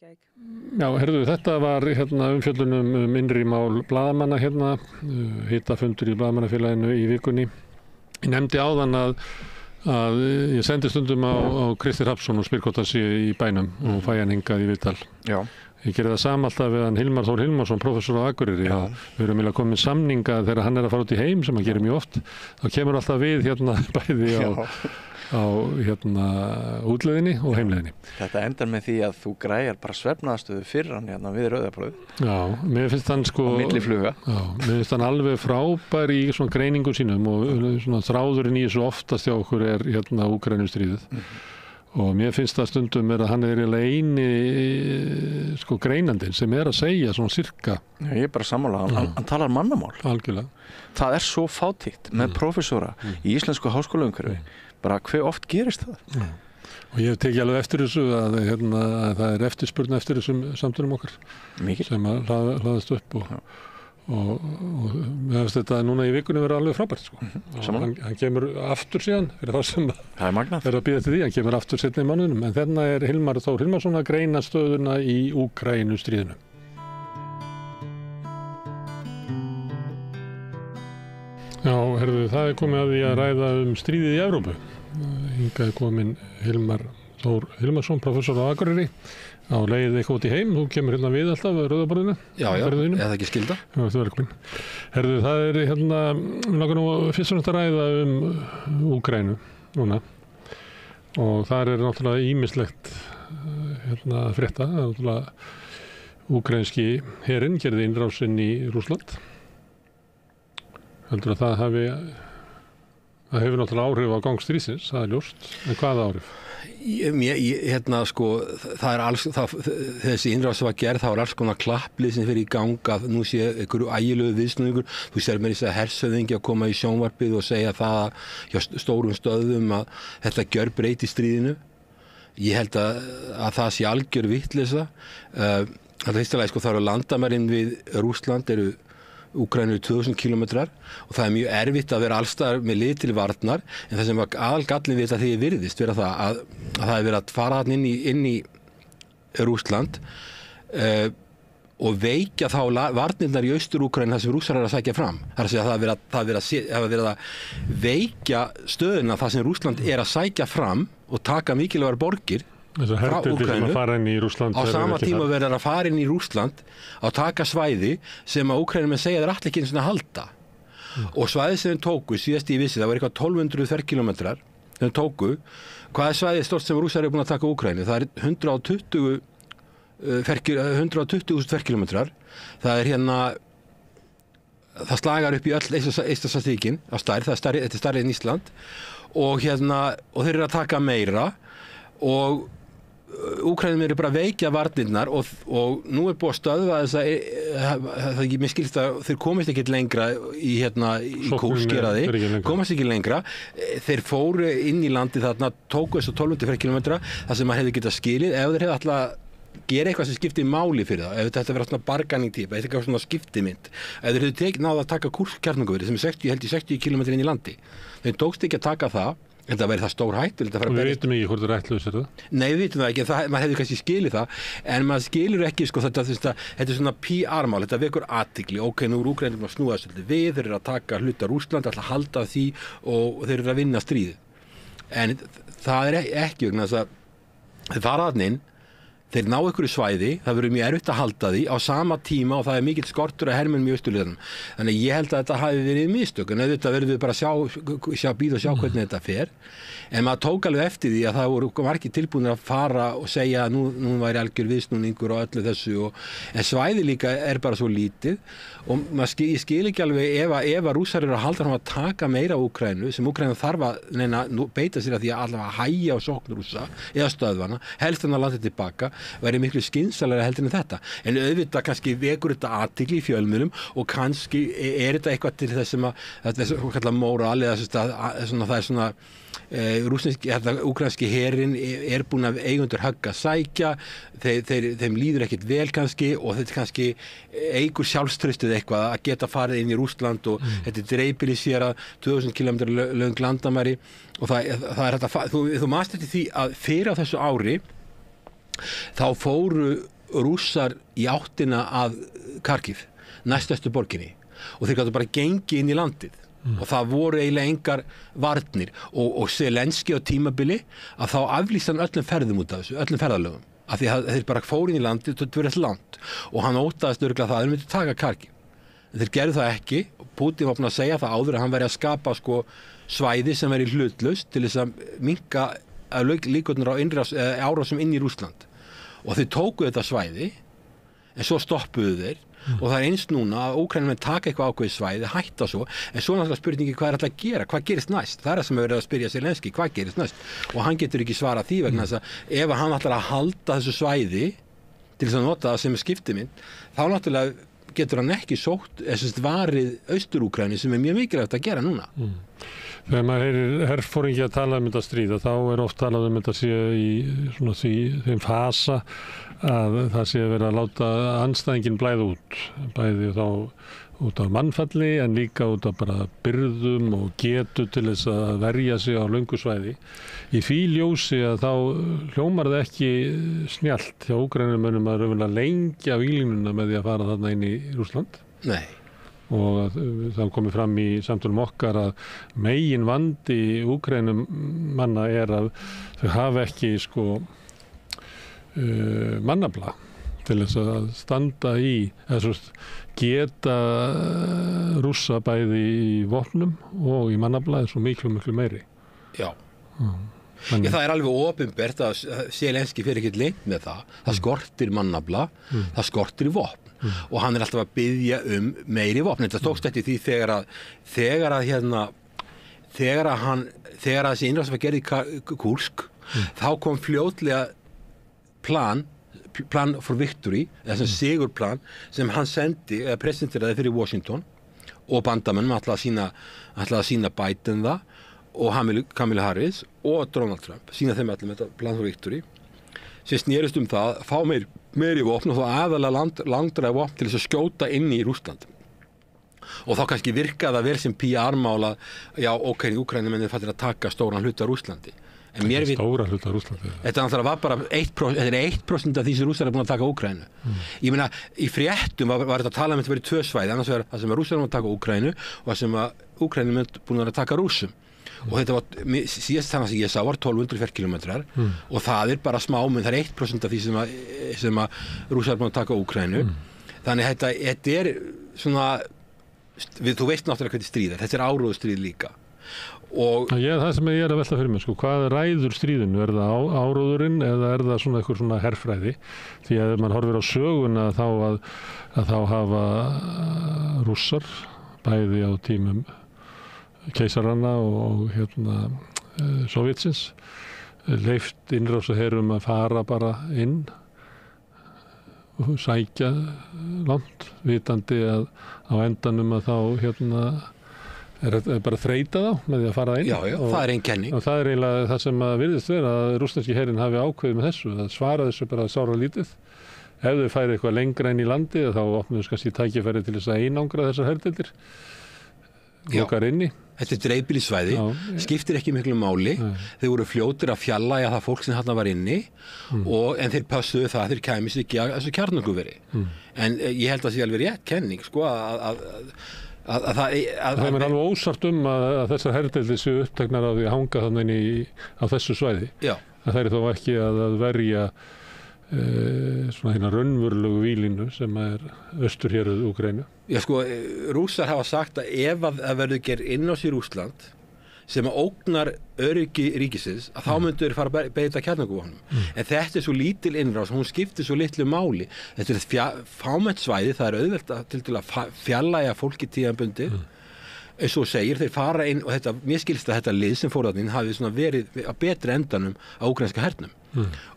Reykjavík. Já, heyrðu, þetta var umfjöllun innri mál blaðamanna hitafundur í blaðamannafélaginu í vikunni. Ég nefndi áðan að ég sendi stundum á Kristi Hrafnsson og spyr hvort það sé í bænum og fæ hann hingað í viðtal. Já. Ég gerði það sama alltaf við hann Hilmar Þór Hilmarsson, prófessor á Akureyri. Við erum að koma með samninga þegar hann að fara út í heim, sem hann gerir mjög oft. Þá kemur alltaf við bæði á útleiðinni og heimleiðinni. Þetta endar með því að þú græjar bara svefnaðastöðu fyrir hann við Rauðablöð. Já, mér finnst hann á milli fluga. Já, mér finnst hann alveg frábær í svona greiningum sínum og svona þráðurinn í þessu oftast hjá okkur Úkraínustríðið. Og mér finnst það stundum að hann eini greinandinn sem að segja svona sirka. Já, ég bara sammála, hann talar mannamál. Algjörlega. Það svo fátítt með prófessora í íslensku háskólaumhverfi. Bara hve oft gerist það? Og ég tekið alveg eftir þessu að það eftirspurn eftir þessum samtölum okkar. Mikið. Sem að hlaðast upp og mér finnst þetta núna í vikunni vera alveg frábært hann kemur aftur síðan fyrir þá sem að bíða til því, hann kemur aftur seinna í mánuðinum, en þarna Hilmar Þór Hilmarsson að greina stöðuna í Úkraínustríðinu. Já, heyrðu, það komið að því að ræða stríðið í Evrópu. Hingað kominn Hilmar Þór Hilmarsson, prófessor á Akureyri, á leið eitthvað út í heim. Þú kemur við alltaf að Rauðaborðinu. Já, eða ekki skylda. Já, þú velkomin. Herðu, það langar nú fyrst og næst að ræða Úkraínu núna. Og þar náttúrulega ýmislegt að frétta. Náttúrulega úkraínski herinn gerði innrás inn í Rússland. Heldur að það hefur náttúrulega áhrif á gang stríðsins, það ljóst. En hvaða áhrif? Þessi innrás sem var gerð, það var alls konar klapplið sem fyrir í gang að nú sé einhverju ægilegu viðsnúningur. Þú sér með þess að hershöfðingi að koma í sjónvarpið og segja það hjá stórum stöðum að þetta gjörbreytir stríðinu. Ég held að það sé algjör vitleysa. Það eru landamærin við Rússland Úkraínu 2000 kilometrar og það mjög erfitt að vera allstaðar með lið til varnar, en það sem var aðalgallin við þetta þegar virðist vera það að það verið að fara hann inn í Rússland og veikja þá varnirnar í Austur-Úkraínu þar sem Rússar að sækja fram. Það er verið að veikja stöðuna þar sem Rússland að sækja fram og taka mikilvægar borgir frá Úkraínu. Á sama tíma verður að fara inn í Rússland að taka svæði sem að Úkraínumenn segja þeir allir ekki einu sinni að halda. Og svæði sem þeir tóku, síðast ég vissi, það var eitthvað 1200 ferkilometrar sem þeir tóku. Hvað svæði stort sem Rússar búin að taka Úkraínu? Það 120.000 ferkilometrar. Það það slagar upp í öll Eystrasaltsríkin á stærð, þetta stærri en Ísland og þeir að taka meira og Úkraínum bara veikja varnirnar og nú búið að stöðva þess mér skilst að þeir komist ekki lengra í Kursk komast ekki lengra. Þeir fóru inn í landi þarna, tóku þessu 1200 ferkilometra þar sem maður hefði getað skilið ef þeir hefði alltaf gera eitthvað sem skiptir máli fyrir það, ef þetta verður svona bargaining típa, eitthvað svona skiptimynd. Ef þeir hefðu náð að taka Kursk kjarnorkuveri sem 60 km inn í landi, þeir tókst ekki að taka það. Þetta verið það stór hætt. Við veitum ekki hvort það ætlaus það? Nei, við veitum það ekki, en maður hefði kannski skilið það, en maður skilur ekki þetta svona PR-mál, þetta vekur athygli. Ok, nú Úkraínum að snúa þessu við, þeir eru að taka hluta Rússland, ætla að halda því og þeir eru að vinna stríð. En það ekki vegna þess að þeir fara þarna inn, þeir ná einhverju svæði, það verður mjög erfitt að halda því á sama tíma og það mikill skortur að hermennum í Austurlöndum. Þannig ég held að þetta hafi verið mistök, en auðvitað verðum við bara að bíða og sjá hvernig þetta fer. En maður tók alveg eftir því að það voru margir tilbúnir að fara og segja að nú væri algjör viðsnúningur og öllu þessu. En svæði líka bara svo lítið og ég skil ekki alveg ef að Rússar eru að halda fram að taka meira Úkraínu, sem Úkraína þarf að beita sér að því að allavega hægja á sókn Rússa eða stöðvana, helst hann að landa tilbaka, væri miklu skynsalega heldur en þetta. En auðvitað kannski vekur þetta athygli í fjölmiðlum og kannski þetta eitthvað til þessum að kalla móral eða það svona úkraínski herinn búinn að eigundur högg að sækja, þeim líður ekkert vel kannski og þetta kannski eigur sjálfstraustið eitthvað að geta farið inn í Rússland og þetta dreifbýlisera 2000 km löng landamæri og það þetta, þú manst eftir því að fyrir á þessu ári þá fóru Rússar í áttina að Kharkiv, næstastu borginni, og þeir gætu bara gengið inn í landið og það voru eiginlega engar varnir og Zelenski á tímabili að þá aflýsti hann öllum ferðum út af þessu, öllum ferðalögum, af því að þeir bara fóru inn í landið, þetta verið alltaf langt og hann óttaðist örugglega það að þeir myndi taka Kharkiv. En þeir gerðu það ekki og Putin var búinn að segja það áður að hann væri að skapa sko svæði sem væri hlutlaust til þess að minnka líkurnar á árásum inn í Rússland og þeir tóku þetta svæði en svo stoppuðu þeir og það er eins núna að Úkraínumenn taka eitthvað ákveðið svæði, hætta svo, en svo náttúrulega spurningi hvað er alltaf að gera, hvað gerist næst? Það er það sem hefur verið að spyrja Zelenski, hvað gerist næst? Og hann getur ekki svarað því vegna þess að ef hann ætlar að halda þessu svæði til þess að nota það sem er skiptimynd, þá náttúrulega getur hann ekki sótt varið Austur-Úkraínu sem er mjög mikilvægt að gera núna. Þegar maður heyrir herforingi að tala um þetta stríða, þá er oft talað um þetta sé í svona þeim fasa að það sé verið að láta andstæðinginn blæða út, bæði þá út af mannfalli en líka út af bara byrðum og getu til þess að verja sig á löngu svæði. Í því ljósi að þá hljómar það ekki snjallt hjá Úkraínumönnum að raunverulega lengja víglínuna með því að fara þarna inn í Rússland. Nei. Og það komið fram í samtölum okkar að megin vandi Úkraínumanna er að þau hafa ekki mannafla til þess að standa í eða geta Rússa bæði í vopnum og í mannafla er svo miklu meiri. Já. Það er alveg opinbert að Zelenski fyrir ekkert leynt með það. Það skortir mannafla, það skortir vopn. Og hann er alltaf að biðja meiri vopn. Þetta tókst eftir því þegar þessi innrás var gerð í Kursk, þá kom fljótlega plan for victory, eða sigurplan sem hann sendi, eða presenteraði fyrir Washington og bandamönnum ætlaði að sína Biden það og Kamala Harris og Donald Trump, sína þeim allir með þetta plan for victory sem snerist það að fá meiri vopn og þá aðalega langdræga vopn til þess að skjóta inn í Rússland og þá kannski virkaði það vel sem PR-mála Úkraínumennir fattir að taka stóran hluta af Rússlandi en stóra hluta af Rússlandi þetta var bara 1% af því sem Rússar er búin að taka Úkraínu ég meina, í fréttum var þetta að tala um þetta verið tvö svæði, annars vegar það sem Rússar er búin að taka Úkraínu og það sem Úkraínumennir er búin að taka Rússum og þetta var, síðast þannig sem ég sá var 1200 ferkilometrar og það er bara smáminn, það er 1% af því sem að Rússar er búin að taka Úkraínu þannig þetta er svona þú veist náttúrulega hvernig stríð þetta er áróðustríð líka og það sem ég er að velta fyrir mig, hvað ræður stríðinu, er það áróðurinn eða er það svona eitthvað svona herfræði því að ef mann horfir á söguna þá hafa Rússar bæði á tímum keisaranna og Sovjetsins leyft innrásaherum að fara bara inn og sækja langt vitandi að á endanum að þá er bara að þreyta þá með því að fara inn. Já, það er ein kenning. Og það er eiginlega það sem að virðist vera að rússneski herinn hafi ákveðið með þessu, að svara þessu bara sára lítið. Ef þau færi eitthvað lengra inn í landi þá opnuðu kannski tækifæri til þess að einangra þessar herdeildir. Lokar inni. Þetta er dreifbýlissvæði, skiptir ekki miklu máli. Þeir voru fljótir að fjarlægja það fólk sem þarna var inni en þeir passuðu það að þeir kæmist ekki að þessu kjarnorkuveri. En ég held að það sé alveg rétt kenning það er alveg ósárt að þessar herdeildir séu uppteknar á því að hanga þannig á þessu svæði. Já. Það er þó ekki að verja svona hérna raunverulegu vílínu sem er austurhéruð Úkraínu. Já Rússar hafa sagt að ef að verður gerð innrás í Rússland sem að ógnar öryggi ríkisins að þá myndu þeir fara að beita kjarnorkuvopnum. En þetta er svo lítil innrás, hún skiptir svo litlu máli. Þetta er fámennt svæði, það er auðvelt að fjarlægja fólki tíðanbundið. Eins og segir, þeir fara inn og mér skilst að þetta lið sem fór þarna inn hafi svona verið á betri endanum á úkraínska hernum.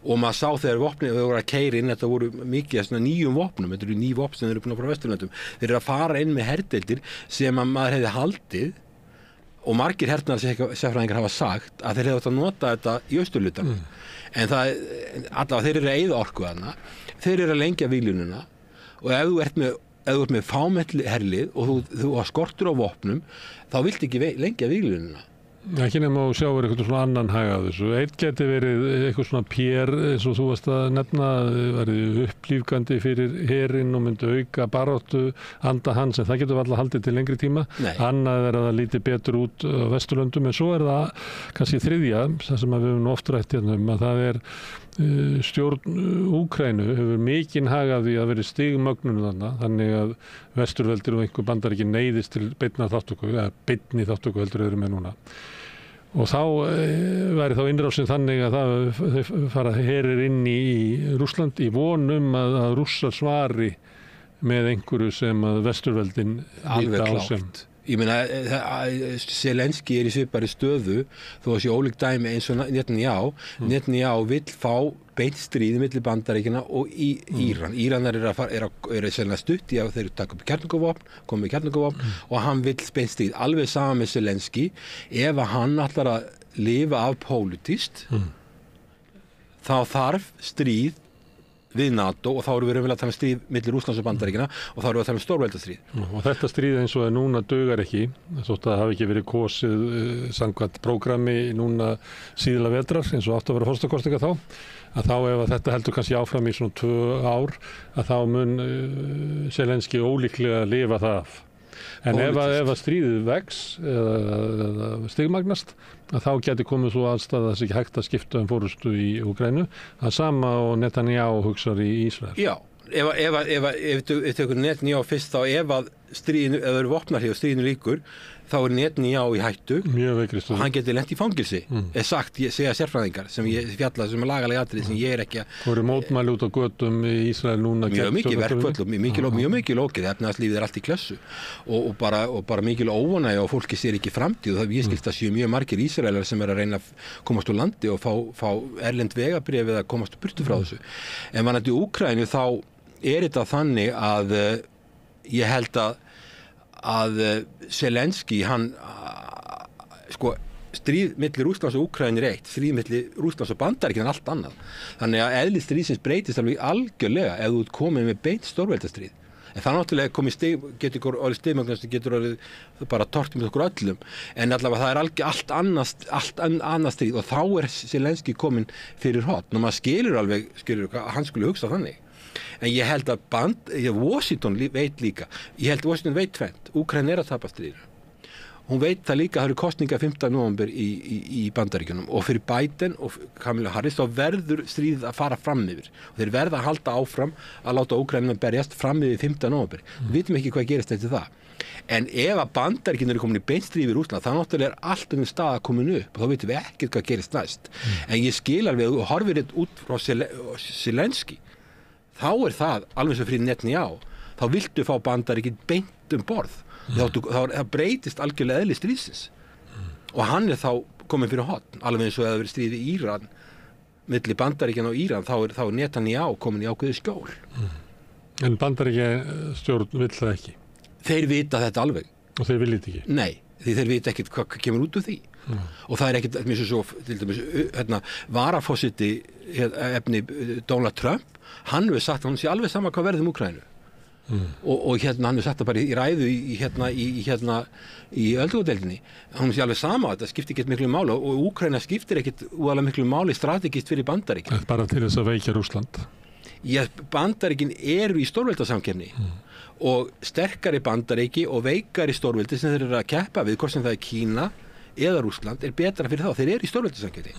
Og maður sá þegar vopnið voru að keyra inn, þetta voru mikið svona nýjum vopnum, þetta eru ný vopn sem þeir eru búin að frá Vesturlöndum. Þeir eru að fara inn með herdeildir sem að maður hefði haldið og margir hernaðarsérfræðingar hafa sagt að þeir hefðu átt að nota þetta í austurhlutanum. En allavega þeir eru að eyða orku þarna, þeir eru að lengja víglínuna og ef þú ert með fámennt herlið og þú skortur á vopnum, þá vilt ekki lengja víglínuna. Ekki nema að sjá eitthvað svona annan hag af þessu. Eitt geti verið eitthvað svona pér, eins og þú varst að nefna, verið upplífgandi fyrir herinn og myndi auka baráttu anda hans, en það getur alltaf haldið til lengri tíma. Nei. Annað er að það líti betur út á Vesturlöndum, en svo er það kannski þriðja, það sem við höfum oft rætt hérna að það er stjórn Úkraínu hefur mikinn hag af því að verið stigmögnun þannig að Vesturveldir og einhver Bandaríkin neyðist til beinni þátttöku heldur eru með núna. Og þá væri þá innrásin þannig að þau fara herir inn í Rússland í vonum að Rússar svari með einhverju sem að Vesturveldin alveg líta á sem. klárt. Ég meina, Zelenski í svipari stöðu, þó að sé ólík dæmi eins og Netanyahu. Netanyahu vill fá beint stríð milli Bandaríkjanna og Íran. Íranar eru sennilega stutt í að þeir taka upp kjarnorkuvopn, koma með kjarnorkuvopn og hann vill beint stríð. Alveg sama með Zelenski, ef að hann ætlar að lifa af pólitískt, þá þarf stríð við NATO og þá erum við raunverulega að tala um stríð milli Rússlands og Bandaríkjanna og þá erum við að tala um stórveldastríð. Og þetta stríð eins og er núna dugar ekki, þótt að hafi ekki verið kosið samkvæmt prógrammi núna síðla vetrar eins og átt að vera forsetakosninga þá, að þá ef að þetta heldur kannski áfram í svona 2 ár, að þá mun Zelenski ólíklega lifa það af. En ef að stríðið vex eða stigmagnast, að þá geti komið svo aðstæða þess ekki hægt að skipta fórustu í Úkraínu, það sama og Netanyahu hugsar í Ísrael. Já, ef tökur Netanyahu fyrst þá ef að stríðinu, ef það eru vopnar hér og stríðinu líkur, þá er Netanyahu í hættu og hann getur lent í fangilsi, segja sérfræðingar sem ég fjalla sem er lagalega atrið sem ég er ekki að... Það eru mótmæli út á götum í Ísrael núna. Mjög mikið verkföll og mjög mikið lokið, efnahagslífið er allt í klessu og bara mikið óánægja og fólki sér ekki framtíð og það ég skilst að séu mjög margir Ísraelar sem er að reyna að komast úr landi og fá erlend vegabréf eða komast burtu frá þessu. En varðandi Úkraínu þá er þetta þannig að ég held að Zelenski, hann stríð milli Rússlands og Úkraínu er eitt, stríð milli Rússlands og Bandaríkjanna er allt annað. Þannig að eðli stríðsins breytist alveg algjörlega ef þú ert komið með beint stórveldastríð. En það náttúrulega getur orðið stigmagnast, getur orðið bara tortið með okkur öllum. En allavega það er allt annað stríð og þá er Zelenski komin fyrir hot. Nú maður skilur hann skulle hugsa þannig. En ég held að Washington veit líka, ég held Washington veit tvennt, Úkraína er að tapa stríðinu. Hún veit það líka að það eru kosningar 15. nóvember í Bandaríkjunum og fyrir Biden og Kamala Harris þá verður stríðið að fara fram yfir og þeir verða að halda áfram að láta Úkraína berjast fram yfir 15. nóvember. Við vitum ekki hvað gerist eftir það. En ef að Bandaríkin eru komin í beint stríð við Rússland, þá náttúrulega er allt um stað að komin upp og þá vitum við ekkert hvað gerist næst. En ég skil alveg og horfir þetta út frá Zelenski. Þá er það alveg svo fyrir Netanyahu. Þá viltu fá Bandaríkin beint borð. Þá breytist algjörlega eðli stríðsins. Og hann er þá komin fyrir hotn. Alveg eins og það verið stríð í Íran, milli Bandaríkjanna og Íran, þá er Netanyahu komin í ákveðið skjól. En Bandaríkjastjórn vill það ekki? Þeir vita þetta alveg. Og þeir viljið ekki? Nei, því þeir vita ekkert hvað kemur út úr því. Og það er ekkert, eins og svo, til dæmis, varaforseti efni Donald Trump, hann hefur sagt að hann sé alveg sama hvað verður Úkraínu. Og hann hefur sagt það bara í ræðu í öldungadeildinni. Hann sé alveg sama, þetta skiptir ekkert miklu máli og Úkraína skiptir ekkert úalega miklu máli strategist fyrir Bandaríkin. Bara til þess að veikja Rússland. Já, Bandaríkin eru í stórveldasamkeppni og sterkari Bandaríki og veikari stórveldi sem þeir eru að keppa við, hvort sem það er Kína eða Rússland, er betra fyrir þá. Þeir eru í stórveldasamkeppni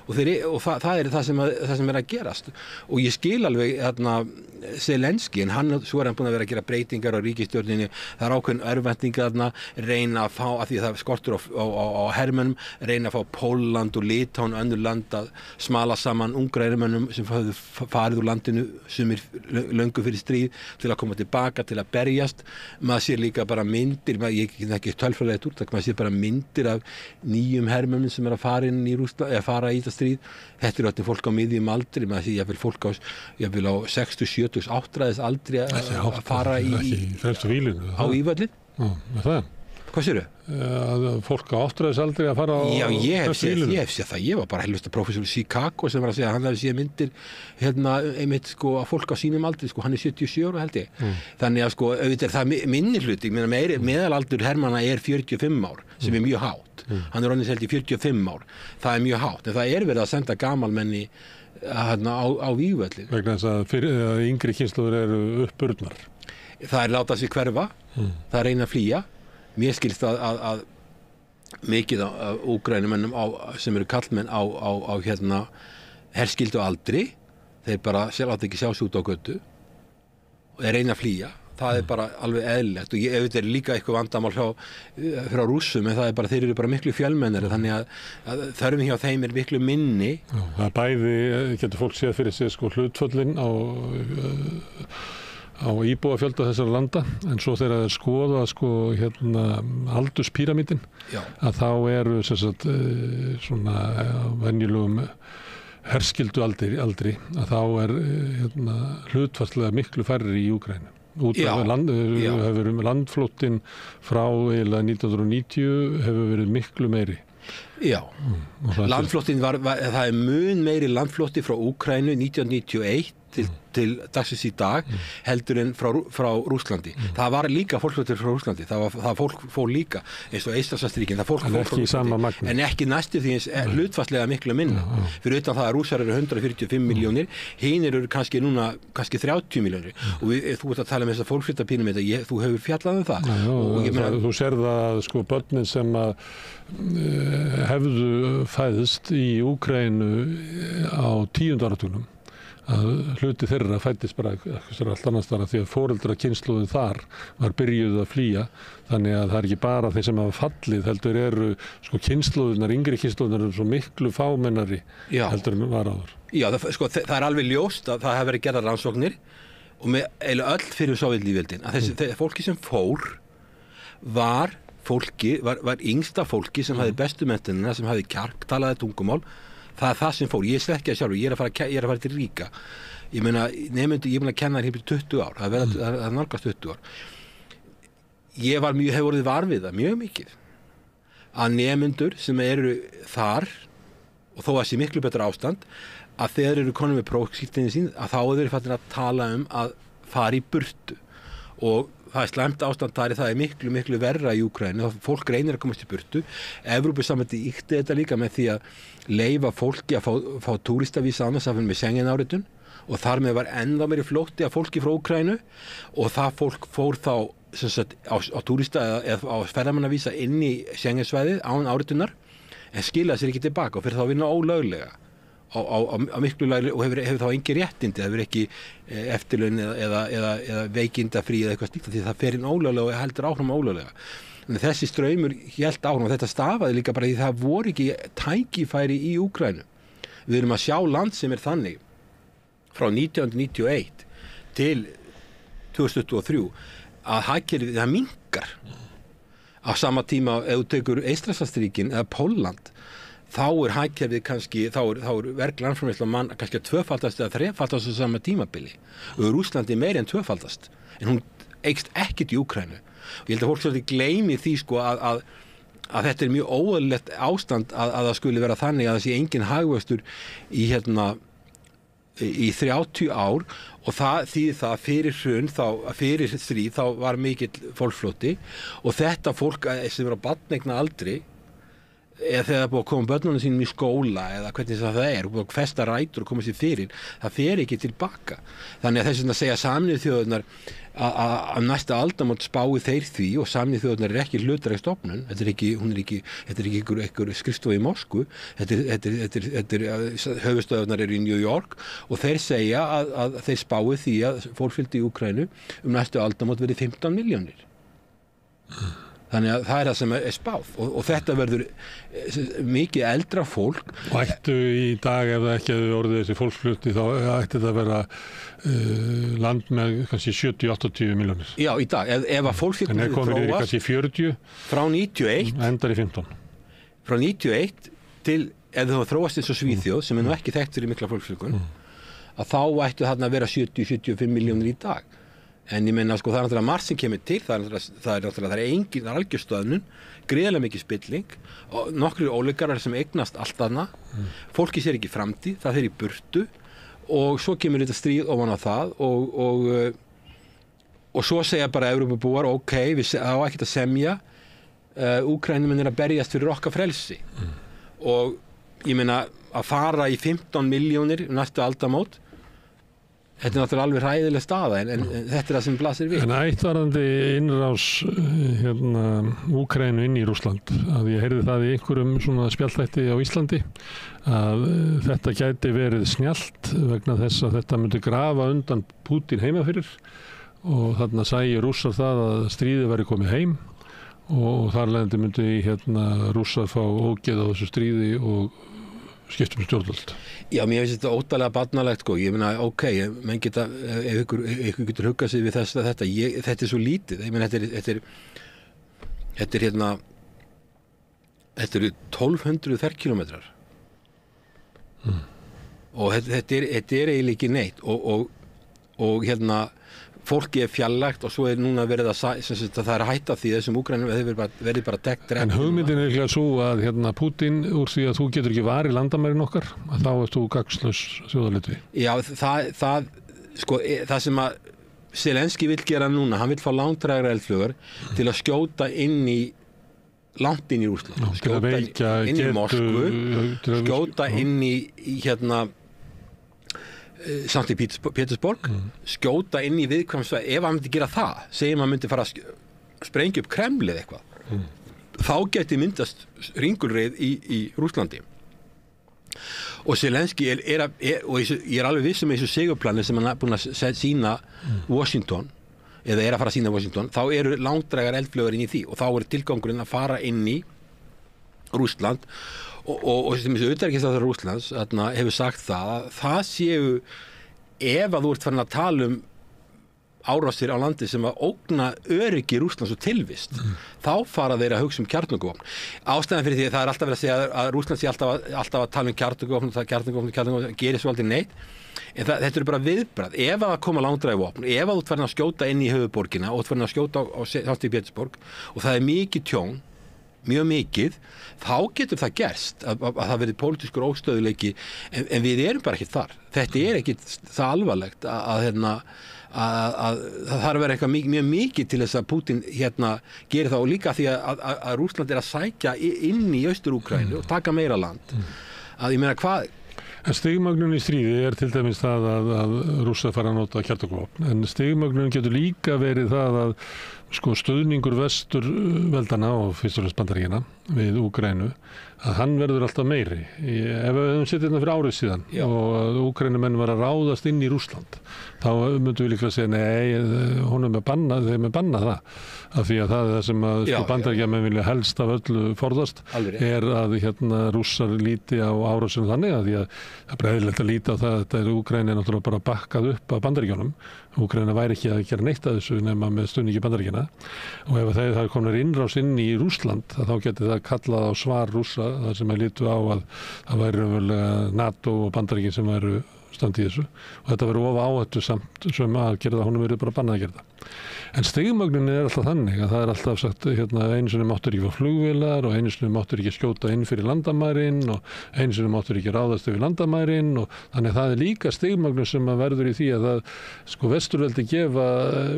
og það er það sem er að gerast og ég skil alveg Zelenski, en svo er hann búin að vera að gera breytingar á ríkisstjórninni, það er ákveðin örvæntingar reyna að fá, af því að það skortur á hermönnum, reyna að fá Pólland og Litauen, önnur land að smala saman ungra hermönnum sem farið úr landinu sumir löngu fyrir stríð til að koma tilbaka til að berjast. Maður sér líka bara myndir, ég get ekki tölfræðilegt úrtak, maður sér bara myndir af nýjum hermönnum sem er að fara inn í Rússland, eða fara í þetta stríð. Þetta er fólk á miðjum aldri, maður sé jafnvel fólk á 60, 70, 8 aldri að fara á Ívöllin. Já, það. Hvað sérðu? Að fólk á áttræðisaldri að fara á Já, ég hef bílunum. séð það. Ég var bara helvista prófessor í Chicago sem var að segja að hann hefði séð myndir einmitt sko að fólk á sínum aldri sko, hann er 77 ára held ég. Þannig að sko, auðvitað er það minni hluti, meðalaldur hermanna er 45 ár sem er mjög hátt. Hann er orðinn held í 45 ár. Það er mjög hátt, en það er verið að senda gamalmenni á vígvelli. Vegna þess að yngri kynslóður eru uppurnar. Það er látað sig hverfa, það er reyna að flýja. Mér skilst að mikið af Úkraínumönnum sem eru kallmenn á herskyldu aldri, þeir bara láta ekki sjá sig út á götu og er reyna að flýja. Það er bara alveg eðlilegt og ef þetta er líka eitthvað vandamál frá Rússum, en það er bara, þeir eru bara miklu fjölmennari, þannig að þörfin hjá þeim er miklu minni. Já, það bæði, getur fólk séð fyrir sig sko hlutföllin á íbúafjölda þessara landa, en svo þegar það er skoða sko aldurspíramídin, að þá eru sem sagt svona venjulegum herskyldu aldri, að þá er hlutfallslega miklu færri í Úkraínu. Út af hefur landflóttinn frá 1990 hefur verið miklu meiri. Já, landflóttinn það er mun meiri landflótti frá Úkraínu 1991 til dagsins í dag heldur en frá Rússlandi. Það var líka fólksflóttir frá Rússlandi, það fólk fór líka eins og Eystrasaltsríkin, það fólk fór frá Rússlandi, en ekki næstu því eins hlutfallslega miklu minna. Fyrir utan það að Rússar eru 145 milljónir, hinir eru kannski 30 milljónir og þú ert að tala um þess að fólksflóttapíramída, þú hefur fjallað um það. Já, þú sérð að sko börnin sem að hefðu fæðst í Úkraínu á 10. áratugnum, að hluti þeirra fæddist bara allt annars þar, því að foreldrakynslóðin þar var byrjuð að flýja, þannig að það er ekki bara þeir sem hafa fallið, heldur eru sko kynslóðinar, yngri kynslóðinar eru svo miklu fámennari heldur en var áður. Já, það er alveg ljóst að það hefur verið gerðar rannsóknir og með eiginlega öll fyrir Sovétlýðveldin, að þessi fólki sem fór var yngsta fólki sem hafði bestu menntunina, sem hafði kjark, talaði tungumál. Það er það sem fór. Ég þekki það sjálfur, ég er að fara til Ríga. Ég meina, nemendur, ég er búin að kenna þér hér 20 ár, það nálgast 20 ár. Ég hef orðið var við það mjög mikið, að nemendur sem eru þar, og þó að sé miklu betra ástand, að þeir eru konum með prófskírteinið sín, að þá eru þeir fattir að tala um að fara í burtu. Og það er slæmt ástand þar, það er miklu, miklu verra í Úkraínu, fólk reynir að komast í burtu. Evrópusambandið ýkti þetta líka með því að leyfa fólki að fá túristavísa annars af með Schengen-áritun og þar með var ennþá meiri flótti af fólki frá Úkraínu og það fólk fór þá sem sagt, á túrista eða á ferðamannavísa inn í Schengen-svæðið án áritunar en skilaði sér ekki tilbaka og fyrir þá að vinna ólöglega á miklu lagri og hefur þá engin réttindi, það hefur ekki eftirlaun eða veikindafrí eða eitthvað slíkt því það fer inn ólöglega og heldur áfram ólöglega. En þessi straumur hélt áfram og þetta stafaði líka bara því það voru ekki tækifæri í Úkraínu. Við erum að sjá land sem er þannig frá 1991 til 2023 að hagkerfið það minnkar. Á sama tíma ef þú tekur Eystrasaltsríkin eða Pólland þá er hagkerfið kannski, þá er verg landsframleiðsla mann kannski að tvöfaldast eða þrefaldast á sama tímabili. Og Rússlandi meiri en tvöfaldast. En hún eykst ekkert í Úkraínu. Og ég held að fólk svolítið gleymi því sko að þetta er mjög óeðlilegt ástand að það skuli vera þannig að það sé engin hagvöxtur í 30 ár og það þýðir það fyrir hrun, fyrir stríð þá var mikill fólksflótti og þetta fólk sem er á barneigna aldri eða þegar það er búið að koma börnunum sínum í skóla eða hvernig það er, búið að festa rætur og koma sér fyrir, það fer ekki tilbaka. Þannig að þess að segja Sameinuðu þjóðirnar að næsta aldamót spái þeir því og Sameinuðu þjóðirnar er ekki hlutlæg stofnun, þetta er ekki einhver skrifstofa í Moskvu, þetta er höfuðstöðvarnar eru í New York og þeir segja að þeir spái því að fólksfjöldi í Úkraínu næstu aldamót verði 15 milljónir. Þannig að það er það sem er spáð og þetta verður mikið eldra fólk. Og ættu í dag ef það ekki hefur orðið þessi fólksflutti þá ætti það að vera land með kannski 70-80 milljónir. Já, í dag, ef að fólksflutti þróast. En komið yfir kannski 40. Frá 91. Endar í 15. Frá 91 til, ef það þróast eins og Svíþjóð sem er nú ekki þekkt fyrir mikla fólksflutun, að þá ættu þarna að vera 70-75 milljónir í dag. En ég meina sko það er náttúrulega margt sem kemur til, það er algjör stöðnun, gríðarlega mikið spilling og nokkrir ólíkarar sem eignast allt þarna, fólki sér ekki framtíð, það fer í burtu og svo kemur þetta stríð ofan á það og svo segja bara Evrópubúar, ok, við á ekkert að semja, Úkraínumenn að berjast fyrir okkar frelsi og ég meina að fara í 15 milljónir næstu aldamót, þetta er náttúrulega alveg hræðileg staða en þetta er það sem blasir við. En ættvarandi innrás Úkraínu inn í Rússland, að ég heyrði það í einhverjum svona spjallþætti á Íslandi að þetta gæti verið snjallt vegna þess að þetta myndi grafa undan Pútín heima fyrir og þarna sæi Rússar það að stríðið væri komið heim og þar leiðandi myndi Rússar fá ógeð á þessu stríði og skiptum stjórnvöld. Já, mér finnst þetta óttalega barnalegt sko, ég meina, ok, menn geta, ef ykkur getur huggað sig við þetta er svo lítið, ég meina, þetta eru 1200 ferkilometrar og þetta er eiginlega ekki neitt og fólki er fjarlægt og svo núna verið að það er að hætta því þessum Úkraínum verði bara dekkt. En hugmyndin er ekki svo að Pútín úr því að þú getur ekki varið landamærin okkar, að þá ert þú gagnslaus þjóðarleiðtogi. Já, það sem að Zelenski vill gera núna, hann vill fá langdrægra eldflögur til að skjóta langt inn í Rússland, skjóta inn í Moskvu, skjóta inn í Sankt Pétursborg, skjóta inn í viðkvæmsvæði, ef hann myndi gera það, segjum hann myndi fara að sprengja upp Kremlið eitthvað, þá geti myndast ringulreið í Rússlandi. Og Zelenski og ég er alveg viss með þessu sigurplani sem hann er búin að sýna Washington, eða er að fara að sýna Washington, þá eru langdrægar eldflögur inn í því og þá er tilgangurinn að fara inn í Rússland og sem þessu utanríkisráðherra Rússlands hefur sagt það séu, ef að þú ert farin að tala árásir á landi sem að ógna öryggi Rússlands og tilvist, þá fara þeir að hugsa kjarnorkuvopn. Ástæðan fyrir því það er alltaf verið að segja að Rússland sé alltaf að tala kjarnorkuvopn, kjarnorkuvopn gerir svo aldrei neitt, en þetta eru bara viðbragð. Ef að koma langdræguvopn, ef að þú ert farin að skjóta inn í höfuðborgina og þú ert farin að skjóta á Sankt Pétursborg og það er mikið tjón, mjög mikið, þá getur það gerst að það verði pólitískur óstöðuleiki en við erum bara ekki þar. Þetta er ekki það alvarlegt að það þarf að vera eitthvað mjög mikið til þess að Pútín gerir það og líka því að Rússland er að sækja inn í Austur-Úkraínu og taka meira land. Að ég meina hvað. En stigmagnun í stríði er til dæmis það að Rússar fara að nota kjarnorkuvopn, en stigmagnun getur líka verið það að stöðningur vesturveldana og fyrst og fremst Bandaríkjanna við Úkraínu, að hann verður alltaf meiri. Ef við höfum sitt fyrir árið síðan og Úkraínumenn var að ráðast inn í Rússland, þá myndum við líka að segja nei, þeim er bannað það, af því að það er það sem að Bandaríkjamenn vilja helst af öllu forðast, er að Rússar líti á árásinu þannig að því að það er breyðilegt að líta á það að þetta er Úkraína náttúrulega bara bakkað upp af Bandaríkjunum. Úkraína væri ekki að gera neitt að þessu nema með stuðningi Bandaríkjanna og ef það er komin innrás inn í Rússland þá geti það kallað á svar Rússa þar sem að lítu á að það væri raunverulega NATO og Bandaríkin sem væru standi í þessu og þetta verður of áhættu samt sem að gera það, honum verður bara bannað að gera það. En stigmögnunin er alltaf þannig að það er alltaf sagt einu sinni máttur ekki fá flugvélar og einu sinni máttur ekki skjóta inn fyrir landamærin og einu sinni máttur ekki ráðast yfir landamærin og þannig að það er líka stigmögnun sem að verður í því að það vesturveldi gefa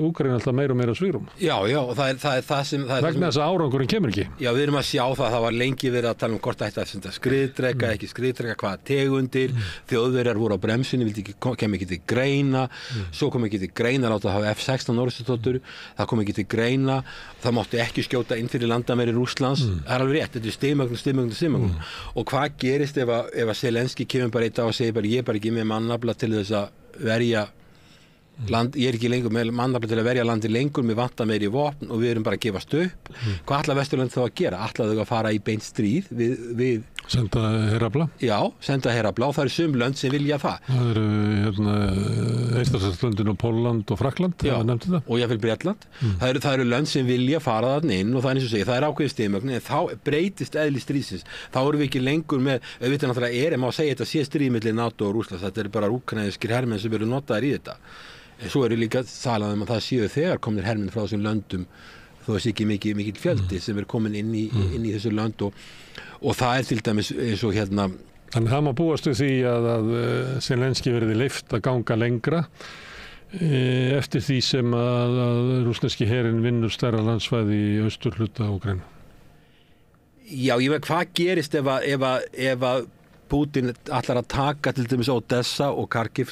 Úkraínu alltaf meira og meira svigrúm. Já, og það er það sem vegna þess að árangurinn kemur ekki. Já, við erum að sjá það var lengi verið að tala hvort ætti að senda skriðdreka, ekki skriðdreka, hvaða tegundir, Þjóðverjar voru á bremsunni, kem ekki til greina, svo kom ekki til greina láta hafa F-16 orrustuþotur, það kom ekki til greina, það mátti ekki skjóta inn fyrir landamæri Rússlands, það er alveg rétt, þetta er stigmögnun. Og hvað gerist ef að Zelenski kemur bara eitt á og segir bara ég er bara ekki með mannafla til þess að verja land, ég er ekki lengur með mannafla til að verja landi lengur, mér vantar meiri vopn og við erum bara að gefast upp. Hvað ætla Vesturlönd þá að gera? Ætla þau að fara í beint stríð við senda herafla? Já, senda herafla og það eru sum lönd sem vilja það. Það eru Eystrasaltslöndin og Pólland og Frakkland, það nefndi það. Og jafnvel Bretland. Það eru lönd sem vilja fara þarna inn og það er eins og segja, það er ákveðið stigmögn en þá breytist eðli stríðsins. Þá erum við ekki lengur með, auðvitað náttúrulega má segja þetta sé stríð milli NATO og Rússlands, þetta eru bara úkraínskir hermenn sem eru notaðir í þetta. Svo líka talað að það séu þegar komnir hermenn frá þessum löndum þó að sé ekki mikill fjöldi sem komin inn í þessu lönd og það til dæmis eins og hérna. Þannig það má búast við því að Zelenský verði leyft að ganga lengra eftir því sem að rússneski herinn vinnur stærra landsvæði í austurhluta Úkraínu. Já, ég veit hvað gerist ef að Putin ætlar að taka til dæmis Odessa og Kharkiv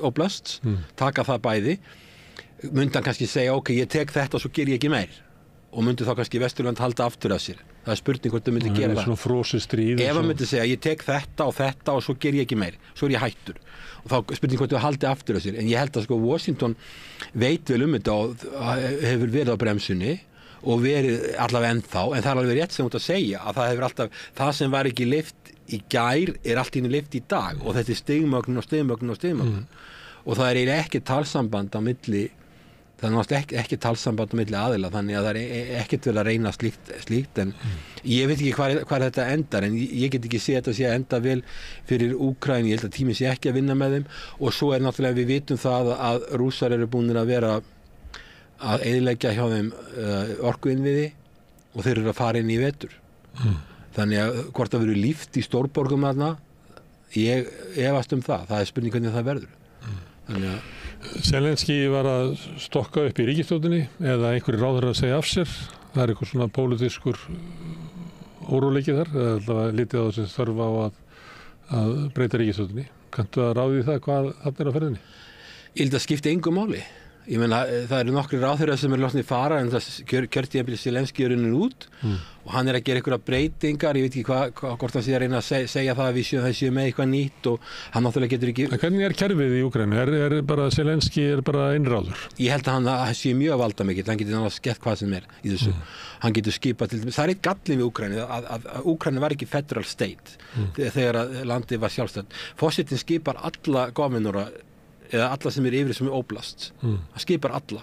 oblasts, taka það bæði, myndi hann kannski segja, ok, ég tek þetta og svo ger ég ekki meir. Og myndi þá kannski Vesturland halda aftur af sér. Það spurning hvort þau myndi gera það. Svona frosið stríð. Ef hann myndi segja, ég tek þetta og svo ger ég ekki meir. Svo ég hættur. Og þá spurning hvort þau haldi aftur af sér. En ég held að Washington veit vel þetta og hefur verið á bremsunni og verið allavega ennþá, en það er alveg rétt sem út að segja að það hefur alltaf, það sem var ekki lyft í gær allt í einu lyft í dag og þetta stigmögnun og það eiginlega ekki talsamband á milli, það er náttúrulega ekki talsamband á milli aðila, þannig að það ekkert vel að reyna slíkt en ég veit ekki hvar þetta endar en ég get ekki séð þetta sé að enda vel fyrir Úkraínu, ég held að tíminn sé ekki að vinna með þeim og svo náttúrulega við vitum það að Rússar eru búnir að vera að eyðileggja hjá þeim orkuinnviði og þeir eru að fara inn í vetur. Þannig að hvort það verður líft í stórborgum þarna, ég efast það er spurning hvernig það verður. Þannig að Zelenský var að stokka upp í ríkisstjórninni eða einhverjir ráðherrar að segja af sér. Það er eitthvað svona pólitískur óróleiki þar, eða alltaf lítið á þessi þörf á að breyta ríkisstjórninni. Kanntu að ráði það hvað þarna á ferðinni? Ég held að skipti engu máli. Ég meina, það eru nokkrir ráðherrar sem látnir fara en það kjörtímabil Zelenský runnin út og hann að gera einhverja breytingar, ég veit ekki hvort hann sé að reyna að segja það að við séum með eitthvað nýtt og hann náttúrulega getur ekki. En hvernig kerfið í Úkraínu? Er bara Zelenský bara einráður? Ég held að hann sé mjög valdamikill, hann getur náttúrulega skett hvað sem í þessu. Hann getur skipað til dæmis, það eitt gallinn við Úkraínu að Úkraínu var ekki federal state þegar landið var sjálfstætt. Forsetinn skipar alla governora eða alla sem yfir sem oblast. Það skipar alla.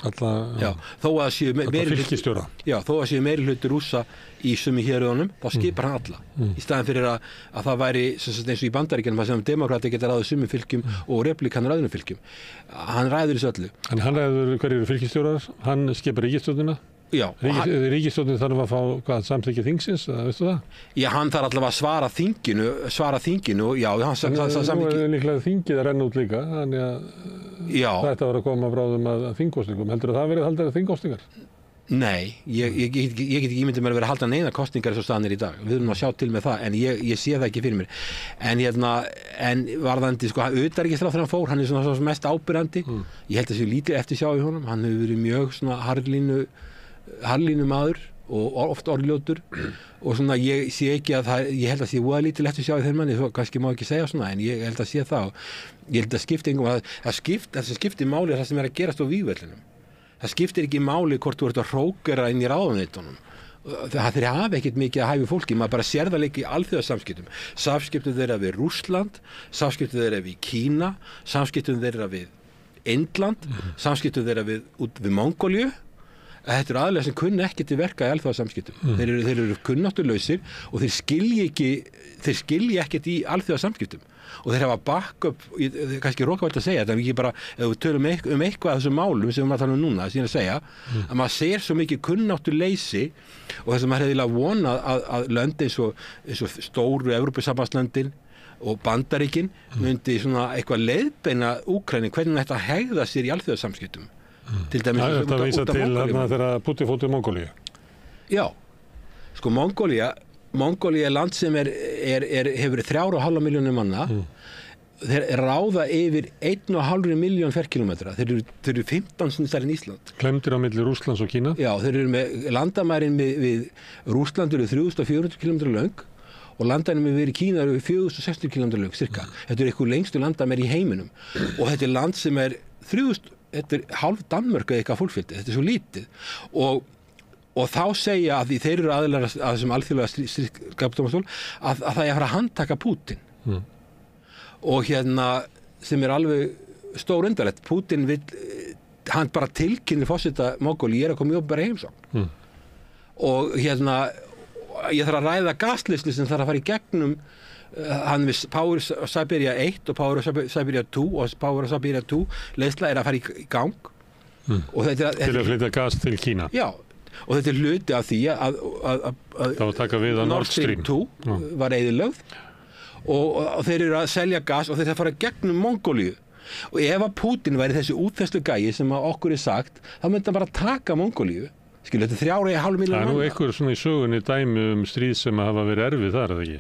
Já, þó að séu fylkisstjóra. Já, þó að séu meirihluti Rússa í sumi héröðunum, þá skipar hann alla. Í staðin fyrir að það væri eins og í Bandaríkjunum að sem demokrati geta ráðið sumi fylkjum og republikanar öðrum fylkjum. Hann ræður þessu öllu. En hann ræður hverju eru fylkisstjórar, hann skipar ríkisstjórnina. Já. Ríkisstjórnin þarf að fá samþykki þingsins, veistu það? Já, hann þarf allavega að svara þinginu, já, hann samþykki. Nú er líklega þingið að renna út líka, þannig að það ætti að vera að koma frá þeim að þingkosningum. Heldur það verið haldið þingkosningar? Nei, ég get ekki ímyndið mér að vera haldið neina kosningar eins og staðan í dag. Við erum að sjá til með það, en ég sé það ekki fyrir mér. En varðandi, utanríkisráðherrann fór, hann er svona mest ábyrgandi. Ég held að sé lítið eftirsjá í honum. Hann hefur verið mjög svona harðlínu maður og oft orðljótur og svona ég sé ekki ég held að sé voða lítið eftir sjá í þeim manni, svo kannski má ekki segja svona en ég held að sé það og ég held að skipti engum það sem skiptir máli er það sem er að gerast á vígvellinum. Það skiptir ekki máli hvort þú ert að hrókera inn í ráðuneytunum. Það þeir hafa ekkert mikið að hæfi fólki, maður bara sér það líka í alþjóðasamskiptum. Samskiptum þeirra við Rússland, samskiptum þeirra við Kína, samskiptum þeirra við Indland, samskiptum þeirra við Mongóliu. Þetta eru aðlega sem kunna ekki til verka í alþjóðasamskiptum. Þeir eru kunnáttulausir og þeir skilja ekkert í alþjóðasamskiptum og þeir hafa backup, kannski rókavægt að segja þetta, en ekki bara, ef við tölum um eitthvað af þessum málum sem við maður tala um núna, sem ég er að segja, að maður sér svo mikið kunnáttuleysi og þess að maður hefði vonað að lönd eins og stóru Evrópusambandslöndin og Bandaríkin myndi svona eitthvað leiðbeina Úkraínu hvernig þetta hegða sér í alþjóðasamskiptum. Til dæmis þetta vísa til þegar Putin fór til Mongóliu. Já, sko Mongólia er land sem hefur 3,5 milljónir manna. Þeir ráða yfir 1,5 miljón ferkilometra. Þeir eru 15 sinni stærri en Ísland. Klemdir á milli Rússlands og Kína. Já, þeir eru með landamærin við Rússland eru 3.400 km löng og landamærin við Kína eru 4.600 km löng cirka. Þetta eru eitthvað lengstu landamæri í heiminum og þetta er land sem er 3.000 þetta er hálf Danmörk eða eitthvað fólkfjöldi, þetta er svo lítið og þá segja að þeir eru aðilar að þessum alþjóðlega stríðsglæpadómstól að það er að fara að handtaka Putin og sem er alveg stór undarlegt. Putin vill, hann bara tilkynir forseta Mongóliu, ég er að koma í opinbera heimsókn og ég þarf að ræða gaslislu sem þarf að fara í gegnum hann við Power Siberia 1 og Power Siberia 2 og Power Siberia 2 leiðsla að fara í gang og til að flytja gas til Kína. Já, og þetta hluti af því að það var taka við að Nord Stream 2 var eyðilögð og þeir eru að selja gas og þeir að fara gegnum Mongólíu og ef að Putin væri þessi útþenslu gæi sem að okkur sagt, þá myndi hann bara taka Mongólíu. Skilu, þetta 3,5 milljónir manna. Það einhver svona í sögunni dæmi stríð sem hafa verið erfið þar, eða ekki?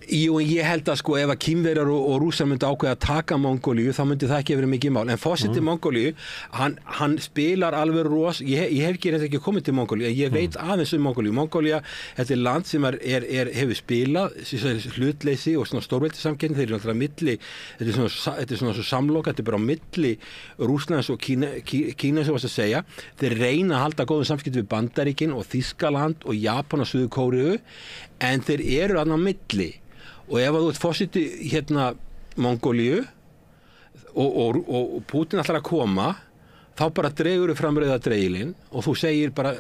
Jú, en ég held að sko ef að Kínverjar og Rússar myndi ákveða að taka Mongólíu þá myndi það ekki verið mikið mál, en forseti Mongólíu hann spilar alveg ég hef ekki komið til Mongólíu, ég veit aðeins Mongólíu. Mongólía, þetta land sem hefur spilað hlutleysi og svona stórveldisamkeppni, þeir eru alltaf milli, þetta er svona svo samloka, þetta er bara á milli Rússlands og Kína sem varst að segja, þeir reyna að halda góðum samskipti við Bandaríkin og Þýskaland og Japan og Suður-Kóreu, en þeir eru þarna á milli. Og ef að þú ert forseti Mongólíu og Putin ætlar að koma, þá bara dregur þau fram rauða dreigilinn og þú segir bara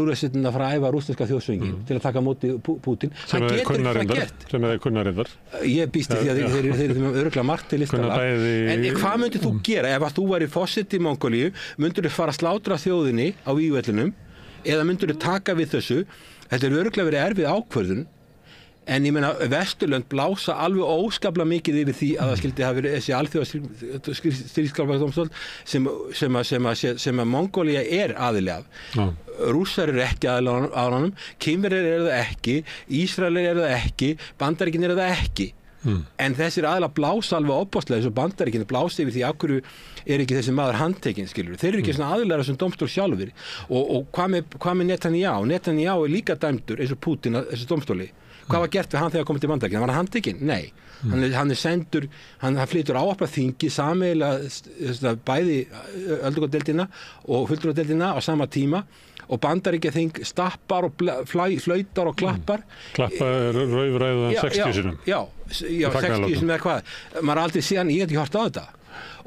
úrreistinna að fara að æfa rússneska þjóðsöngin til að taka á móti Putin. Sem þeir kunna reyndar. Ég býst því að þeir eru örugglega margt til listala. En hvað myndir þú gera ef að þú væri forseti Mongólíu? Myndir þú fara að slátra þjóðinni á vígvellinum eða myndir þú taka við þessu? Þetta er örugglega verið erfið ákvörðun, en ég meina Vesturlönd blása alveg óskaplega mikið yfir því að það skildi hafa verið þessi alþjóðastríðsglæpadómstól sem að Mongólía er aðili af. Rússar eru ekki aðili á honum, Kínverjar eru það ekki, Ísraelir eru það ekki, Bandaríkin eru það ekki. En þessir aðilar blása alveg opbáslega eins og Bandaríkin blása yfir því af hverju er ekki þessi maður handtekinn, skilur. Þeir eru ekki svona aðilar þessum dómstól sjálfur. Og hvað með Netanyahu? Netanyahu er líka dæmdur eins og Putin þessu dómstóli. Hvað var gert við hann þegar komið til Bandaríkjanna? Var hann handtekinn? Nei. Hann er sendur, hann flytur ávarpað þingi sameiginlega bæði öldungadeildina og fulltrúadeildina á sama tíma og Bandaríkjaþing stappar og flautar og klappar. Klappar rauðræða 60 sinum. Já, 60 sinum eða hvað. Maður aldrei síðan, ég hef ekki hort á þetta.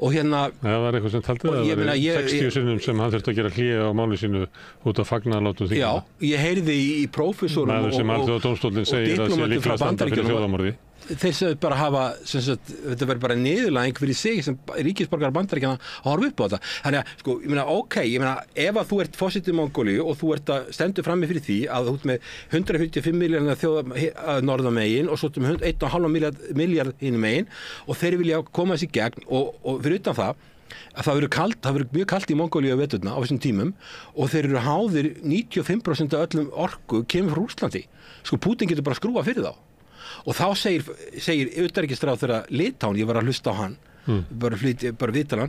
Og það var eitthvað sem taldi það var 60 sinnum sem hann þurfti að gera hlé á máli sínu út af fagnaðarlátum þingina. Já, ég heyrði í prófessorum maður sem Alþjóðadómstóllinn segir að sé líklega standa fyrir þjóðarmorði. Þeir sögðu bara hafa, þetta verður bara niðurlæging fyrir sig sem ríkisborgarar Bandaríkjanna að horfa upp á þetta. Þannig að, sko, ég meina, ef að þú ert forseti Mongólíu og þú ert að stendur frammi fyrir því að þú ert með 145 milljarðar þjóða norðamegin og svo 1,5 milljarð hinum megin og þeir vilja koma þessi gegn og fyrir utan það að það verður mjög kalt í Mongólíu á veturna á þessum tímum og þeir eru háðir 95% af öllum orku kemur frá Rússlandi. Sko, Putin getur bara skrúa fyrir þá. Og þá segir utanríkisráðherra Litáen, ég var að hlusta á hann, bara viðtala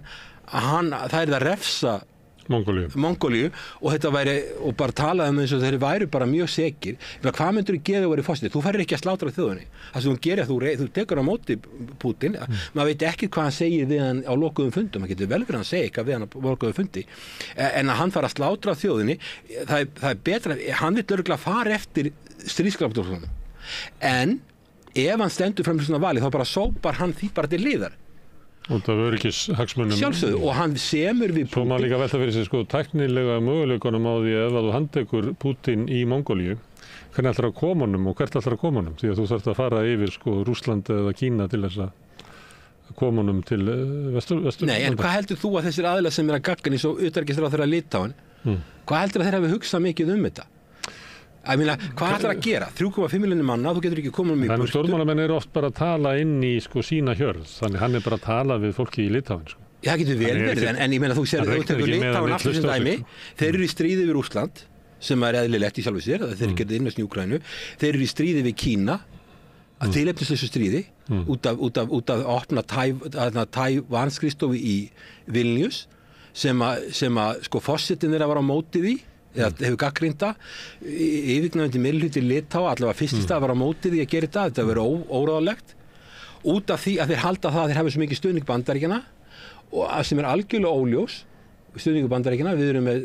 hann, það er að refsa Mongólíu og þetta væri, og bara talaði eins og þeir væri bara mjög sekir. Hvað myndur þú gera að vera í fórsetið? Þú færir ekki að slátra þjóðinni. Það sem þú gerir, þú tekur á móti Putin, maður veit ekki hvað hann segir við hann á lokuðum fundum, hann getur vel fyrir hann að segja eitthvað við hann á lokuðum fundi, en að hann fara að slátra þjóðinni, það er betra, hann vill örugglega fara eftir stríðsglæpadómstólnum. En ef hann stendur fram til svona vali þá bara sópar hann því bara til hliðar út af öryggishagsmunum sjálfsögðu og hann semur við Putin. Svo maður líka velta fyrir sig sko tæknilega möguleikunum á því ef að þú handtekur Putin í Mongólíu hvernig ætlar að koma honum og hvert ætlar að koma honum því að þú þarft að fara yfir sko Rússland eða Kína til þess að koma honum til vestur. Nei, en hvað heldur þú að þessir aðilar sem er að gagga eins og utanríkisráðherra Litáen hvað heldur að þeir hafi hugsað mikið þetta? Ég meina, hvað ætlar að gera? 3,5 milljónir manna, þú getur ekki komið um í burtu. Þannig stjórnmálamenn eru oft bara að tala inn í sko sína hjörð, þannig hann er bara að tala við fólki í Litáen. Sko. Það getur vel verið, en ég meina þú sér, þú tekur Litáen aftur sem dæmi, þeir eru í stríði við Rússland, sem er eðlilegt í sjálfu sér, þeir gerðu innast í Úkraínu, þeir eru í stríði við Kína, að tilefnist þessu stríði, út af að opna Tævanskrifstofu í Vilnius, sem að sko forsetinn þeirra var á móti því, eða hefur gagnrýnda yfirgnæfandi meirihluti Litáa allavega fyrst í stað var á móti því að gera þetta verður óráðlegt út af því að þeir halda það að þeir hafa svo mikið stuðning Bandaríkjanna og sem er algjörlega óljós stuðningu Bandaríkjanna, við erum með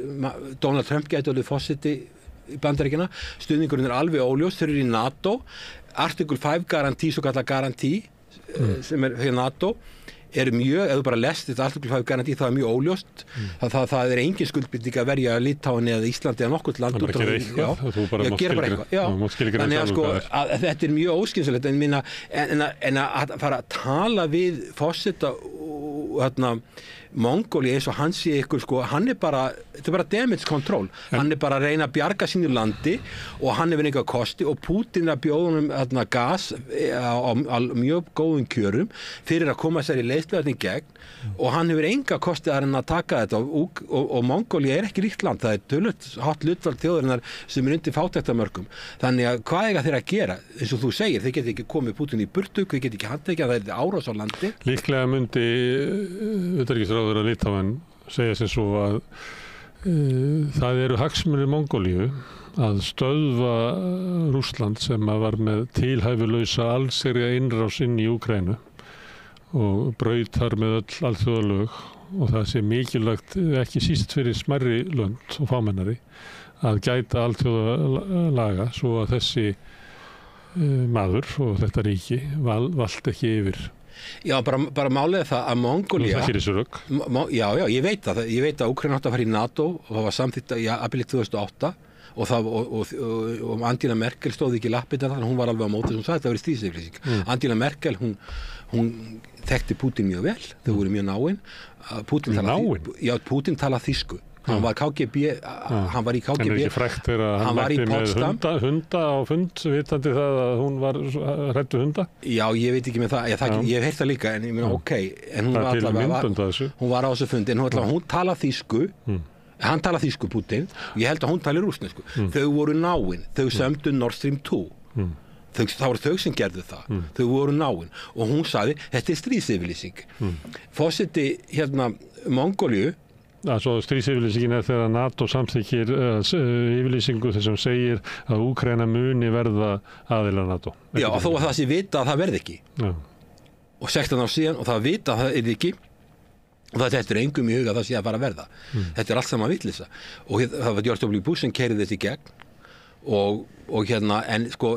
Donald Trump gæti alveg forseti Bandaríkjanna, stuðningurinn er alveg óljós þeir eru í NATO, Article 5 garantí svo kallar garantí sem er fyrir NATO mjög, ef þú bara lest þetta allt garanti, það mjög óljóst það engin skuldbinding að verja Litáen eða Íslandi eða nokkurt land bara gera eitthvað þannig að sko að þetta mjög óskynsalegt en að fara að tala við forseta Mongóli eins og hann sé ykkur sko, hann bara, þetta bara damage control, hann bara að reyna að bjarga sínu landi og hann hefur einhver kosti og Pútín að bjóða honum gas á mjög góðum kjörum fyrir að koma sér í leiðsluðarni gegn og hann hefur enga kosti að reyna að taka þetta og Mongóli ekki ríkt land, það tölvöld hátt hlutfall þjóðarinnar sem undir fátæktarmörkum, þannig að hvað eiga þeir að gera, eins og þú segir, þeir geta ekki komið Pútín í burtu, þeir geta ekki handtekið, það árás á landi. Líklega myndi utanríkisráðherra Litáen segja sem svo að það eru hagsmunir Mongólíu að stöðva Rússland sem að var með tilhæfulausa allsherja innrás inn í Úkraínu og braut þar með öll alþjóðalög og það sé mikilvægt ekki síst fyrir smærri lönd og fámennari að gæta alþjóðalaga svo að þessi maður og þetta ríki valt ekki yfir. Já, bara málið það að Mongólia ég veit að Úkraína átti að fara í NATO og það var samþykkt í apríl 2008 og Angela Merkel stóð ekki í lappirnar þannig að hún var alveg á móti sem sagði þetta verið stríðsyfirlýsing. Angela Merkel hún þekkti Pútín mjög vel, þau voru mjög náin. Pútín talað þýsku. Hann var KGB, hann var í KGB. En ekki frækt þegar hann mætti með hunda á fund, vitandi það að hún var hræddu hunda? Já, ég veit ekki með það, ég hef heyrt það líka, en ég meina en hún var allavega, hún var á þessu fundi, en hún talað þýsku, hann talað þýsku Pútín, ég held að hún talið rússnesku. Þau voru náin, þau sömdu Nord Stream 2. Það voru þau sem gerðu það, þau voru náin og hún sagði, þetta stríðsyfirlýsing. Forseti Mongóliu Svo stríðsyfirlýsingin þegar NATO samþykkir yfirlýsingu þess sem segir að Úkraína muni verða aðilar NATO. Já, þó að það sé vita að það verði ekki. Já. Og 16 ár síðan og það vita að það ekki og þetta engum í huga að það sé að fara að verða. Þetta allt saman vitleysa. Og það var George W. Bush sem keyrði þetta í gegn og en sko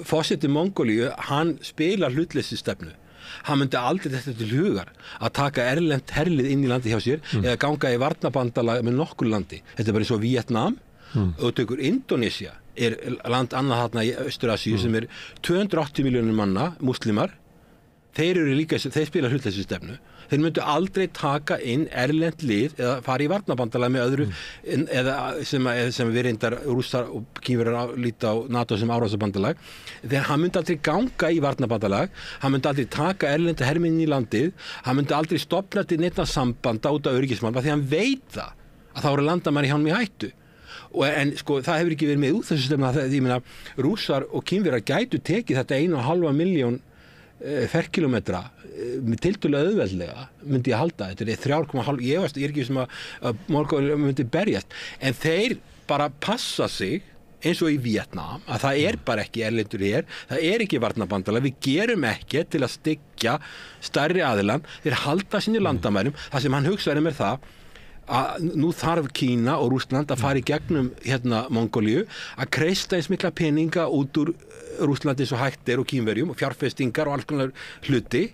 forseti Mongóliu, hann spilar hlutleysisstefnu. Hann myndi aldrei þetta til hugar að taka erlent herlið inn í landi hjá sér eða ganga í varnarbandalag með nokkur landi. Þetta bara eins og Vietnam og tökur Indonesia land annað þarna í Austur-Asíu sem 280 milljónir manna, múslimar. Þeir spila hlutleysisstefnu. Þeir myndu aldrei taka inn erlent lið eða fara í varnarbandalag með öðru eða sem við reyndar Rússar og Kínverjar líta á NATO sem árásarbandalag. Þegar hann myndi aldrei ganga í varnarbandalag, hann myndi aldrei taka erlenda hermenn í landið, hann myndi aldrei stofna til neinna sambanda út af öryggismál því hann veit það að það voru landamæri hjá honum í hættu. En sko það hefur ekki verið með út þessu stefna að ég meina Rússar og Kínverjar gætu tekið þetta 1,5 milljón ferkilometra með tiltölulega auðveldlega myndi ég halda, þetta 3,5 ég er ekki sem að Mongólia myndi berjast, en þeir bara passa sig eins og í Vietnam að það bara ekki erlendur hér, það ekki varnarbandalag, við gerum ekki til að styggja stærri aðilann, þeir halda sinni landamærum, það sem hann hugsaði það að nú þarf Kína og Rússland að fara í gegnum Mongóliu að kreista eins mikla peninga út úr Rússlandi svo hægt og Kínverjum og fjárfestingar og alls konar hluti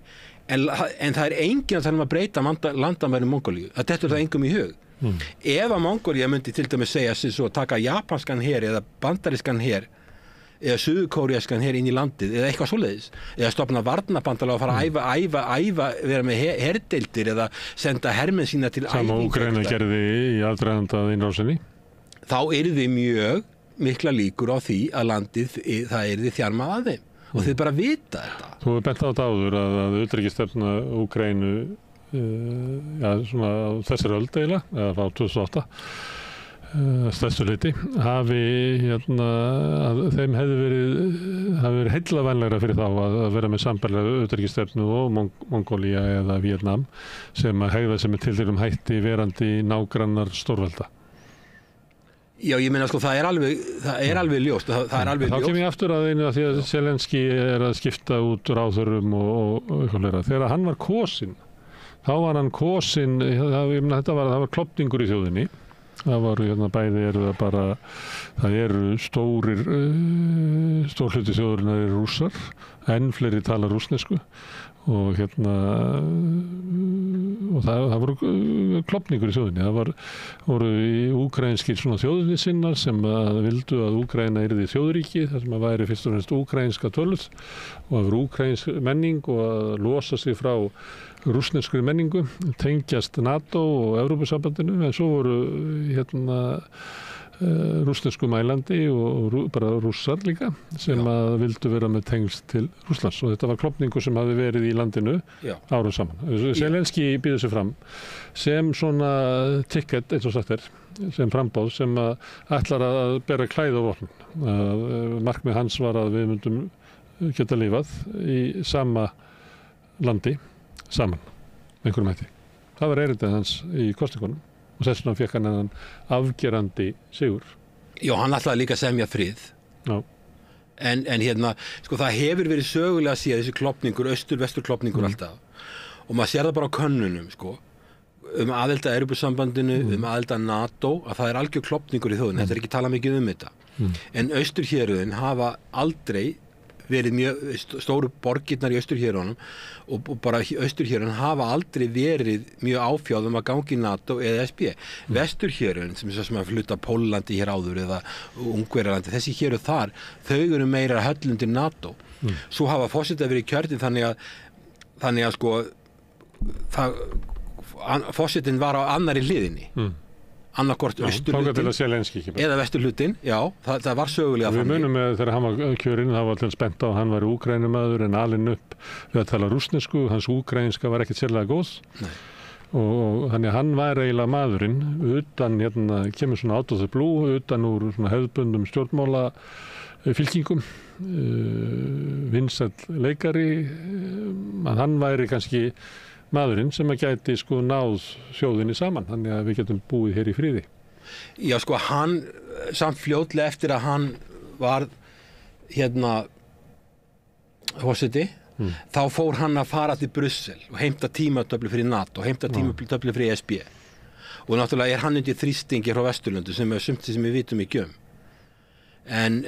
en það enginn að tala að breyta landamærum Mongóliu, það dettur það engum í hug. Ef að Mongólia myndi til dæmis segja sig svo að taka japanskan her eða bandarískan her eða suðurkóríaskan her inn í landið eða eitthvað svoleiðis, eða stofna varnarbandalag og fara að æfa vera með herdeildir eða senda hermenn sína til Sama Úkraína gerði í aðdraganda innrásinni. Þá yrði mjög mikla líkur á því að landið það yrði þjarmað að þeim og þið bara vita þetta. Þú hefur bent á þetta áður að utanríkisstefna Úkraínu svona þessari öld eða frá 2008 stærstu hluti hafi að þeim hafi verið heillavænlegra fyrir þá að vera með sambærilega utanríkisstefnu og Mongólia eða Vietnam sem að hegða sem tilteknum hætti verandi nágrannar stórvelda. Já, ég meina sko það er alveg ljóst. Þá kem ég aftur að einu að því að Zelenski að skipta út ráðherrum og eitthvað fleira. Þegar hann var kosinn, þá var hann kosinn, það var klofningur í þjóðinni. Það var bæði það eru stór hluti þjóðurinnar eru Rússar, enn fleiri tala rússnesku og og það voru klofningur í þjóðinni. Það voru úkrainskir svona þjóðnissinnar sem vildu að Úkraína yrði þjóðríki, þar sem væri fyrst og fremst úkraínska töluð og það voru úkraínsk menning og að losa sig frá rússneskri menningu, tengjast NATO og Evrópusambandinu, en svo voru rússnesku mælandi og bara rússar líka sem að vildu vera með tengsl til Rússlands og þetta var klofningur sem hafi verið í landinu árum saman. Zelenský býður sig fram sem svona ticket, eins og sagt sem frambóð sem að ætlar að bera klæði á vopn. Markmið hans var að við myndum geta lifað í sama landi saman, einhverjum hætti. Það var erindið hans í kosningunum. Og þess vegna fekk hann þennan afgerandi sigur. Já, hann ætlaði líka að semja frið. Já. En sko það hefur verið sögulega að sé þessi klofningur, austur-vestur klofningur alltaf. Og maður sér það bara á könnunum, sko. Aðild að Evrópusambandinu, aðild að NATO, að það algjör klofningur í þjóðinni. Þetta er ekki talað mikið þetta. En austurhéruðin hafa aldrei verið mjög stóru borgirnar í austurhéruðunum og bara austurhéruðin hafa aldrei verið mjög áfjáð að ganga í NATO eða ESB. Vesturhéruðin sem að fluta Pólandi hér áður eða Ungverjalandi, þessi héruð þar, þau eru meira höllundir NATO. Svo hafa forsetið verið kjörtin þannig að sko forsetinn var á annarri hliðinni. Annarkort austurhlutin eða vesturhlutin, já, það var sögulega þannig. Við munum með þegar hann var kjörinn, það var alltaf spennt á að hann var úkraínumaður en alinn upp við að tala rússnesku, hans úkraínska var ekkert sérlega góð. Og þannig að hann var eiginlega maðurinn utan, kemur svona out of the blue, utan úr svona hefðbundum stjórnmála fylkingum, vinsæll leikari, að hann væri kannski maðurinn sem að gæti sko náð þjóðinni saman, þannig að við getum búið hér í friði. Já, sko hann samt fljótlega eftir að hann var forseti, þá fór hann að fara til Brussel og heimta tímatöflu fyrir NATO, heimta tímatöflu fyrir ESB. Og náttúrulega hann undir þrýstingi frá Vesturlöndu sem sumt sem við vitum ekki En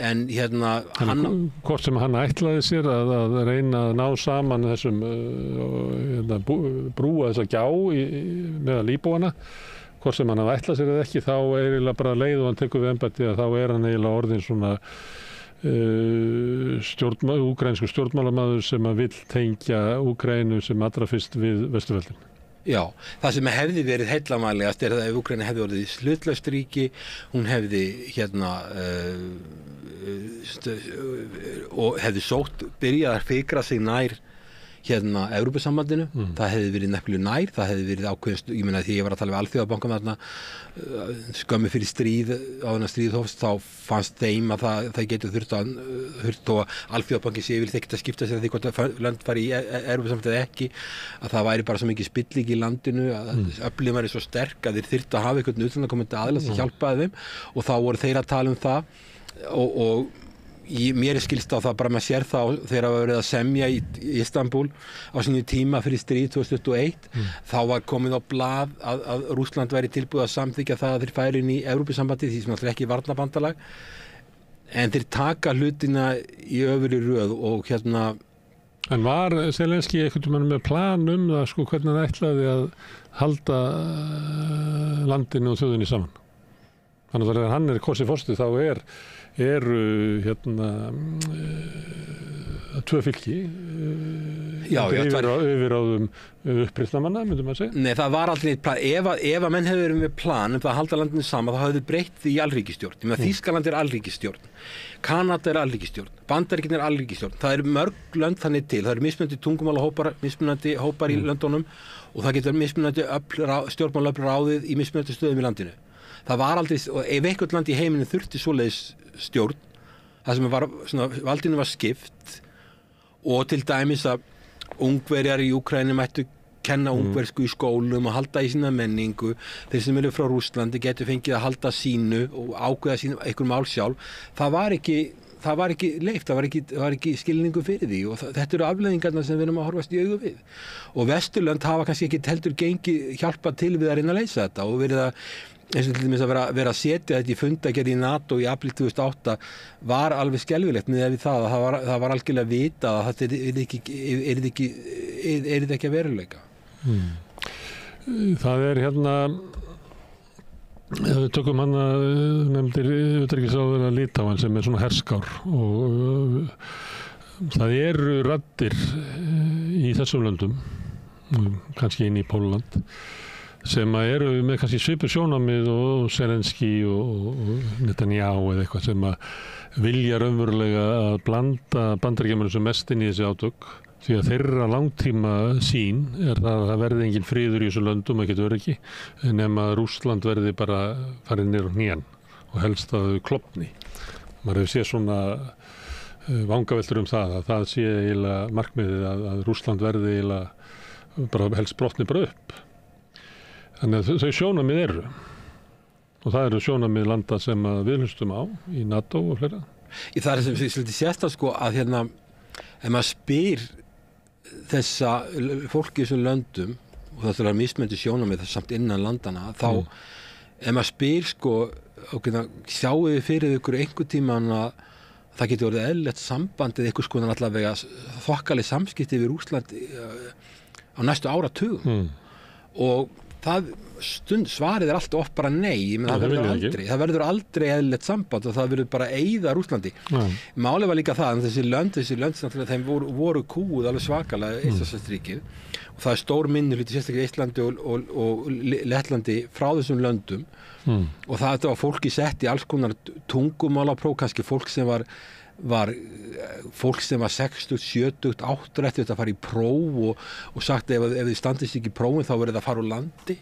hvort sem hann ætlaði sér að reyna að ná saman þessum brúa þessa gjá meðal íbúana, hvort sem hann ætlaði sér eða ekki, þá eiginlega bara leið og hann tekur við embætti að þá hann eiginlega orðin svona úkraínsku stjórnmálamaður sem að vill tengja Úkraínu sem allra fyrst við Vesturveldin. Já, það sem hefði verið heillamælegast að ef Úkraína hefði orðið hlutlaust ríki, hún hefði og hefði byrjað að fikra sig nær Evrópusambandinu, það hefði verið nefnilega nær, það hefði verið ákveðin, ég meina því ég var að tala við Alþjóðabankann þarna skömmu fyrir stríð, áður en stríð hófst, þá fannst þeim að það getur þurft og Alþjóðabanki sé yfir ekkert að skipta sér því hvort að lönd fari í Evrópusambandið eða ekki, að það væri bara svo mikið spilling í landinu, að öflin væri svo sterk að þeir þyrftu að hafa einhvern utanaðkomandi aðila sem hjálpaði þeim og þá voru þeir að tala það og mér skilst á það bara maður sér þá þegar það var verið að semja í Istanbul á sínu tíma fyrir stríð 2021 þá var komið á blað að Rússland væri tilbúið að samþykkja það að þeir færi inn í Evrópusambandið því sem alltaf ekki varnarbandalag en þeir taka hlutina í öfri röð og En var Zelenský einhvern veginn með plan það sko hvernig hann ætlaði að halda landinu og þjóðinni saman? Þannig að þegar hann kosið forseti þá eru tvö fylki yfiráðum uppreisnarmanna, myndum maður segja? Nei, það var aldrei plan. Ef að menn hefur verið með plan að halda landinu saman, þá hafði breytt því í alríkisstjórn. Þýskaland alríkisstjórn, Kanada alríkisstjórn, Bandaríkin alríkisstjórn. Það eru mörg lönd þannig til. Það eru mismunandi tungumálahópar, mismunandi hópar í löndunum og það getur mismunandi stjórnmálaöfl ráðið í mismunandi stöðum í landinu. Það var aldrei, og ef eitthvað land í heiminu þurfti svoleiðis stjórn, það sem valdinu var skipt og til dæmis að Ungverjar í Úkraínu mættu kenna ungversku í skólum og halda í sína menningu, þeir sem eru frá Rússlandi getur fengið að halda sínu og ákveða sínu einhver mál sjálf, það var ekki leyft, það var ekki skilningu fyrir því og þetta eru afleiðingarnar sem við erum að horfast í augu við og Vesturlönd hafa kannski ekki heldur hjálpa til við að reyna að leysa þetta og verið að eins og til dæmis að vera að setja þetta í fundagerð í NATO í apríl 2008 var alveg skelfilegt með við það að það var algjörlega vitað að þetta er ekki að veruleika. Það hérna við tökum hann að nefndir utanríkisráðherra Litáen sem svona herskár og það eru raddir í þessum löndum, kannski inn í Pólland, sem eru með kannski svipuð sjónarmið og Zelenski og Netanyahu eða eitthvað sem að vilja raunverulega að blanda Bandaríkjamönnum sem mest inn í þessi átök, því að þeirra langtíma sín er það verði engin friður í þessu löndum, ekkert öryggi, nema að Rússland verði bara farið niður á hnén og helst að þau klofni. Maður hefur séð svona vangaveltur það að það sé eiginlega markmiðið að Rússland verði eiginlega bara helst brotni bara upp. Þannig að þau sjónarmið eru og það eru sjónarmið landa sem við hlustum á í NATO og fleira. Það er sem svolítið sérstakt sko að hérna ef maður spyr þessa fólki í þessum löndum og það er að mismöndi sjónarmið þess samt innan landana þá ef maður spyr sko sjáu þið fyrir ykkur einhver tíman að það getur orðið eðlilegt samband eða einhvers konar allavega þokkaleg samskipti við Rússland á næstu áratugum og það svarið er alltaf oft bara nei, það verður aldrei eðlilegt samband og það verður bara eyða Rússlandi. Málið var líka það að þessi lönd þeim voru kúuð alveg svakalega Eystrasaltsríkið og það er stór minnihluti sérstaklega í Eistlandi og Lettlandi frá þessum löndum og það var fólki sett í alls konar tungumálapróf, kannski fólk sem var fólk sem var 60, 70, 80 eftir að fara í próf og sagt ef þið standist ekki í prófin þá verður það að fara úr landi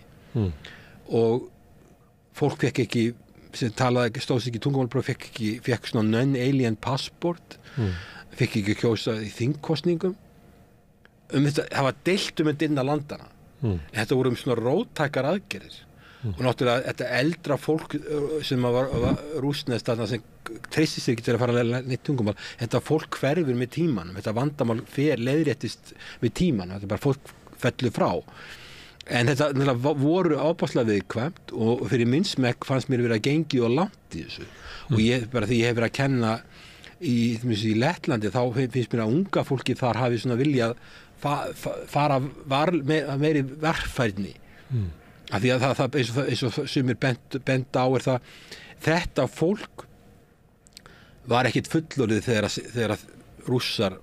og fólk fekk ekki sem talaði, stóðst ekki í tungumálapróf fekk svona non-alien passport fekk ekki kjósa í þingkosningum þetta, það var deilt þetta innan landana en þetta voru svona róttækar aðgerðir og náttúrulega þetta eldra fólk sem var rússneskt þarna sem treystir sig ekki til að fara að læra neitt tungumál þetta fólk hverfur með tímanum þetta vandamál leiðréttist með tímanum þetta bara fólk fellur frá en þetta voru ábáslega viðkvæmt og fyrir minn smekk fannst mér verið að gengi og langt í þessu og ég, bara því ég hef verið að kenna í Lettlandi þá finnst mér að unga fólki þar hafi svona viljað fara meiri varfærni af því að það eins og sumir benda á það þetta fólk var ekkit fullorðið þegar Rússar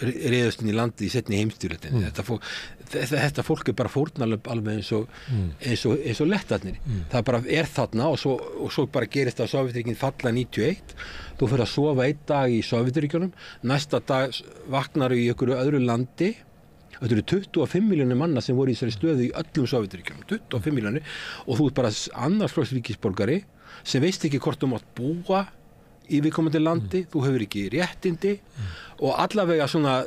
réðust inn í landi í seinni heimsstyrjöldinni þetta fólk er bara fórnarlömb alveg eins og lettarnir það bara er þarna og svo bara gerist það að Sovétríkin falla 91 þú fyrir að sofa einn dag í Sovétríkjunum næsta dag vaknar í einhverju öðru landi þetta eru 25 milljónir manna sem voru í þessari stöðu í öllum Sovétríkjunum 25 milljónir og þú ert bara annars flokks ríkisborgari sem veist ekki hvort þú mátt búa í viðkomandi landi, þú hefur ekki réttindi og allavega svona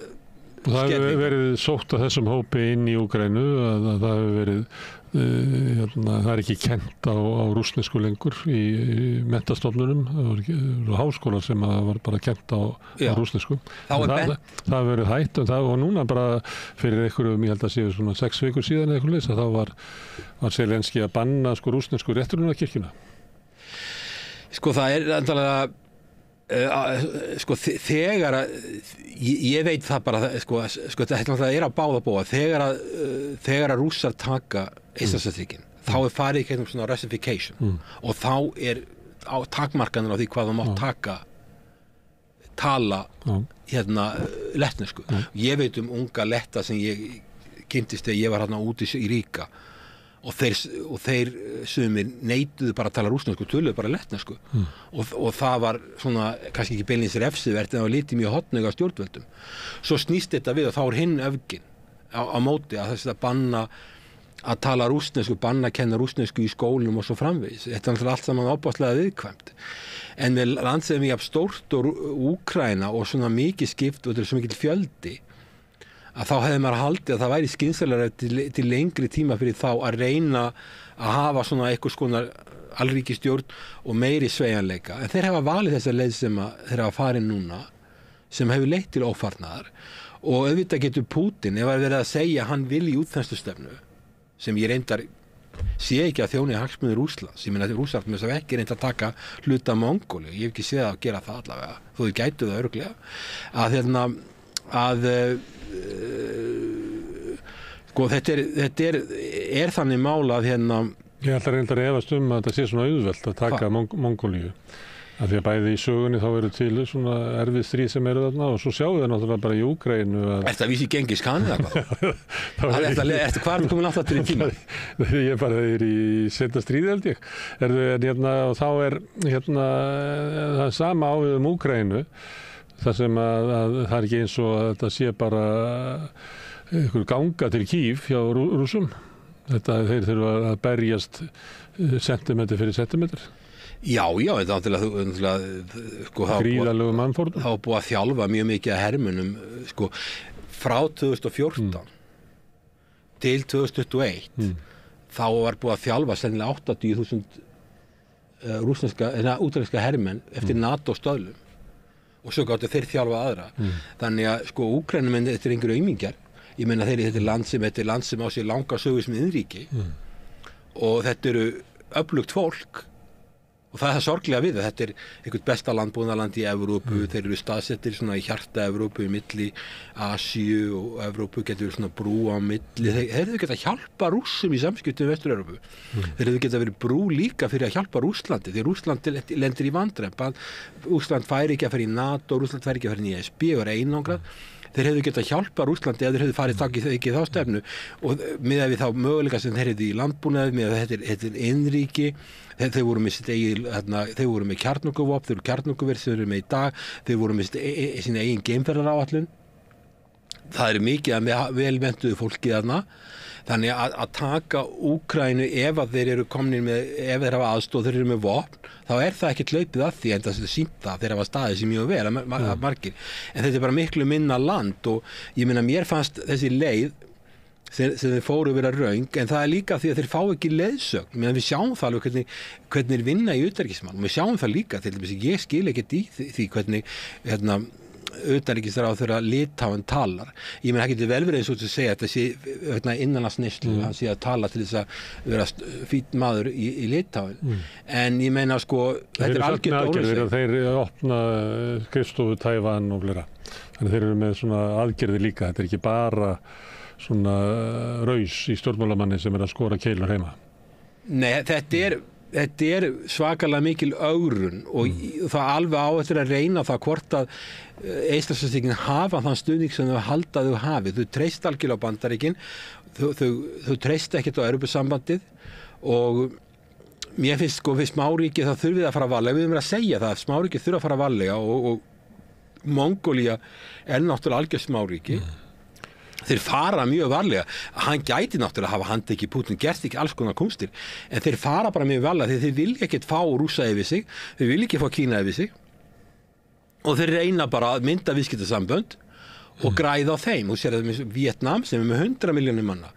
það hefur verið sótt að þessum hópi inn í Úkraínu að það hefur verið það er ekki kennt á rússnesku lengur í menntastofnunum það voru háskólar sem var bara kennt á rússnesku það hefur verið hætt og núna bara fyrir einhverjum, ég held að séu svona 6 vikur síðan eða eitthvað leys að þá var Zelenski að banna rússnesku rétturunarkirkjuna sko það er endalega sko þegar ég veit það bara sko þetta er að báða búa þegar að Rússar taka Eystrasaltsríkin þá er farið í svona russification og þá er á takmarkanir á því hvað það mátt tala hérna lettnesku ég veit unga letta sem ég kynntist þegar ég var hérna úti í Ríka og þeir sumir neituðu bara að tala rússnesku, töluðu bara lettnesku og það var svona kannski ekki beinlínis refsivert en það var litið mjög hotnega stjórnvöldum. Svo snýst þetta við og þá er hinn öfgin á móti að þess að banna að tala rússnesku, banna að kenna rússnesku í skólum og svo framvegis. Þetta er allt saman ábáslega viðkvæmt. En með land sem er stórt og Úkraína og svona mikið skipt og þetta er svo mikil fjöldi að þá hefði maður haldið að það væri skynsamlegra til lengri tíma fyrir þá að reyna að hafa svona einhvers konar alríkisstjórn og meiri sveigjanleika. En þeir hafa valið þessa leið sem þeir hafa farið núna sem hefur leitt til ófarnaðar og auðvitað getur Pútín ef það er verið að segja að hann vilji útþenslustefnu sem ég reyndar sé ekki að þjóni hagsmunir Rússlands. Ég meina að Rússar með þess að ekki reynd að taka hluta Mongólu, ég hef ekki séð að gera það allavega, þó þau gætu það örugglega, sko þetta er þannig mál að Ég ætla reyndar að efast að þetta sé svona auðvelt að taka Mongólíu. Af því að bæði í sögunni þá eru til svona erfið stríð sem eru þarna og svo sjáum við náttúrulega bara í Úkraínu að... Ertu að vísa í Gengis Khan eða hvað? Ertu hvað komin aftur í tíma? Ég bara er í seinna stríði held ég. Og þá það sama á við Úkraínu, þar sem að það er ekki eins og að þetta sé bara einhver ganga til Kív hjá Rússum. Þeir þurfa að berjast sentimetri fyrir sentimetri. Já, þetta náttúrulega sko, gríðarlegu mannfórn. Það var búið að þjálfa mjög mikið að hermunum sko, frá 2014 til 2021 þá var búið að þjálfa sennilega 80.000 útlenska hermenn eftir NATO-stöðlum og svo gáttu þeir þjálfa aðra. Þannig að sko Úkraínumenn þetta er einhverju aumingjar. Ég meina þetta er land sem á sér langa sögu sem innríki og þetta eru öflugt fólk og það er sorglega við það. Þetta er einhvert besta landbúnaðarland í Evrópu, þeir eru staðsettir svona í hjarta Evrópu, í milli Asíu og Evrópu, getur svona brú á milli. Þeir hefðu getað að hjálpa Rússum í samskiptum við Vestur-Evrópu. Þeir hefðu getað að verið brú líka fyrir að hjálpa Rússlandi, því Rússland lendir í vandræðum. Rússland færi ekki að fara í NATO, Rússland færi ekki að fara í ESB og er einangrað. Þeir hefðu getað að hjálpa Rússlandi ef þeir hefðu farið ekki þá stefnu og miðað við þá möguleika sem þeir hefðu í landbúnaði, miðað við þetta er innríki, þeir voru með sitt eigin, þeir voru með kjarnorkuvopn, þeir eru kjarnorkuver sem þeir eru með í dag, þeir voru með sína eigin geimferðaráætlun. Það eru mikið að velmenntuðu fólki þarna. Þannig að taka Úkraínu ef að þeir eru komnir með, ef þeir hafa aðstoð, þeir eru með vopn, þá er það ekki hlaupið að því en það sýnt það, þeir hafa staðið sem mjög vel að margir. En þetta er bara miklu minna land og ég meina mér fannst þessi leið sem þeir fóru vera röng, en það er líka því að þeir fá ekki leiðsögn, meðan við sjáum það alveg hvernig þeir vinna í utanríkismál og við sjáum það líka, til dæmis ég skil ekkert í því hvernig utanríkisráðherra Litáen talar. Ég meina það getur vel verið eins og að segja að þetta sé innanlandsneyslu, hann sé að tala til þess að vera fínn maður í Litáen. En ég meina sko þetta er algjört ólögslegt. Þeir opna skrifstofu Tævan og fleira. Þannig þeir eru með svona aðgerðir líka. Þetta er ekki bara svona raus í stjórnmálamanni sem er að skora keilur heima. Nei, þetta er svakalega mikil ögrun og það alveg á eftir að reyna það hvort að Eystrasaltsríkin hafa þann stuðning sem þau halda þau hafi. Þau treysta algjörlega á Bandaríkin, þau treysta ekkert á Evrópusambandið og mér finnst sko fyrir smáríki það þurfið að fara varlega. Við erum að segja það að smáríki þurfa að fara varlega og Mongólía er náttúrulega algjör smáríki. Þeir fara mjög varlega. Hann gæti náttúrulega hafa handtekið Pútín, gert ekki alls konar kúnstir, en þeir fara bara mjög varlega því þeir vilja ekkert fá Rússa yfir sig, þeir vilja ekki fá Kína yfir sig og þeir reyna bara að mynda viðskiptasambönd og græða á þeim. Þú sér að Víetnam sem er með 100 milljónir manna,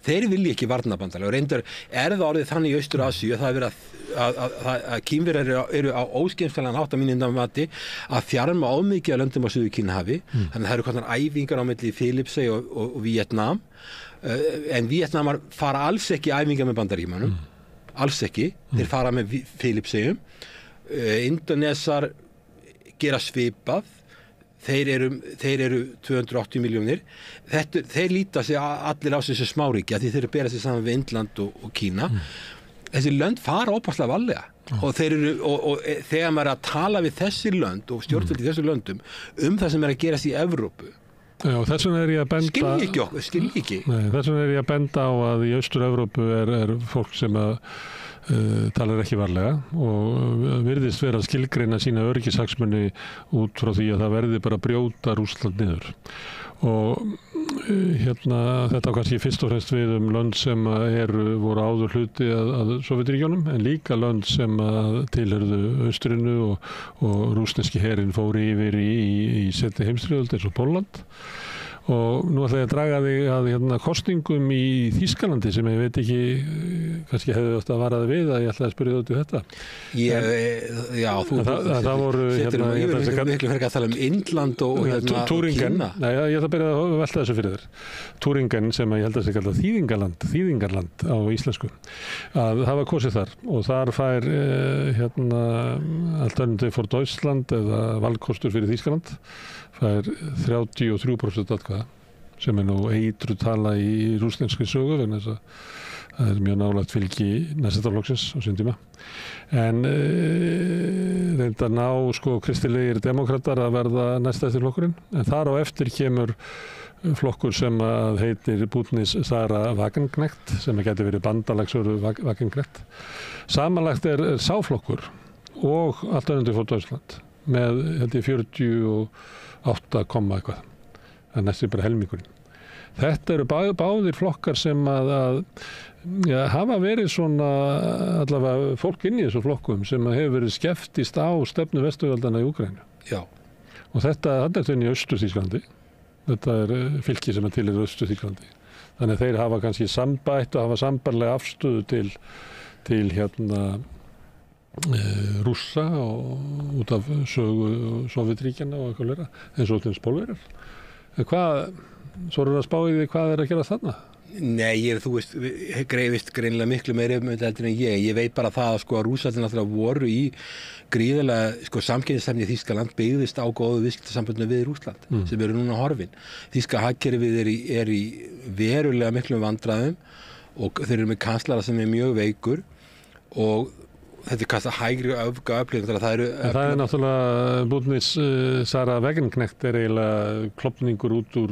þeir vilja ekki varnarbandalag og reyndar er það orðið þannig í Austur-Asíu að það er verið að Kínverjar eru á óskemmtilegan hátt að mínum mati að þjarma ómikið að löndum á Suður-Kínhafi. Þannig að það eru hvernig æfingar á milli Filippsey og Víetnam, en Víetnamar fara alls ekki æfingar með Bandaríkjamönnum, alls ekki. Þeir fara með Filippseyjum. Indonesar gera svipað. Þeir eru 280 milljónir. Þeir líta sig allir á þessu smáríkja því þeir eru að bera sig saman við Indland og Kína. Þessi lönd fara ópasslega varlega og þegar maður er að tala við þessi lönd og stjórnvöld í þessu löndum það sem er að gerast í Evrópu. Já, þess vegna er ég að benda... Skilji ekki. Nei, þess vegna er ég að benda á að í Austur-Evrópu er fólk sem að talar ekki varlega og virðist vera að skilgreina sína öryggishagsmuni út frá því að það verði bara að brjóta Rússland niður. Og þetta á kannski fyrst og fremst við lönd sem voru áður hluti að Sovétríkjunum, en líka lönd sem tilhörðu austrinu og rússneski herinn fór yfir í seinni heimsstyrjöld eins og Pólland. og nú ætla ég að draga þig að kostingum í Þýskalandi sem ég veit ekki, kannski hefði átt að varaði við að ég ætla að spyrja út í þetta. Það voru ég miklu fyrir að tala Indland og Túringen. Nei, ég ætla að byrja að velta þessu fyrir þér. Túringen sem ég held að sé kallað þýðingarland á íslensku. Að hafa kosið þar og þar fær Alternative for Deutschland eða valkostur fyrir Þýskaland fær 33% atkvæða sem nú eitru tala í rússneskri sögu vegna þess að það mjög nálægt fylgi næststjórnarflokksins á sínum tíma. En reyndar ná kristilegir demokratar að verða næststærsti flokkurinn, en þar á eftir kemur flokkur sem að heitir Bundnis Sara Wagenknecht sem gæti verið bandalagsöru Wagenknecht. Samanlagt sáflokkur og Alternative for Deutschland með held ég 48, eitthvað. Það er næstum bara helmingurinn. Þetta eru báðir flokkar sem að hafa verið svona allavega fólk inn í þessu flokkum sem hefur verið skeptist á stefnu vesturveldana í Úkraínu. Já. Og þetta er þenni í Austur-Þýskalandi. Þetta er fylki sem til í Austur-Þýskalandi. Þannig að þeir hafa kannski sambætt og hafa sambarlega afstöðu til Rússa og út af sögu Sovétríkjanna og eitthvað leira, eins og til Pólverjar. Svo eru að spá í því hvað að gera þarna? Nei, þú veist, greifist greinilega miklu meira um þetta en ég veit bara það að Rússarnir náttúrulega voru í gríðarlega samkeppnisstefnu í Þýskaland byggðist á góðu viðskiptasamböndum við Rússland sem eru núna horfin. Þýska hagkerfið er í verulega miklum vandræðum og þeir eru með kanslara sem er mjög veikur og þetta kannski hægri öfgaöflið. Það er náttúrulega Bundnis Sara Wagenknecht eiginlega klopningur út úr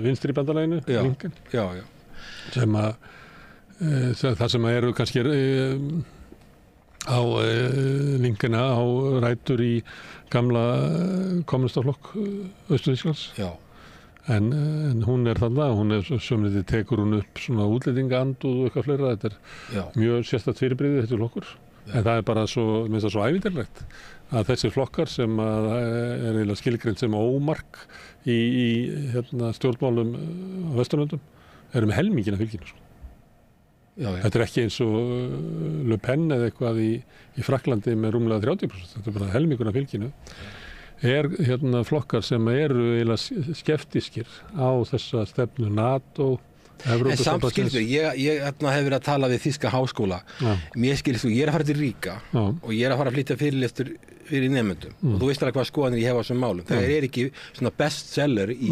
vinstri bandalaginu. Já. Sem það sem eru kannski á linkina á rætur í gamla kommunistaflokk Austur-Þýskalands. Já. En hún þarna, sömlítið tekur hún upp svona útlendingaandúð og eitthvað fleira. Þetta er mjög sérstakt fyrirbrigði þetta flokkur. En það er bara svo ævintýrlegt að þessi flokkar sem er eiginlega skilgreind sem ómark í stjórnmálum á Vesturlöndum eru með helmingina fylginu. Þetta er ekki eins og Le Pen eða eitthvað í Frakklandi með rúmlega 30%. Þetta er bara helminguna fylginu. Er flokkar sem eru eiginlega skeptískir á þessa stefnu NATO. En samt skilst þú, ég hef verið að tala við þýska háskóla. Mér skilst þú, ég er að fara til Ríga og ég er að fara að flytja fyrirlestur fyrir nemendum og þú veist alveg hvað skoðanir ég hef á þessum málum. Það er ekki svona bestseller í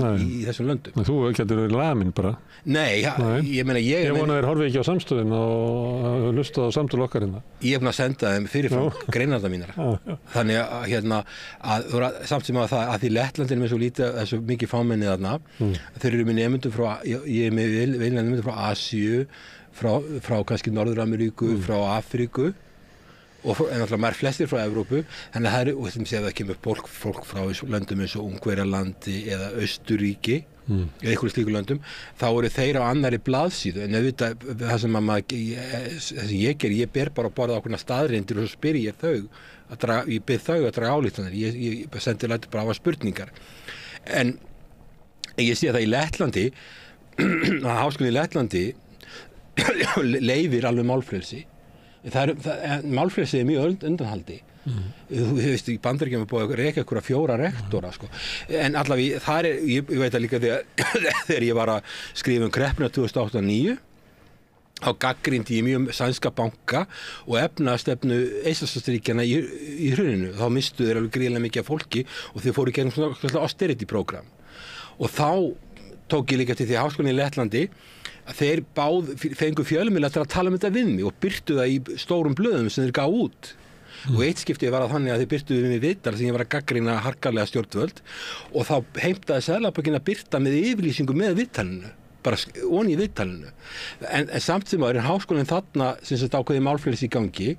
þessum löndum. Þú getur verið lamin bara. Nei, ég meina ég vona þeir horfi ekki á samstöðin og hlusta á samtöl okkar hérna. Ég hef búin að senda þeim fyrirfram greinarnar mínar. Þannig að samt sem að það að því Lettlandin er svo lítið, svo mikið fámennið þarna, þeir eru með nemendum frá, ég er með vilja nemendum frá Asíu, frá kannski Norður-Ameríku, frá Afríku og en alltaf maður flestir frá Evrópu. Þannig að það eru, og sem sé að það kemur fólk frá löndum eins og Ungverjalandi eða Austurríki eða einhverju slíku löndum, þá eru þeir á annarri blaðsíðu en auðvitað það sem ég ger, ég ber bara að borða ákveðna staðreyndir og svo spyr ég bið þau að draga ályktanir, ég sendi bara á spurningar. En ég sé að það í Lettlandi að háskólinn í Lettlandi leyfir alveg málfrelsi. Málfrelsi er mjög undanhaldi. Þú veist, í Bandaríkjunum er búið að reka einhverja 4 rektora en allavega þar ég veit að líka þegar ég var að skrifa kreppuna 2008-2009 þá gagnrýndi ég mjög sænska banka og efnahagsstefnu Eystrasaltsríkjanna í hruninu. Þá mistu þeir alveg gríðarlega mikið af fólki og þeir fóru í gegnum svona austerity program og þá tók ég líka til því að háskólinn í Lettlandi að þeir fengu fjölmiðla til að tala um þetta við mig og birtu það í stórum blöðum sem þeir gaf út. Og eitt skipti var þannig að þeir birtu við mig viðtal sem ég var að gagnrýna harkalega stjórnvöld og þá heimtaði Seðlabankinn að birta með yfirlýsingu með viðtalinu, bara onni í viðtalinu. En samt sem að háskólinn þarna sem sagt ákveði málfrelsi í gangi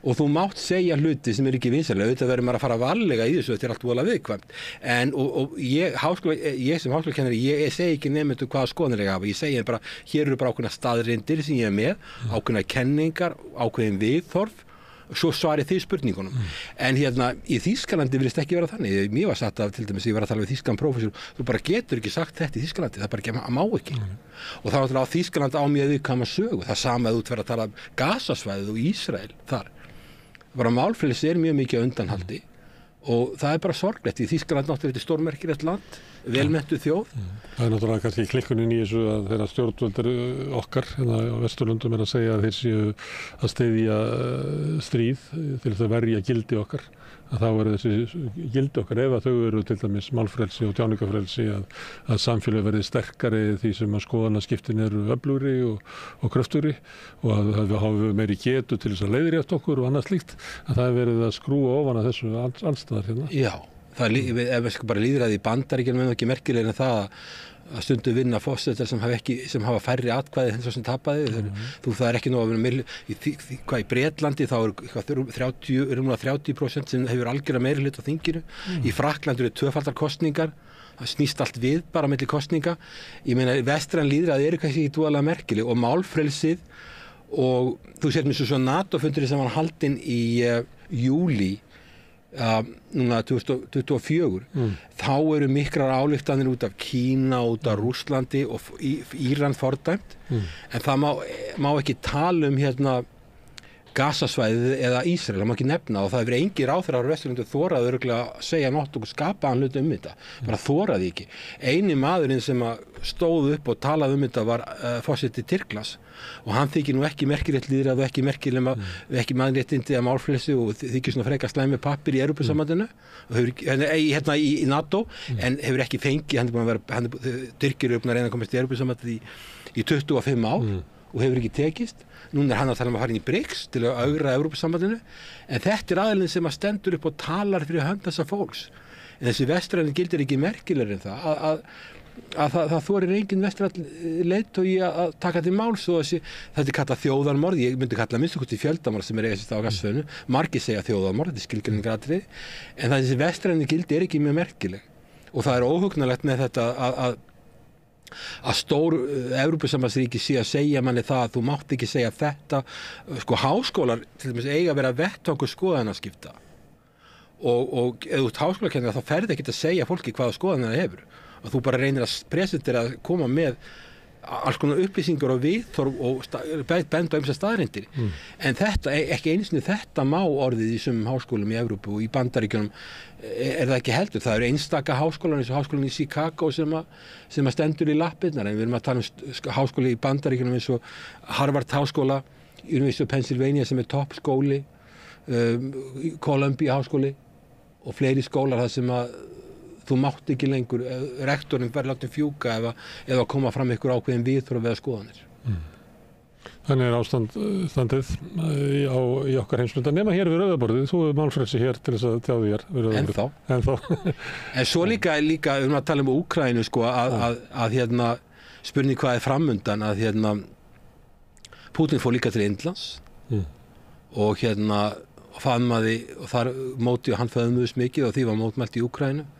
og þú mátt segja hluti sem ekki vinsælega, auðvitað verður maður að fara varlega í þessu, þetta er allt voðalega viðkvæmt. En ég sem háskólakennari, ég segi ekki nemendum hvaða skoðanir ég hafa, ég segi bara, hér eru bara ákveðna staðreyndir sem ég er með, ákveðna kenningar, ákveðin viðhorf svo svarið því spurningunum. En hérna í Þýskalandi virðist ekki vera þannig. Mér var sagt til dæmis, ég var að tala við þýskan prófessor, þú bara getur ekki sagt þetta í Þýskalandi, það bara ekki, má ekki. Og þá náttúrulega á Þýskaland á mjög viðkvæma sögu, það sama að þú verður að tala um Gazasvæðið og Ísrael þar. Bara málfrelsi mjög mikið á undanhaldi og það bara sorglegt. Í Þýskaland náttúrulega þetta stórmerkilegt land, velmenntuð þjóð. Það náttúrulega kannski klikkunin í þessu að þeirra stjórnvöldur okkar hérna á Vesturlundum að segja að þeir séu að styðja stríð til þess að verja gildi okkar. Að þá þessi gildi okkar ef að þau eru til dæmis málfrelsi og tjáningafrelsi að samfélag verði sterkari því sem að skoðanaskiptin eru öflugri og kröftugri og að það hafi meiri getu til þess að leiðrétta okkur og annað slíkt að það verið að skrúa ofan að þessu allstaðar hérna. Já, ef við sko bara lýðræði í Bandaríkjunum ekki merkilegir en það að stundu vinna fórsetar sem hafa færri atkvæði en svo sem tapaði. Það ekki nóg að vera í Bretlandi þá eru 30% sem hefur algjörlega meiri hlut á þinginu. Í Frakklandi eru tvöfaldar kosningar. Það snýst allt við bara milli kosninga. Ég meina vestræn lýðræði eru kannski ekki dúalega merkileg og málfrelsið og þú sér mér svo NATO-fundurinn sem var haldinn í júlí núna 2024 þá eru miklar ályktanir út af Kína, út af Rússlandi og Íran fordæmt en það má ekki tala um hérna Gazasvæðið eða Ísrael, það má ekki nefna og það hefur engin ráðherrar á Vesturlöndum þorað örugglega að segja nokkuð og skapaðan hlut um þetta, bara þoraði ekki. Eini maðurinn sem stóð upp og talaði um þetta var forseti Tyrklands og hann þykir nú ekki merkilegt lýðræði og ekki mannréttindi að málfrelsi og þykir svona frekar slæmi pappir í Evrópusambandinu hérna í NATO en hefur ekki fengið, Tyrkir eru búin að reyna að komast í Evrópusambandið í 25 ár og hefur ekki tekist. Núna hann að tala um að fara inn í BRICS til að augra Evrópusambandinu en þetta aðilinn sem stendur upp og talar fyrir hönd þessa fólks. En þessi vestræni gildir ekki merkilegri en það það þorir engin vestræn leiðtogi að taka til máls og þetta kallað þjóðarmorð, ég myndi kalla minnst okkur til fjöldamorð sem eiga sér stað á Gassasvæðinu, margir segja þjóðarmorð, þetta skilgreiningaratriði, en þessi vestræni gildi ekki mjög merkileg og það óhugnalegt með þetta að stór Evrópusambandsríki sé að segja manni það að þú mátt ekki segja þetta sko háskólar til dæmis eiga að vera vettvangur skoðanaskipta og ef þú ert háskólakennari þá ferði ekki að segja fólki hvaða skoðanir það hefur og þú bara reynir að presentera að koma með alls konar upplýsingar og viðþorf og benda á ýmsar staðreyndir en þetta, ekki einu sinni þetta má orðið í sumum háskólum í Evrópu og í Bandaríkjunum það ekki heldur, það eru einstaka háskólar eins og háskólinn í Chicago sem að stendur í lappirnar en við erum að tala um háskóli í Bandaríkjunum eins og Harvard háskóla, University of Pennsylvania sem topp skóli, Columbia háskóli og fleiri skólar þar sem að þú mátt ekki lengur, rektorinn verður látið fjúka ef að koma fram ykkur ákveðin viðþorf eða skoðanir. Þannig ástandið í okkar heimsmynda nema hér við rauðaborðið, þú hefur málfrelsi hér til þess að tjáðu hér við rauðaborðið. Ennþá. En svo líka við erum að tala um Úkraínu sko að hérna spurning hvað framundan að hérna Putin fór líka til Indlands og hérna faðmaði og þar móti og hann föðmuðust mikið og því var mótmælt í Úkraínu.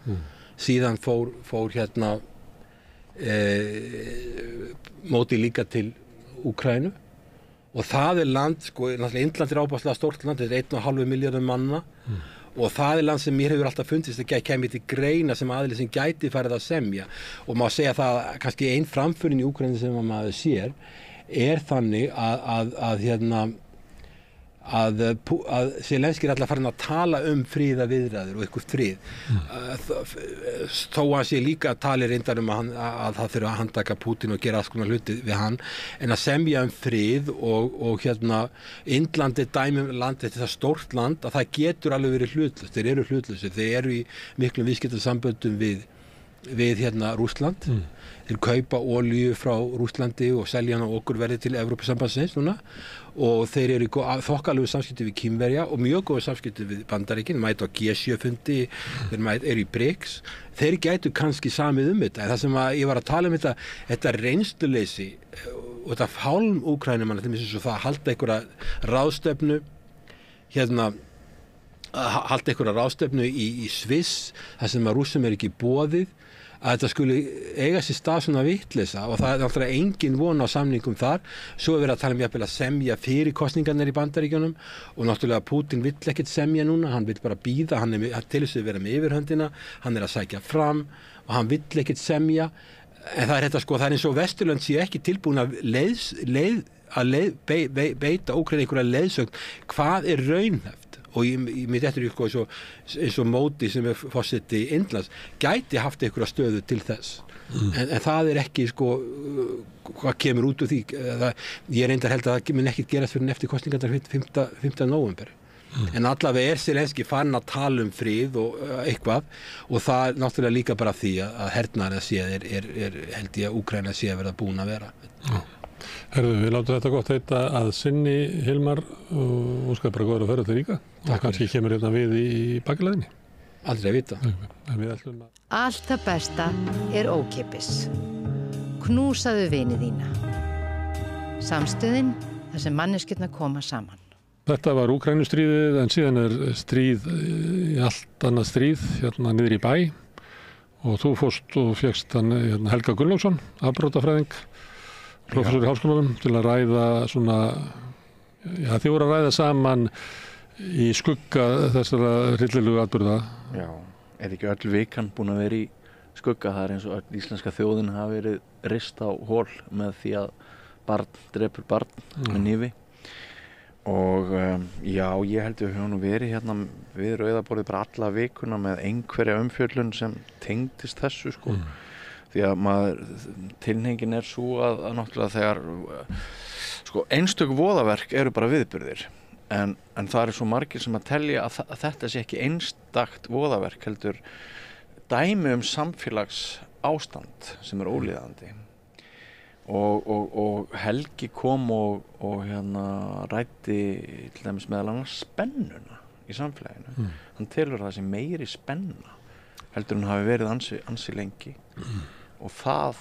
Síðan fór hérna móti líka til Úkraínu og það land, sko, náttúrulega Indland ábáslega stórt land, þetta 1,5 milljarður manna og það land sem mér hefur alltaf fundist að kemur til greina sem aðili sem gæti farið að semja og má segja það kannski ein framförin í Úkraínu sem maður sér þannig að Zelenský alltaf farin að tala um friðaviðræður og eitthvað frið þó að sé líka að tali reyndar um að það þurfa að handtaka Putin og gera alls konar hluti við hann en að semja um frið og hérna Indland dæmi um land, þetta er það stórt land að það getur alveg verið hlutlaust, þeir eru hlutlausir, þeir eru í miklum viðskiptasamböndum við hérna Rússland þeir kaupa olíu frá Rússlandi og selja hana okkurverði til Evrópusambandsins núna og þeir eru í þokkalegu samskipti við Kínverja og mjög góðu samskipti við Bandaríkin, mæta á G7-fundi, þeir eru í BRICS, þeir gætu kannski samið um þetta, en það sem ég var að tala um þetta reynsluleysi og þetta fálm Úkraínumanna, til dæmis eins og það að halda einhverja ráðstefnu hérna halda einhverja ráðstefnu í Sviss, þar sem að Rússum ekki boðið að þetta skuli eiga sér stað svona vitleysa og það náttúrulega engin von á samningum þar. Svo verið að tala jafnvel að semja fyrir kosningarnir í Bandaríkjunum og náttúrulega Putin vill ekkert semja núna, hann vill bara bíða, hann til þess að vera með yfirhöndina, hann að sækja fram og hann vill ekkert semja. En það þetta það eins og Vesturlönd sé ekki tilbúin að beita Úkraínu einhverja leiðsögn, hvað raunhæft? Og mér dettur eins og Módi sem forseti Indlands gæti haft einhverja stöðu til þess. En það ekki hvað kemur út úr því. Ég reyndar held að það mun ekkert gerast fyrir eftir kosningarnar 5. nóvember. En allavega Zelenský farin að tala frið og eitthvað og það náttúrulega líka bara því að hernaðar séð held ég að Úkraína sé að verða búin að vera. Herðu, við látum þetta gott heita að sinni, Hilmar, og óskar bara góður að ferða til Ríka og kannski kemur hérna við í bakleðinni. Aldrei að vita. Allt það besta ókeypis. Knúsaðu vini þína. Samstöðin þar sem manneskjurnar koma saman. Þetta var Úkrænustríðið en síðan stríð í allt annað stríð hérna niður í bæ og þú fórst og fékkst hann Helga Gunnlaugsson, afbrotafræðing, prófessor í Háskólanum til að ræða svona, þið voru að ræða saman í skugga þessara hryllilegu atburða. Já, ekki öll vikan búin að vera í skugga, það eins og öll íslenska þjóðin hafi verið rist á hól með því að barn drepur barn með hnífi. Og já, ég held við höfum verið hérna við rauðaborðið bara alla vikuna með einhverja umfjöllun sem tengdist þessu Því að tilhneigingin svo að náttúrulega þegar einstök voðaverk eru bara viðburðir en það svo margir sem að telja að þetta sé ekki einstakt voðaverk heldur dæmi samfélags ástand sem ólíðandi og Helgi kom og ræddi til dæmis meðal annars spennuna í samfélaginu. Hann telur það sem meiri spenna heldur hann hafi verið ansi lengi og það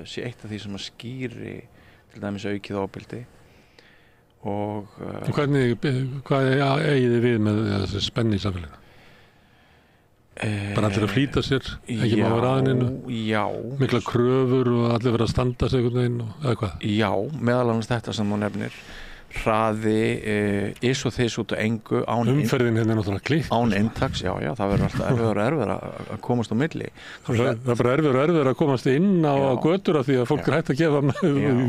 sé eitt af því sem að skýri til dæmis aukið ofbeldi og hvað eigið þið við með þessi spenni í samfélaginu? Bara allir að flýta sér, ekki má vera aðeinu, mikla kröfur og allir vera að standa sig einhvern veginn eða hvað? Já, meðal annars þetta sem þú nefnir, hraði, og þess út á engu umferðin hérna náttúrulega klipp án inntaks, já, það verður alltaf erfiðar að komast á milli það er bara erfiðar að komast inn á götur af því að fólk hægt að gefa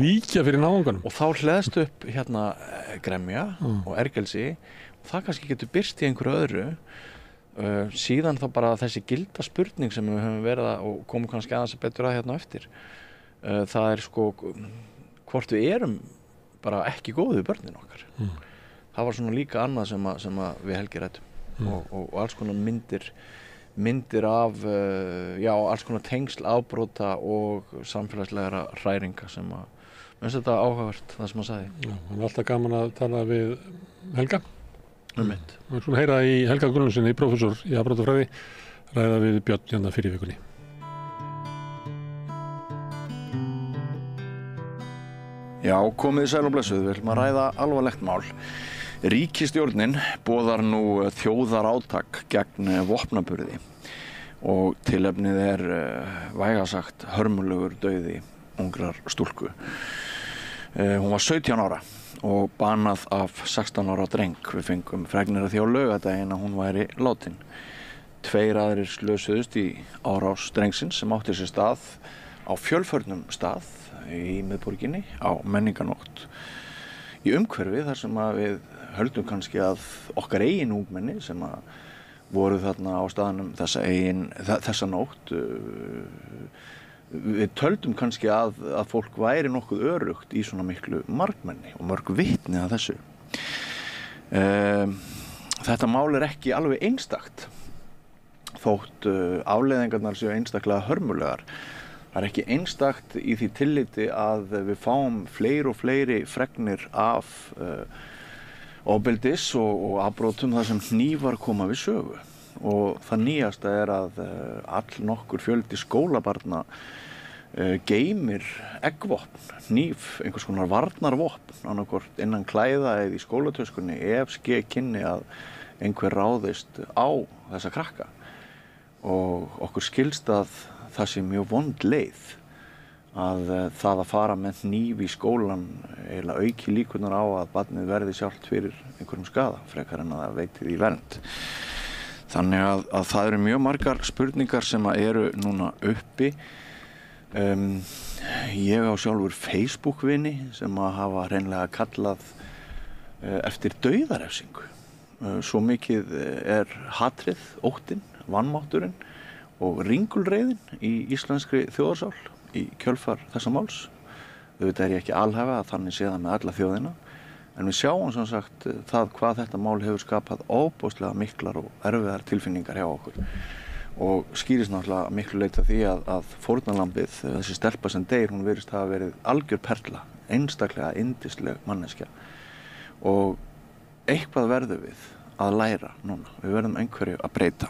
víkja fyrir náunganum og þá hleðst upp hérna gremja og ergelsi og það kannski getur birst í einhverju öðru síðan þá bara þessi gilda spurning sem við höfum verið og komum kannski aðeins betur að hérna eftir það hvort við erum bara ekki góðu börnin okkar. Það var svona líka annað sem við Helgi ræddum og alls konar myndir af alls konar tengsl, afbrota og samfélagslegra hræringa sem finnst þetta áhugavert það sem hann sagði. Já, það var alltaf gaman að tala við Helga. Við skulum heyra í Helga Gunnlaugssyni, prófessor í afbrotafræði, ræða við Björn hérna fyrir vikunni. Já, komið sæl og blessuð, við ætlum að ræða alvarlegt mál. Ríkisstjórnin boðar nú þjóðarátak gegn vopnaburði og tilefnið vægast sagt hörmulegur dauði ungrar stúlku. Hún var 17 ára og banað af 16 ára dreng. Við fengum fregnir af því á laugardaginn að hún væri látin. 2 aðrir slösuðust í árás drengsins sem átti sér stað á fjölförnum stað í miðborginni á menningarnótt í umhverfi þar sem að við höldum kannski að okkar eigin ungmenni sem að voru þarna á staðnum þessa nótt við töldum kannski að fólk væri nokkuð örugt í svona miklu margmenni og mörg vitni að þessu þetta mál ekki alveg einstakt þótt afleiðingarnar séu einstaklega hörmulegar. Það ekki einstakt í því tilliti að við fáum fleiri og fleiri fregnir af ofbeldis og afbrotum þar sem hnífar koma við sögu. Og það nýjasta að allnokkur fjöldi skólabarna geymir eggvopn, hníf, einhvers konar varnarvopn, annaðhvort innan klæða eða í skólatöskunni ef kynni að einhver ráðist á þessa krakka. Og okkur skilst að það sé mjög vond leið að það að fara með hníf í skólan eiginlega auki líkurnar á að barnið verði sjálft fyrir einhverjum skaða frekar en að það veiti því vernd. Þannig að það eru mjög margar spurningar sem eru núna uppi. Ég á sjálfur Facebook-vini sem að hafa hreinlega kallað eftir dauðarefsingu. Svo mikið hatrið, óttinn, vanmátturinn og ringulreiðin í íslenskri þjóðarsál í kjölfar þessa máls. Auðvitað ég ekki alhæfa að þannig sé það með alla þjóðina, en við sjáum sem sagt það hvað þetta mál hefur skapað ofboðslega miklar og erfiðar tilfinningar hjá okkur. Og skýrist náttúrulega miklu leyti af því að fórnarlambið, þessi stelpa sem deyr, hún virðist hafa verið algjör perla, einstaklega yndisleg manneskja. Og eitthvað verðum við að læra núna, við verðum einhverju að breyta.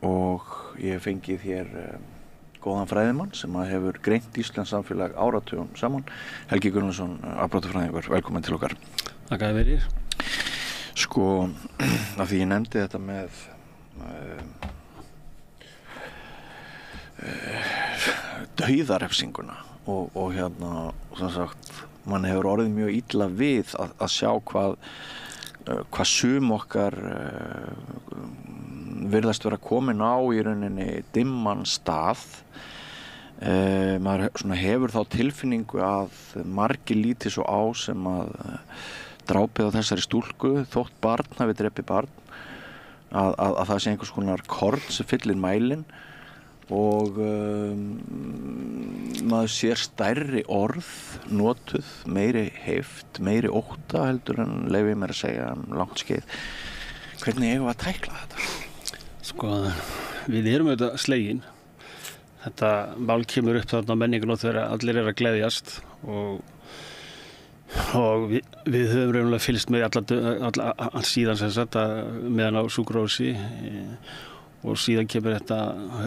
Og ég hef fengið hér góðan fræðimann sem hefur greint íslenskt samfélag áratugum saman. Helgi Gunnarsson, afbrotafræðingur, velkominn til okkar. Þakka þér fyrir. Sko, af því ég nefndi þetta með dauðarefsinguna og hérna, sem sagt, mann hefur orðið mjög illa við að sjá hvað sum okkar virðast vera komin á í rauninni dimman stað. Maður svona hefur þá tilfinningu að margir líti svo á sem að drápið á þessari stúlku þótt barn hafi drepið barn að það sé einhvers konar korn sem fyllir mælinn og maður sér stærri orð notuð, meiri heift, meiri ótta heldur en leyfi mér að segja langt skeið. Hvernig eigum við að tækla þetta? Sko, við erum auðvitað slegin. Þetta mál kemur upp þarna á menningunum þegar allir að gleðjast og við höfum raunverulega fylgst með alla síðan sem sagt meðan á sjúkrahúsi og síðan kemur þetta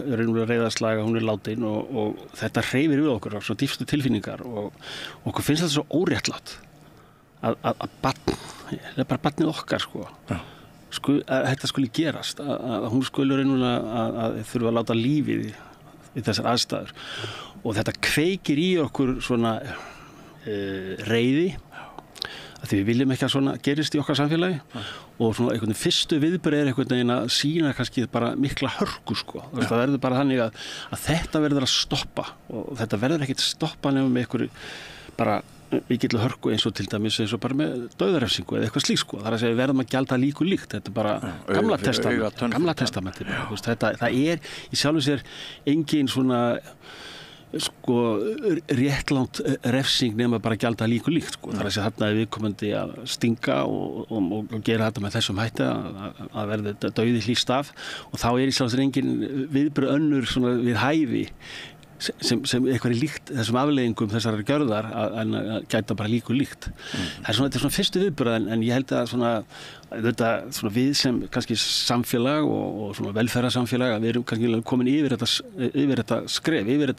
raunverulega reiðarslag að hún látin og þetta hreyfir við okkur á svo dýpstu tilfinningar og okkur finnst þetta svo óréttlátt að barn, það er bara barnið okkar sko. Ja. Að þetta skuli gerast, að hún skuli raunverulega að þurfa að láta lífið við þessar aðstæður og þetta kveikir í okkur svona reiði að því við viljum ekki að svona gerist í okkar samfélagi og svona einhvern fyrstu viðbrögð einhvern veginn að sýna kannski bara mikla hörku sko. Það verður bara þannig að þetta verður að stoppa og þetta verður ekkert stoppa nema með einhverju bara mikillu hörku eins og til dæmis eins og bara með dauðarefsingu eða eitthvað slíkt sko. Það er að segja við verðum að gjalda líku líkt. Þetta er bara gamla testamenti. Það er í sjálfu sér engin svona sko réttlátt refsing nema bara gjalda líku líkt sko. Það er að segja þarna er viðkomandi að stinga og gera þetta með þessum hætti að verði dauði hlýst af og þá er í sjálfu sér engin viðbrögð önnur svona við hæfi sem eitthvað er líkt þessum afleiðingum þessar gjörðar að gæta bara líku líkt. Þetta er svona fyrstu viðbrögð en ég held að svona við sem kannski samfélag og svona velferðarsamfélag að við erum kannski komin yfir þetta skref, yfir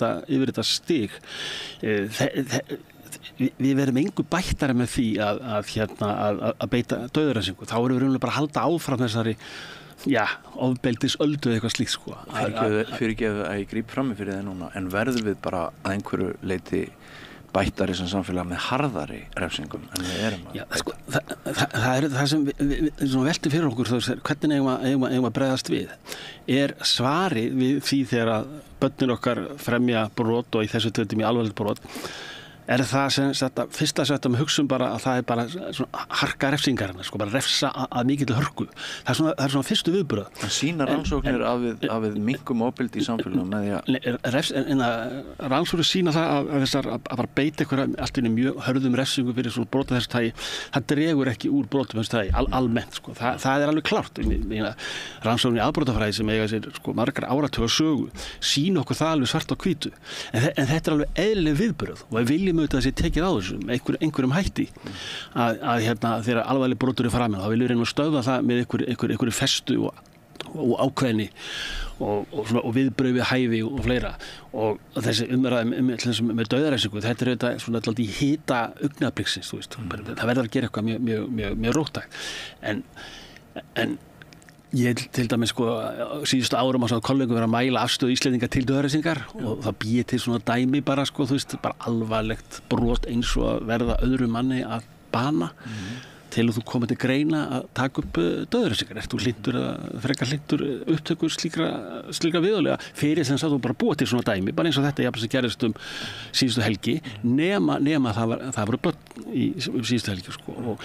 þetta stig. Við verðum engu bættari með því að beita dauðarefsingu. Þá erum við raunverulega bara að halda áfram þessari ofbeldis öldu eða eitthvað slíkt sko. Fyrirgeðu að ég gríp frammi fyrir það núna, en verðum við bara að einhverju leyti bættari sem samfélag með harðari refsingum en við erum að beita? Sko, það er það sem við veltum fyrir okkur, hvernig eigum að bregðast við? Er svarið við því þegar börnin okkar fremja brot og í þessu tilfelli alvarlegt brot er það sem þetta fyrsta sem við hugsum bara að það er bara svona harka refsingar sko, bara refsa að mikill hörku. Það er svona fyrstu viðbrögð. Það sýna rannsóknir að við minkum ofbeldi í samfélaginu með því að rannsóknir sýna það að bara beita einhverja allt í mjög hörðum refsingu fyrir svona brot af þessu tagi, það dregur ekki úr brotum þessu tagi almennt sko. Það er alveg klárt. Rannsóknir í afbrotafræði sem eiga sér sko margar áratuga sögu sýna okkur það alveg svart á hvítu. En þetta er alveg eðlileg viðbrögð og við viljum auðvitað að sé tekið á þessu með einhverjum hætti að þegar alvarleg brotur er framin þá viljum við reyna að stöðva það með einhverju festu og ákveðni og viðbrögð við hæfi og fleira og þessi umræða með dauðarefsingu þetta er auðvitað svona alltaf í hita augnabliksins það verður að gera eitthvað mjög róttækt en Ég til dæmis sko síðustu árum á kollegum vera að mæla afstöðu Íslendinga til dauðarefsingar og það býi til svona dæmi bara sko, þú veist, bara alvarlegt brot eins og að verða öðru manni að bana til að þú komið til greina að taka upp dauðarefsingar. Ert þú hlynntur eða frekar hlynntur upptökur slíkra viðurlega fyrir sem þú bara búið til svona dæmi, bara eins og þetta jafnvel sem gerðist síðustu helgi, nema það voru börn í síðustu helgi sko og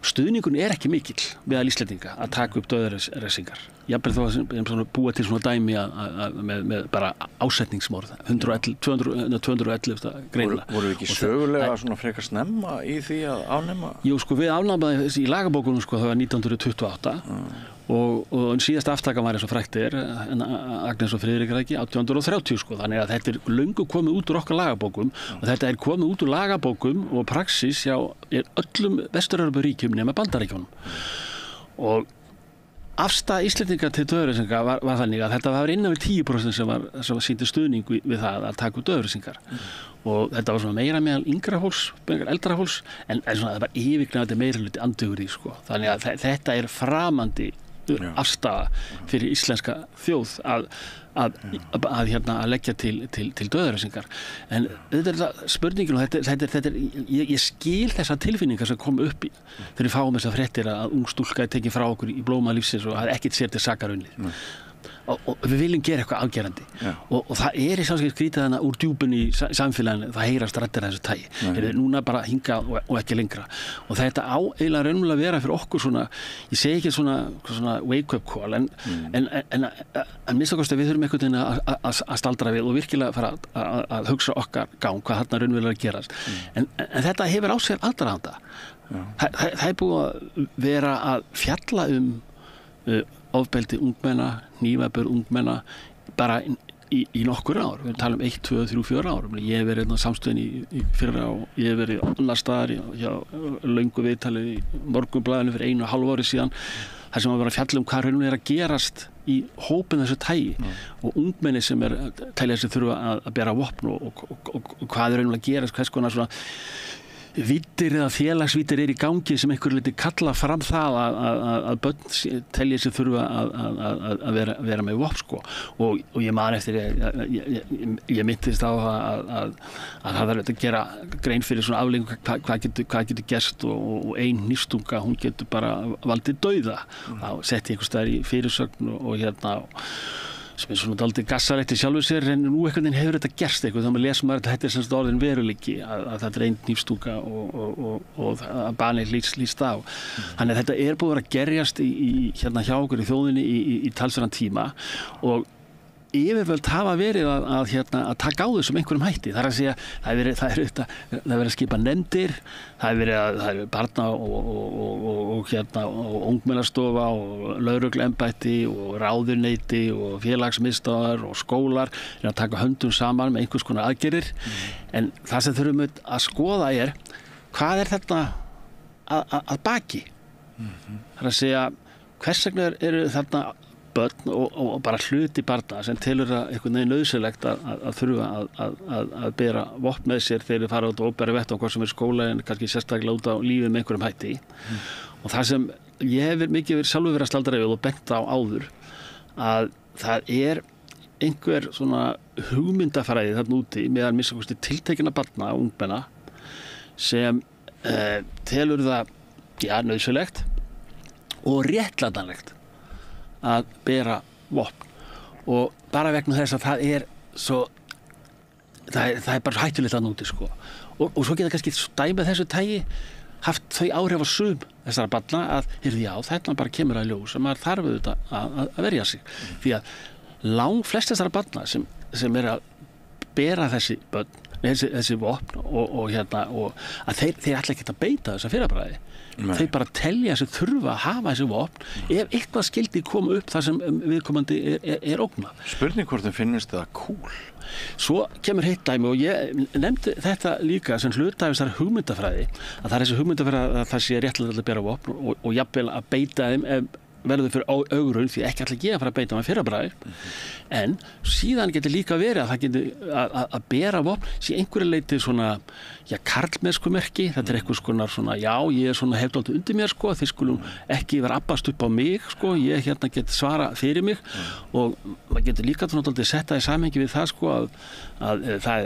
stuðningun ekki mikill meðal Íslendinga að taka upp dauðarefsingar. Jafnvel þó að búa til svona dæmi með bara ásetningsmorð 211 greinilega. Voru ekki sögulega svona frekar snemma í því að afnema? Jú, sko við afnámaði í lagabókunum sko það var 1928 og síðast aftaka var eins og frækt Agnes og Friðrik 1830 sko, þannig að þetta löngu komið út úr okkar lagabókum og þetta komið út úr lagabókum og praxis hjá öllum Vestur-Evrópuríkjum nema Bandaríkjunum og afstaða Íslendinga til dauðarefsinga var þannig að þetta var innan við 10% sem sýndi stuðning við það að taka upp dauðarefsingar og þetta var svona meira meðal yngra fólks, eldra fólks en svona það var yfirgnæfandi meirihluti andvígur í sko, þannig að þetta framandi afstaða fyrir íslenska þjóð að leggja til dauðarefsingar en þetta spurningin og ég skil þessar tilfinningar sem kom upp þegar við fáum þessar fréttir að ung stúlka tekin frá okkur í blóma lífsins og hafði ekkert sér til sakar unnið og við viljum gera eitthvað afgerandi og það í samskipti skrítið hana úr djúpunni í samfélaginu, það heyrast raddir þessu tagi þeir eru núna bara hingað og ekki lengra og þetta á eiginlega raunverulega vera fyrir okkur svona, ég segi ekki svona wake up call en minnst okkur við þurfum einhvern veginn að staldra við og virkilega fara að hugsa okkar gang hvað þarna raunverulega gerast en þetta hefur á sér aðdraganda það búið að vera að fjalla ofbeldi ungmenna, hnífabörn ungmenna bara í nokkur ár. Við talum 1, 2, 3, 4 ár. Ég hef verið samstöðin í fyrra og ég hef verið annar staðar hjá löngu viðtali í Morgunblaðinu fyrir 1,5 ári síðan þar sem að vera að fjalla hvað raunverulega að gerast í hópin þessu tagi og ungmenni sem telja sig þurfa að bera vopn og hvað raunverulega að gerast, hvers konar svona víddir eða félagsvíddir í gangi sem einhver liti kalla fram það að börn telja sig þurfa að vera með vopn sko og ég man eftir ég myndist á að það verður að gera grein fyrir svona afleiðingum hvað getur gerst og ein hnífstunga hún getur bara valdið dauða þá setti einhvers staðar í fyrirsögn og sem svona dálítið gassalegt í sjálfu sér en nú einhvern veginn hefur þetta gerst eitthvað þá maður lesum að þetta semst orðin veruleiki að þetta ein hnífstunga og að bani lýst á þannig að þetta búið að gerjast hjá okkur í þjóðinni í talsverðan tíma og yfirvöld hafa verið að taka á þessum einhverjum hætti. Það að segja, það er verið að skipa nefndir, það er verið barna og ungmennastofa og lögregluembætti og ráðuneyti og félagsmiðstöðvar og skólar að taka höndum saman með einhvers konar aðgerðir. En það sem þurfum að skoða hvað er þetta að baki? Það að segja, hvers vegna eru þarna börn og bara hluti barna sem telur það einhvern veginn nauðsynlegt að þurfa að bera vopn með sér þegar þeir fara út og óbæra vett á hvort sem er skóla en kannski sérstaklega út á lífið með einhverjum hætti. Og það sem ég hef mikið sjálfur verið að staldra við og bent á áður að það einhver svona hugmyndafræði þarna úti meðal minnstakosti tiltekinna barna og ungmenna sem telur það nauðsynlegt og réttlætanlegt að bera vopn og bara vegna þess að það er bara hættulegt að núti sko. Og svo geta kannski dæmið þessu tægi haft þau áhrif á sum þessara barna að þetta bara kemur að ljós að maður þarf auðvitað að verja sig því að flest þessara barna sem að bera þessi börn þessi vopn og að þeir ætla ekki að beita þessa fyrirbræði. Þeir bara telja sig þurfa að hafa þessi vopn ef eitthvað skildi koma upp þar sem viðkomandi er ógnað. Spurning hvort þeim finnst það cool. Svo kemur hitt dæmi og ég nefndi þetta líka sem hluta af þessari hugmyndafræði að það er þessi hugmyndafræði að það sé réttlega að bera vopn og jafnvel að beita þeim verður fyrir augrun því ekki allir gefa að fara að beita með fyrrabræði en síðan getur líka verið að það getur að bera vopn sé einhverju leiti svona karlmennskumerki, þetta eitthvað skonar svona ég svona hef dálítið undir mér sko, þið skulum ekki vera abbast upp á mig sko, ég get svara fyrir mig og maður getur líka svona dálítið setta í samhengi við það sko að það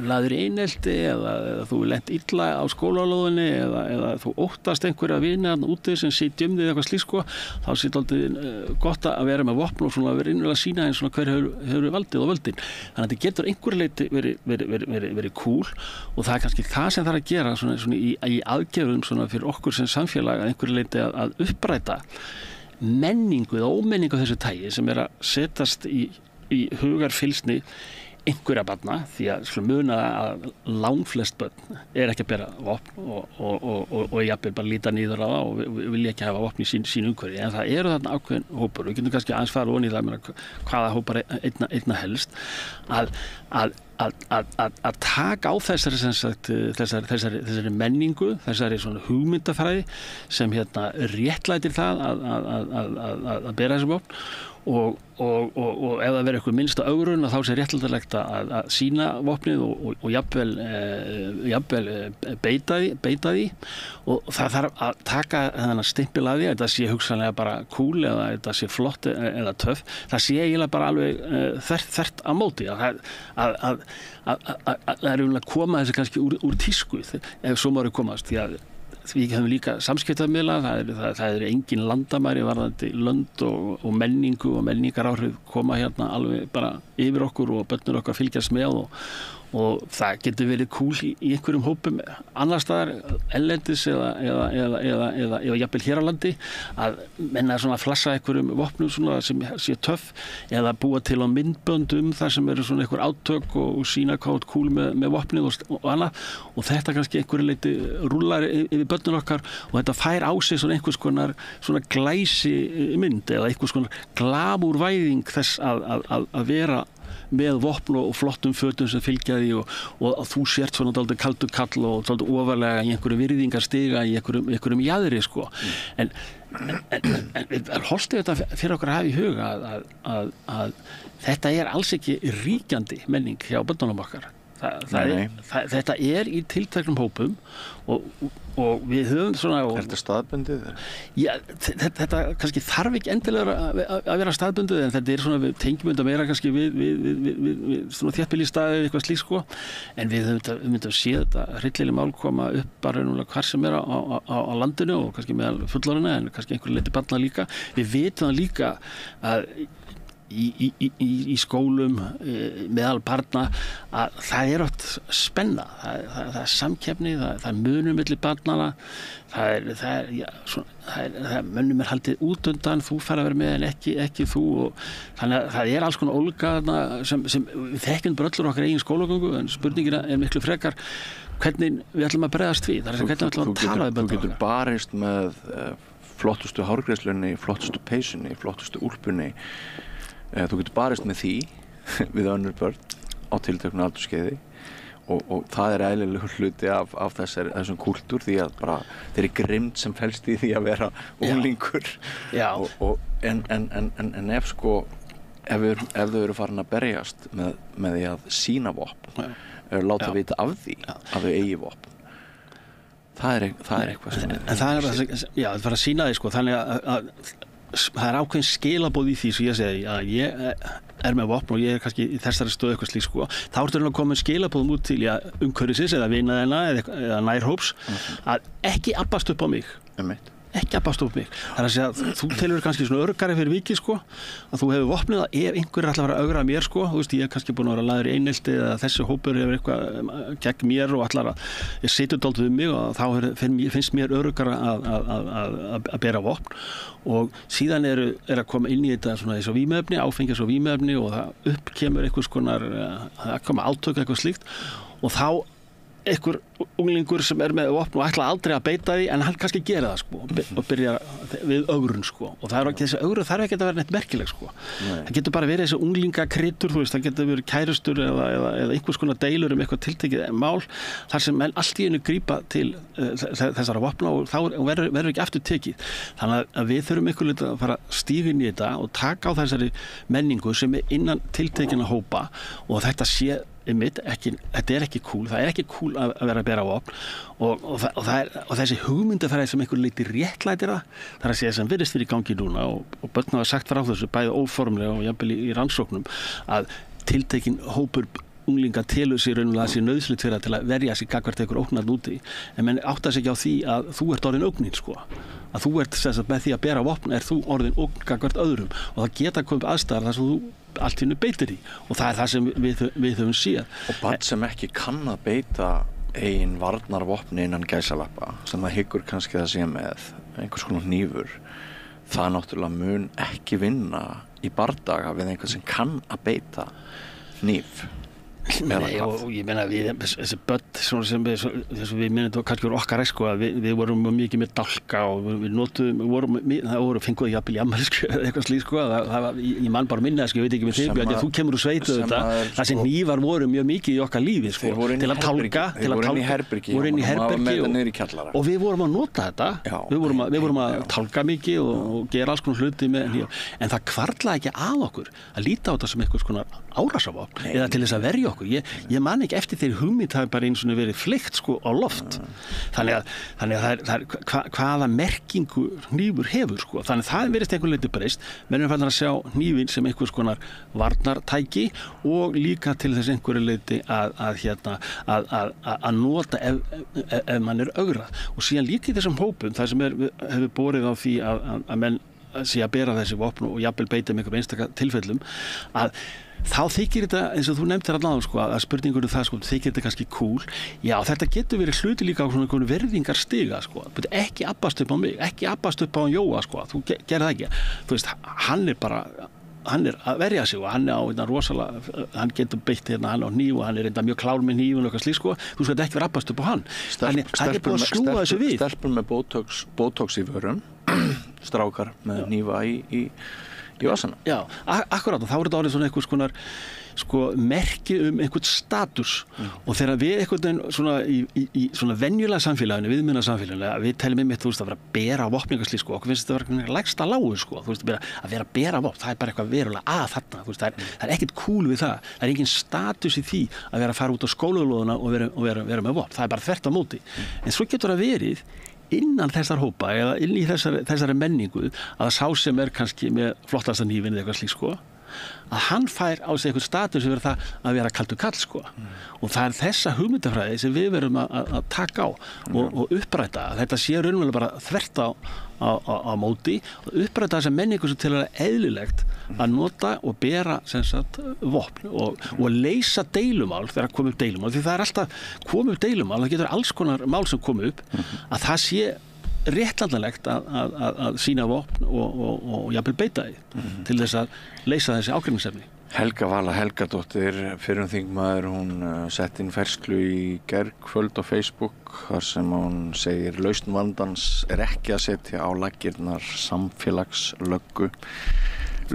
laður einelti eða þú lent illa á skólalóðinni eða þú óttast einhverja vini úti sem sitja þig eitthvað slíkt sko, þá sé dálítið gott að vera með vopn og svona vera innilega sína eins svona hver hefur valdið og völdin þannig að þetta getur einhverju leiti verið cool og það kannski það sem þarf að gera svona í aðgerðum svona fyrir okkur sem samfélag að einhverju leiti að uppræta menningu eða ómenningu þessu tægi sem að setjast í hugarfylsni einhverja barna því að muna að langflest börn ekki að bera vopn og jafnvel bara líta niður á það og vilja ekki hafa vopn í sín umhverfi en það eru þarna ákveðin hópur og við getum kannski aðeins fara ofan í það hvaða hópar einna helst að taka á þessari menningu, þessari svona hugmyndafræði sem réttlætir það að bera þessi vopn og ef það verður eitthvað minnsta ögrun þá sé réttlætanlegt að sýna vopnið og jafnvel beita því og það þarf að taka þennan stimpil af því að þetta sé hugsanlega bara cool eða þetta sé flott eða töff það sé eiginlega bara alveg þvert á móti að það er að koma þessi kannski úr tísku ef svo maður komast því að við höfum líka samskiptamiðla, það er engin landamæri varðandi lönd og menningu og menningaráhrif koma alveg bara yfir okkur og börnur okkar fylgjast með og það getur verið cool í einhverjum hópum annars staðar ellendis eða jafnvel hér á landi að menna svona flassa einhverjum vopnum svona sem sé töff eða búa til á myndböndum þar sem eru svona einhver átök og sína hvað cool með vopnið og annað og þetta kannski einhverju leiti rúllar yfir börnur okkar og þetta fær á sig svona einhvers konar svona glæsi mynd eða einhvers konar glamúrvæðing þess að vera með vopn og flottum fötum sem fylgja því og að þú sért svona dálítið kaldur kall og dálítið ofarlega í einhverju virðingarstiga í einhverjum jaðri sko en holtið þetta fyrir okkur að hafa í huga að þetta er alls ekki ríkjandi menning hjá börnunum okkar þetta er í tilteknum hópum og við höfum svona Er þetta staðbundið? Já, þetta kannski þarf ekki endilega að vera staðbundið en þetta er svona við tengjum undan meira kannski við svona þéttbýlisstaði eitthvað slíkt sko en við myndum séð þetta hryllileg mál koma upp bara hvar sem er á landinu og kannski meðal fullorðinna en kannski einhverju leyti barna líka við vitum það líka að í skólum meðal barna að það er oft spenna það er samkeppni, það er munur milli barnana það er mönnum er haldið út undan þú fær að vera með en ekki þú og þannig að það er alls konar ólga sem við þekkjum bröllur okkar eigin skólagöngu en spurningina er miklu frekar hvernig við ætlum að bregðast við það er hvernig við ætlum að tala við börnum Þú getur barist með flottustu hárgreiðslunni, flottustu peysunni, flottustu úlpunni þú getur barist með því við önnur börn á tilteknu aldurskeiði og það er eðlilegur hluti af þessum kúltúr því að bara þeir eru grimmd sem felst í því að vera unglingur en ef þau eru farin að berjast með því að sýna vopn láta vita af því að þau eigi vopn það er eitthvað sem en það er að sýna því sko þannig að það er ákveðin skilaboð í því sem ég segi að ég er með vopn og ég er kannski í þessari stöðu eitthvað slíkt sko þá ertu að koma skilaboðum út til umhverfisins eða vinaðina eða nærhóps að ekki abbast upp á mig ekki abbast upp á mig það er að segja að þú telur kannski svona örgari fyrir vikið sko að þú hefur vopnið að ef einhver ætla að vera að ögra mér sko þú veist ég er kannski búin að vera laður í einelti eða þessi hópur hefur eitthvað gegn mér og ætlar að ég situr dálítið um mig og þá finnst mér örgara að bera vopn og síðan er að koma inn í þetta svona þessu vímuefni, áfengis og vímuefni og það upp kemur einhvers konar að koma átök eitthvað slíkt og þá einhver unglingur sem með vopn og ætla aldrei að beita því en hann kannski gera það sko og byrja við ögrun sko og það ekki þessi ögrun þarf ekki að vera neitt merkileg sko. Það getur bara verið þessi unglingakrytur, það getur verið kærustur eða einhvers konar deilur eitthvað tiltekið mál þar sem menn allt í einu grípa til þessara vopna og þá verður ekki aftur tekið. Þannig að við þurfum einhvern veginn að fara stíga inn í þetta og taka á þessari menningu sem innan tiltekinna hópa og þetta sé þetta ekki cool, það ekki cool að vera að bera vopn og þessi hugmyndafræði sem einhver leyti réttlætir það að segja sem virðist fyrir í gangi núna og börn hafa sagt frá þessu bæði óformlega og jafnvel í rannsóknum að tiltekinn hópur unglinga telur sér raunverulega að sé nauðsynlegt fyrir til að verja sig gagnvart einhver ógnarn úti en menn áttar sig ekki á því að þú ert orðin ógnin sko að þú ert með því að bera vopn þú orðin ógn gagnvart öðrum og það geta komið aðstæðar þar sem þú allt í einu beitir í og það það sem við höfum séð. Og barn sem ekki kann að beita eigin varnarvopni innan gæsalappa sem það hyggur kannski að sé með einhvers konar hnífur það náttúrulega mun ekki vinna í bardaga við einhvern sem kann að beita hníf. Nei, og ég meina þessi börn sem við minnum kannski voru okkar sko, að við vorum mikið með dálka og við notuðum, það fenguðu jafnvel í ammælisku eða eitthvað slíkt sko, ég man bara minna sko, ég veit ekki með þig, að þú kemur úr sveitu þetta, þessi hnífar voru mjög mikið í okkar lífi sko, til að tálka, voru inn í herbergi og við vorum að nota þetta, við vorum að tálka mikið og gera alls konar hluti með hníf, en það hvarflaði ekki að okkur að líta á þetta sem einhvers konar árásarvopn eða til þess að verja okkur. Ég man ekki eftir þeirri hugmynd hafi bara eins og verið fleygt sko á loft. Þannig að það er hvaða merkingu hnífur hefur sko. Þannig að það verðist einhvern leyti breyst. Menn erum fannar að sjá hnífinn sem einhvers konar varnartæki og líka til þess einhverju leyti að nota ef mann er ögrað. Og síðan líka í þessum hópum, það sem hefur borið á því að menn sé að bera þessi vopn og jafnvel beita með einhverjum einstaka tilfellum að þá þykir þetta, eins og þú nefndir allavega sko, að spurningunum það sko, þykir þetta kannski cool já, þetta getur verið hluti líka á svona verðingar stiga sko, ekki abbast upp á mig, ekki abbast upp á Jóa sko, þú gerði það ekki, þú veist, hann er að verja sig og hann er á rosalega, hann getur beitt hann á hníf og hann er mjög klár með hníf og eitthvað slíkt sko, þú skal ekki vera abbast upp á hann hann er búin að snúa þessu við stelpur með botox í vörum strákar með hnífa í vasana. Já, akkurát og þá er þetta orðið svona einhvers konar sko merki einhvern status og þegar við einhvern veginn svona í svona venjulega samfélaginu, viðmiðna samfélaginu að við teljum þú veist að vera að bera vopn eitthvað slíkt sko, okkur finnst þetta að vera lægsta lágur sko, þú veist að vera að bera vopn, það er bara eitthvað verulega þarna, þú veist, það er ekkert cool við það er engin status í því að vera að fara út á skólalóðuna og vera með vopn, það er bara þvert á móti, en svo getur það verið innan þessar hópa eða inn í þessari menningu að sá sem er kannski með flottasta hnífinn eða eitthvað slíkt sko að hann fær á sig einhvern status yfir það að vera kaldur kall sko og það er þessa hugmyndafræði sem við verum að taka á og uppræta þetta sé raunverulega bara þvert á móti og uppræta þessa menningu sem til að eðlilegt að nota og bera sem sagt vopn og leysa deilumál þegar kom upp deilumál því það er alltaf komið upp deilumál það getur alls konar mál sem kom upp að það sé réttlandalegt að sína vopn og jafnvel beita því til þess að leysa þessi ágreiningsefni. Helga Vala Helgadóttir, fyrrum þingmaður, hún sett inn ferslu í gærkvöld á Facebook þar sem hún segir lausn vandans er ekki að setja á laggirnar samfélagslöggu.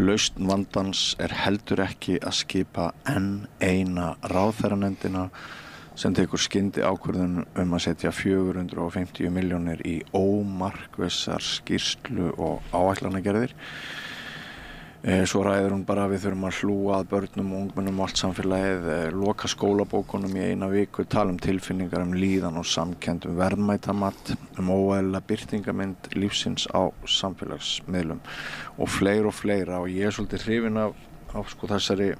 Lausn vandans er heldur ekki að skipa enn eina ráðherranefndina sem tekur skyndi ákvörðun að setja 450 milljónir í ómarkvissar skýrslu og áætlanagerðir. Svo ræður hún bara að við þurfum að hlúa að börnum og ungmennum allt samfélagið, loka skólabókunum í eina viku, tala tilfinningar líðan og samkennd verðmætamatt, óeðlilega birtingamynd lífsins á samfélagsmiðlum og fleira og ég er svolítið hrifinn af sko þessari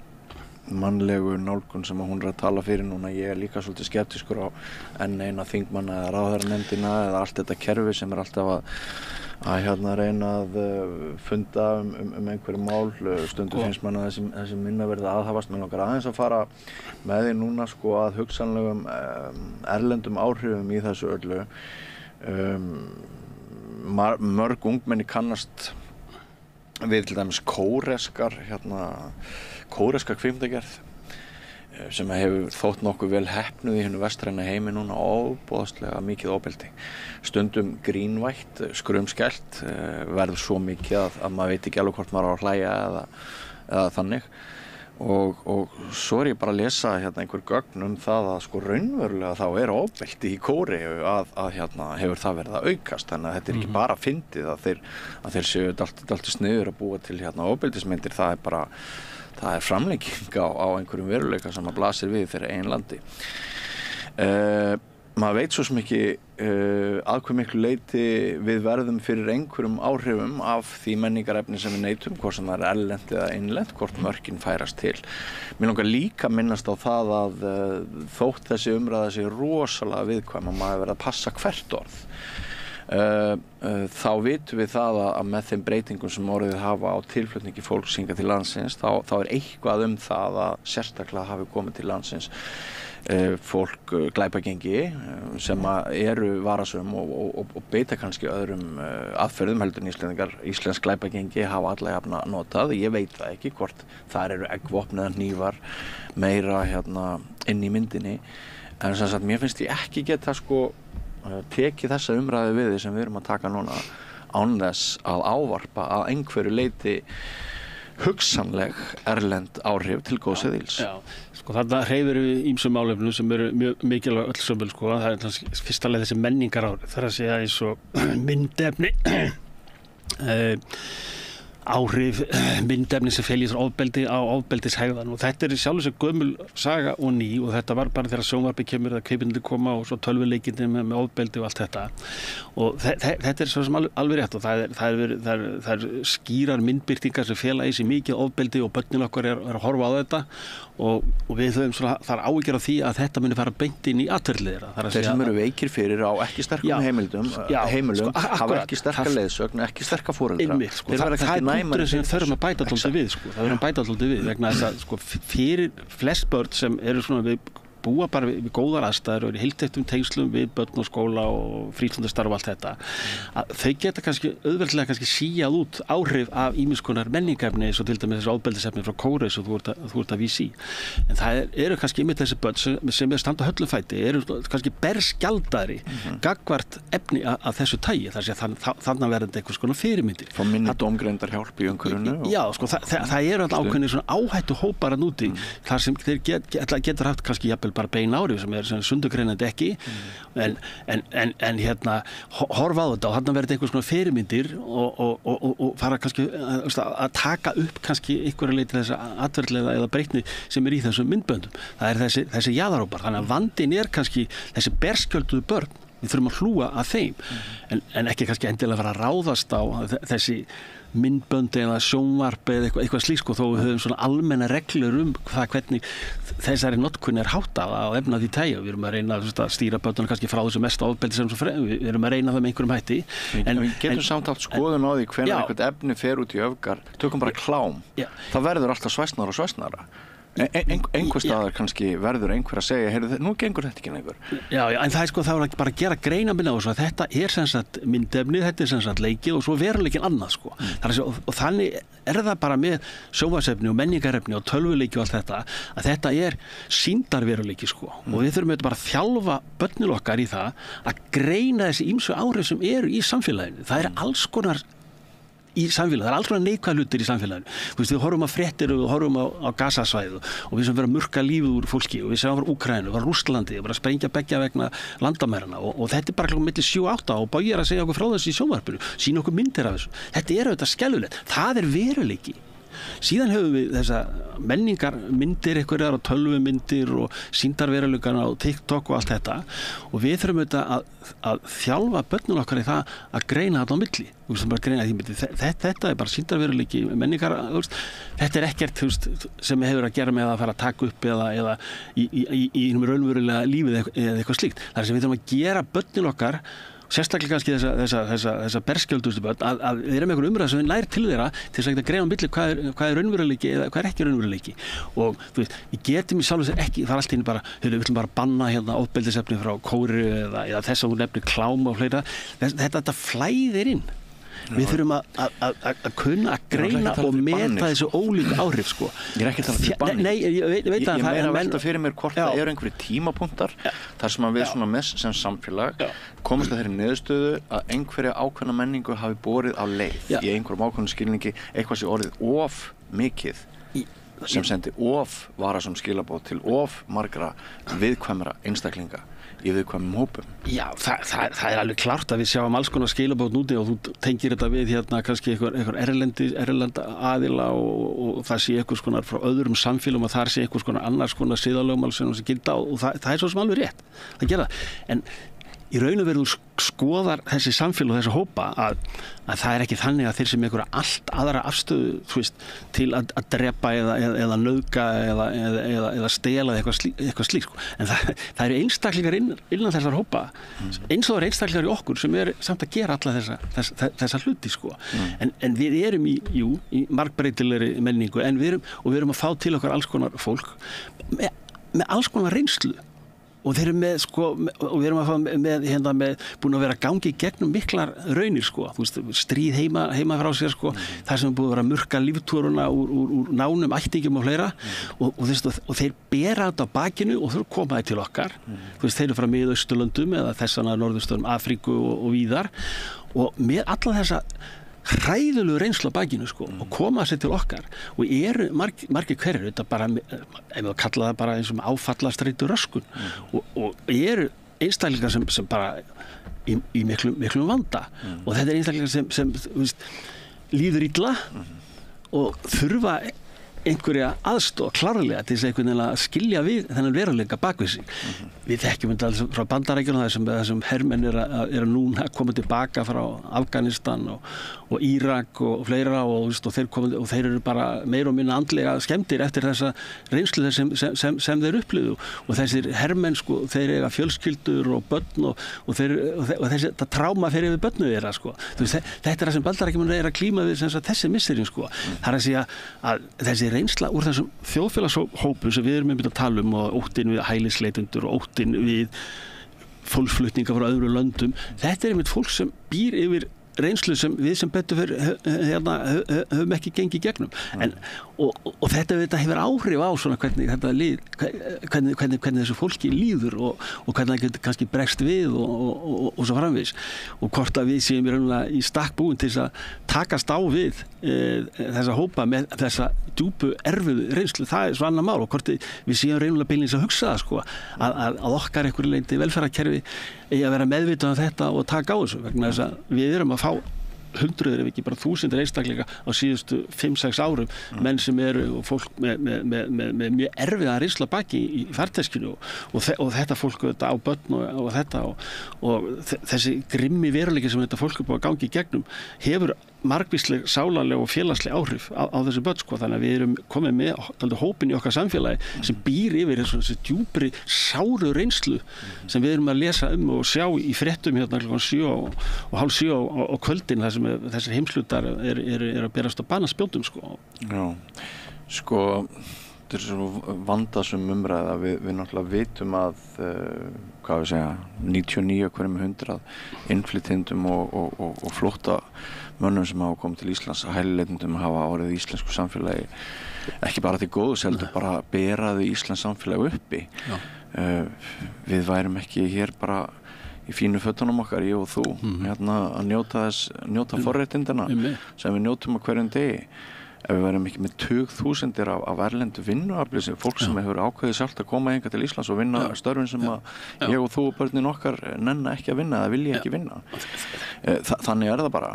mannlegu nálgun sem hún er að tala fyrir núna. Ég er líka svolítið skeptískur á enn eina þingmanna eða ráðherranefndina eða allt þetta kerfi sem er alltaf að reyna að funda einhverju mál. Stundum finnst mann að þessi minna verði aðhafast. Mér langar aðeins að fara með því núna sko að hugsanlegum erlendum áhrifum í þessu öllu. Mörg ungmenni kannast við til dæmis kóreska kvikmyndagerð sem hefur þótt nokkuð vel heppnuð í hinu vestræna heimi núna ofboðslega mikið ofbeldi. Stundum grínvætt, skrumskælt, verður svo mikið að maður veit ekki alveg hvort maður á að hlæja eða þannig. Og svo ég bara að lesa einhver gögn það að sko raunverulega þá ofbeldi í Kóreu að hefur það verið að aukast, þannig að þetta ekki bara fyndið að þeir séu dálítið sniður að búa til ofbeldismyndir, það er framlenging á einhverjum veruleika sem að blasir við þeirra eigin landi. Maður veit svo sem ekki að hve miklu leyti við verðum fyrir einhverjum áhrifum af því menningarefni sem við neytum, hvort sem það erlent eða innlent, hvort mörkin færast til. Mér langar líka að minnast á það að þótt þessi umræða sé rosalega viðkvæm og maður verið að passa hvert orð. Þá vitum við það að með þeim breytingum sem orðið hafa á tilflutningi fólks hingað til landsins þá eitthvað það að sérstaklega hafi komið til landsins fólk glæpagengi sem eru varasöm og beita kannski öðrum aðferðum heldur en íslensk glæpagengi hafa alla jafna notað. Ég veit það ekki hvort þar eru eggvopn eða hnífar meira inn í myndinni, en sem sagt mér finnst ég ekki geta tekið þessa umræðu við sem við erum að taka núna án þess að ávarpa að einhverju leyti hugsanleg erlend áhrif til góðs eða ills. Já, þarna hreyfir við ýmsum málefnum sem eru mjög mikilvæg öll sömul, það er fyrsta leið þessi menningaráhrif, það er að segja eins og myndefni, áhrif, myndefni sem felist ofbeldi á ofbeldishegðan, og þetta í sjálfu sér gömul saga og ný, og þetta var bara þegar sjónvarpið kemur eða kvikmyndir koma og svo tölvuleikindi með ofbeldi og allt þetta, og þetta svo sem alveg rétt, og það er skýrar myndbirtingar sem fela í sig mikið ofbeldi og börnin okkar er að horfa á þetta, og við höfum þar áhyggjur af því að þetta muni fara beint inn í atferlið þeirra. Þeir sem eru veikir fyrir á ekki sterkum heimilum hafa ekki sterka leiðsögn, ekki sterka foreldra. Punkturinn sem þurfum að bæta alltaf við, það verðum að bæta alltaf við, vegna þess að fyrir flest börn sem eru við búa bara við góðar aðstæður og í heiltæktum tengslum við börn og skóla og frístundastarf og allt þetta, að þau geta auðveldlega síjað út áhrif af ýmiss konar menningarefni, eins og til dæmis þessi ofbeldisefni frá Kóreu sem þú ert að vísa í. En það eru kannski einmitt þessi börn sem standa höllum fæti, eru kannski berskjaldaðri gagnvart efni af þessu tagi, þar sé þannig verðandi einhvers konar fyrirmyndir. Fá minni dómgreindar hjálp í umhverfinu. Já, það eru alltaf ákveðnir svona áhættu hópar að núti, þar sem þeir getur haft kannski jafnvel bara bein áhrif sem sundurgreinandi ekki, en horfa á þetta og þarna verður einhvers konar fyrirmyndir og fara kannski að taka upp kannski einhverja leyti þessa atferðlega eða breytni sem í þessum myndböndum. Það er þessi jaðarópar, þannig að vandinn kannski þessi berskjölduðu börn, við þurfum að hlúa að þeim, en ekki kannski endilega fara að ráðast á þessi myndböndi eða sjónvarp eða eitthvað slíkt, þó við höfum svona almenna reglur það hvernig þessari notkun háttað á efna því tagi, og við erum að reyna að stýra börnunum kannski frá þessu mest ofbeldi sem við erum að reyna það með einhverjum hætti. En við getum samt haft skoðun á því hvenær eitthvað efni fer út í öfgar, tökum bara klám, það verður alltaf svæsnara og svæsnara. Einhver staðar kannski verður einhver að segja, heyrðu, nú gengur þetta ekki einhver. Já, en það er bara að gera greinarmun á þessu, að þetta er sem sagt myndefni, þetta er sem sagt leikið og svo veruleikinn annað, og þannig það bara með sjónvarpsefni og menningarefni og tölvuleiki og allt þetta, að þetta er sýndarveruleiki, og við þurfum bara að þjálfa börnin okkar í það að greina þessi ýmsu áhrif sem eru í samfélaginu. Það alls konar í samfélaginu, það alls konar neikvæð hlutir í samfélaginu. Við horfum á fréttir og við horfum á Gazasvæðið og við sem vera að murka lífið úr fólki, og við sem var Úkraínu, var Rússlandi og bara sprengja beggja vegna landamærana, og þetta bara klokkan milli 7-8 og Bogi að segja okkur frá þessu í sjónvarpinu, sína okkur myndir af þessu. Þetta auðvitað skelfilegt, það veruleiki. Síðan höfum við þessa menningarmyndir, einhverjar á tölvumyndir og sýndarveruleikana á TikTok og allt þetta, og við þurfum auðvitað að þjálfa börnun okkar í það að greina þetta á milli. Þetta bara sýndarveruleiki, menningar, þetta ekkert sem hefur að gera með að fara að taka upp eða í raunverulega lífið eða eitthvað slíkt. Það sem við þurfum að gera börnun okkar, sérstaklega kannski þessa berskjöldustu börn, að við erum einhver umræða sem við lært til þeirra til þess að greina á milli hvað er raunveruleiki eða hvað er ekki raunveruleiki. Og við getum í sjálfu sér ekki, það allt í einu bara, við viljum bara banna ofbeldisefni frá Kóreu eða þess að hún nefnir klám og fleira. Þetta flæðir inn. Við þurfum að kunna að greina og meta þessu ólíku áhrif sko. Ég er ekki að tala fyrir banni. Nei, ég veit að það er að velta fyrir mér hvort það eru einhverju tímapunktar þar sem að við svona með sem samfélag komast að þeirri niðurstöðu að einhverja ákveðna menningu hafi borið á leið í einhverjum ákveðnum skilningi eitthvað sé orðið of mikið sem sendi of varasum skilaboð til of margra viðkvæmra einstaklinga í viðkvæmum hópum. Já, það er alveg klart að við sjáum alls konar skilaboð núti og þú tengir þetta við hérna kannski einhver erlenda aðila og það sé einhvers konar frá öðrum samfélagum og þar sé einhvers konar annars konar siðalögmál sem gilda og það er svo sem alveg rétt. Það gera það. En í raun og veru skoðar þessi samfélag og þessi hópa að það er ekki þannig að þeir sem einhverja allt aðra afstöðu, þú veist, til að drepa eða nauðga eða stela eitthvað slíkt. En það eru einstaklingar innan þessar hópa, eins og það eru einstaklingar í okkur sem er samt að gera alla þessa hluti, sko. En við erum í margbreytilegri menningu, en við erum að fá til okkar alls konar fólk með alls konar reynslu. Og þeir eru með, sko, og við erum að fá með búin að vera að gangi gegnum miklar raunir, sko. Þú veist, stríð heima frá sér, sko. Það sem er búið að vera að murka líftúruna úr nánum ættingjum og fleira. Og þeir bera þetta á bakinu og þau koma til okkar. Þú veist, þeir eru frá Miðausturlöndum eða þessana norðurstöðum Afríku og víðar. Og með alla þessa hræðilegu reynslu á bakinu sko og koma sér til okkar og eru margir hverjir þetta bara, ef við kalla það bara eins og áfallastreitu röskun og eru einstaklingar sem bara í miklum vanda og þetta er einstaklingar sem veist, líður illa og þurfa einhverja aðstoð klárlega til þess að skilja við þennan veruleika bakvið sig. Við þekkjum þetta frá Bandaríkjunum þessum hermenn er að núna koma tilbaka frá Afganistan og Írak og fleira og þeir eru bara meira og minna andlega skemmtir eftir þessa reynslu sem þeir upplifðu og þessir hermenn sko, þeir eiga fjölskyldur og börn og þetta tráma fer yfir börnu þeirra sko. Þetta er það sem Bandaríkjunum er að klíma við þessi misserinn sko. Það er að segja að þessi reynsla úr þessum þjóðfélagshópum sem við erum að tala um og óttinn við hælisleitendur og óttinn við fólksflutninga frá öðru löndum þetta er einmitt fólk sem býr yfir reynslu sem við sem betur höfum ekki gengið gegnum og þetta hefur áhrif á svona hvernig þessu fólki líður og hvernig það getur kannski bregst við og svo framvegis og hvort að við séum í stakk búin til þess að takast á við þessa hópa með þessa djúpu erfiðu reynslu, það er svo annar mál og hvort við séum reynulega beinlínis að hugsa það sko, að okkar einhverju leyti velferðarkerfi eigi að vera meðvitað um þetta og taka á þessu vegna þess að við erum að fá hundruður ef ekki bara þúsundir einstaklinga á síðustu 5-6 árum menn sem eru fólk með mjög erfiða reynslu að baki í farteskinu og þetta fólk á börn og þetta og þessi grimmi veruleiki sem þetta fólk er búið að gangi í gegnum hefur margvísleg sálarleg og félagsleg áhrif á þessu börn sko þannig að við erum komið með hópin í okkar samfélagi sem býr yfir þessu djúpri sáru reynslu sem við erum að lesa og sjá í fréttum hérna klukkan 7 og hálf 7 á kvöldin þar sem þessir heimslutar er að berast á banaspjótum sko. Já, sko þetta er svo vandasum umræða við náttúrulega vitum að hvað við segja 99 hverjum 100 innflytjendum og flóttamönnum sem hafa komið til Íslands hælileitendum hafa orðið í íslensku samfélagi ekki bara til góðs heldur bara beraði Íslands samfélagi uppi við værum ekki hér bara í fínu fötunum okkar, ég og þú að njóta forréttindana sem við njótum á hverjum degi ef við værum ekki með tugþúsundir af erlendu vinnuafli fólk sem hefur ákveðið sjálft að koma hingað til Íslands og vinna störfin sem að ég og þú og börnin okkar nenna ekki að vinna eða vilja ekki vinna þannig er það bara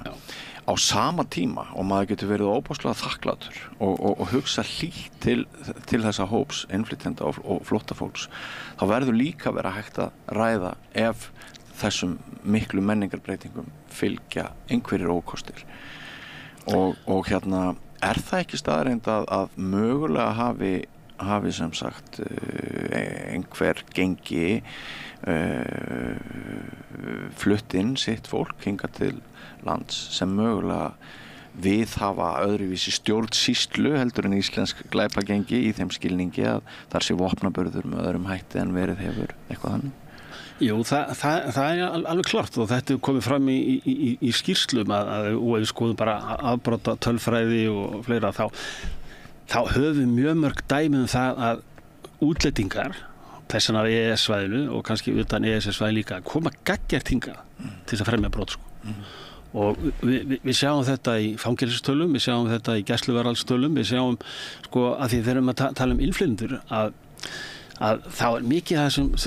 á sama tíma og maður getur verið óbáslega þakklátur og hugsa hlýtt til þessa hóps innflytjenda og flóttafólks þá verður líka vera hægt að ræða ef þessum miklu menningarbreytingum fylgja einhverjir ókostir og er það ekki staðreynd að mögulega hafi sem sagt einhver gengi flutt inn sitt fólk hingað til lands sem mögulega viðhafa öðruvísi stjórnsýslu heldur en íslensk glæpagengi í þeim skilningi að þar sé vopnaburður með öðrum hætti en verið hefur eitthvað þannig? Jú, það alveg klart og þetta komið fram í skýrslum og ef við skoðum bara afbrota tölfræði og fleira þá höfum við mjög mörg dæmi það að útlendingar þessan af EES-svæðinu og kannski utan EES-svæði líka koma gaggjart hingað til þess að fremja brot og við sjáum þetta í fangelsistölum, við sjáum þetta í gæsluvarðhaldstölum, við sjáum að því þegar við tala innflytjendur að þá mikið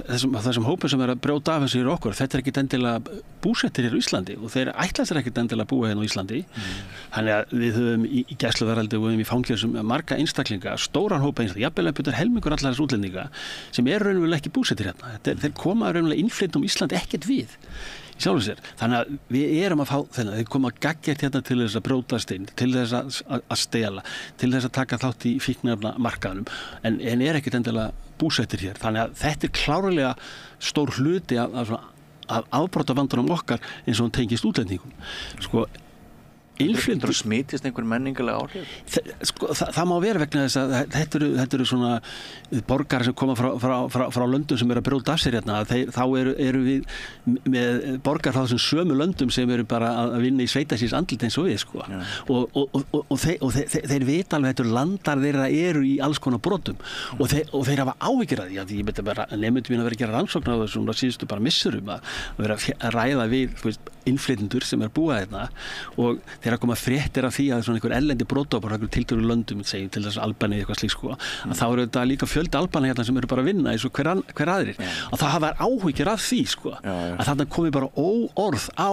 þessum hópum sem að brjóta af þessu í okkur, þetta ekki endilega búsettir hér á Íslandi og þeir ætla sér ekki endilega að búa hérna á Íslandi þannig að við höfum í gæsluvarðhaldi og við höfum í fangelsum marga einstaklinga, stóran hópa einstaklinga, jafnvel helmingur allar þessu útlendinga sem raunverulega ekki búsettir hérna, þeir koma raunverulega innflytjendum Íslandi ekkert við í sjálfu sér. Þannig að við erum að fá þennan, þeir koma gaggjart hérna til þess að brjótast inn, til þess að stela, til þess að taka þátt í fíkniefnamarkaðnum en ekkert endilega búsettir hér. Þannig að þetta klárlega stór hluti af afbrotavandanum okkar eins og hann tengist útlendingum. Innflytjendur smitist einhver menningarlega áhrif? Það má vera vegna þess að þetta eru svona borgarar sem koma frá löndum sem að brjóta af sér hérna. Þá eru við með borgarar frá þessum sömu löndum sem eru bara að vinna í sveitarsins andlit eins og við og þeir vita alveg þetta landar þeirra eru í alls konar brotum og þeir hafa áhyggjur af því. Ég myndi bara nemyndum mín að vera að gera rannsókn á þessum síðustu bara misserum að vera að ræða við innflytjendur sem búa hérna og þeir að koma fréttir af því að svona einhver erlendi brotabrot einhver tiltölu löndum, segjum til þess Albaníu eitthvað slíkt að þá eru þetta líka fjöldi Albana hérna sem eru bara að vinna eins og hver aðrir og það hafa áhyggjur af því að þarna komi bara óorð á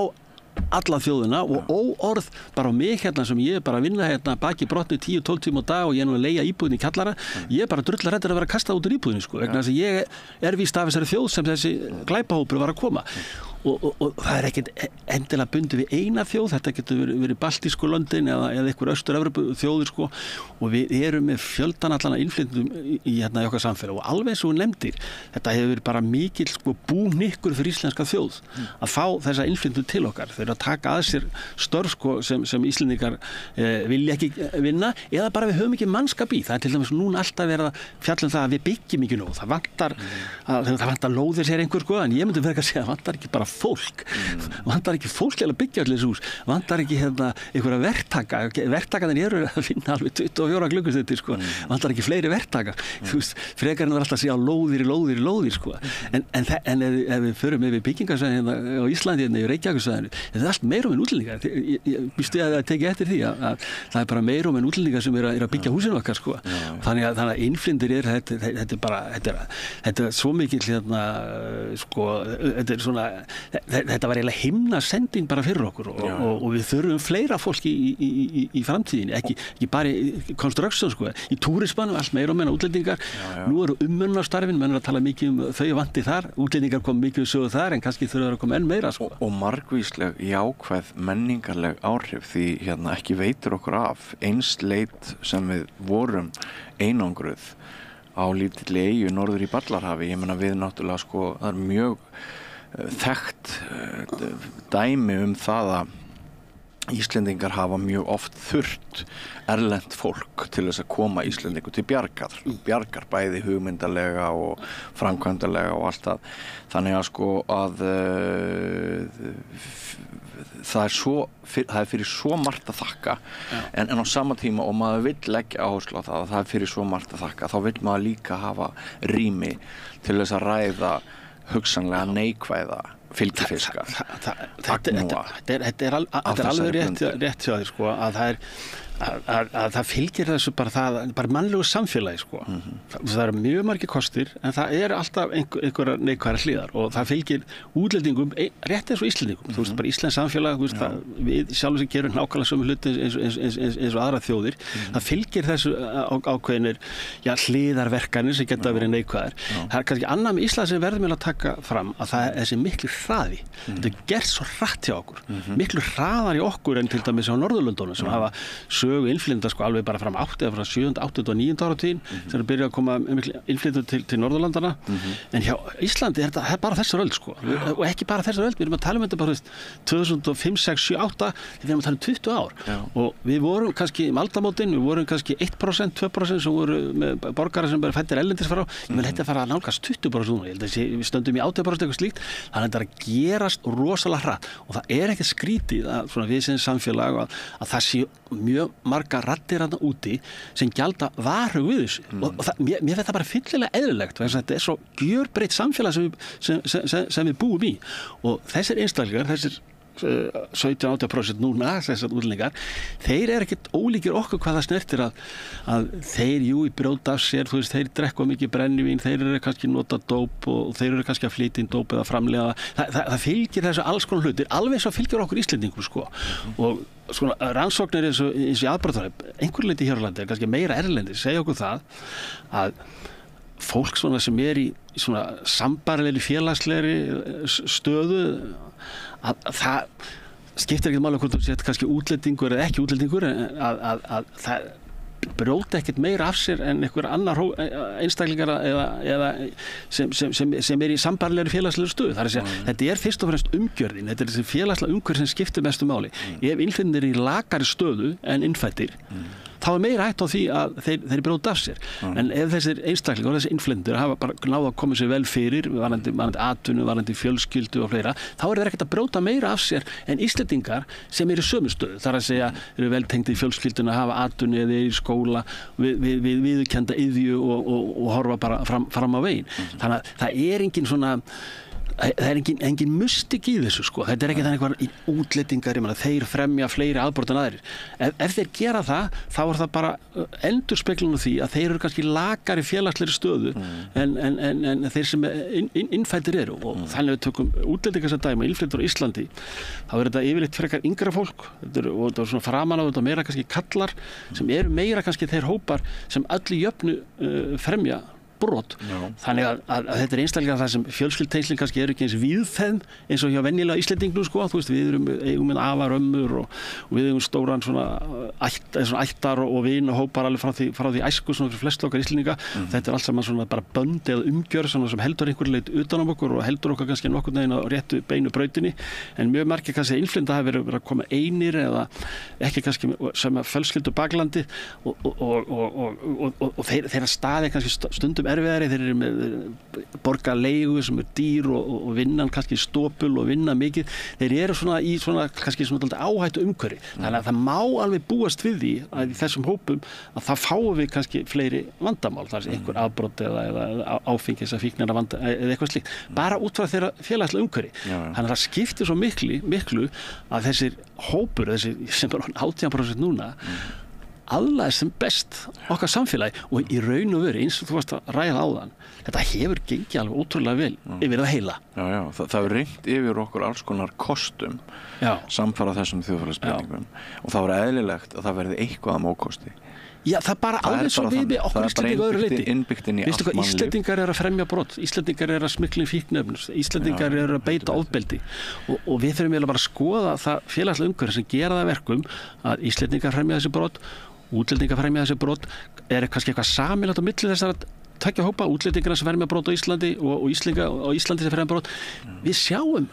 alla þjóðina og óorð bara á mig hérna sem ég bara að vinna hérna baki brotni 10-12 tíma á dag og ég nú að leigja íbúðin í kjallara, ég bara drullar hræddur að vera kastað út úr íbúðinni vegna þess að ég víst af þessari þjóð sem þessi glæpahópur var að koma og það ekkert endilega bundið við eina þjóð, þetta getur verið baltísku löndin eða einhver austur-Evrópu þjóðir og við erum með fjöldan allan að innflytjendum í okkar samfélag og alveg eins og nefndir, þetta hefur verið bara mikill búhnykkur fyrir íslenska þjóð að fá þessa innflytjendur til okkar, þeir að taka að sér störf sem Íslendingar vilja ekki vinna eða bara við höfum ekki mannskap í, það til dæmis núna alltaf verið að fjalla það að við byggjum ekki nóg, það vantar lóðir sér einhver en ég myndi verið að segja að vantar ekki bara fólk, vantar ekki fólk til að byggja allir þessu hús, vantar ekki einhverja verktaka, verktakarnir eru að finna alveg 24 klukkustundir vantar ekki fleiri verktaka frekarinn var alltaf að segja lóðir en ef við förum yfir byggingarsvæðin á Íslandi í Reykjavíkursvæðinu, þetta er allt meira en útlendingar ég býstu að það teki eftir því að það er bara meira en útlendingar sem er að byggja húsinu okkar þannig að innflytjendur þetta er svo mikil þetta er svona þetta var eiginlega himnasending bara fyrir okkur og við þurfum fleira fólk í framtíðinni, ekki bara í construction í túrismanum, allt meira og meina útlendingar nú eru umönnunarstörfin, menn að tala mikið þau vanti þar, útlendingar kom mikið sögu þar en kannski þurfa að koma enn meira og margvísleg jákvæð menningarleg áhrif því ekki veitir okkur af einsleit sem við vorum einangruð á lítilli eyju norður í Ballarhafi, ég meina við náttúrulega það er mjög þekkt dæmi það að Íslendingar hafa mjög oft þurft erlent fólk til þess að koma Íslendingu til bjargar bæði hugmyndalega og framkvæmdalega og allt það þannig að það er fyrir svo margt að þakka en á sama tíma og maður vill leggja áherslu á það er fyrir svo margt að þakka þá vill maður líka hafa rými til þess að ræða hugsanlega neikvæða fylgifiska agnúa þetta er alveg rétt hjá þér að það fylgir þessu bara mannlegu samfélagi það eru mjög margir kostir en það er alltaf einhverjar neikvæðar hliðar og það fylgir útlendingum rétt eins og Íslendingum þú veist bara Íslands samfélag við sjálfum sem gerum nákvæmlega sömu hluti eins og aðra þjóðir það fylgir þessu ákveðinir hliðarverkanir sem geta verið neikvæðar það er kannski annað með Ísland sem verðum að taka fram að það er þessi miklu hraði þetta er gert svo hratt hjá okkur miklu hraðar í okkur en til dæmis á Norðurlöndunum sem hafa sögu innflytjenda sko alveg bara fram 7., 8. og 9. áratuginn sem byrja að koma innflytjendur til Norðurlandana en hjá Íslandi það er bara þessar öld sko og ekki bara þessar öld, við erum að tala þetta bara 2005, 6, 7, 8 við erum að tala 20 ár og við vorum kannski aldamótin, við vorum kannski 1%, 2% sem voru með borgara sem bara fættir erlendis frá, ég menn þetta fara að nálgast 20% núna, ég held að við stöndum í 80% eitthvað slíkt, þannig að þetta er að gerast rosalega hratt og það er ekki skrítið að svona við sem samfélag að það sé mjög marga raddir þarna úti sem gjalda varhug við þessu og mér finnst það bara fyllilega eðlilegt vegna þetta er svo gjörbreytt samfélag sem við búum í og þessir einstaklingar, þessir 17-18% núna, þessar útlendingar þeir eru ekkert ólíkir okkur hvað það snertir að þeir brjóta af sér, þú veist, þeir drekka mikið brennivín, þeir eru kannski nota dóp og þeir eru kannski að flytja inn dóp eða framleiða, það fylgir þessu alls konar hlutir, alveg eins og fylgir okkur Íslendingum sko og svona rannsóknir eins og í aðbrotafræði, einhver leyti hér á landi kannski meira erlendi, segja okkur það að fólk svona sem í svona sambærilegri félagslegri stöðu að það skiptir ekkert máli hvort þú sett kannski útlendingur eða ekki útlendingur að það brjóta ekkert meira af sér en einhver annar einstaklingar eða sem í sambærilegri félagslegri stöðu. Það er að segja, þetta er fyrst og fremst umgjörðin, þetta er þessi félagslega umgjörð sem skiptir mestu máli. Ef innflytjendur í lakari stöðu en innfæddir þá er meira hætt á því að þeir brjóta af sér. En ef þessir einstaklingar og þessir innflytjendur hafa bara náð að koma sér vel fyrir, varðandi atvinnu, varðandi fjölskyldu og fleira, þá er þeir ekkert að brjóta meira af sér en Íslendingar sem eru í sömu stöðu. Það er að segja, eru vel tengdir í fjölskylduna, hafa atvinnu eða í skóla, við viðurkennda iðju og horfa bara fram á veginn. Þannig að það er engin svona það er engin mystik í þessu sko. Þetta er ekki þannig einhver útlendingar, ég meina þeir fremja fleiri aðbrot en aðrir. Ef þeir gera það, þá er það bara endurspeglun á því að þeir eru kannski lakari félagslegri stöðu en þeir sem innfæddir eru og þannig við tökum útlendingar sem dæma, innflytjendur á Íslandi, þá er þetta yfirleitt frekar yngra fólk og þetta er svona framan á þetta meira kannski kallar sem eru meira kannski þeir hópar sem öllu jöfnu fremja brot. Þannig að þetta er einstaklega það sem fjölskyldutengslin kannski eru ekki eins víðfeðm eins og hjá venjulega Íslendingnum sko, þú veist, við eigum með afar ömmur og við eigum stóran svona ættar og vinahópar alveg frá því æsku svona fyrir flestu okkar Íslendinga. Þetta er allt saman svona bara bönd eða umgjörð sem heldur einhverju leit utan á okkur og heldur okkar kannski nokkurn veginn á réttu beinu brautinni, en mjög margir kannski innflytjenda hafa verið að koma einir eða ekki kannski sem fjölskyldu baklandi og þeirra staði kannski stundum erfiðari, þeir eru með borga leigu sem er dýr og vinnan kannski stópul og vinna mikið, þeir eru svona í svona kannski svona áhættu umhverfi, þannig að það má alveg búast við því að í þessum hópum að það fáum við kannski fleiri vandamál, það er einhver afbrot eða áfengis að fíknina vanda eða eitthvað slíkt, bara út frá þeirra félagslega umhverfi. Þannig að það skiptir svo miklu að þessir hópur, þessi sem er 18% núna aðlaðist sem best okkar samfélagi og í raun og veru eins og þú varst að ræða áðan, þetta hefur gengið alveg ótrúlega vel yfir það heila. Það er reynt yfir okkur alls konar kostum samfara þessum þjóðfélagsbreytingum og það var eðlilegt að það verði eitthvað að mókosti. Já, það bara alveg svo við með okkur Íslendinga öðru leyti. Veistu hvað, Íslendingar eru að fremja brot, Íslendingar eru að smygla fíkniefnum, Íslendingar eru að beita ofbeldi og við þurfum eiginlega bara að skoða það félagslega umhverfi sem gera það verkum að Íslendingar fremja þessi brot, útlendingar fremja þessi brot, er kannski eitthvað sameiginlegt á milli þessara tveggja hópa, útlendingar sem fremja brot á Íslandi og Íslendingar á Íslandi sem fremja brot. Við sjáum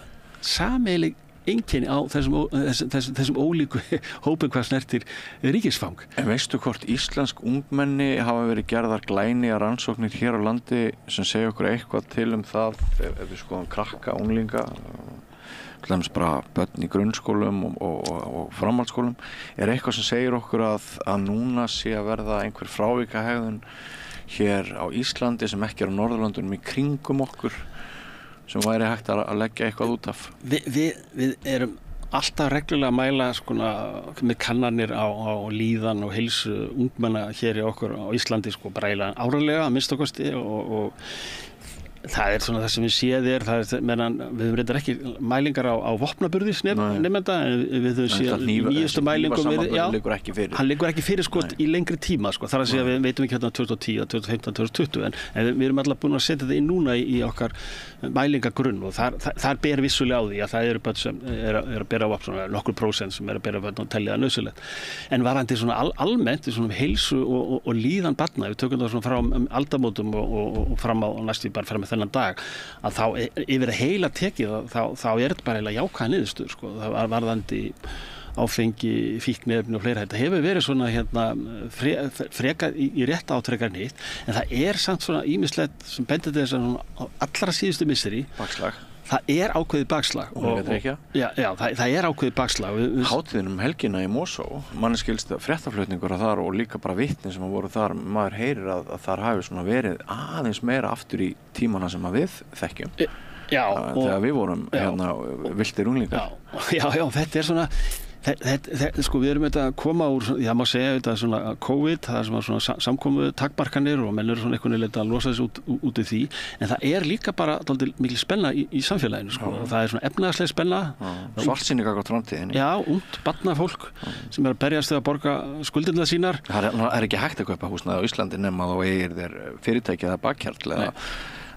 sameiginleg einkenni á þessum ólíku hópum hvað snertir ríkisfang. En veistu hvort íslensk ungmenni hafa verið gerðar glænýjar rannsóknir hér á landi sem segja okkur eitthvað til það ef við skoðum krakka, unglinga, til dæmis bara börn í grunnskólum og framhaldsskólum, er eitthvað sem segir okkur að núna sé að verða einhver frávikahegðun hér á Íslandi sem ekki er á Norðurlöndunum í kringum okkur sem væri hægt að leggja eitthvað út af? Við erum alltaf reglulega að mæla skona, með kannanir á líðan og heilsu ungmenna hér í okkur á Íslandi bara eiginlega árlega að minnsta kosti og Það svona það sem við séð meðan við höfum reyndar ekki mælingar á vopnaburðis nemenda, en við höfum séð nýjustu mælingum hann liggur ekki fyrir sko í lengri tíma sko, þar að segja við veitum ekki hérna 2010, 2015, 2020 en við erum alltaf búin að setja þetta inn núna í okkar mælingagrunn og þar ber vissulega á því að það eru börn sem að bera á vopn, nokkur prósent sem að bera vopn og telja það nauðsynlegt. En varðandi svona almennt svona heilsu og líðan barna, við tökum það svona frá aldamótum og fram á næstu bara fram þennan dag, að þá yfir að heila tekið þá þetta bara eiginlega jákvæða niðurstöður sko. Það var varðandi áfengi, fíkniefni og fleira. Þetta hefur verið svona freka í rétt átrekar nýtt, en það samt svona ýmislegt sem bendir til þess að allra síðustu misseri bakslag. Það ákveðið bakslag það ákveðið bakslag. Hátíðin helgina í Mosó, manni skilst fréttaflutningur að þar og líka bara vitni sem voru þar, maður heyrir að þar hafi svona verið aðeins meira aftur í tímana sem að við þekkjum þegar við vorum hérna villtir unglingar. Já, þetta svona sko við erum að koma úr, það má segja þetta svona COVID, það sem var svona samkomu takmarkanir og menn eru svona einhvern veginn að losa þessu út í því, en það líka bara dálítið mikil spenna í samfélaginu sko. Það svona efnahagsleg spenna, svartsýni gagnvart framtíðinni. Já, ungt barnafólk sem að berjast við að borga skuldirnar sínar. Það ekki hægt að kaupa húsnæði á Íslandi nema þá eigir þér fyrirtæki eða bakhjarl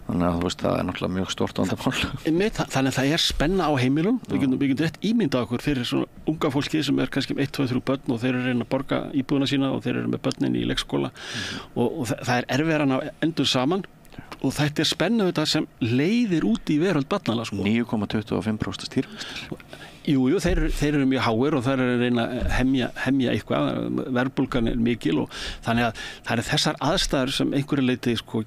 þannig að þú veist, það náttúrulega mjög stórt vandamál. Þannig að það spenna á heimilum. Við getum rétt ímyndað okkur fyrir svona unga fólki sem kannski 1, 2, 3 börn og þeir eru að reyna að borga íbúðina sína og þeir eru með börnin í leikskóla og það erfiðara að endur saman og þetta spenna þetta sem leiðir út í veröld barnanna sko. 9,25% stýrivextir. Jú, þeir eru mjög háir og þeir eru að reyna að hemja eitthvað, verðbólgan mikil og þannig að það þessar aðstæður sem einhverju leyti sko,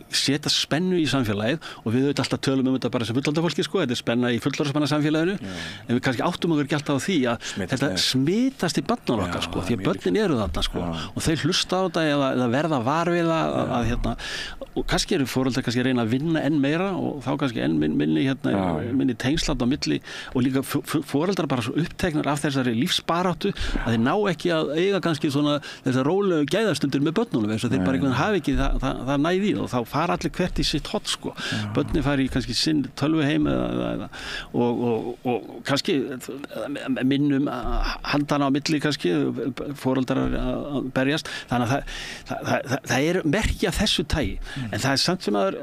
setja spennu í samfélagið og við alltaf tölum þetta bara sem fullorðna fólki sko, þetta spenna í fullorðspanna samfélaginu, en við kannski áttum okkur ekki alltaf á því að þetta smitast í barnanna okkar sko, því að börnin eru þarna sko og þeir hlusta á þetta eða verða var við að hérna, og kannski eru foreldrar kannski að reyna að vinna enn meira og þá kannski enn minni tengsland á milli og líka foreldrar bara svo uppteknar af þessari lífsbaráttu að þeir ná ekki að eiga kannski svona þessar rólegu gæðastundir með börnunum eins og þeir bara einhvern hafi ekki það næði og þá fara allir hvert í sitt hot sko. Börnin fari í kannski sinn tölvuheim og kannski minnum handana á milli kannski foreldrar að berjast þannig að það merki af þessu tagi en það samt sem að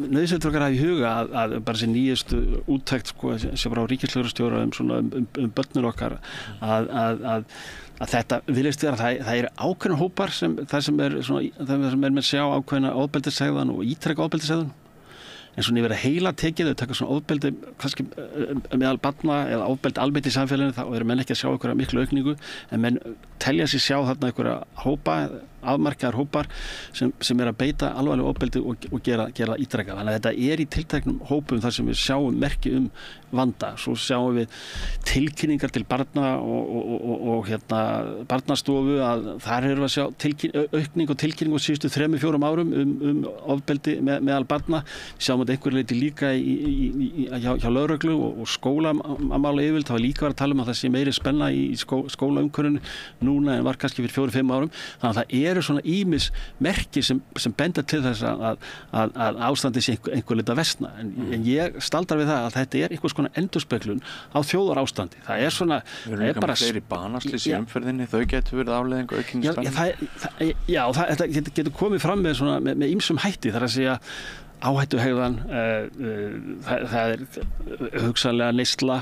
nauðsynlegt fyrir okkar hafa í huga að bara þessi nýjustu úttekt sko, sem frá ríkislögreglustjóra börnur okkar að þetta virðist vera það eru ákveðna hópar það sem með sjá ákveðna ofbeldishegðan og ítreka ofbeldishegðan en svona yfir að heila tekið þau taka svona ofbeldi kannski meðal barna eða ofbeldi almennt í samfélaginu þá eru menn ekki að sjá einhverja miklu aukningu en menn telja sig sjá þarna einhverja hópa afmarkaðar hópar sem að beita alvarlegu ofbeldi og gera ítrekka. Þannig að þetta í tilteknum hópum þar sem við sjáum merki vanda. Svo sjáum við tilkynningar til barna og barnastofu að þar erum við að sjá aukning og tilkynning á síðustu 3-4 árum ofbeldi meðal barna. Við sjáum þetta einhverju leyti líka hjá lögreglu og skólamála yfirleitt. Það var líka að tala að það sé meiri spenna í skólaumhverfinu núna en var kannski fyrir 4-5 árum. Þannig að það eru svona ýmis merki sem benda til þess að ástandi sé einhver leyti að versna. En ég staldrar við það að þetta einhvers konar endurspeglun á þjóðarástandi. Það svona... Við erum líka með fleiri banaslys í umferðinni, þau getur verið afleiðing og aukinni spennu. Þetta getur komið fram með ýmsum hætti, þar að segja áhættuhegðan, það hugsanlega neysla,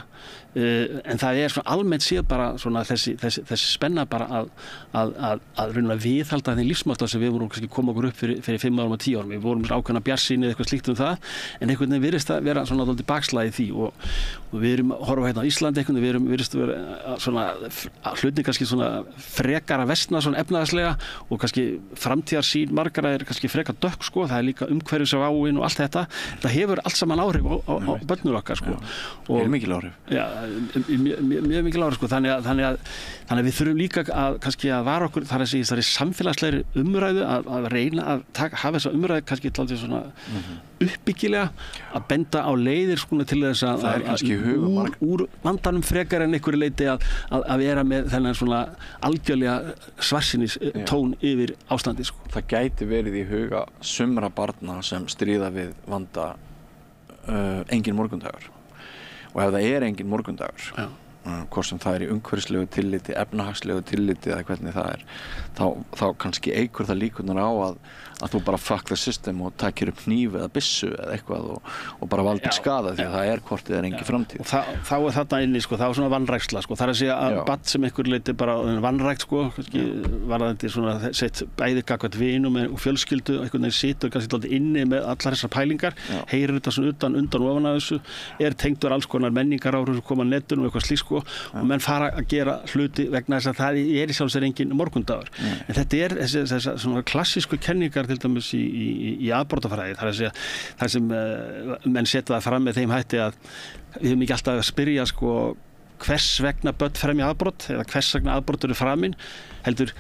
en það svona almennt séð bara svona þessi spenna bara að rauninlega viðhalda þeim lífsmáta sem við vorum kannski koma okkur upp fyrir 5 árum og 10 árum. Við vorum ákveðna bjartsýni eða eitthvað slíkt það, en einhvern veginn virðist að vera svona dálítið bakslagi því og við erum að horfa hérna á Íslandi einhvern veginn, virðist að vera svona hlutin kannski svona frekar að versna svona efnahagslega og kannski framtíðarsýn margra kannski frekar dökk sko, það líka umhverfisáin og allt þetta. Það hefur allt saman áhrif á börnur okkar sko. Og mikil áhrif. Já, mjög mikil áhrif sko. Þannig að við þurfum líka kannski að vara okkur þar að segja þessari samfélagslegri umræðu að reyna að hafa þessa umræðu kannski taldið svona uppbyggilega að benda á leiðir sko til þess að úr vandanum frekar en einhverju leyti að vera með þennan svona algjörlega svartsýnis tón yfir ástandi sko. Það gæti verið í huga sumra barna sem stríða stríða við vanda engin morgundagur og ef það engin morgundagur hvort sem það í umhverfislegu tilliti, efnahagslegu tilliti eða hvernig það þá kannski eykur það líkurnar á að þú bara fuck the system og takir upp hníf eða byssu eða eitthvað og bara valdir skada því að það hvort þið engin framtíð. Og þá þarna inni sko, þá svona vanræksla sko, það að segja að barn sem einhver leiti bara vanrækt sko, kannski varðandi svona sett bæði gagnvart vinum og fjölskyldu, einhvern veginn situr kannski alltaf inni með allar þessar pælingar, heyrir þetta svona undan og ofan af þessu, tengdur alls konar menningaráhrif sem koma á netinu og eitthvað slíkt sko, og menn fara að gera hluti vegna þess að það í sjálfu sér engin morgundagur. En þetta þessi svona klassísku kenningar til dæmis í afbrotafræði, það sem menn setja það fram með þeim hætti að við höfum ekki alltaf að spyrja sko, hvers vegna börn fremja afbrot eða hvers vegna afbrot eru framin, heldur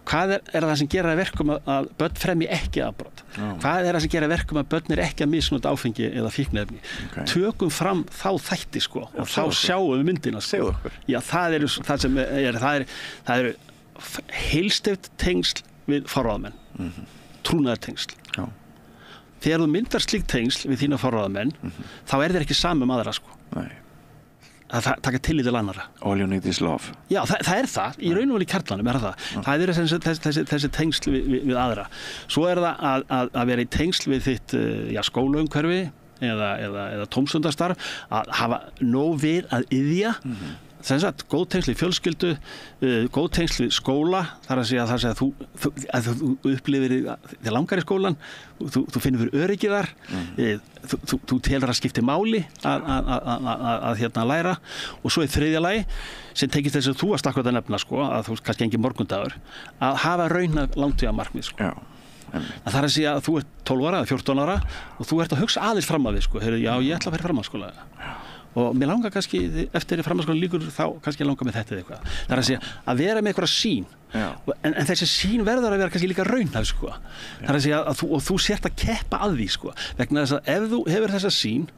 hvað það sem gera verkum að börn fremji ekki afbrot? Hvað það sem gera verkum að börn ekki að misnota áfengi eða fíkniefni? Tökum fram þá þætti sko og þá sjáum við myndina sko. Já, það eru heilsteypt tengsl við forráðamenn, trúnaðartengsl. Þegar þú myndar slík tengsl við þína forráðamenn, þá þér ekki sama aðra sko. Nei. Að taka tillit til annarra. All you need is love. Já, það það. Í raun og veru í kjarnanum það. Það eru þessi tengsl við aðra. Svo það að vera í tengsl við þitt skólaumhverfi eða tómstundastarf, að hafa nóg við að iðja. Góð tengsl við fjölskyldu, góð tengsl við skóla, þar að segja að þú upplifir þig langar í skólan, þú finnur fyrir öryggið þar, þú telur að skipti máli að læra, og svo í þriðja lagi, sem tekist þess að þú varst akkurat að nefna, sko, að þú kannski engin morgundagur, að hafa rauna langtímamarkmið, sko. Það að segja að þú ert 12 ára eða 14 ára og þú ert að hugsa aðeins fram að við, sko, já, ég ætla að fara í framhaldsskóla. Og mér langar kannski, eftir framhaldsskólann líkur, þá kannski langar með þetta eða eitthvað. Það að segja, að vera með einhverja sýn. En þessi sýn verður að vera kannski líka raunhæf, sko. Það að segja, og þú sért að keppa að því, sko. Vegna þess að ef þú hefur þessa sýn,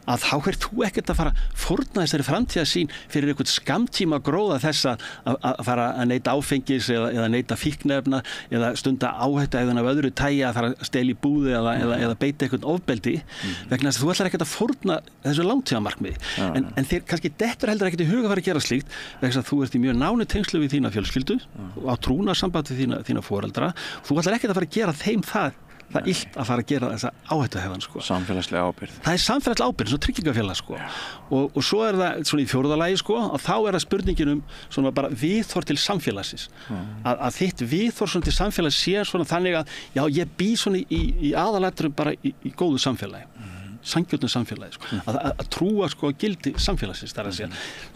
að þá þú ekkert að fara að fórna þessari framtíðarsýn fyrir einhvern skammtíma gróða þess að fara að neyta áfengis eða neyta fíkniefna eða stunda áhættuhegðun af öðru tagi, að fara að stela í búði eða beita einhvern ofbeldi, vegna þess að þú ætlar ekkert að fórna þessu langtímamarkmiði. En þér kannski dettur heldur ekkert í huga að fara að gera slíkt, vegna þess að þú ert í mjög nánu tengslu við þína fjölskyldu, á trúnaðarsamband við þína foreldra, þú ætlar ekkert að fara að gera þeim það illt að fara að gera þessa áhættuhegðun, sko. Samfélagslega ábyrgð. Það samfélagslega ábyrgð, svona tryggingafélag, sko. Og svo það svona í fjórða lagi, sko, að þá það spurningin svona bara viðhorf til samfélagsins. Að þitt viðhorf svona til samfélags sé svona þannig að, já, ég bý svona í aðalætturum bara í góðu samfélagi. Sanngjörnu samfélagi, sko. Að trúa, sko, gildi samfélagsins, þar að segja.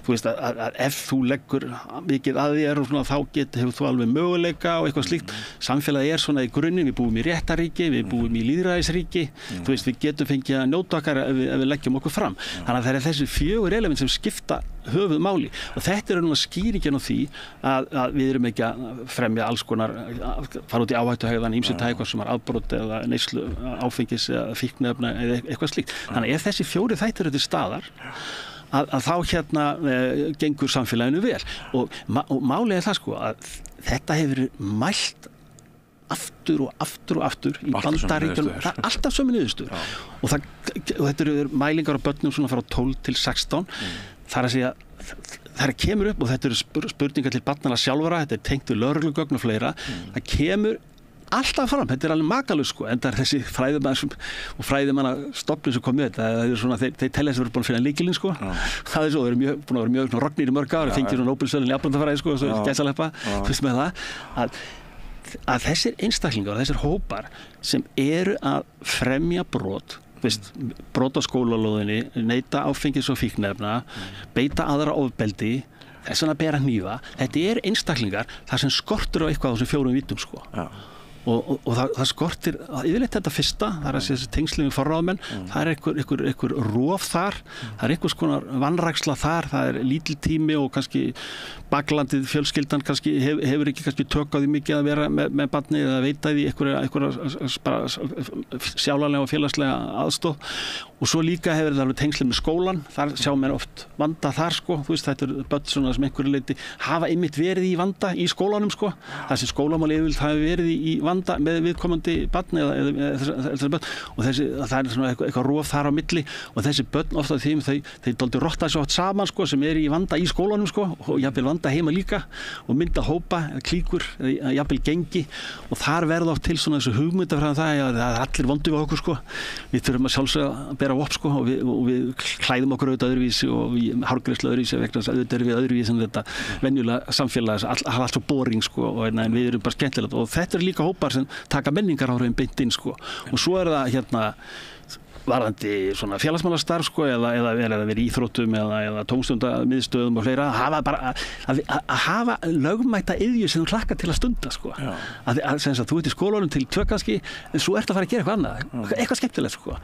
Þú veist að ef þú leggur mikið að þér og svona, þá hefur þú alveg möguleika og eitthvað slíkt. Samfélagi svona í grunninn, við búum í réttaríki, við búum í lýðræðisríki, þú veist, við getum fengið að njóta okkar ef við leggjum okkur fram. Þannig að það þessi 4 element sem skipta höfuð máli, og þetta núna skýringin á því að við erum ekki að fremja alls konar, fara út í áhættuhegðan, ýmsu tæki, hvort sem afbrot eða neyslu áfengis eða fíkniefna eða eitthvað slíkt. Þannig ef þessi 4 þættir eru til staðar, að þá gengur samfélaginu vel. Og málið það, sko, að þetta hefur mælt aftur og aftur og aftur í Bandaríkjunum, það alltaf sömu niðurstöður. Og þetta eru mælingar á börnum svona frá 12 til 16, þar að segja, það kemur upp, og þetta eru spurningar til barnanna sjálfara, þetta tengt við lögreglugögn og fleira, það kemur alltaf fram, þetta alveg makalust, sko, enda þessi fræðimann og fræðimannastofnun sem kom með þetta, það svona, þeir telja þess að vera búin að finna lykilinn, sko. Það svo, þeir eru búin að vera mjög rognir í mörg ár, fengið Nóbelsverðlaun í afbrotafræði, sko, svo gæsaleppa, fyrst með það, að þessir einstaklingar, þessir hópar sem eru að fremja brot, brot á skólalóðinni, neyta áfengis og fíkniefna, beita aðra ofbeldi, þess að bera hnífa, þetta einstaklingar þar sem skortur á eitthvað á þessum 4 vítum, sko. Og það skortir yfirleitt þetta fyrsta, það að þessi tengslum við forráðamenn, það einhver rof þar, það einhvers konar vanræksla þar, það lítill tími og kannski baklandið fjölskyldan kannski hefur ekki kannski tök á því mikið að vera með barnið eða veita því einhverja sjálflega og félagslega aðstoð, og svo líka hefur þetta alveg tengslið með skólan, þar sjá mér oft vanda þar sko, þú veist, þetta börn svona sem einhverju leyti hafa einmitt verið í vanda í skólanum sko, það sem skólamál yfirleitt hafi verið í vanda með viðkomandi barn eða þessari börn og það svona eitthvað rof þar á milli og þessi börn ofta þeim, þeir dálítið rotta svo oft saman sko, sem í vanda í skólanum sko og jafnvel vanda heima líka og mynda hópa, klíkur, jafnvel gengi og þar verða oft til svona þessu hugmyndafræðin það að allir vondu við okkur sko, við þurfum að sjálfsögða bera upp sko og við klæðum okkur auðvitað öðruvísi og við hárgreiðslu öðruvísi vegna þess að auðvitað erum við öðruvísi en þetta venjulega samfélag, allt svo boring sko og en við erum bara skemmtilegt og þetta líka hópar sem taka menningaráhrifin beint inn sko og svo það varðandi svona félagsmálastarf sko eða verið í íþróttum eða tómstundamiðstöðum og fleira að hafa lögmæta iðju sem þú hlakkar til að stunda sko að þú ert í skólanum til 2 kannski en svo ert að fara að gera eitthvað annað eitthvað skemmtilegt sko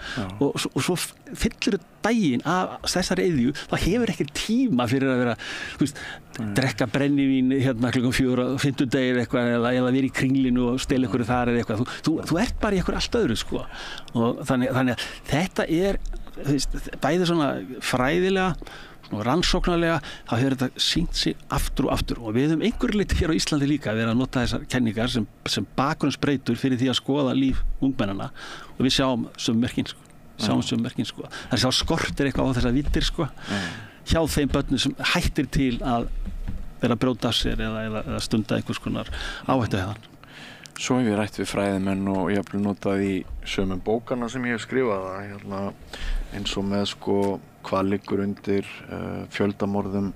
og svo fyllir daginn af þessari iðju þá hefur ekki tíma fyrir að vera þú veist drekka brennivín klukkan 4 á fimmtudegi eitthvað eða vera í kringlinu og stela ykkur þar eða eitthvað þú ert bara í ykkur allt öðru sko og þannig að þetta bæði svona fræðilega og rannsóknarlega þá hefur þetta sýnt sig aftur og aftur og við höfum einhverju leyti hér á Íslandi líka verið að nota þessar kenningar sem bakgrunnsbreytur fyrir því að skoða líf ungmennana og við sjáum sömu merkin sko það sjá skortir eitthvað á þessar vittir sko hjá þeim börnum sem hættir til að vera að brjóta af sér eða stunda einhvers konar áhættuhegðan. Svo hef ég rætt við fræðimenn og ég hef notað í sömu bókana sem ég hef skrifað eins og með sko hvað liggur undir fjöldamorðum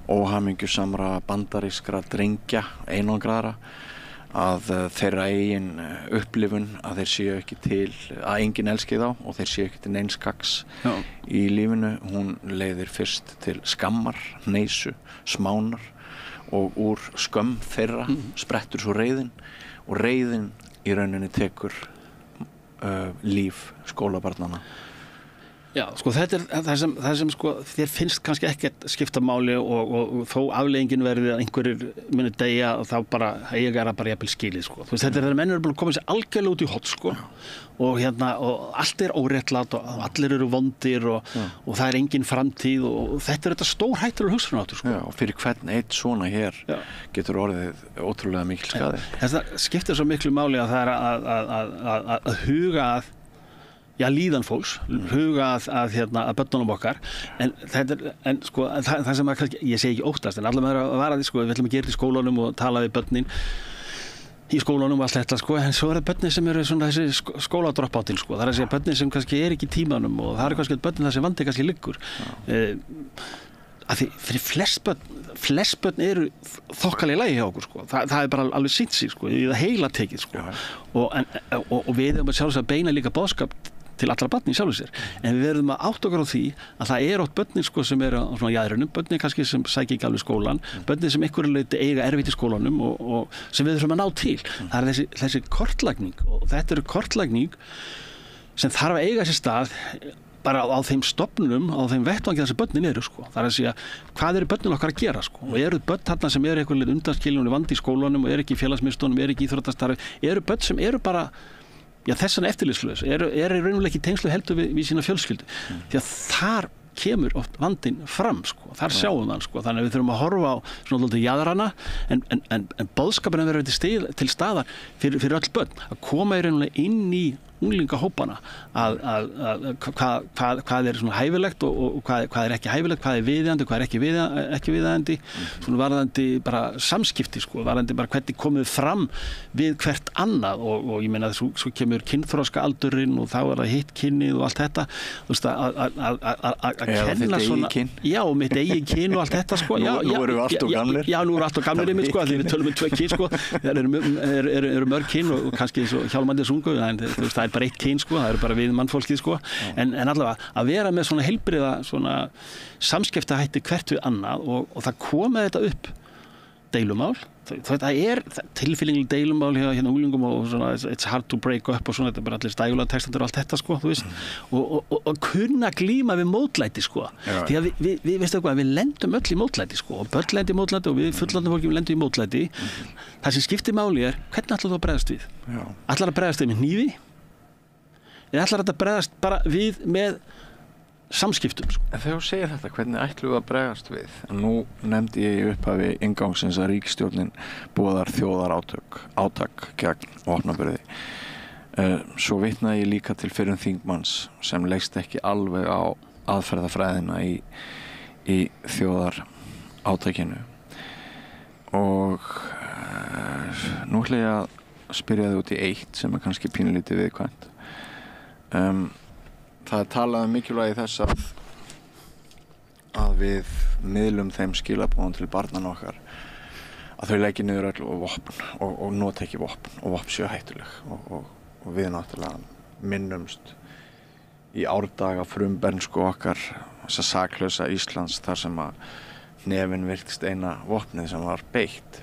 óhamingjusamra bandarískra drengja einangraðra að þeirra eigin upplifun að þeir séu ekki til að enginn elski þá og þeir séu ekki til neins gagns í lífinu, hún leiðir fyrst til skammar, hneisu, smánar og úr skömm þeirra sprettur svo reiðin og reiðin í rauninni tekur líf skólabarnanna. Já, sko þetta það sem sko þér finnst kannski ekkert skipta máli og þó afleiðingin verði að einhverjir muni deyja og þá bara eiga bara jafnvel skilið sko. Þú veist þetta þegar menn eru búin að koma sér algjörlega út í hot sko og og allt óréttlátt og allir eru vondir og það er engin framtíð og þetta þetta stórhættulegur hugsunarháttur sko. Já, og fyrir hvern eitt svona hér getur orðið ótrúlega mikil skaði. Þetta skiptir svo miklu máli að það er að huga að líðan fólks, huga að börnunum okkar en sko það sem að kannski, ég segi ekki óttast en allar með að vara því sko, við ætlum að gera þetta í skólanum og tala við börnin í skólanum og allt þetta sko, en svo börnin sem eru svona þessi skóladroppáttin sko, það er að segja börnin sem kannski ekki í tímanum og það kannski börnin þar sem vandi kannski liggur að því fyrir flest börn eru þokkalega í lagi hjá okkur sko. Það er bara alveg sýnt sig sko, í það heila tekið sko. Og við erum að sjálfsögða beina líka boðskap til allra barni í sjálfu sér en við verðum að átta okkur á því að það er oft börnin sko, sem eru á svona jaðrinum, börnin kannski sem sækja ekki alveg skólan, börnin sem einhverju leyti eiga erfitt í skólanum og sem við þurfum að ná til. Það er þessi kortlagning og þetta eru kortlagning sem þarf að eiga sér stað bara á þeim stofnunum, á þeim vettvangi þar sem börnin eru sko. Það er að segja hvað eru börnin okkar að gera sko og eru börn þarna sem eru einhverju undanskilin og vandi í skólanum og eru ekki í félagsmiðstöðvum, eru ekki í íþróttastarfi, eru börn sem eru bara þessana eftirlitslaus, eru raunverulega ekki tengslu heldur við sína fjölskyldu því að þar kemur oft vandinn fram sko, þar sjáum við sko, þannig að við þurfum að horfa á svona lítið jaðrana en boðskapurinn verður til staðar fyrir öll börn, að koma í rauninlega inn í unglingahópana hvað er svona hæfilegt og hvað er ekki hæfilegt, hvað er viðeigandi, hvað er ekki viðeigandi svona varðandi bara samskipti sko, varðandi bara hvernig komið fram við hvert annað og ég meina svo kemur kynþroska aldurinn og þá er það hitt kynnið og allt þetta þú veist að kenna svona já, mitt eigin kyn og allt þetta sko nú erum við allt og gamlir já, nú erum allt og gamlir einmitt sko, því við tölum 2 kyn sko það eru mörg kyn og kannski svo Hjálmandi sungu, en þú veist það er bara eitt kyn sko, það eru bara við mannfólkið sko en allavega að vera með svona heilbriða svona samskiptahætti hvert við annað og það komið þetta upp deilumál, þetta er tilféllingileg deilumál hérna unglingum og svona it's hard to break up og svona, þetta er bara allir stægulega textandur og allt þetta sko, þú veist og kunna glíma við mótlæti sko því að við veistu hvað, við lendum öll í mótlæti sko og börn lendi í mótlæti og við fullorðna fólki við lendum í mótlæti það sem skiptir máli er, hvernig ætlar þú að bregðast við? Ætlar að bregðast við með hnífi? en ætlar þetta að bregðast bara við með samskiptum sko. En þegar þú segir þetta, hvernig ætlum við að bregðast við? Nú nefndi ég í upphafi inngangsins að ríkisstjórnin boðar þjóðarátak gegn vopnaburði. Svo vitnaði ég líka til fyrrum þingmanns sem leggst ekki alveg á aðferðafræðina í þjóðarátakinu. Og nú ætla ég að spyrja þig út í eitt sem kannski pínulítið viðkvæmt. Það talað mikilvægi þess að við miðlum þeim skilaboðum til barnanna okkar að þau leggi niður öll vopn og nota ekki vopn og vopn séu hættuleg og við náttúrulega minnumst í árdaga frumbernsku okkar þessa saklausa Íslands þar sem að hnefinn virtist eina vopnið sem var beitt.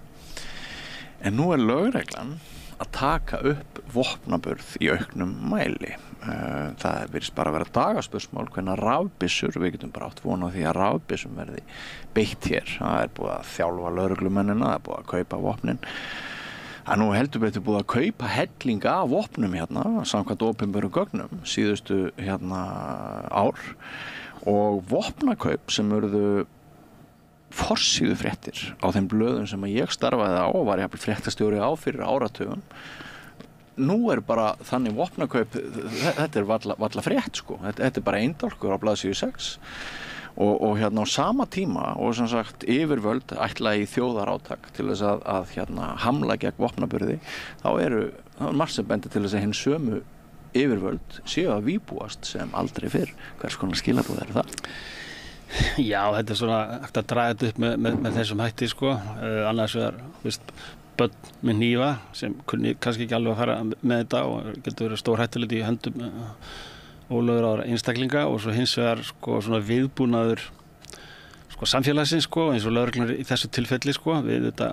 En nú lögreglan að taka upp vopnaburð í auknum mæli. Það virðist bara að vera dagaspursmál hvenær rafbyssur, við getum bara átt von á því að rafbyssum verði beitt hér. Það búið að þjálfa lögreglumennina, það búið að kaupa vopnin. Það nú heldur betur búið að kaupa hellinga af vopnum hérna, samkvæmt opinberum gögnum, síðustu ár. Og vopnakaup sem urðu forsíðu fréttir á þeim blöðum sem ég starfaði á og var jafnvel fréttastjóri á fyrir áratugum. Nú bara þannig vopnakaup, þetta varla frétt sko, þetta bara eindálkur á blaðsíðu 6 og á sama tíma og sem sagt yfirvöld ætla í þjóðarátak til þess að hamla gegn vopnaburði, þá margt sem bendir til þess að hinn sömu yfirvöld séu að vígbúast sem aldrei fyrr. Hvers konar skilaboð það? Já, þetta svona hægt að draga þetta upp með þessum hætti sko. Annars börn með hnífa sem kunni kannski ekki alveg að fara með þetta og getur verið stórhættulegt í höndum ólögráðra einstaklinga og svo hins vegar sko svona viðbúnaður sko samfélagsins sko eins og lögreglan í þessu tilfelli sko við þetta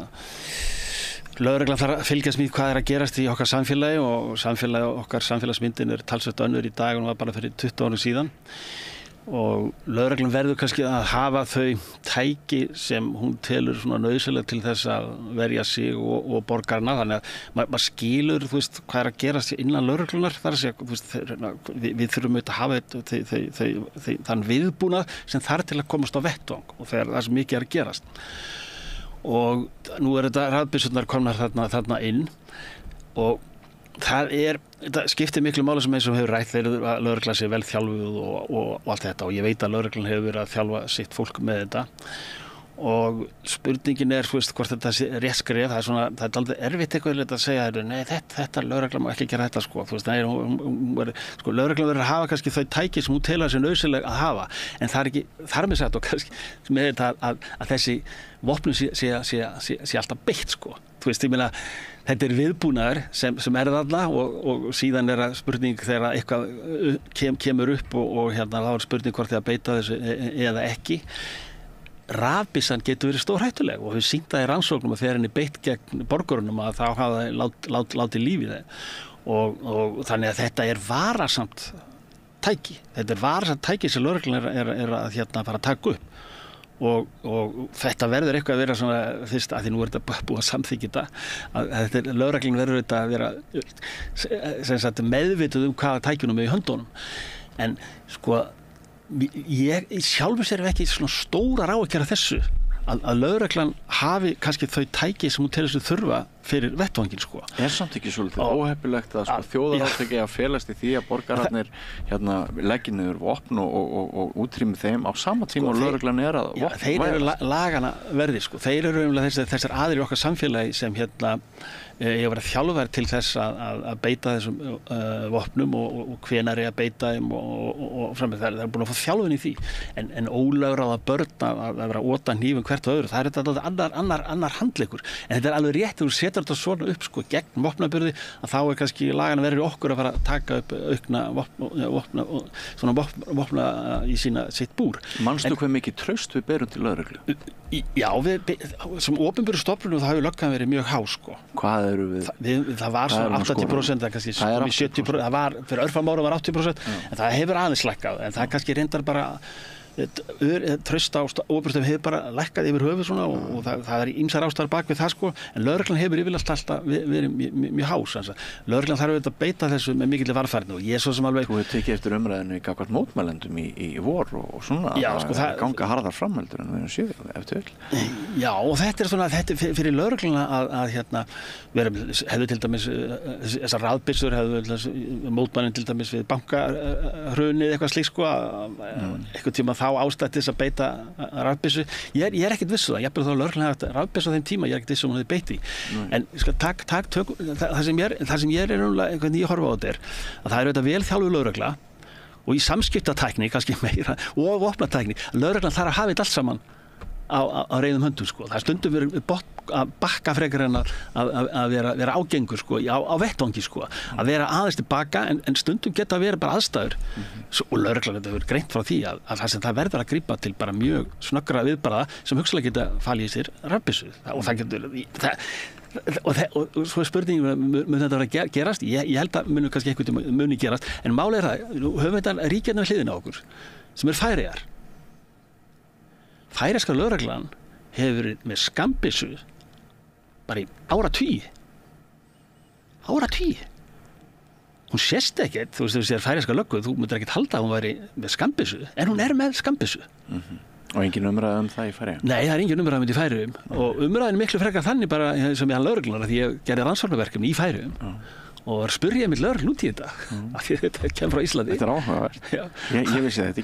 lögreglan þarf að fylgjast með hvað að gerast í okkar samfélagi og okkar samfélagsmyndin talsvert önnur í dag og var bara fyrir 20 árum síðan og lögreglan verður kannski að hafa þau tæki sem hún telur svona nauðsynlegt til þess að verja sig og borgarna þannig að maður skilur hvað að gerast innan lögreglunar þar að segja við þurfum auðvitað að hafa þann viðbúnað sem þarf til að komast á vettvang og þegar það sem mikið að gerast og nú þetta rafbyssurnar komnar þarna inn og þetta skiptir miklu máli sem eins og hefur rætt þeir að lögreglan sé vel þjálfuð og allt þetta og ég veit að lögreglan hefur verið að þjálfa sitt fólk með þetta og spurningin hvort þetta sé rétt skref, það er aldrei erfitt eitthvað að segja nei þetta lögreglan má ekki gera þetta sko, lögreglan verður að hafa kannski þau tæki sem hún telur sér nauðsynleg að hafa en það ekki þar með sagt og kannski með þetta að þessi vopnum sé alltaf beitt sko, ég meina þetta viðbúnaður sem þarna og síðan það spurning þegar eitthvað kemur upp og þá spurning hvort það beita þessu eða ekki. Rafbyssan getur verið stórhættuleg og við sýnt það í rannsóknum að þegar henni beitt gegn borgurunum að þá hafa það látið lífið og þannig að þetta varasamt tæki. Þetta varasamt tæki sem lögreglan að fara að taka upp. Og þetta verður eitthvað að vera svona fyrst að því nú þetta búið að samþykja þetta lögreglan verður þetta að vera meðvituð hvaða tækjunum í höndunum en sko ég sjálfur sér ekki svona stórar áhyggjur af þessu að lögreglan hafi kannski þau tæki sem hún telur sig þurfa fyrir vettvanginn sko. Samt ekki svolítið óheppilegt að þjóðarátaki að felast í því að borgararnir leggja niður vopn og útrými þeim á sama tíma og lögreglan að vopn. Þeir eru lagana verðir sko. Þeir eru þessar aðrir í okkar samfélagi sem ég var að þjálfa til þess að beita þessum vopnum og hvenær að beita þeim og framveg það búin að fá þjálfun í því en ólögráða börn að vera að óta hnífum hvert og öðru, það þetta annar handleikur en þetta alveg rétt þegar þú setur þetta svona upp sko gegn vopnaburði að þá kannski lagana verður okkur að fara að taka upp aukna vopna í sitt búr. Manstu hvað mikið traust við berum til lögreglu? Já, sem opinberu stofnunum það hefur löggan verið mjög há sko. Hvað eru við? Það var svona 80%, kannski 70%, það var fyrir örfam ára var 80%, en það hefur aðeins lækkað, en það kannski reyndar bara traust á opinberstöðum hefur bara lækkað yfir höfuð svona og það ýmsar ástæður bak við það sko, en lögreglan hefur yfirleitt alltaf verið mjög hás. Lögreglan þarf auðvitað að beita þessu með mikilli varfærni og ég svo sem alveg... Þú hefur tekið eftir umræðinu gagnvart mótmælendum í vor og svona, já, sko, það ganga harðar framheldur en við erum séð eftir vel. Já, og þetta er svona, þetta er fyrir lögregluna að hefðu til dæmis þessar rafbyssur, hefðu mótmælin til dæmis við bankahrunið eitthvað slíkt sko, eitthvað tíma þá ástætt þess að beita rafbyssu. Ég er ekkert viss um það, ég byrði þá lögregluna að hafa rafbyssu á þeim tíma, ég er ekkert viss um hún hefði beitt í. En það sem ég er hvernig ég horfa á þetta að það er auðvitað vel þjálfuð lögregla og í samskiptatækni kannski meira og vopnatækni, lögreglan þarf að hafa þetta allt saman á reiðum höndum sko. Það stundum verið að bakka frekar en að vera ágengur sko, á vettvangi sko, að vera aðeins til baka en stundum geta að vera bara aðstæður og lögreglan þetta verið greint frá því að það verður að grípa til bara mjög snöggra viðbragða sem hugsanlega geta falið í sér rafbyssu og það getur og svo er spurningin mun þetta vera að gerast, ég held að kannski eitthvað muni gerast, en málið er það höfum þetta ríkjarnar við hliðina á okkur sem er Færeyjar. Færeyska lögreglan hefur verið með skammbyssu bara í áratugi. Hún sést ekkert, þú veist, ef þú sér færeyska löggu, þú myndir ekkert halda að hún væri með skammbyssu, en hún er með skammbyssu. Og engin umræða það í Færeyjum? Nei, það er engin umræða í Færeyjum og umræðin miklu frekar þannig bara sem ég hann lögreglunar því ég gerði rannsóknarverkefni í Færeyjum og spurði ég mitt lögreglu út í þetta af því þetta kemur frá Íslandi. Þetta er áhugavert. Ég vissi þetta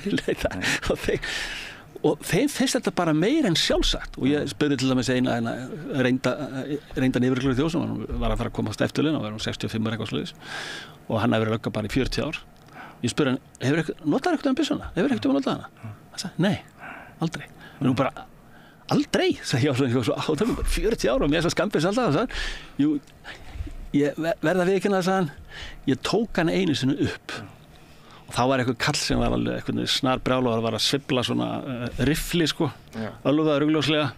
ekki. Og þeim finnst þetta bara meira en sjálfsagt og ég spurði til dæmis eina reyndan yfirglöru þjóð sem hann var að fara að komast eftirlaun og var 65 eitthvað svoleiðis og hann hefur verið lögga bara í 40 ár. Ég spurði hann, notaðu eitthvað byssuna? Hefur eitthvað notað hana? Hann sagði, nei, aldrei. Men nú bara, aldrei, sagði ég á svo átöfum, bara 40 ár og mér svo skammbyssu alltaf, sagði hann. Jú, ég verða að viðurkenna það, sagði hann, ég tók hann einu sinni upp. Og þá var eitthvað kall sem var alveg eitthvað snar brjálaður, var að svifla svona riffli sko, ölvaður augljóslega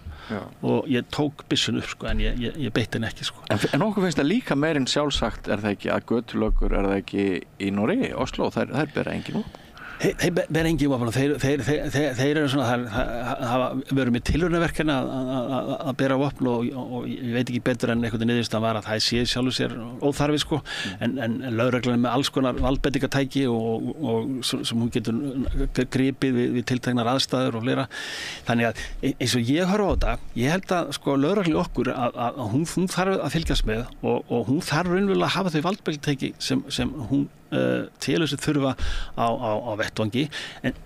og ég tók byssuna upp sko, en ég beitti henni ekki sko. En okkur finnst það líka meir en sjálfsagt, er það ekki að götulöggur, er það ekki í Noregi, Oslo, þær bera engin út? Þeir ber engin vopn og þeir eru svona, hafa verið með tilraunarverkefni að bera vopn og ég veit ekki betur en einhvern niðurstaðan var að það sé sjálfur sér óþarfi sko, en lögreglan með alls konar valdbeitingatæki og sem hún getur gripið við tilteknar aðstæður og fleira. Þannig að eins og ég horfa á þetta, ég held að sko lögreglan okkur að hún þarf að fylgjast með og hún þarf raunverulega að hafa þau valdbeitingatæki sem hún til þess að þurfa á vettvangi en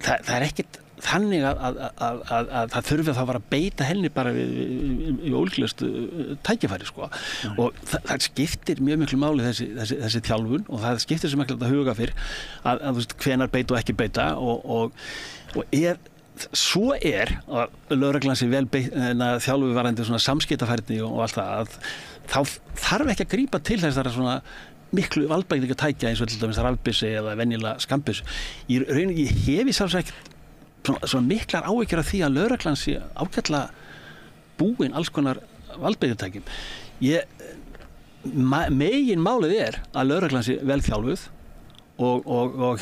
það er ekkert þannig að það þurfi að það var að beita henni bara við ólíklegustu tækifæri sko og það skiptir mjög miklu máli þessi þjálfun og það skiptir svo miklu að huga fyrir að þú veist hvenar beita og ekki beita og svo að lögreglan sé vel þjálfu varandi svona samskiptafærni og allt það að þá þarf ekki að grípa til þess að svona miklu valdbeitingatækja eins og til dæmis rafbyssu eða venjulega skammbyssu. Ég hef í sjálfsagt svona miklar áhyggjur af því að lögreglan sé ágætlega búin alls konar valdbeitingatækjum. Megin málið er að lögreglan sé vel þjálfuð og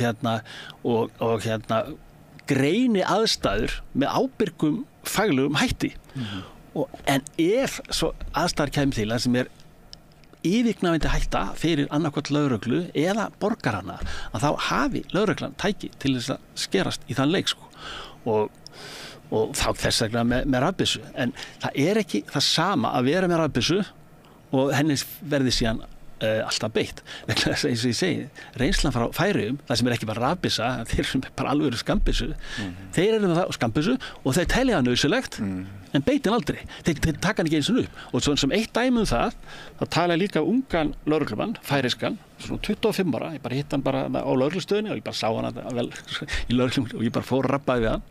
greini aðstæður með ábyrgum faglegum hætti. En ef svo aðstæður kemur til það sem er yfirgnæfandi hætta fyrir annarkvort lögreglu eða borgarana að þá hafi lögreglan tæki til þess að skerast í þann leik sko. og þá þess vegna með rafbyssu en það er ekki það sama að vera með rafbyssu og henni verði síðan alltaf beitt vegna þess að eins og ég segi reynslan frá Færeyjum það sem er ekki bara rafbyssa þeir eru bara alveg skammbyssu þeir eru með það skammbyssu og þeir telja það nauðsynlegt en beitin aldrei þeir taka hann ekki eins og upp og svo sem eitt dæmi það tala ég líka ungan lögreglumann færeyskan svona 25 ára ég bara hitt hann bara á lögreglustöðinni og ég bara sá hann vel í lögreglum og ég bara fór rabbaði við hann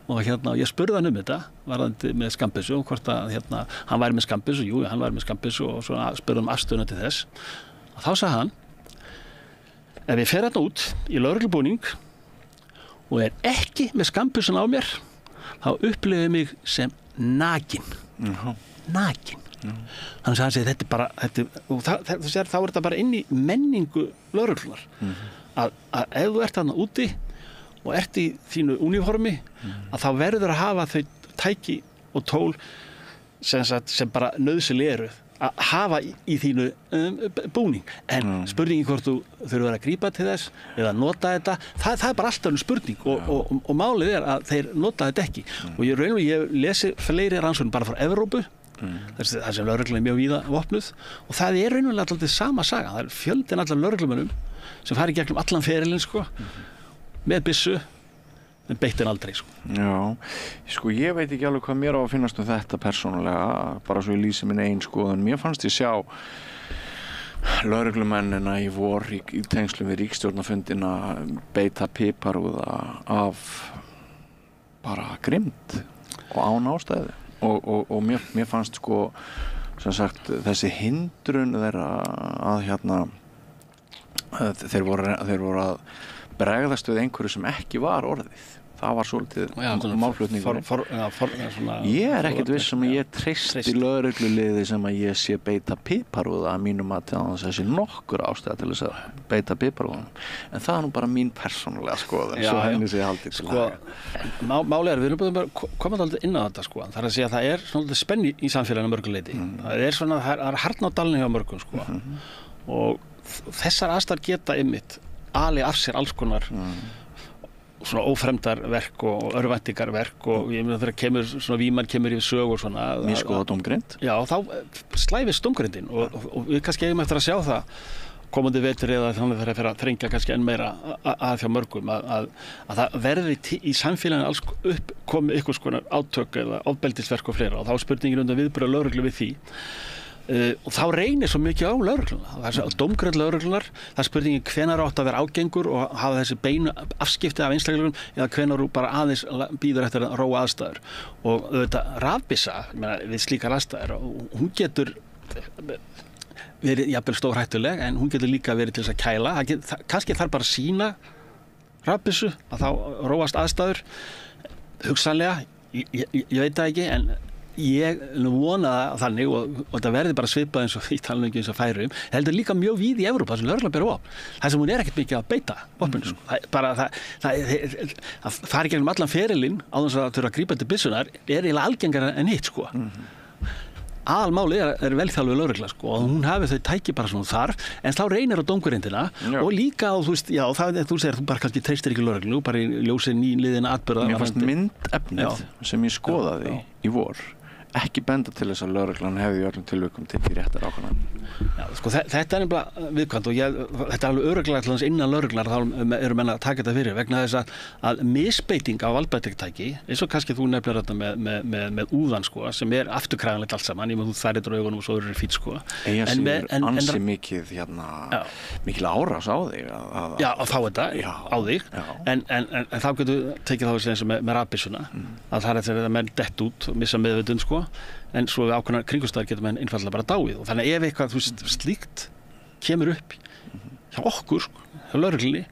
og ég spurði hann þetta varðandi með skammbyssu og hvort að hann væri með skammbyssu, jú, hann væri með skammbyssu og svona spurði afstöðuna til þess og þá sagði hann ef ég fer hérna út í lögreglubúning og er ekki með skammbyssun á mér þá upplifi ég mig sem nakin nakin þannig að hann segi þetta er bara og þá er þetta bara inn í menningu lögreglunar að ef þú ert þarna úti og ert í þínu uniformi að þá verður að hafa þau tæki og tól sem bara nauðsynleg eru að hafa í þínu búning en spurningin hvort þú þurfur að grípa til þess eða nota þetta það er bara alltaf spurning og málið er að þeir nota þetta ekki og ég lesi fleiri rannsóknir bara frá Evrópu það sem lögreglan er mjög víða vopnuð og það er raunverulega alltaf sama saga það er fjöldin allar lögreglumönnum sem fari gegnum allan ferilinn sko með byssu en beittin aldrei sko. Já, sko ég veit ekki alveg hvað mér á að finnast þetta persónulega, bara svo ég lýsi minn einn skoðun. Mér fannst ég sjá lögreglumennina í vor í tengslum við ríkisstjórnarfundina beita piparúða af bara grimmd og án ástæðu og mér fannst sko sem sagt þessi hindrun þeirra að þeir voru að bregðast við einhverju sem ekki var orðið það var svolítið málflutningur ég er ekkert viss sem að ég treysti lögregluliði sem að ég sé beita piparúða að mínum að þessi nokkur ástæða til þess að beita piparúða en það er nú bara mín persónulega skoðun svo henni sé haldið til Málið er, við erum bara komað aldrei inn á þetta sko það er að segja að það er svona spenni í samfélaginu mörguleiti það er svona, það er harðn á dalni hjá mörgum sko og þessar aðstæður geta einmitt ali af sér alls konar svona ófremdarverk og örvæntingarverk og ég meina þegar kemur svona víman kemur í sög og svona Misgóða dómgreind Já, þá slæfist dómgreindin og við kannski eigum eftir að sjá það komandi vetur eða þannig þegar að þrengja kannski enn meira að hjá mörgum að það verði í samfélaginu alls upp komið einhvers konar átök eða ofbeldisverk og fleira og þá spurningin undan viðbrögð lögreglu við því og þá reynir svo mikið á lögregluna það er dómgreind lögreglunar það er spurningin hvenær átt að vera ágengur og hafa þessi beinu afskipti af einstaklingum eða hvenær þú bara aðeins býður eftir að róa aðstæður og auðvitað rafbyssa við slíkar aðstæður hún getur verið jafnvel stórhættuleg en hún getur líka verið til þess að kæla kannski þarf bara að sýna rafbyssu að þá róast aðstæður hugsanlega ég veit það ekki en ég vona það þannig og þetta verði bara svipað eins og í talningu eins og Færeyjum heldur líka mjög víð í Evrópu þar sem lögreglan ber vopn þar sem hún er ekkert mikið að beita vopninu sko. Það fari gegnum allan ferilinn á þess að þurfa að grípa til byssunar er eiginlega algengara en hitt sko. Aðalmáli er velþjálfuð lögregla sko og hún hafi þau tæki bara svona þarf en þá reynir á dómgreindina og líka og þú veist, já það þú segir þú bara kannski treystir ekki lögreglu bara í ljósi nýliðina atburða Mér fannst myndefnið sem ég skoðaði í vor ekki benda til þess að lögreglan hefði í öllum tilvikum tekið réttar ákvarðanir. Já, sko þetta er nefnilega viðkvæmt og þetta er alveg örugglega til þess innan lögreglunar þá eru menn að taka þetta fyrir vegna þess að misbeiting á valdbeitingartæki eins og kannski þú nefnir þetta með úðan sko sem er afturkræfanlegt allt saman ég með þú þærið draugunum og svo eru fít sko. Ansi mikið mikil árás á þig Já, að fá þetta á þig en þá getur tekið þá eins og með rafbyssuna að það er þegar menn dett út og missa meðvitund sko en svo við ákveðnar kringumstæður getur menn einfaldlega bara dáið og þannig ef eitthvað þú veist slíkt kemur upp hjá okkur sko, hjá lögreglunni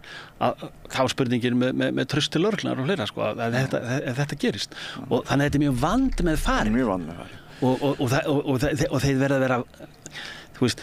að þá er spurningin með traust til lögreglunar og fleira sko að þetta gerist og þannig að þetta er mjög vandmeðfarið og þeir verða að vera þú veist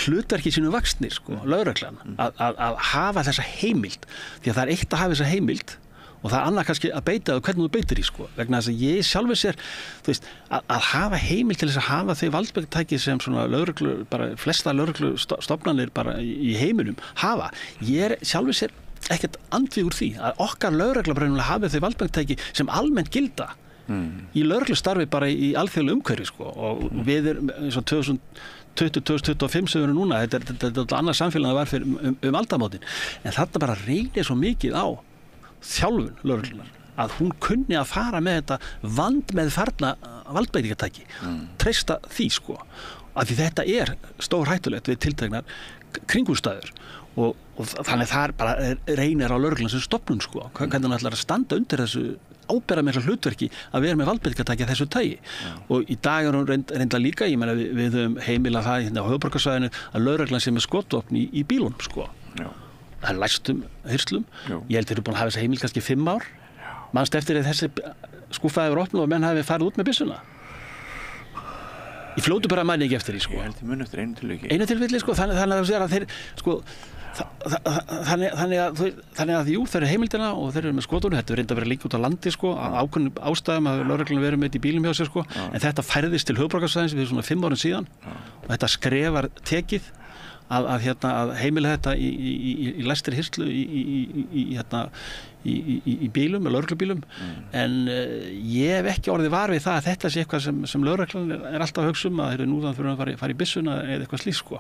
hlutverki sínu vaxnir sko lögreglan að hafa þessa heimild því að það er eitt að hafa þessa heimild og það er annað kannski að beita það hvernig þú beitir í sko vegna þess að ég sjálfur sér þú veist að hafa heimild til þess að hafa þau valdbeitingartæki sem svona lögreglu bara flesta lögreglustofnanir bara í heiminum hafa ég er sjálfur sér ekkert andvígur því að okkar lögregla hafi þau valdbeitingartæki sem almennt gilda í lögreglustarfi bara í alþjóðlegu umhverfi sko og við erum eins og 2025 sem við erum núna þetta er annað samfélag það var fyrir aldamótin en þetta bara reynir svo mikið á þjálfun lögreglunar að hún kunni að fara með þetta vandmeðfarna valdbeitingartæki treysta því sko að því þetta er stórhættulegt við tilteknar kringumstæður og þannig það bara reynir á lögreglan sem stofnun sko hvernig hún ætlar að standa undir þessu ábyrgðarmikla hlutverki að vera með valdbeitingartæki af þessu tagi og í dag er hún reynda líka ég meina við höfum heimilað það hérna á höfuðborgarsvæðinu að lögreglan sé með skotvopn í bílunum sko það er læstum hirslum ég held þeir eru búin að hafa þessa heimild kannski 5 ár manst eftir að þessi skúffaði var opnuð og menn hafi farið út með byssuna í fljótu bara manni ekki eftir því sko ég held ég mun eftir einu tilviki sko þannig að þeir sko þannig að jú, þeir eru heimildina og þeir eru með skotunni, þetta er reynda að vera líka út á landi sko, ákveðnum ástæðum að lögreglan verið með þetta í bílum hjá sér sko, en þetta færðist til höfuðborgarsvæðins fyrir svona 5 árum síðan og þetta skref var tekið að heimila þetta í læstri hirslu í bílum, lögreglubílum en ég hef ekki orðið var við það að þetta sé eitthvað sem lögreglan er alltaf að hugsa að þeir eru núðan fyrir að fara í byssuna eða eitthvað slíkt sko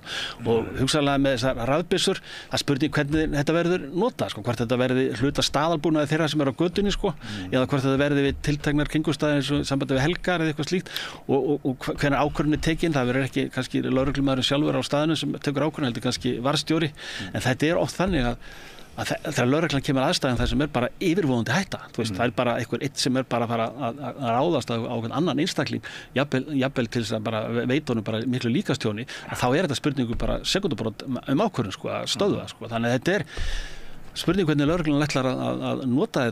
og hugsanlega með þessar rafbyssur það spurning hvernig þetta verður notað sko, hvort þetta verði hluta staðalbúnaði þeirra sem eru á götunni sko eða hvort þetta verði við tilteknar kringumstæður eins og sambandi við helgar eða eitthvað slíkt og hvenær ákvörðun er tekin, það verður ekki kannski lögreglumaðurinn sjálfur á staðinu sem tekur ákvörðun, heldur kannski varðstjóri en þetta er oft þannig að þegar lögreglan kemur aðstæðan þar sem er bara yfirvofandi hætta, þú veist, það er bara einhver eitt sem er bara að fara að ráðast á einhvern annan einstakling, jafnvel til þess að bara veita honum bara miklu líkastjóni að þá er þetta spurningu bara sekúndubrot ákvörðun sko, að stöðva sko, þannig að þetta er spurning hvernig lögreglan ætlar að nota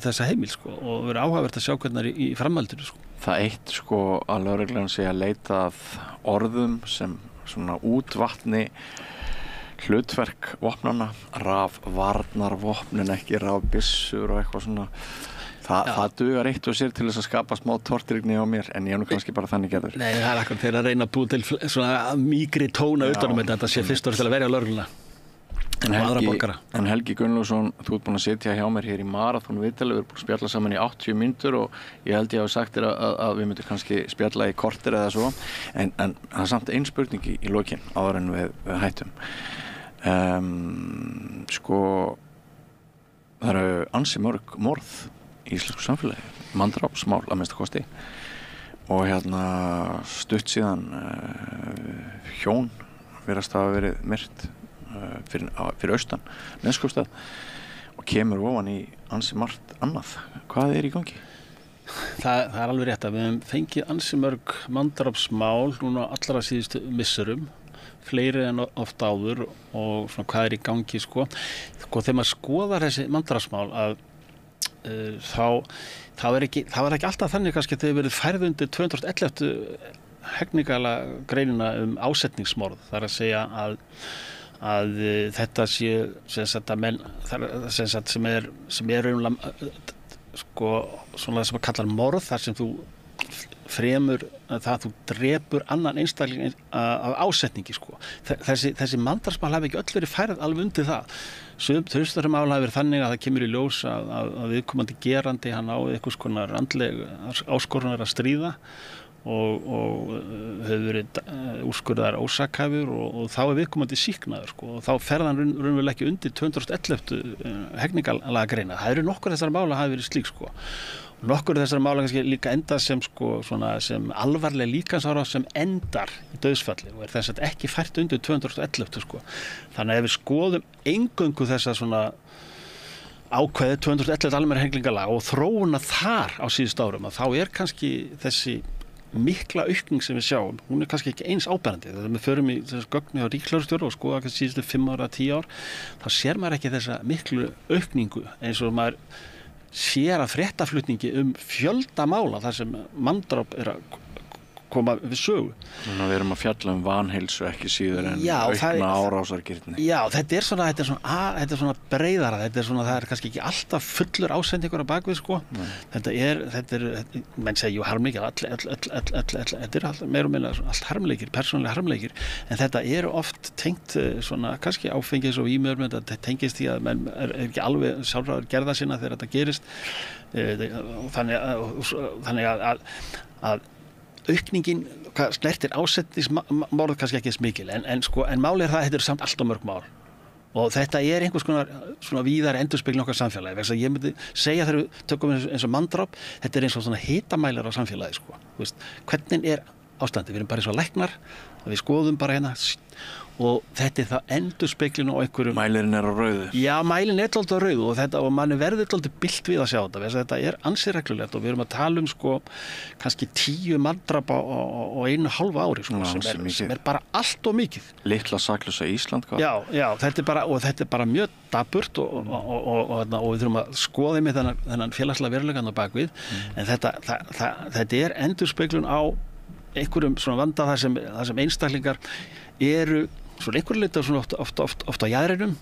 þessa heimil sko og verður áhugavert að sjá hvernig í framhaldinu sko. Það eitt sko að lögreglan sé að leita að orðum sem svona útvatni hlutverk vopnanna, rafvarnarvopnin, ekki rafbyssur og eitthvað svona. Það dugar eitt og sér til þess að skapa smá tortryggni á mér, en ég er nú kannski bara þannig gerður. Nei, það er akkur þegar að reyna að búa til svona mýgri tóna utanum þetta sé fyrst og til að verja lögregluna. En Helgi Gunnlaugsson, þú ert búinn að sitja hjá mér hér í marathon viðtali, við erum búin að spjalla saman í 80 mínútur og ég held ég hafi sagt þér að við myndum kannski spjalla í korter eða svo, en það er samt ein spurning í lokin áður en við hættum. Sko, það eru ansi mörg morð í íslensku samfélagi, manndrápsmál að minnsta kosti og stutt síðan hjón virðast hafa verið myrt fyrir austan Neskaupstað og kemur ofan í ansi margt annað. Hvað er í gangi? Það er alveg rétt að við hefum fengið ansi mörg manndrápsmál núna allra síðustu misserum, fleiri en oft áður og svona hvað er í gangi sko. Þegar maður skoðar þessi manndrápsmál að þá er ekki alltaf þannig kannski að þau verið færð undir 211. hegningarlaga greinina ásetningsmorð, það er að segja að þetta sé sem er sko svona það sem að kallar morð þar sem þú fremur það þú drepur annan einstakling af ásetningi sko. Þessi manndrápsmál hafi ekki öll verið færð alveg undir það. Þau mál hafi verið þannig að það kemur í ljós að viðkomandi gerandi hann á einhvers konar andleg áskorunar að stríða og hefur verið úrskurðaður ósakhæfur og þá er viðkomandi sýknaður sko, og þá ferðan raunverulega ekki undir 211. hegningarlaga greina. Það eru nokkur þessara mála hafi verið slík sko. Nokkur þessara mála kannski líka enda sem sko svona sem alvarleg líkamsárás sem endar í dauðsfalli og er þess að ekki fært undir 211 sko. Þannig að ef við skoðum eingöngu þessa svona ákveðið 211 almenna hegningarlaga og þróuna þar á síðustu árum að þá er kannski þessi mikla aukning sem við sjáum, hún er kannski ekki eins áberandi. Þegar við förum í þessu gögn hjá ríkislögreglustjóra og skoða kannski síðustu 5 ára, 10 ár, þá sér maður ekki þessa miklu aukningu eins og maður sér að fréttaflutningi fjölda mála þar sem manndráp er að koma við sögu. Við erum að fjalla vanheilsu ekki síður en aukna árásargirni. Já, þetta er svona breiðara, það er kannski ekki alltaf fullur ásendingur á bakvið sko. Þetta er menn segja jú harmleikir, þetta er meira og minna allt harmleikir, persónulega harmleikir, en þetta eru oft tengt svona kannski áfengis og vímuefnum, þetta tengist því að menn er ekki alveg sjálfráður gerða sinna þegar þetta gerist. Þannig að aukningin snertir ásetningsmorð kannski ekki eins mikil en málið er það að þetta eru samt allt of mörg mál og þetta er einhvers konar svona víðari endurspeglun okkar samfélagi vegna ég myndi segja þegar við tökum eins og manndráp þetta er eins og svona hitamælar á samfélagi sko. Hvernig er ástandi, við erum bara eins og læknar við skoðum bara hérna og þetta er það endurspeglun á einhverjum mælirinn er á rauðu. Já, mælirinn er alltaf á rauðu og manni verður alltaf bilt við að sjá þetta er ansi reglulegt og við erum að tala um kannski 10 manndráp á 1,5 ári sem er bara allt og mikið. Litla saklausa Ísland hvað? Já, þetta er bara mjög dapurt og við þurfum að skoða með þennan félagslega veruleikann á bakvið en þetta er endurspeglun á einhverjum svona vanda þar sem einstaklingar eru svona einhverju leyti oft á jaðrinum,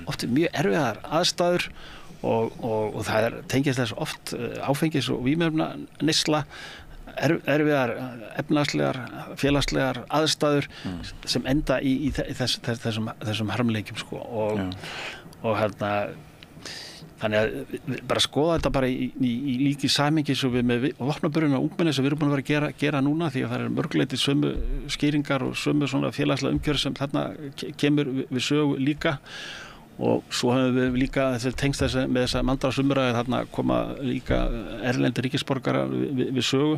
oft mjög erfiðar aðstæður og það tengist þess oft áfengis- og vímuefnaneysla, erfiðar efnahagslegar, félagslegar aðstæður sem enda í þessum harmleikjum sko og hérna þannig að bara skoða þetta bara í líki samhengi svo við með vopnaburðina og ungmenni sem við erum búin að vera að gera núna því að það mörguleiti sömu skýringar og sömu svona félagslega umgjörð sem þarna kemur við sögu líka og svo höfum við líka tengst með þessa manndrápsumræðu þarna koma líka erlendir ríkisborgarar við sögu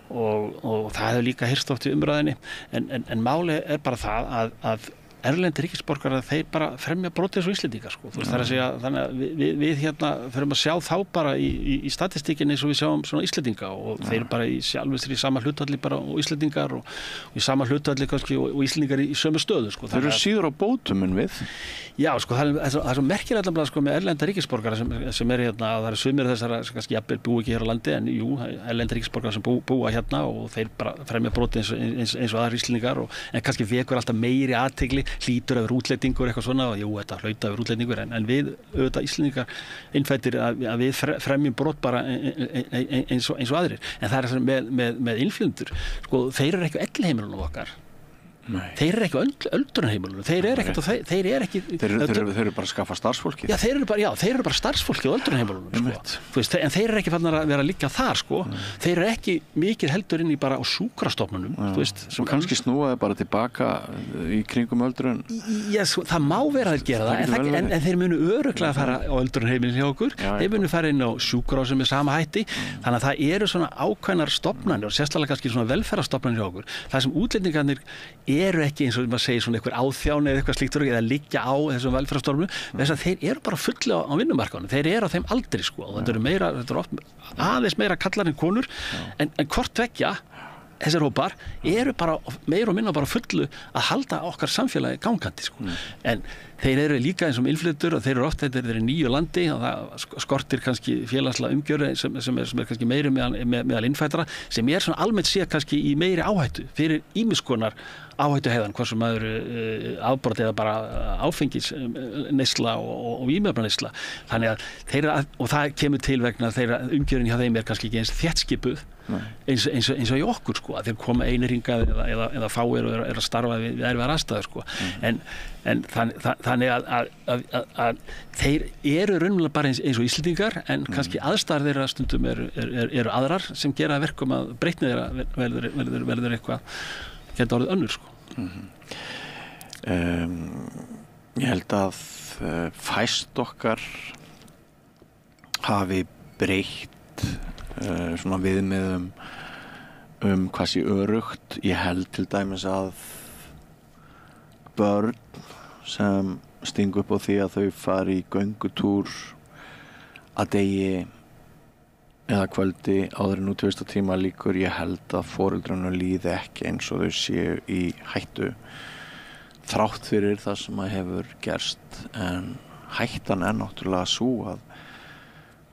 og það hefur líka heyrst oft í umræðinni en máli bara það að erlendir ríkisborgarar þeir bara fremja brot eins og Íslendingar sko. Þú veist það að segja þannig að við hérna förum að sjá þá bara í statistíkinni eins og við sjáum svona Íslendinga og þeir bara í sjálfur í sama hlutfalli bara og Íslendingar og í sama hlutfalli kannski og Íslendingar í sömu stöðu sko. Þeir eru síður á bótum en við? Já sko það er svo merkilegt allavega sko með erlenda ríkisborgara sem er hérna og það eru sumir þessara sem kannski jafnvel búa ekki hér á landi en jú, erlenda ríkisborgara sem búa hérna og þeir bara fremja brot eins og aðrir Íslendingar en kannski vekur alltaf meiri athygli hlýtur yfir útlendingur eitthvað svona og jú, þetta hlauta yfir útlendingur en við auðvitað Íslendingar innfættir að við fremjum brot bara eins og aðrir en það er með innflytjendur sko, þeir eru ekki á elliheimilunum okkar Nei. Þeir eru ekki öldrunarheimilunum þeir eru bara að skaffa starfsfólki þeir eru bara starfsfólki á öldrunarheimilunum sko. En þeir eru ekki fannar að vera að liggja þar sko. Þeir eru ekki mikið heldur inn í bara á sjúkrastofnunum sem kannski snúaði bara tilbaka í kringum öldrun það má vera að þeir gera það en þeir munu örugglega að fara á öldrunarheimilin hjá okkur þeir munu fara inn á sjúkrahúsum með sama hætti þannig að það eru svona ákveðnar stofnanir og sérstaklega kannski svona velferðarstofnanir hjá okkur það sem útlendingarnir eru ekki eins og maður segir svona einhver áþjáni eða eitthvað slíkt eða liggja á þessum velferðarstofnunum þess að þeir eru bara fulli á vinnumarkaðunum þeir eru á þeim aldri sko og þetta eru oft aðeins meira kallar en konur en hvort tveggja þessir hópar eru bara meira og minna bara fullu að halda okkar samfélagi gangandi sko en þeir eru líka eins og innflytjendur og þeir eru oft þeir eru í nýju landi og það skortir kannski félagslega umgjörð sem er kannski meiri meðal innfæddra sem er svona almennt séð kannski í meiri áhættu fyrir ýmiss konar áhættuhegðan hvort sem maður afbrot eða bara áfengisneysla og vímuefnaneysla þannig að þeir og það kemur til vegna þeirra umgjörðin hjá þeim er kannski ekki eins þéttskipuð eins og í okkur sko að þeir koma einir hingað eða fáir og er að starfa við erfiðar aðstæður sko en þannig að þeir eru raunverulega bara eins og Íslendingar en kannski aðstæður þeirra stundum eru aðrar sem gera verkum að breytni þeirra verður eitthvað geta orðið önnur sko Ég held að fæst okkar hafi breytt svona viðmiðum hvað sé öruggt ég held til dæmis að börn sem stingu upp á því að þau fari í göngutúr að degi eða kvöldi áður en útivistartíma líkur ég held að foreldrunum líði ekki eins og þau séu í hættu þrátt fyrir það sem að hefur gerst en hættan er náttúrulega svo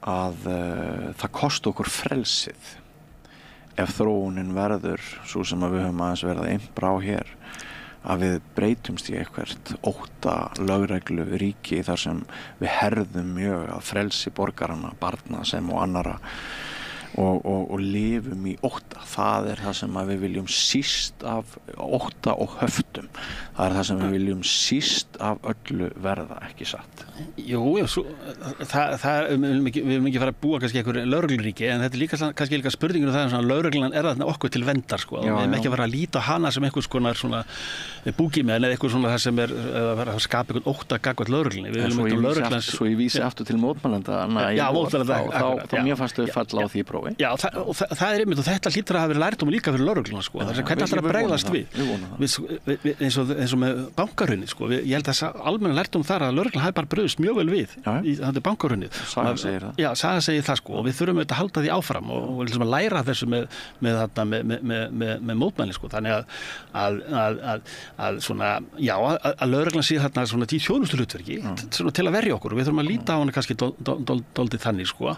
að það kosti okkur frelsið ef þróunin verður svo sem að við höfum aðeins verið að innbrá hér að við breytumst í eitthvert ótta lögreglu ríki þar sem við herðum mjög að frelsi borgarana, barna sem og annara og lifum í ótta. Það er það sem við viljum síst af ótta og höftum. Það er það sem við viljum síst af öllu verða, ekki satt. Jú, við viljum ekki fara að búa kannski einhver lögregluríki, en þetta er líka kannski líka spurningin um það að lögreglan er þarna okkur til verndar, sko. Við viljum ekki fara að líta á hana sem einhvers konar svona búgimenn eða eitthvað svona það sem er að skapa einhvern ótta gagnvart lögreglunni. Við viljum ekki lögreglans. Svo ég vísi aftur til mótmælenda, þá mér fannst þau falla á því prófi. Já, og það er einmitt, og þetta hlýtur að hafa verið lærdómur líka fyrir lögregluna, sko. Það er hvernig alltaf að bregðast við. Eins og með bankahrunið, sko. Ég held að almenna lærdómur þar að lögreglan hafi bara brugðist mjög vel við í þetta bankahrunið. Sagan segir það. Já, sagan segir það, sko. Og við þurfum auðvitað að halda því áfram og að læra þessu með mótmælin, sko. Þannig að svona, já, að lögreglan sé þarna svona í þjónustuhlutverki til að verja okkur. Við þurfum að líta á hana kannski dálítið þannig, sko,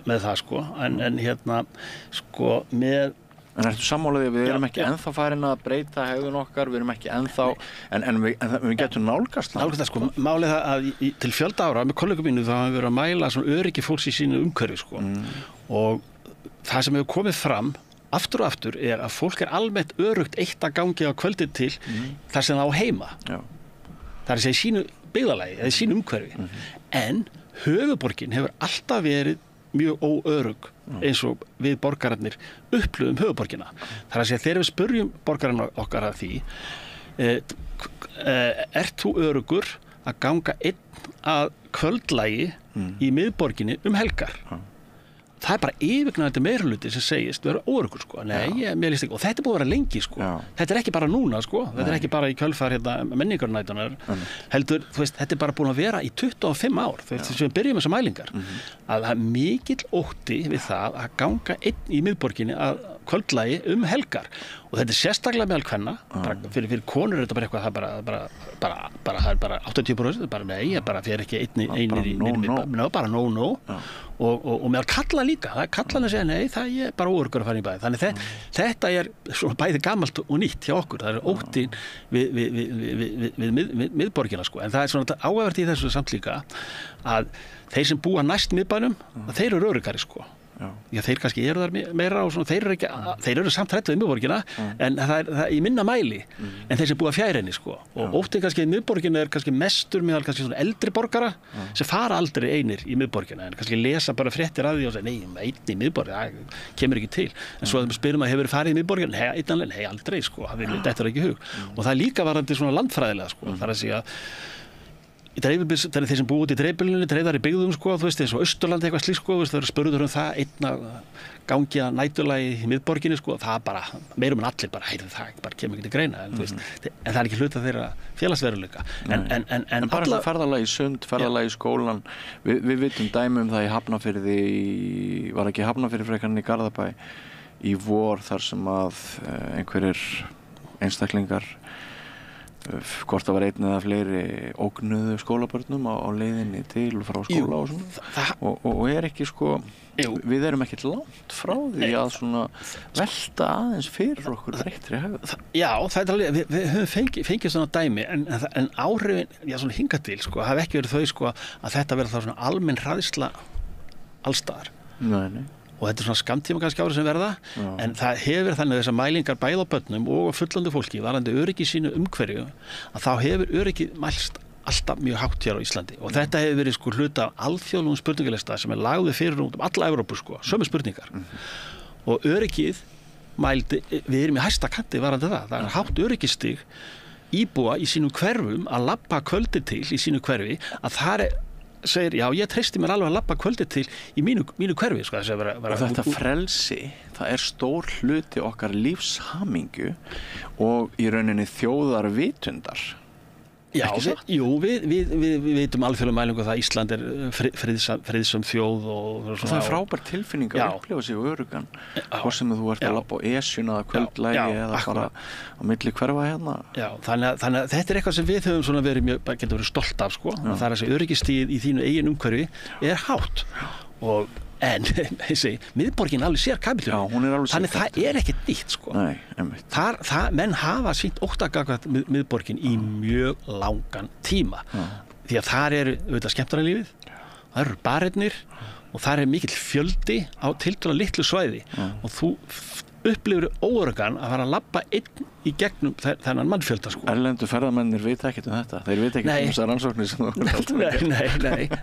með það, sko. En hérna, sko, með En ertu sammálaðið við erum ekki ennþá farin að breyta hegðun okkar, við erum ekki ennþá, en við getum nálgast það. Nálgast það, sko. Málið það að til fjölda ára með kollegum mínu þá hafa við verið að mæla svona öryggi fólks í sínu umhverfi, sko. Og það sem hefur komið fram aftur og aftur að fólk almennt örugt eitt að gangi á kvöldið til þar sem það á heima. Já. Það að segja í sínu byggðarlagi eða í sínu umhverfi. En höfuðborgin hefur alltaf verið mjög óörugg eins og við borgararnir upplöfum höfuðborgina. Það að segja þegar við spurjum borgararna okkar að því ert þú öruggur að ganga einn að kvöldlagi í miðborginni helgar? Það bara yfirgnæfandi meirihluti sem segist vera óöruggur, sko. Nei, mér líst ekki. Og þetta búið að vera lengi, sko. Þetta ekki bara núna, sko. Þetta ekki bara í kjölfar menningarnætunar. Heldur, þú veist, þetta bara búin að vera í 25 ár. Þú veist, þess að við byrjum þessar mælingar. Að það mikill ótti við það að ganga einn í miðborginni að kvöldlagi helgar. Og þetta sérstaklega meðal kvenna. Fyrir konur er þetta bara eitthvað, það er bara 80%, bara nei, bara fyrir ekki einir í miðborginni, bara no. Og meðal kalla líka, það kallarnir segja nei, það er bara óöruggur að fara í bæði. Þannig þetta er svona bæði gamalt og nýtt hjá okkur. Það er óttin við miðborgina, sko. En það er svona áhugavert í þessu samt líka að þeir sem búa næst miðbænum, þeir eru öruggari, sko. Já, þeir kannski eru þar meira og svona, þeir eru samt hræddir við miðborgina, en það er í minna mæli en þeir sem búa fjær henni, sko. Og óttinn kannski í miðborgina er kannski mestur meðal kannski svona eldri borgara sem fara aldrei einir í miðborgina, en kannski lesa bara fréttir af því og segja, nei, einn í miðborgina, það kemur ekki til. En svo spyrum að hefur farið í miðborgina, nei, aldrei, sko, þetta er ekki hug. Og það er líka varandi svona landfræðilega, sko, það er að segja þeir sem búið út í dreifbýlinu, dreifðar í byggðum, sko, þú veist, eins og Austurlandi eitthvað slíkt, sko, þeir eru spurður það einn að gangi að næturlagi í miðborginni, sko, það bara, meirum en allir bara, það bara kemur ekki til greina, en þú veist, en það er ekki hluta þeirra félagsveruleika. En bara ferðalagi í Sund, ferðalagi í skólan, við vitum dæmi það í Hafnarfirði, var ekki Hafnarfirði frekarinn í Garðabæ í vor þar sem að einhverjir einstaklingar hvort það var einn eða fleiri ógnuðu skólabörnum á leiðinni til og frá skóla og svona og er ekki, sko, við erum ekkert langt frá því að svona velta aðeins fyrir okkur breyttri hegðun. Já, það er alveg, við höfum fengið svona dæmi en áhrifin, svona hingað til, sko, hafa ekki verið þau, sko, að þetta verður þá svona almenn hræðsla allstaðar. Nei. Og þetta er svona skammtíma kannski árið sem verða, en það hefur þannig þessar mælingar bæði á börnum og fullandi fólki varðandi öryggi sínu umhverju, að þá hefur öryggi mælst alltaf mjög hátt hér á Íslandi. Og þetta hefur verið, sko, hluta af alþjóðlegum spurningalista sem lagður fyrir út alla Evrópu, sko, sömu spurningar. Og öryggið mældi, við erum í hæsta kanti varðandi það. Það er hátt öryggisstig íbúa í sínum hverfum að labba kvöldi til í sínu hverfi, að það segir, já, ég treysti mér alveg að labba kvöldi til í mínu hverfi, sko. Og þetta frelsi, það er stór hluti okkar lífshamingju og í rauninni þjóðarvitundar. Já, við vitum alþjóðlega mælingu að Ísland er friðsöm þjóð og það er frábær tilfinning að upplifa sig öruggan, hvort sem þú ert að labba á Esjuna eða kvöldlægi eða bara á milli hverfa hérna. Já, þannig að þetta er eitthvað sem við höfum svona verið getur verið stolt af, sko. Það er að segja öryggisstigið í þínu eigin umhverfi er hátt en miðborgin alveg sér kapítulinn, þannig það er ekkert nýtt, sko. Nei, menn hafa sýnt ótta gagnvart miðborgin í mjög langan tíma, því að þar eru auðvitað skemmtarnalífið, það eru barirnir og þar er mikill fjöldi á tiltölulega litlu svæði og þú upplifir óöruggan að fara að labba einn í gegnum þennan mannfjölda, sko. Erlendu ferðamennir vita ekkert þetta. Þeir vita ekkert þessar rannsóknir sem þú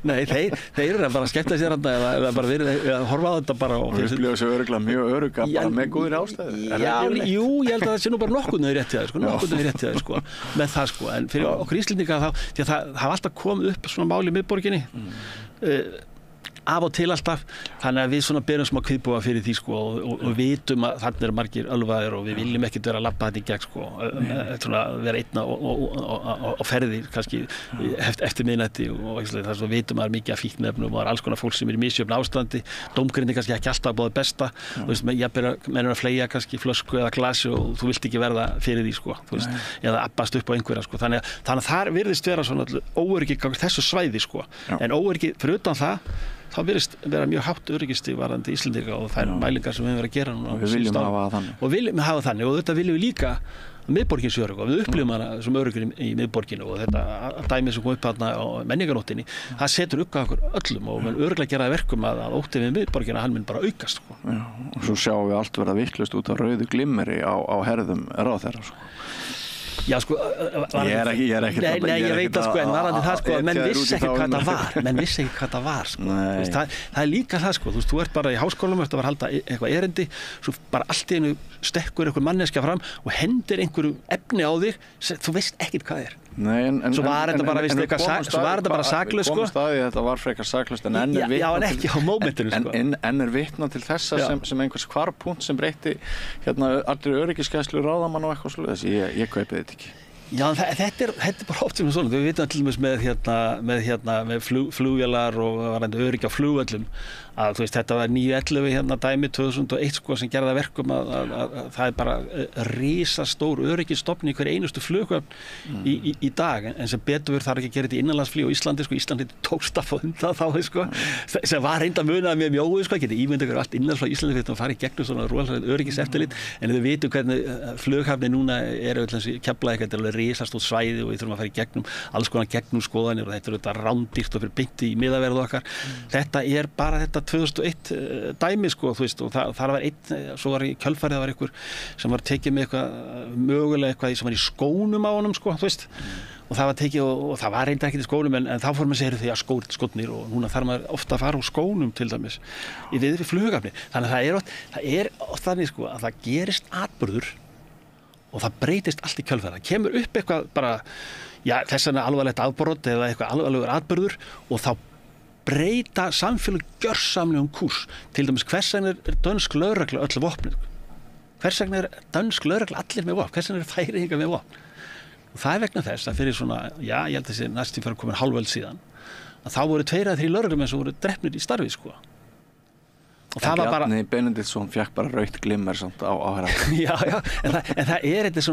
Nei, þeir eru bara að skemmta sér eða bara verið að horfa á þetta bara og upplifa sig örugglega mjög örugga bara með góðir ástæður. Jú, ég held að það sé nú bara nokkurnu rétt í það, sko, með það, sko, en fyrir okkur Íslendinga því að það hafa alltaf komið upp svona mál í miðborginni af og til alltaf, þannig að við svona berum smá kviðbúa fyrir því, sko, og vitum að þarna eru margir ölvaðir og við viljum ekkert vera að labba þetta í gegn, sko, svona vera einna og ferði kannski eftir miðnætti og þess að vitum að það er mikið af fíkniefnum og það er alls konar fólk sem er í misjöfnu ástandi, dómgreind er kannski ekki alltaf búið besta, þú veist, menn er að fleygja kannski flösku eða glasi og þú vilt ekki verða fyrir því, sko, þú veist, eða abbast upp á einhverja, sko, þannig að þar virðist vera svona óöryggi gagnvart þessu svæði, sko, en óöryggi fyrir utan það þá virðist vera mjög hátt öryggisstig varðandi Íslendinga og þær mælingar sem við höfum verið að gera núna. Og við viljum hafa það þannig. Og viljum hafa þannig og þetta viljum við líka miðborgin sé örugg og við upplifum hana sem öruggur í miðborginu og þetta dæmið sem kom upp þarna á menningarnóttinni, það setur upp á okkur öllum og mun örugglega gera það verkum að ótti við miðborgina hann mun bara aukast. Sko. Já, og svo sjáum við allt verða vitlaust út af rauðu glimmeri á herðum ráðherra. Sko. Já, sko, ég er ekki ég veit að sko, en varandi það sko, menn vissi ekki hvað það var, sko. Það er líka það, sko, þú ert bara í háskólanum, þú ert að halda eitthvað erindi, svo bara allt í einu stekkur einhver manneskja fram og hendir einhverju efni á þig, þú veist ekkert hvað það er. Nei, svo var þetta bara saklaust, sko. Þetta var frekar saklaust, en enn en ekki á mómentinu, sko. En vitnað til þessa sem einhvers hvarpunkt sem breytti allir öryggisgæslu ráðamann og eitthvað svoleiðis. Ég kaupi þetta ekki. Já, þetta er bara oft sem svona. Við vitum til dæmis með flugvélar og varandi öryggi á flugvöllum að þú veist, þetta var 911 dæmi 2001 sko sem gerði verkum að það er bara risastór öryggisstofn í hver einustu flughöfn í dag en sem betur þarf ekki að gera þetta í innanlandsflugi á Íslandi sko, Íslandi tókst að fá undan þá sko, sem var reynda munað með mjóðu sko, geti ímyndað ykkur allt innanlandsflugi á Íslandi fyrir að fara í gegnum svona rosalega öryggiseftirlit en þau vitum hvernig flughafni núna eru Keflavík, þetta er alveg risastórt svæði og við þurfum að fara í gegnum alls konar gegnum skoðanir og þetta er auðvitað rándýrt og fyrir beint í miðaverð okkar. Þetta er bara þetta 2001 dæmi sko, þú veist, og þar var svo var í kjölfarið, það var einhver sem var tekið með mögulega eitthvað sem var í skónum á honum sko, þú veist, og það var tekið og það var reyndar ekkert í skónum en þá fór maður að segja því að skónir og núna þarf maður ofta að fara úr skónum til dæmis í viðri flughafni, þannig að það er oft þannig sko að það gerist atburður og það breytist allt í kjölfarið, það kemur upp eitthvað bara, þess vegna alvarlegt afbrot eða eitthvað alvarlegur atburður og þá breyta samfélag gjörsamlegum kúrs. Til dæmis hvers vegna er dönsk lögregla öll vopnuð? Hvers vegna er dönsk lögregla allir með vopn? Hvers vegna er Færeyingar með vopn? Og það er vegna þess að fyrir svona, ég held að þessi næstum fyrir komin hálföld síðan, að þá voru 2 eða 3 lögreglumenn sem voru drepnir í starfi sko. Og það var bara Bjarni Benediktsson fékk bara rautt glimmer samt á herra. Já, en það er þetta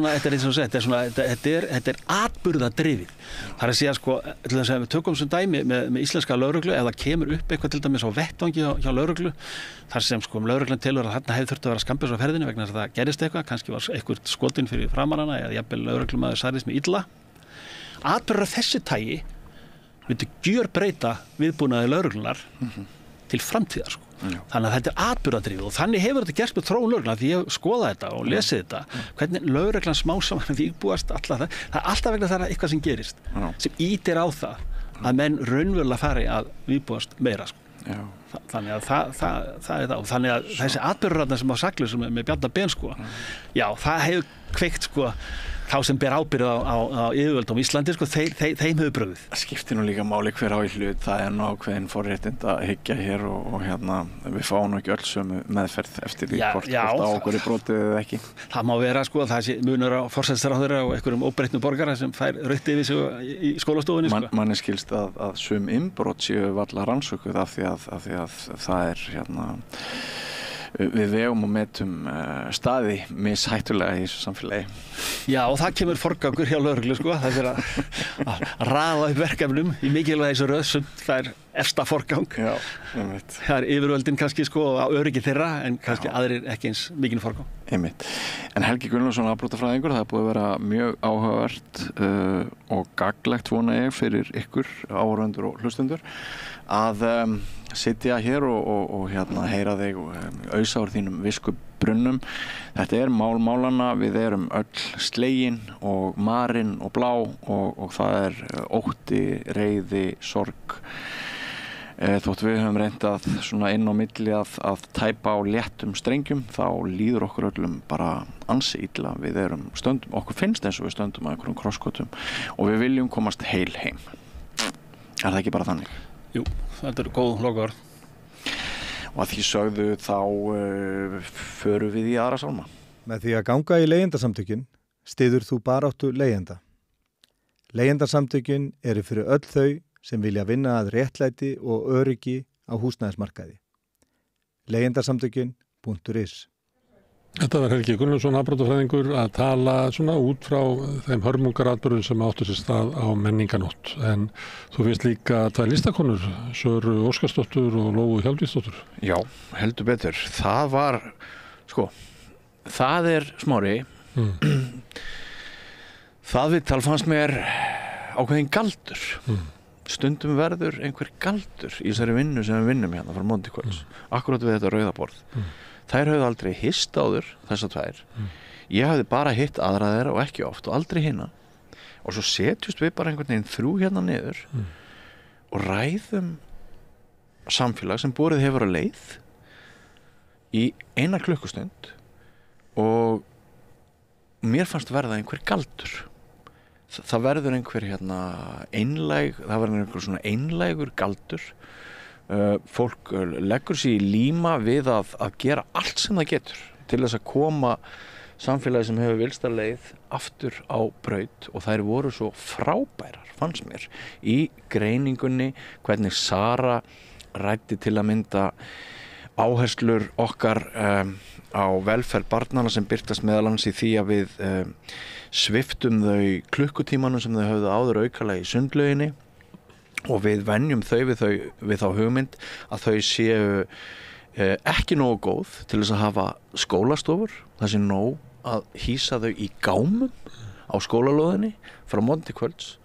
er atburðadrifið. Það er að segja sko, til þess að við tökum sem dæmi með íslenska lögreglu, ef það kemur upp eitthvað til dæmis á vettvangi hjá lögreglu, þar sem sko lögreglan telur að þarna hefði þurft að vera skambis á ferðinni vegna þess að það gerist eitthvað, kannski var eitthvað skotinn fyrir framarana eða jafnvel lögreglumaður særðist með illa. Atburðar þessi tagi myndi gjörbreyta viðbúnaði lögreglunar til framtíðar sko. Þannig að þetta er atburðadrifið og þannig hefur þetta gerst með þróun lögreglan því ég skoða þetta og lesið þetta hvernig lögreglan smá saman vígbúast alltaf það er alltaf vegna það eitthvað sem gerist sem ýtir á það að menn raunverulega fari að vígbúast meira sko. Þannig að það er það og þannig að þessi atburðarna sem á saklaus með Bjarna Ben sko, það hefur kveikt sko þá sem ber ábyrgð á yfirvöldum í Íslandi sko, þeim hefur brugðið. Það skiptir nú líka máli hver á í hlut, það er nú ákveðin forréttinda hyggja hér og við fáum nú ekki öll sömu meðferð eftir því hvort á okkur er brotið eða ekki. Það má vera sko, það sé munur á forsætisráðherra og einhverjum óbreyttum borgara sem fær rautt yfir sig í skólastofunni sko. Manni skilst að sum innbrot séu varla rannsökuð af því að það er við vegum og metum staði mishættulega í þessu samfélagi. Já, og það kemur forgangur hjá lögreglu sko, það er að raða upp verkefnum í mikilvægi þessu röð sem það er efsta forgang. Já, einmitt. Það er yfirvöldin kannski sko á öryggi þeirra en kannski aðrir ekki eins mikinn forgang. Einmitt. En Helgi Gunnlaugsson, afbrotafræðingur, það er búið að vera mjög áhugavert og gagnlegt vona ég fyrir ykkur áhorfendur og hlustendur að sitja hér og heyra þig ausa úr þínum viskubrunnum. Þetta er málmálanna, við erum öll slegin og marin og blá og það er ótti, reiði, sorg. Þótt við höfum reyndað svona inn á milli að tæpa á léttum strengjum, þá líður okkur öllum bara ansi illa. Við erum stöndum, okkur finnst eins og við stöndum að einhverjum krosskotum og við viljum komast heil heim. Er það ekki bara þannig? Jú, þetta er góð lokaorð. Og að því sögðu þá förum við í aðra sálma. Með því að ganga í leigjendasamtökin styður þú baráttu leigjenda. Leigjendasamtökin eru fyrir öll þau sem vilja vinna að réttlæti og öryggi á húsnæðismarkaði. Leigjendasamtökin.is Þetta var Helgi Gunnlaugsson, afbrotafræðingur, að tala svona út frá þeim hörmungaratburðum sem áttu sér stað á menninganótt. En þú finnst líka tvær listakonur, Söru Óskarsdóttur og Lóu Hjálmtýsdóttur. Já, heldur betur. Það var, það er Smári. Það viðtal fannst mér ákveðin galdur. Stundum verður einhver galdur í þessari vinnu sem við vinnum hérna frá Montikvölds. Akkurat við þetta rauðaborð. Þær höfðu aldrei hist áður, þessar tvær. Ég hafði bara hitt aðra þeirra og ekki oft og aldrei hinna. Og svo setjumst við bara einhvern veginn þrjú hérna niður og ræðum samfélag sem borið hefur á leið í 1 klukkustund og mér fannst verða einhver galdur. Það verður einhver það verður einhver svona einlægur galdur. Fólk leggur sig í líma við að gera allt sem það getur til þess að koma samfélagi sem hefur vilsta leið aftur á braut og þær voru svo frábærar, fannst mér, í greiningunni, hvernig Sara ræddi til að mynda áherslur okkar á velferð barnanna sem birtast meðal annars í því að við sviptum þau klukkutímanum sem þau höfðu áður aukalega í sundlauginni og við venjum þau við þá hugmynd að þau séu ekki nógu góð til þess að hafa skólastofur, það sé nóg að hýsa þau í gámum á skólalóðinni frá Montikvölds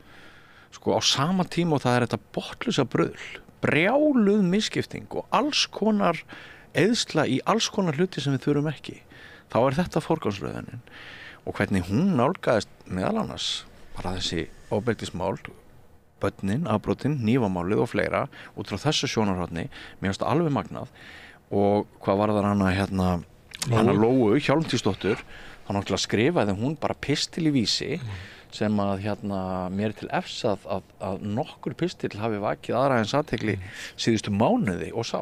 á sama tíma og það er þetta botnlausa bruðl, brjáluð misskipting og alls konar eyðsla í alls konar hluti sem við þurfum ekki. Þá er þetta forgangsröðunin og hvernig hún nálgaðist meðal annars bara þessi ofbeldismál, börnin, afbrotin, hnífamálið og fleira út frá þessu sjónarhorni, mér finnst það alveg magnað og hvað var það hana Lóu Hjálmtýsdóttur, þá náttúrulega skrifaði hún bara pistil í vísi sem að mér er til efs að nokkur pistil hafi vakið aðra eins athygli síðustu mánuði og sá.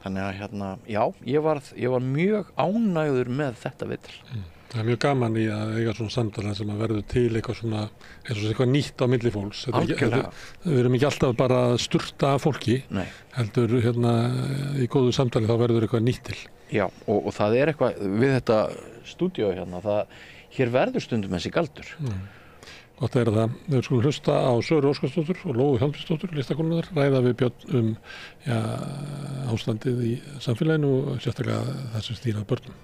Þannig að já, ég var mjög ánægður með þetta viðtal. Það er mjög gaman í að eiga svona samtala sem að verður til eitthvað svona, eins og eitthvað nýtt á milli fólks. Algjörlega. Við erum ekki alltaf bara að sturta af fólki, heldur í góðu samtali þá verður eitthvað nýtt til. Já, og það er eitthvað við þetta stúdíó hér verður stundum þessi galdur. Gott að það. Við skulum hlusta á Söru Óskarsdóttur og Lóu Hjálmtýsdóttur, listakonurnar, ræða við Björn ástandið í samfélaginu og sérstaklega það sem stýrað börnum.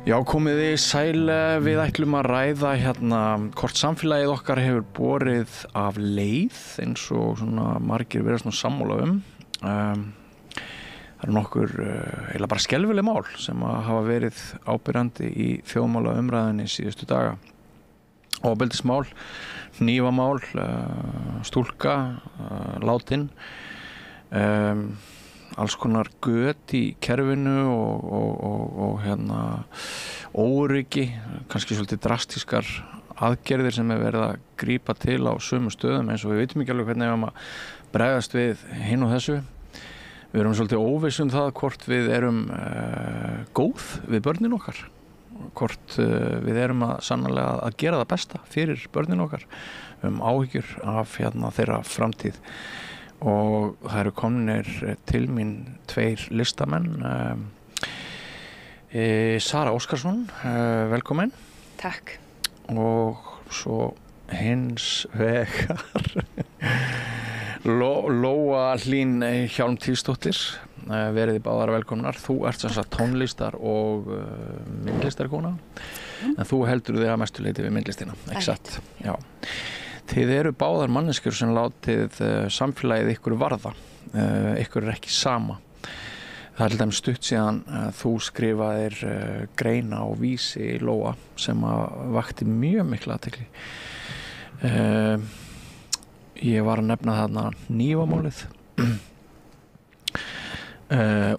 Já, komiði sæl, við ætlum að ræða hvort samfélagið okkar hefur borið af leið eins og svona margir verið svona sammála Það eru nokkur eiginlega bara skelfileg mál sem að hafa verið ábyrjandi í þjóðmála umræðinni síðustu daga. Ofbeldismál, hnífamál, stúlka, látin, alls konar göt í kerfinu og óöryggi, kannski svolítið drastískar aðgerðir sem er verið að grípa til á sömu stöðum eins og við veitum ekki alveg hvernig við að bregðast við hinn og þessu. Við erum svolítið óviss það hvort við erum góð við börnin okkar, hvort við erum sannarlega að gera það besta fyrir börnin okkar, áhyggjur af þeirra framtíð. Og það eru komnir til mín 2 listamenn. Sara Óskarsson, velkomin. Takk. Og svo hins vegar Lóa Hlín Hjálmtýsdóttir, verið báðar velkomnar. Þú ert sem sagt tónlistar og myndlistarkona, en þú heldur þig að mestu leyti við myndlistina, ekki satt? Já. Þið eru báðar manneskjur sem látið samfélagið ykkur varða, ykkur er ekki sama. Það er til dæmis stutt síðan þú skrifaðir greina á Vísi Lóa sem vakti mjög mikla athygli. Ég var að nefna þarna hnífamálið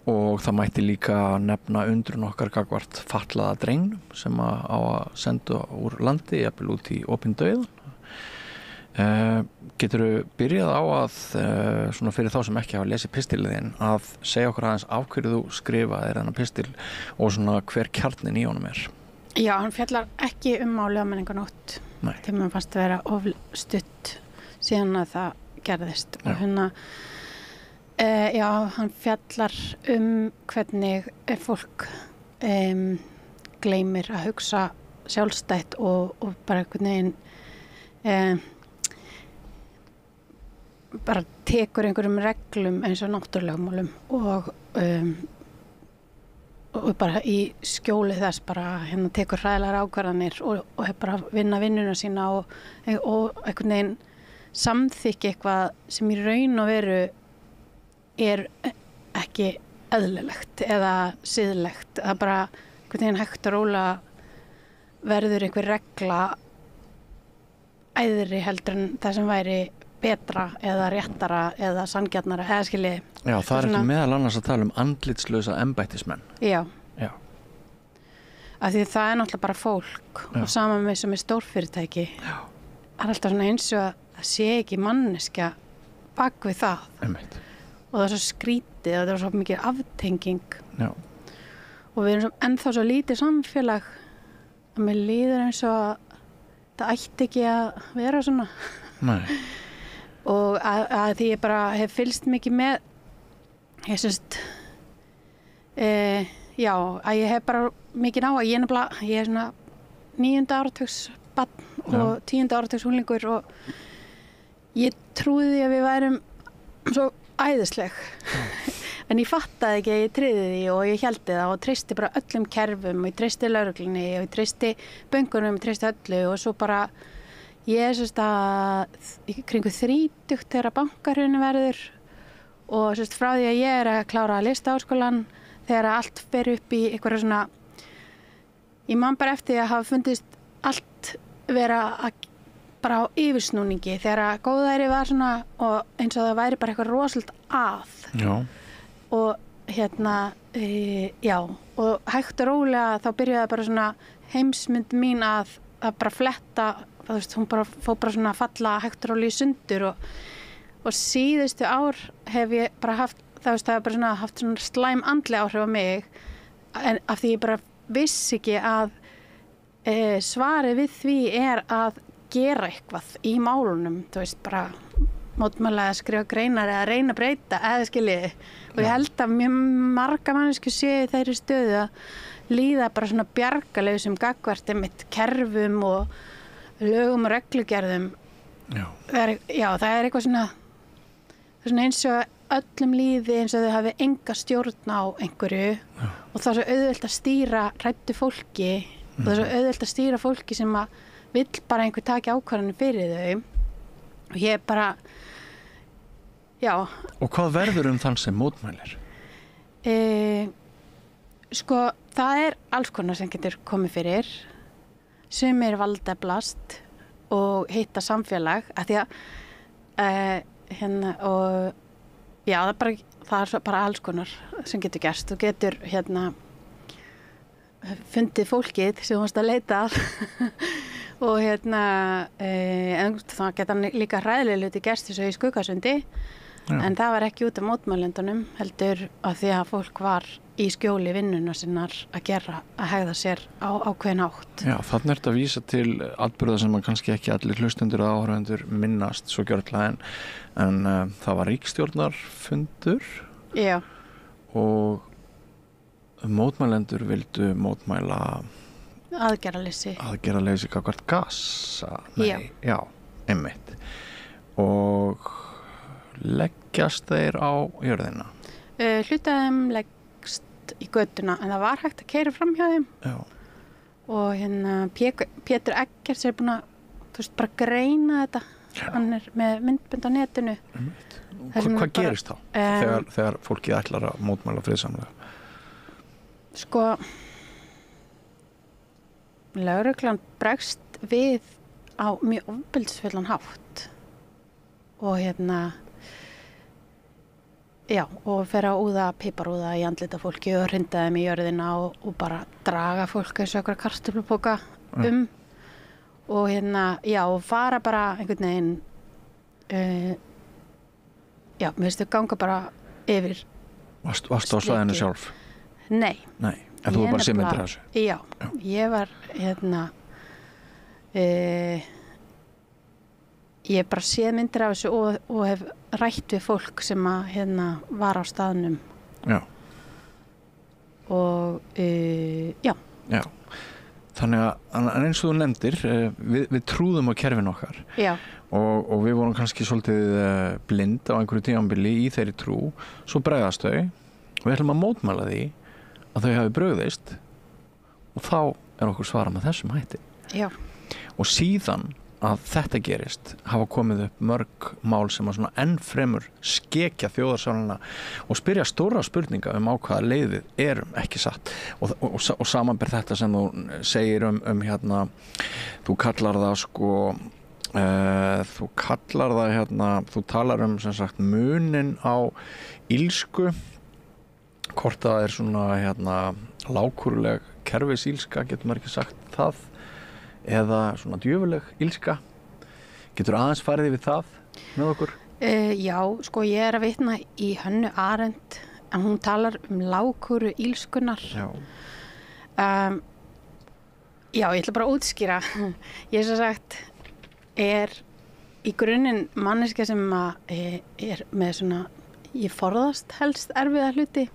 og það mætti líka nefna undrun okkar gagnvart fatlaða drengnum sem á að senda úr landi, jafnvel út í opinn dauðan. Geturðu byrjað á að, svona fyrir þá sem ekki hafa lesið pistilið þinn, að segja okkur aðeins af hverju þú skrifaðir þennan pistil og svona hver kjarnin í honum er? Já, hann fjallar ekki málið á menninganótt. Þegar mér fannst að vera of stutt síðan að það gerðist. Og Já, hann fjallar hvernig fólk gleymir að hugsa sjálfstætt og bara einhvern veginn bara tekur einhverjum reglum eins og náttúrulögmálum og bara í skjóli þess bara tekur hræðilegar ákvarðanir og bara vinna vinnuna sína og einhvern veginn samþykki eitthvað sem í raun og veru ekki eðlilegt eða siðlegt. Það bara einhvern veginn hægt og rólega verður einhver regla æðri heldur en það sem væri betra eða réttara eða sanngjarnara eða skilji. Já, það ekki meðal annars að tala embættislausa embættismenn. Já. Já. Af því það náttúrulega bara fólk og saman með sem stórfyrirtæki. Já. Það alltaf svona eins og að það sé ekki manneskja bak við það. Einmitt. Og það svo skrítið og það svo mikið aftenging. Já. Og við erum ennþá svo lítið samfélag að mér líður eins og það ætti ekki að vera svona. Nei. Og að því ég bara hef fylgst mikið með ég já, að ég hef bara mikið á að ég er svona 9. áratugs barn og 10. áratugs unglingur og ég trúði því að við værum svo æðisleg en ég fattaði ekki að ég tryði því og ég héldi það og treysti bara öllum kerfum og ég treysti lögreglunni og ég treysti bönkunum, ég treysti öllu og svo bara ég að kringu 30 þegar bankahrunið verður og frá því að ég að klára listaháskólann þegar allt fer upp í eitthvað svona ég man bara eftir að hafa fundist allt vera bara á yfirsnúningi þegar að góðæri var svona og eins og það væri bara eitthvað rosalega að. Já. Og já og hægt og rólega þá byrjaði bara svona heimsmynd mín að bara fletta hún bara fór bara svona að falla hægt og rólega í sundur og síðustu ár hef ég bara haft það hefur bara svona haft svona slæm andleg áhrif á mig en af því ég bara vissi ekki að svarið við því að gera eitthvað í málunum bara mótmæla að skrifa greinar eða reyna að breyta eða skiljiði og ég held að mjög marga mannesku séu í þeirri stöðu að líða bara svona bjargaleysum gagnvart einmitt kerfum og lögum og reglugerðum. Já. Það er eitthvað svona eins og öllum líði eins og þau hafi enga stjórn á einhverju og það er svo auðvelt að stýra hræddu fólki og það er svo auðvelt að stýra fólki sem að vill bara einhver taki ákvarðanir fyrir þau og ég bara já. Og hvað verður þann sem mótmælir? Það er alls konar sem getur komið fyrir sumir valdeflast og hitta samfélag af því að og já, það er bara alls konar sem getur gerst. Þú getur fundið fólkið sem þú varst að leita að og en það geta líka hræðilega hluti gerst eins og í Skuggasundi en það var ekki út af mótmælendunum heldur af því að fólk var í skjóli vinnuna sinnar að hegða sér á ákveðin átt. Já, þarna er þetta að vísa til atburða sem kannski ekki allir hlustendur og áhorfendur minnast svo gjörla en það var ríkisstjórnarfundur. Já. Og mótmælendur vildu mótmæla aðgerðaleysi gagnvart gasa. Já, einmitt. Og leggjast þeir á jörðina? Hluti af þeim leggst í götuna en það var hægt að keyra fram hjá þeim. Já. Og Pétur Eggerts er búinn að bara greina þetta. Já. Hann er með myndbönd á netinu. Hvað gerist þá þegar fólkið ætlar að mótmæla friðsamlega? Lögreglan bregst við á mjög ofbeldisfullan hátt og já, og fer að úða piparúða í andlita fólki og hrinda þeim í jörðina og bara draga fólk eins og einhverja kartöflupóka og já, og fara bara einhvern veginn já, mér finnst þau ganga bara yfir. Varstu á svæðinu sjálf? Nei. En þú var bara séð myndir af þessu? Já, ég var ég bara séð myndir af þessu og hef rætt við fólk sem að var á staðnum. Já. Og já. Já. Þannig að eins og þú nefndir, við trúðum á kerfin okkar. Já. Og við vorum kannski svolítið blind á einhverju tímabili í þeirri trú, svo bregðast þau og við ætlum að mótmæla því að þau hafi brugðist og þá okkur svarað með þessum hætti. Já. Og síðan að þetta gerist hafa komið upp mörg mál sem að svona enn fremur skekja þjóðarsálina og spyrja stóra spurninga á hvaða leið við erum, ekki satt. Og samanber þetta sem þú segir þú kallar það þú talar sem sagt munin á ílsku, hvort það svona lágkúruleg kerfisílska, getur maður ekki sagt það, eða svona djöfuleg ílska. Getur aðeins farið við það með okkur? Já, ég að vitna í Hönnu Arendt, en hún talar lágkúru ílskunar. Já. Já, ég ætla bara að útskýra. Ég sem sagt í grunninn manneskja sem með svona, ég forðast helst erfiða hluti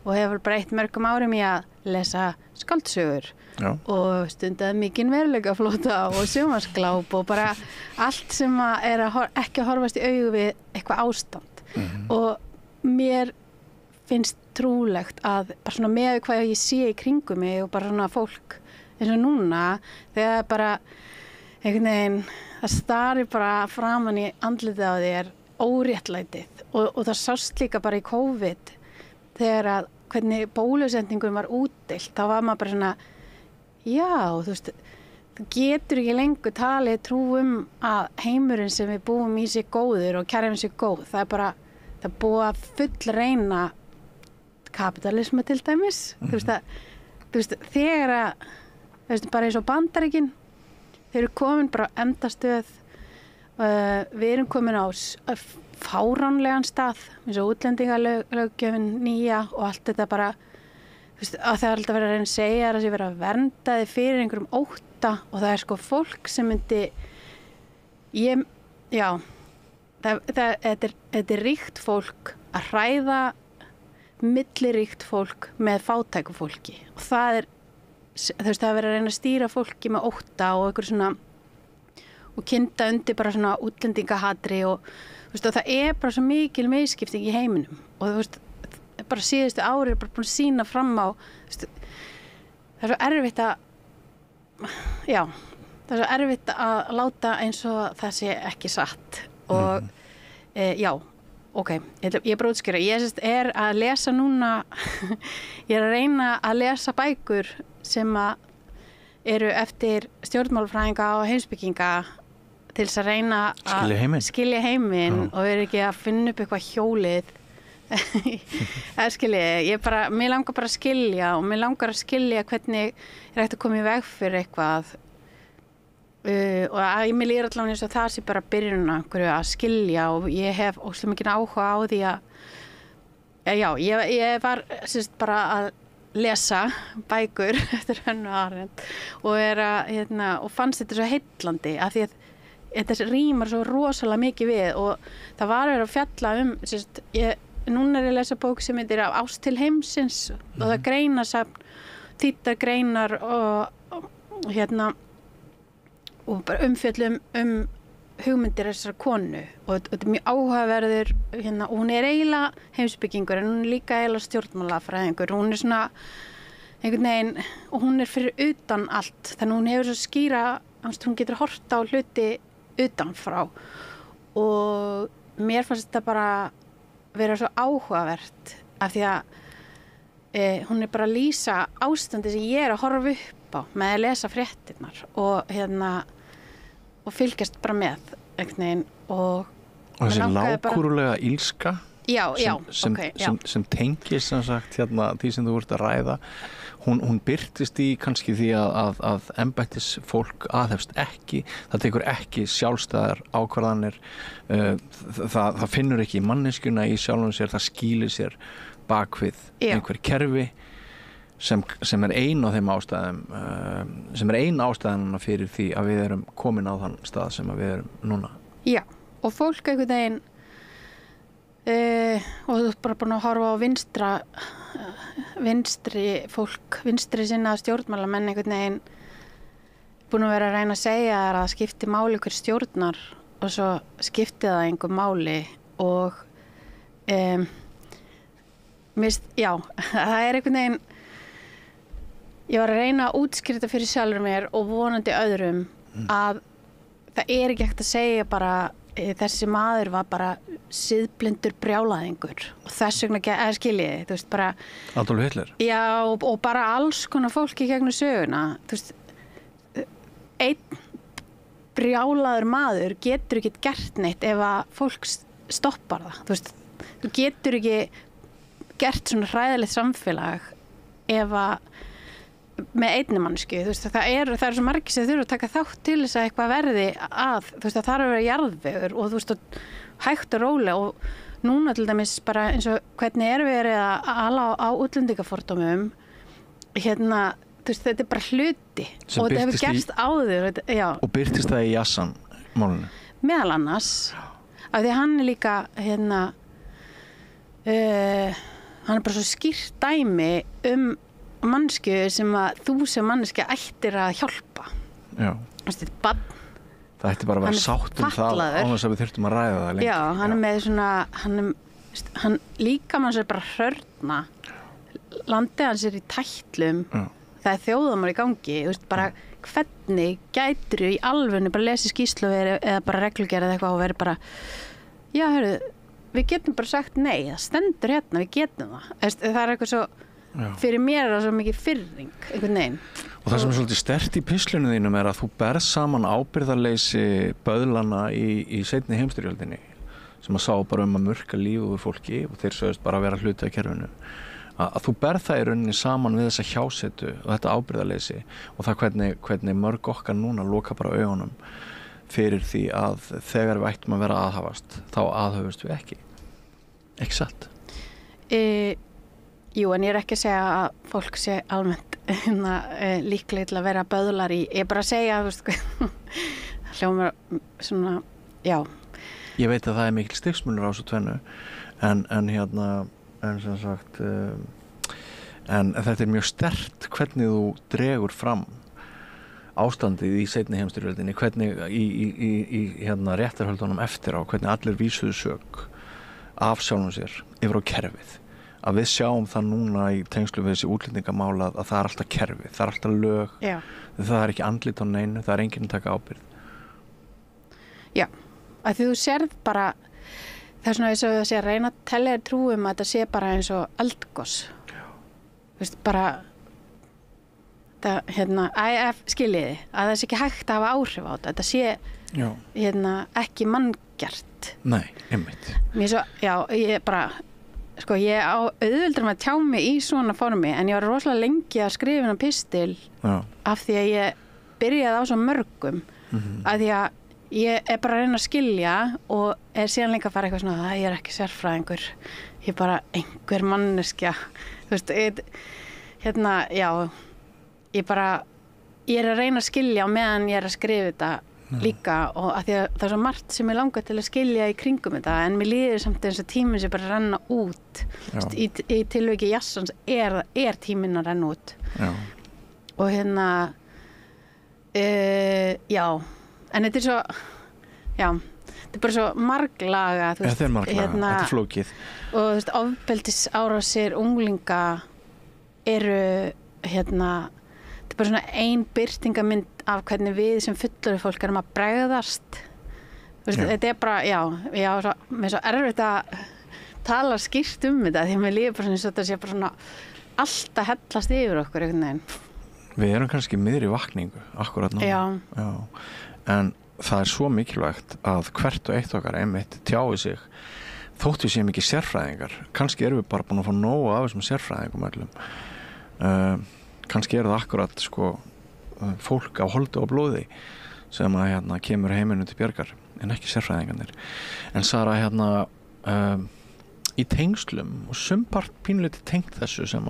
og hefur breytt mörgum árum í að lesa skáldsögur. Já. Og stundaði mikinn veruleikaflóta og sjónvarpsgláp og bara allt sem ekki að horfast í augu við eitthvað ástand. Og mér finnst trúlegt að bara svona með hvað ég sé í kringum mig og bara svona fólk eins og núna, þegar bara einhvern veginn það stari bara framan í andlitið á þér óréttlætið og það sást líka bara í COVID þegar hvernig bólusetningum var útdeilt, þá var maður bara svona já, þú getur ekki lengur talið trú að heimurinn sem við búum í sé góður og kerfin sé góð. Það bara, það búið að fullreyna kapitalisma til dæmis. Þegar bara eins og Bandaríkin, þeir eru komin bara á endastöð, við erum komin á fáránlegan stað, eins og útlendingalöggjöfin nýja og allt þetta bara að það alltaf verið að reyna að segja að það sé verið að vernda þið fyrir einhverjum ótta og það fólk sem myndi þetta ríkt fólk að hræða milliríkt fólk með fátæku fólki og það það verið að reyna að stýra fólki með ótta og einhver svona og kynda undir bara svona útlendingahatri og það bara svo mikil misskipting í heiminum og bara síðustu ári bara búin að sýna fram á það svo erfitt það svo erfitt að láta eins og það sé ekki satt og já, ok, ég bara útskýra ég að lesa núna ég að reyna að lesa bækur sem eru eftir stjórnmálafræðinga og heimspekinga til þess að reyna að skilja heiminn og vera ekki að finna upp eitthvað hjólið mér langar bara að skilja og mér langar að skilja hvernig hægt að koma í veg fyrir eitthvað og að mér líður allavega eins og það sé bara byrjun að skilja og ég hef óslega mikið áhuga á því að ég var bara að lesa bækur eftir Hönnu Arendt og og fannst þetta svo heillandi af því að þetta rýmar svo rosalega mikið við og það var að fjalla núna ég að lesa bók sem heitir Af ást til heimsins og það greinasafn, þýddar greinar og bara umfjöllum hugmyndir þessar konu og þetta er mjög áhugaverður og hún er eiginlega heimspekingur en hún er líka eiginlega stjórnmálafræðingur hún er svona einhvern veginn og hún er fyrir utan allt þannig hún hefur svo skýra hún getur horft á hluti utanfrá og mér fannst þetta bara vera svo áhugavert af því að hún er bara að lýsa ástandi sem ég er að horfa upp á með að lesa fréttirnar og fylgjast bara með einhvern veginn og þessi lágkúrulega ílska sem tengist sem sagt því sem þú ert að ræða hún birtist í kannski því að embættisfólk aðhefst ekki, það tekur ekki sjálfstæðar ákvarðanir það finnur ekki manneskjuna í sjálfum sér, það skýlir sér bakvið einhver kerfi sem er ein á þeim ástæðum sem er ein ástæðan fyrir því að við erum komin á þann stað sem við erum núna. Já, og fólk einhvern veginn og þú ert bara búin að horfa á vinstri sinna stjórnmálamenn einhvern veginn búin að vera að reyna að segja þér að það skipti máli hver stjórnar og svo skipti það einhver máli og já, það einhvern veginn ég var að reyna að útskýra fyrir sjálfur mér og vonandi öðrum að það ekki hægt að segja bara þessi maður var bara siðblindur brjálæðingur og þess vegna skiljiði, þú veist bara Adolf Hitler? Já, og bara alls konar fólki gegnum söguna, þú veist einn brjálaður maður getur ekki gert neitt ef að fólk stoppar það, þú veist, þú getur ekki gert svona hræðilegt samfélag ef að með einni mannsku, þú veist, það er svo margir sem þurfa að taka þátt til þess að eitthvað verði að, þú veist, það þarf að vera jarðvegur og þú veist, hægt og rólega og núna til dæmis bara eins og hvernig verið að ala á útlendingafordómum hérna, þú veist, þetta bara hluti sem og þetta hefur gerst áður já. Og birtist það í Jassan málunum? Meðal annars af því hann líka hérna hann bara svo skýrt dæmi mannsku sem að þú sem manneskja ættir að hjálpa. Já. Þetta er barn. Það ætti bara að vera sátt það án þess að við þurftum að ræða það lengi. Já, hann með svona, hann líka mann sem bara hrörna. Landið hans í tætlum. Já. Það þjóðamál í gangi. Þú veist, bara hvernig gætir í alvörinu bara lesi skýrslu eða bara reglugerð eða eitthvað og veri bara, já, hörru, við getum bara sagt nei, það stendur hérna, við getum það. Það eitthvað svo Já. Fyrir mér það svo mikið firring einhvern veginn og það sem er svolítið sterkt í pislinu þínum er að þú berð saman ábyrgðarleysi böðlana í seinni heimsstyrjöldinni sem að sá bara að murka lífið úr fólki og þeir sögust bara að vera hluti af kerfinu að þú berð það í rauninni saman við þessa hjásetu og þetta ábyrgðarleysi og það hvernig mörg okkar núna loka bara augunum fyrir því að þegar við ættum að vera aðhafast þá aðhafust við ekki satt Jú, en ég ekki að segja að fólk sé almennt líklega til að vera böðlar í, ég bara að segja, þú veist, hljómar svona, já. Ég veit að það mikil stigsmunur á svo tvennu, en sem sagt, en þetta mjög sterkt hvernig þú dregur fram ástandið í seinni heimsstyrjöldinni, hvernig í réttarhöldunum eftir á, hvernig allir vísuðu sök af sjálfum sér yfir á kerfið. Að við sjáum það núna í tengslu við þessi útlendingamála að það alltaf kerfi, það alltaf lög, Já. Það ekki andlit á neinu, það enginn að taka ábyrgð. Já, að því þú sérð bara, það svona eins og það sé að reyna að telja þér trúum að þetta sé bara eins og eldgos. Þú veist, bara, það, skiljiði, að það sé ekki hægt að hafa áhrif á þetta sé, ekki manngert. Nei, einmitt. Mér svo, já, ég bara, sko, ég á auðveldur með að tjá mig í svona formi en ég var rosalega lengi að skrifa inn á pistil af því að ég byrjaði á svo mörgum af því að ég bara að reyna að skilja og síðan lengi að fara eitthvað svona að ég ekki sérfræðingur, ég bara einhver manneskja, þú veist, já, ég að reyna að skilja og meðan ég að skrifa þetta líka og að því að það svo margt sem ég langar til að skilja í kringum þetta en mér líður samt eins og tíminn sem bara að renna út í tilviki Jassans er tíminn að renna út Já. Og já en þetta svo þetta bara svo marglaga þetta er marglaga, þetta er flókið og þú veist, ofbeldisárásir unglinga eru þetta er bara svona ein birtingamynd af hvernig við sem fullorðið fólk erum að bregðast þetta er bara, mér er svo erfitt að tala skýrt þetta því að mér líður bara eins og þetta sé bara svona alltaf hellast yfir okkur einhvern veginn. Við erum kannski miðri vakningu akkurat nú. Já. En það er svo mikilvægt að hvert og eitt okkar einmitt tjái sig þótt við séum ekki sérfræðingar kannski erum við bara búin að fá nógu af þessum sérfræðingum öllum kannski það akkurat sko fólk á holdi og blóði sem að kemur heiminu til bjargar en ekki sérfræðingarnir en Sara í tengslum og sumpart pínleiti tengt þessu sem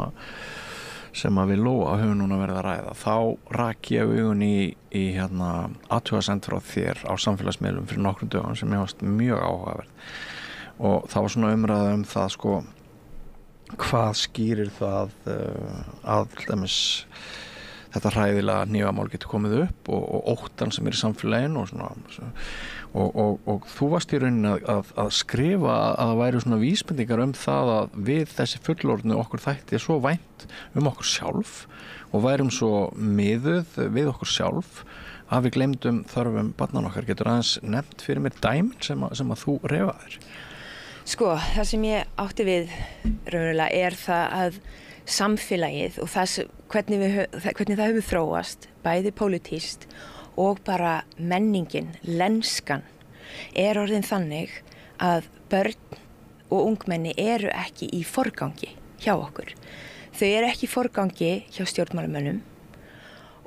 að við Lóa höfum núna verið að ræða þá rak ég augun í athugasend frá þér á samfélagsmiðlum fyrir nokkrum dögum sem ég varst mjög áhugaverð og það var svona umræða það sko hvað skýrir það að dæmis þetta hræðilega hnífamál getur komið upp og óttan sem í samfélaginu og svona og þú varst í rauninni að skrifa að það væri svona vísbendingar það að við þessi fullorðnu okkur þætti svo vænt okkur sjálf og værum svo miðuð við okkur sjálf að við gleymdum þörfum barnan okkar. Getur aðeins nefnt fyrir mér dæmin sem að þú reifaðir? Sko, það sem ég átti við raunverulega það að samfélagið og hvernig það hefur þróast, bæði pólitískt og bara menningin, lenskan, orðin þannig að börn og ungmenni eru ekki í forgangi hjá okkur. Þau eru ekki í forgangi hjá stjórnmálamönnum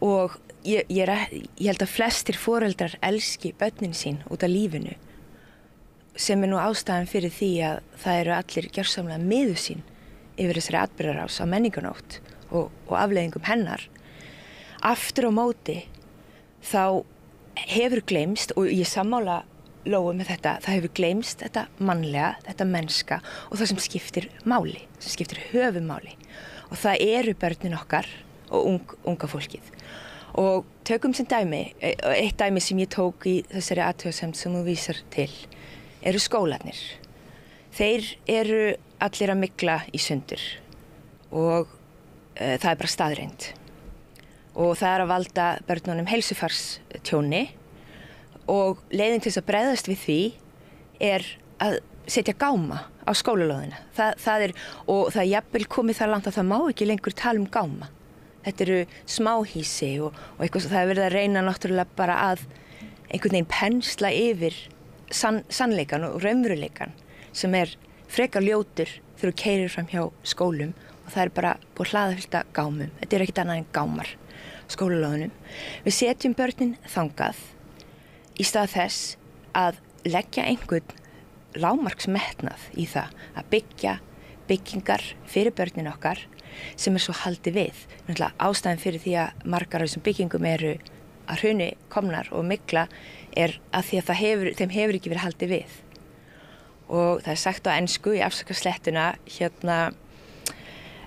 og ég held að flestir foreldrar elski börnin sín út af lífinu sem nú ástæðan fyrir því að það eru allir gjörsamlega miður sín yfir þessari atburðarás á menningarnótt og afleiðingum hennar. Aftur á móti þá hefur gleymst, og ég sammála Lóu með þetta, það hefur gleymst þetta mannlega, þetta mennska og það sem skiptir máli, sem skiptir höfumáli. Og það eru börnin okkar og unga fólkið. Og tökum sem dæmi, eitt dæmi sem ég tók í þessari athugasemd sem þú vísar til, eru skólarnir. Þeir eru allir að mygla í sundur og það bara staðreynd. Og það að valda börnunum heilsufarstjóni og leiðin til þess að bregðast við því að setja gáma á skólalóðina. Og það jafnvel komið það langt að það má ekki lengur tala um gáma. Þetta eru smáhýsi og eitthvað, það verið að reyna náttúrulega bara að einhvern veginn pensla yfir sannleikan og raunveruleikan sem frekar ljótur þegar þú keyrir fram hjá skólum og það bara búið hlaðafyllt af gámum. Þetta ekkert annað en gámar skólalóðunum. Við setjum börnin þangað í stað þess að leggja einhvern lágmarksmetnað í það að byggja byggingar fyrir börnin okkar sem svo haldið við. Ástæðan fyrir því að margar af þessum byggingum eru að hruni komnar og mygla að því að þeim hefur ekki verið haldið við. Og það sagt á ensku í afsakaslettuna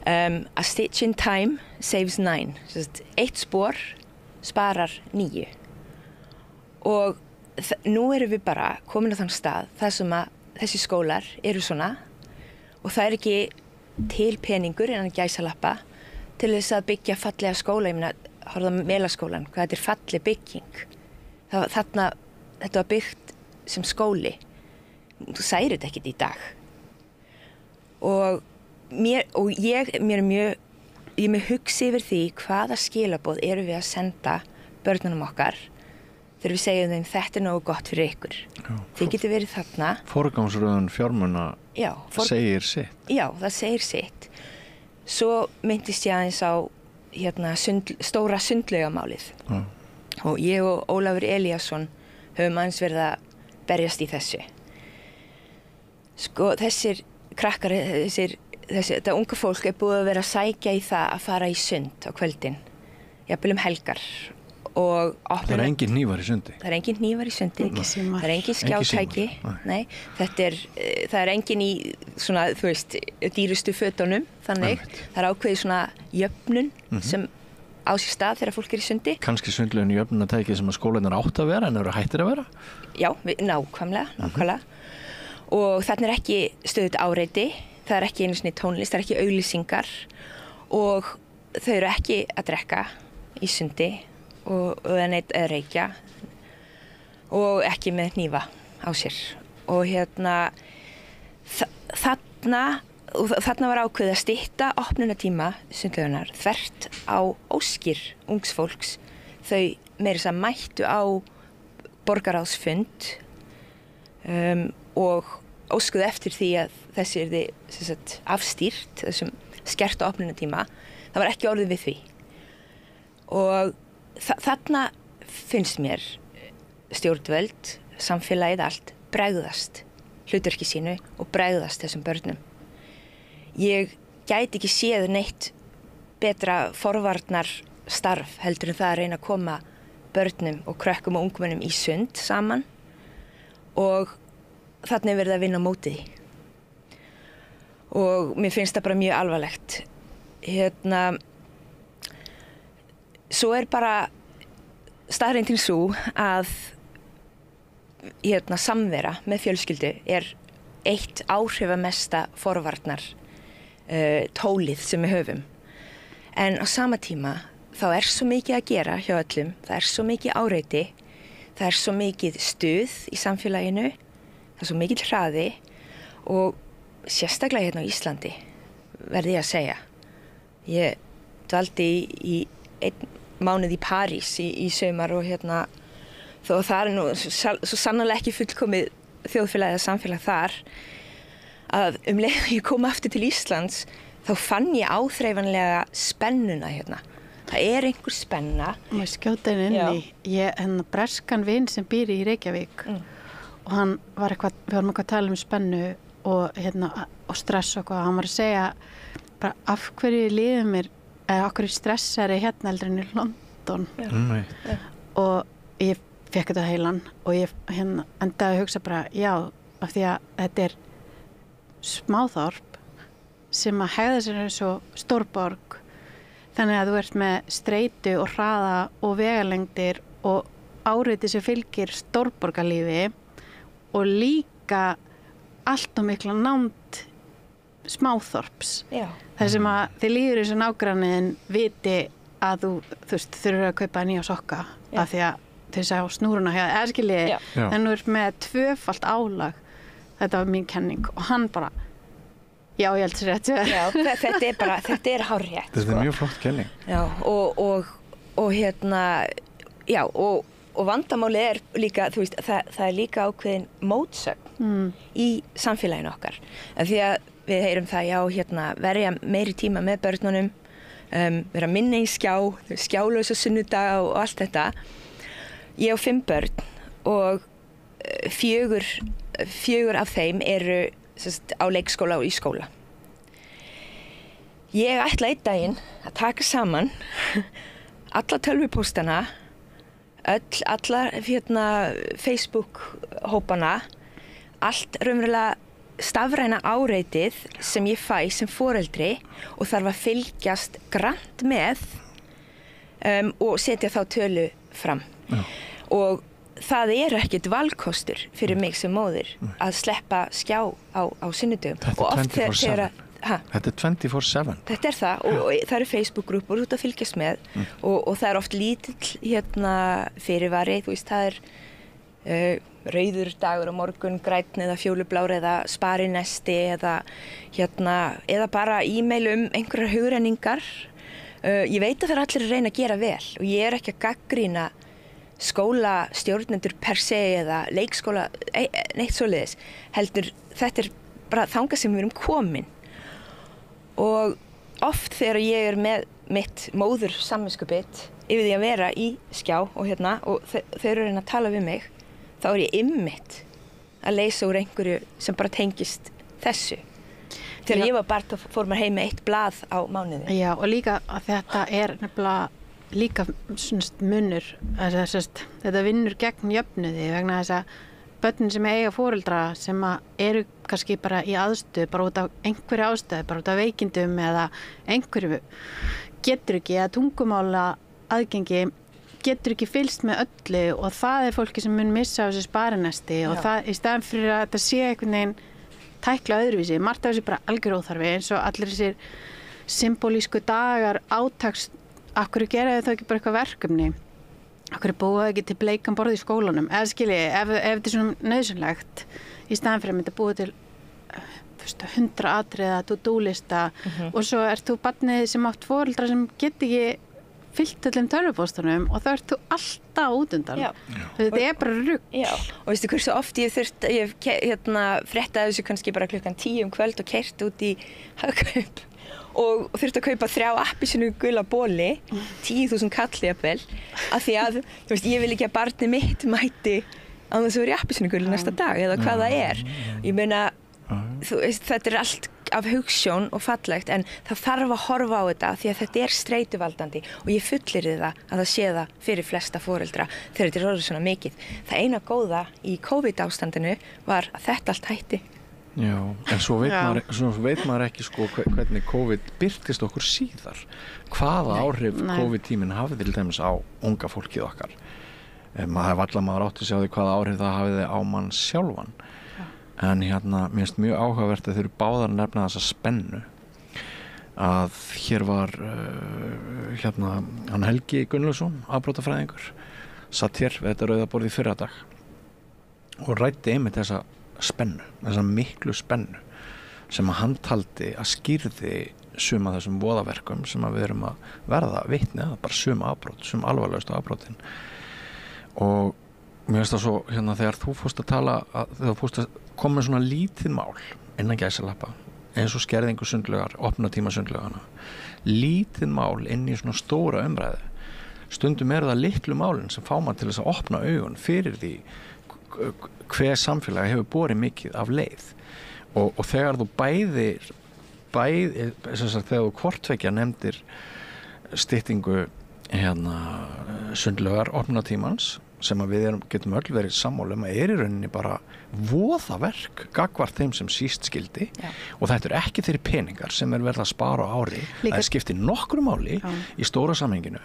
a stitch in time saves 9. Eitt spor sparar 9. Og nú erum við bara komin á þann stað þar sem að þessi skólar eru svona og það ekki til peningur innan gæsalappa til þess að byggja fallega skóla. Ég meina, horfðu á Melaskólann, hvað þetta falleg bygging. Þetta var byggt sem skóli. Þú særir þetta ekkert í dag. Og ég er mjög hugsi yfir því hvaða skilaboð eru við að senda börnunum okkar þegar við segjum þeim þetta nógu gott fyrir ykkur. Þið getur verið þarna. Forgangsröðun fjármuna segir sitt. Já, það segir sitt. Svo myndist ég aðeins á stóra sundlaugamálið. Og ég og Ólafur Elíasson höfum aðeins verið að berjast í þessu. Sko, þessir krakkar, þetta unga fólk búið að vera að sækja í það að fara í sund á kvöldin, jafnvel helgar. Það engin hnífar í sundi? Það engin hnífar í sundi, það engin skjátæki, nei, það engin í svona, þú veist, dýrustu fötunum, þannig, það ákveðið svona jöfnun sem á sér stað þegar fólk í sundi. Kannski sundlegin jöfnunartæki sem að skólarnir átt að vera en eru hættir að vera? Já, nákvæmlega. Og þarna ekki stöðugt áreiti, það ekki einu sinni tónlist, það ekki auglýsingar og þau eru ekki að drekka í sundi og reykja og ekki með hnífa á sér. Og þarna var ákveðið að stytta opnunartíma sundlaugarinnar þvert á óskir ungs fólks. Þau meira þess að mættu á borgarráðsfund og óskuðu eftir því að þessi yrði afstýrt, þessum skerta opnunartíma. Það var ekki orðið við því. Og þarna finnst mér stjórnvöld, samfélagið allt, bregðast hlutverki sínu og bregðast þessum börnum. Ég gæti ekki séð neitt betra forvarnar starf heldur en það að reyna að koma börnum og krökkum og ungmennum í sund saman og þarna verið að vinna á móti því. Og mér finnst það bara mjög alvarlegt. Svo bara staðreyndin sú að samvera með fjölskyldu eitt áhrifamesta forvarnar tólið sem við höfum. En á sama tíma þá svo mikið að gera hjá öllum, það svo mikið áreiti, það svo mikið stuð í samfélaginu, það svo mikið hraði og sérstaklega hérna á Íslandi, verði ég að segja. Ég dvaldi í 1 mánuð í París í sumar og þó það nú svo sannarlega ekki fullkomið þjóðfélag eða samfélag þar, að leið ég kom aftur til Íslands, þá fann ég áþreifanlega spennuna hérna. Það einhver spenna. Maður skjóta inn í. Ég breskan vin sem býr í Reykjavík og hann var við varum eitthvað að tala spennu og stress og hvað. Hann var að segja bara af hverju líður mér, eða af hverju stressari hérna heldur en í London. Og ég fekk þetta heilan og ég endaði að hugsa bara, já, af því að þetta smáþorp sem að hegða sér eins og stórborg. Þannig að þú ert með streitu og hraða og vegalengdir og áreiti sem fylgir stórborgarlífi og líka allt og mikla nánd smáþorps. Já. Það sem að þið líður eins og nágranniðin viti að þú þurfur að kaupa nýja sokka af því að þess að snúruna hjá skiljiði. En þú ert með 2-falt álag. Þetta var mín kenning og hann bara já, ég held sér rétt. Já, þetta hárrétt. Þetta mjög flott kenning. Já, og vandamálið líka, þú veist, það líka ákveðin mótsögn í samfélaginu okkar. Því að við heyrum það, já, verja meiri tíma með börnunum, vera minni í skjálausa sunnudaga og allt þetta. Ég á 5 börn og 4 af þeim eru á leikskóla og í skóla. Ég ætla einn daginn að taka saman alla tölvupóstana, alla Facebook-hópana, allt raunverulega stafræna áreitið sem ég fæ sem foreldri og þarf að fylgjast grannt með og setja þá tölu fram. Og það ekkert valkostur fyrir mig sem móðir að sleppa skjá á sunnudögum. Þetta 24/7. Þetta 24/7. Þetta það og það eru Facebook-grúpur út að fylgjast með og það oft lítill fyrirvari, þú veist, það rauður dagur á morgun, grænn eða fjólublár eða sparinesti eða bara e-mail einhverjar hugrenningar. Ég veit að það allir að reyna að gera vel og ég ekki að gagnrýna skólastjórnendur per se eða leikskóla, neitt svoleiðis, heldur þetta bara þangað sem við erum komin. Og oft þegar ég með mitt móður samviskubit yfir því að vera í skjá og þau eru að reyna að tala við mig, þá ég einmitt að leysa úr einhverju sem bara tengist þessu. Þegar ég var barn, þá fór maður heim með 1 blað á mánuði. Já, og líka að þetta nefnilega líka munur, þetta vinnur gegn jöfnuði vegna þess að börnin sem eiga foreldra sem eru kannski bara í aðstöðu, bara út af einhverju ástæðu, bara út af veikindum eða einhverju getur ekki að tungumála aðgengi, getur ekki fylgst með öllu og það fólki sem mun missa á þessu sparinesti og það í staðan fyrir að þetta sé einhvern veginn tækla öðruvísi, margt af þessu bara algjör óþarfi eins og allir þessir symbolísku dagar átaks. Akkur gera þau ekki bara eitthvað verkefni? Akkur búa ekki til bleikan borð í skólanum? Eða skilji, ef þetta er svona nauðsynlegt í staðan fyrir að mynda búa til 100 atriða, to-do-lista og svo þú barnið sem átt foreldra sem get ekki fyllt öllum tölvupóstunum og þá þú alltaf út undan. Þetta bara rugl. Já, og veistu hversu oft ég fréttaði þessu kannski bara klukkan 10 kvöld og keyrt út í Hagkaup og þurfti að kaupa 3 appelsínu gula boli, 10.000 kalli jafnvel, af því að, þú veist, ég vil ekki að barnið mitt mæti án þess að vera í appelsínu gulu næsta dag eða hvað það Ég meina, þú veist, þetta allt af hugsjón og fallegt en það þarf að horfa á þetta því að þetta streituvaldandi og ég fullyri það að það sé það fyrir flesta foreldra þegar þetta orðið svona mikið. Það eina góða í COVID-ástandinu var að þetta allt hætti. Já, en svo veit maður ekki sko hvernig COVID birtist okkur síðar. Hvaða áhrif COVID-tíminn hafði til dæmis á unga fólkið okkar. Maður átti að sjá því hvaða áhrif það hafiði á mann sjálfan. En mér finnst mjög áhugavert að þeir eru báðar að nefna þessa spennu að hér var hann Helgi Gunnlaugsson, afbrotafræðingur, satt hér við þetta rauðaborð í fyrradag og ræddi einmitt þessa spennu, þessa miklu spennu sem að hann taldi að skýrði suma þessum voðaverkum sem að við erum að verða vitni að, bara suma afbrot, sum alvarlegustu afbrotin. Og mér finnst það svo, þegar þú fórst að tala, þegar þú fórst að koma með svona lítið mál innan gæsalappa, eins og skerðingu sundlaugar, opna tíma sundlaugana, lítið mál inn í svona stóra umræðu. Stundum það litlu málin sem fá maður til þess að opna augun fyrir því hver samfélagi hefur borið mikið af leið. Og þegar þú þegar þú hvortveggja nefndir styttingu sundlaugar, opna tímans, sem að við getum öll verið sammála að í rauninni bara voðaverk gagnvart þeim sem síst skildi. Já. Og þetta ekki þeirri peningar sem verið að spara á ári. Það skiptir nokkru máli í stóra samhenginu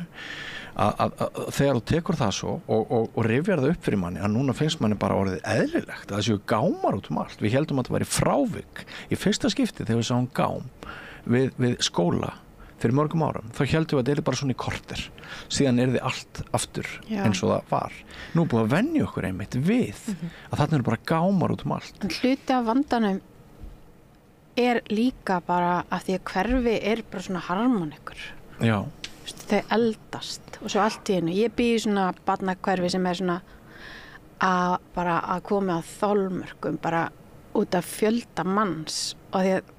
að þegar þú tekur það svo og rifjar það upp fyrir manni að núna finnst manni bara orðið eðlilegt að það séu gámar út allt. Við heldum að það væri frávik í fyrsta skipti þegar við sáum gám við skóla fyrir mörgum árum, þá heldum við að það bara svona í korter. Síðan þið allt aftur eins og það var. Nú búið að venja okkur einmitt við að þarna bara gámar út allt. En hluti af vandanum líka bara að því að hverfi bara svona harmonikur. Já. Þau eldast og svo allt í einu. Ég bý í svona barnahverfi sem svona að koma að þolmörkum bara út af fjölda manns og því að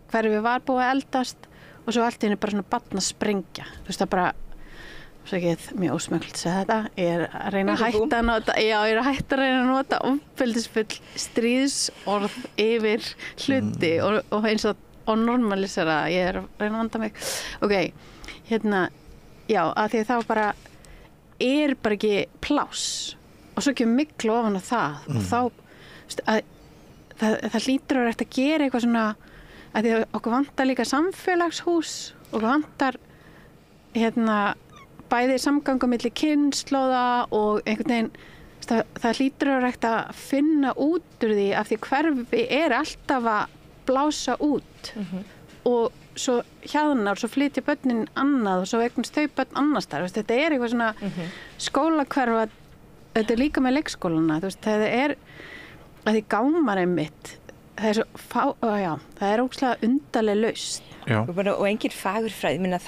hverfi var búið að eldast og svo allt í einu bara svona barnasprengja. Þú veist það bara, svo ekki mjög ósmöggligt að segja þetta, ég að reyna að hætta að nota, ég að hætta að reyna að nota ofbeldisfull stríðsorð yfir hluti og eins og normalisera, ég að reyna að vanda mig. Ok, já, að því að þá bara bara ekki pláss og svo kemur miklu ofan á það og þá, það hlýtur að vera að gera eitthvað svona að því að okkur vantar líka samfélagshús og okkur vantar bæði samganga milli kynslóða og einhvern veginn það hlýtur að vera að finna út úr því af því hverfi alltaf að blása út og svo hjaðnar, svo flytja börnin annað og svo eignast þau börn annars þar. Þetta eitthvað svona skólahverfa, þetta líka með leikskólana, það að því gámar einmitt það það ógeðslega undarleg lausn. Og engin fagurfræði,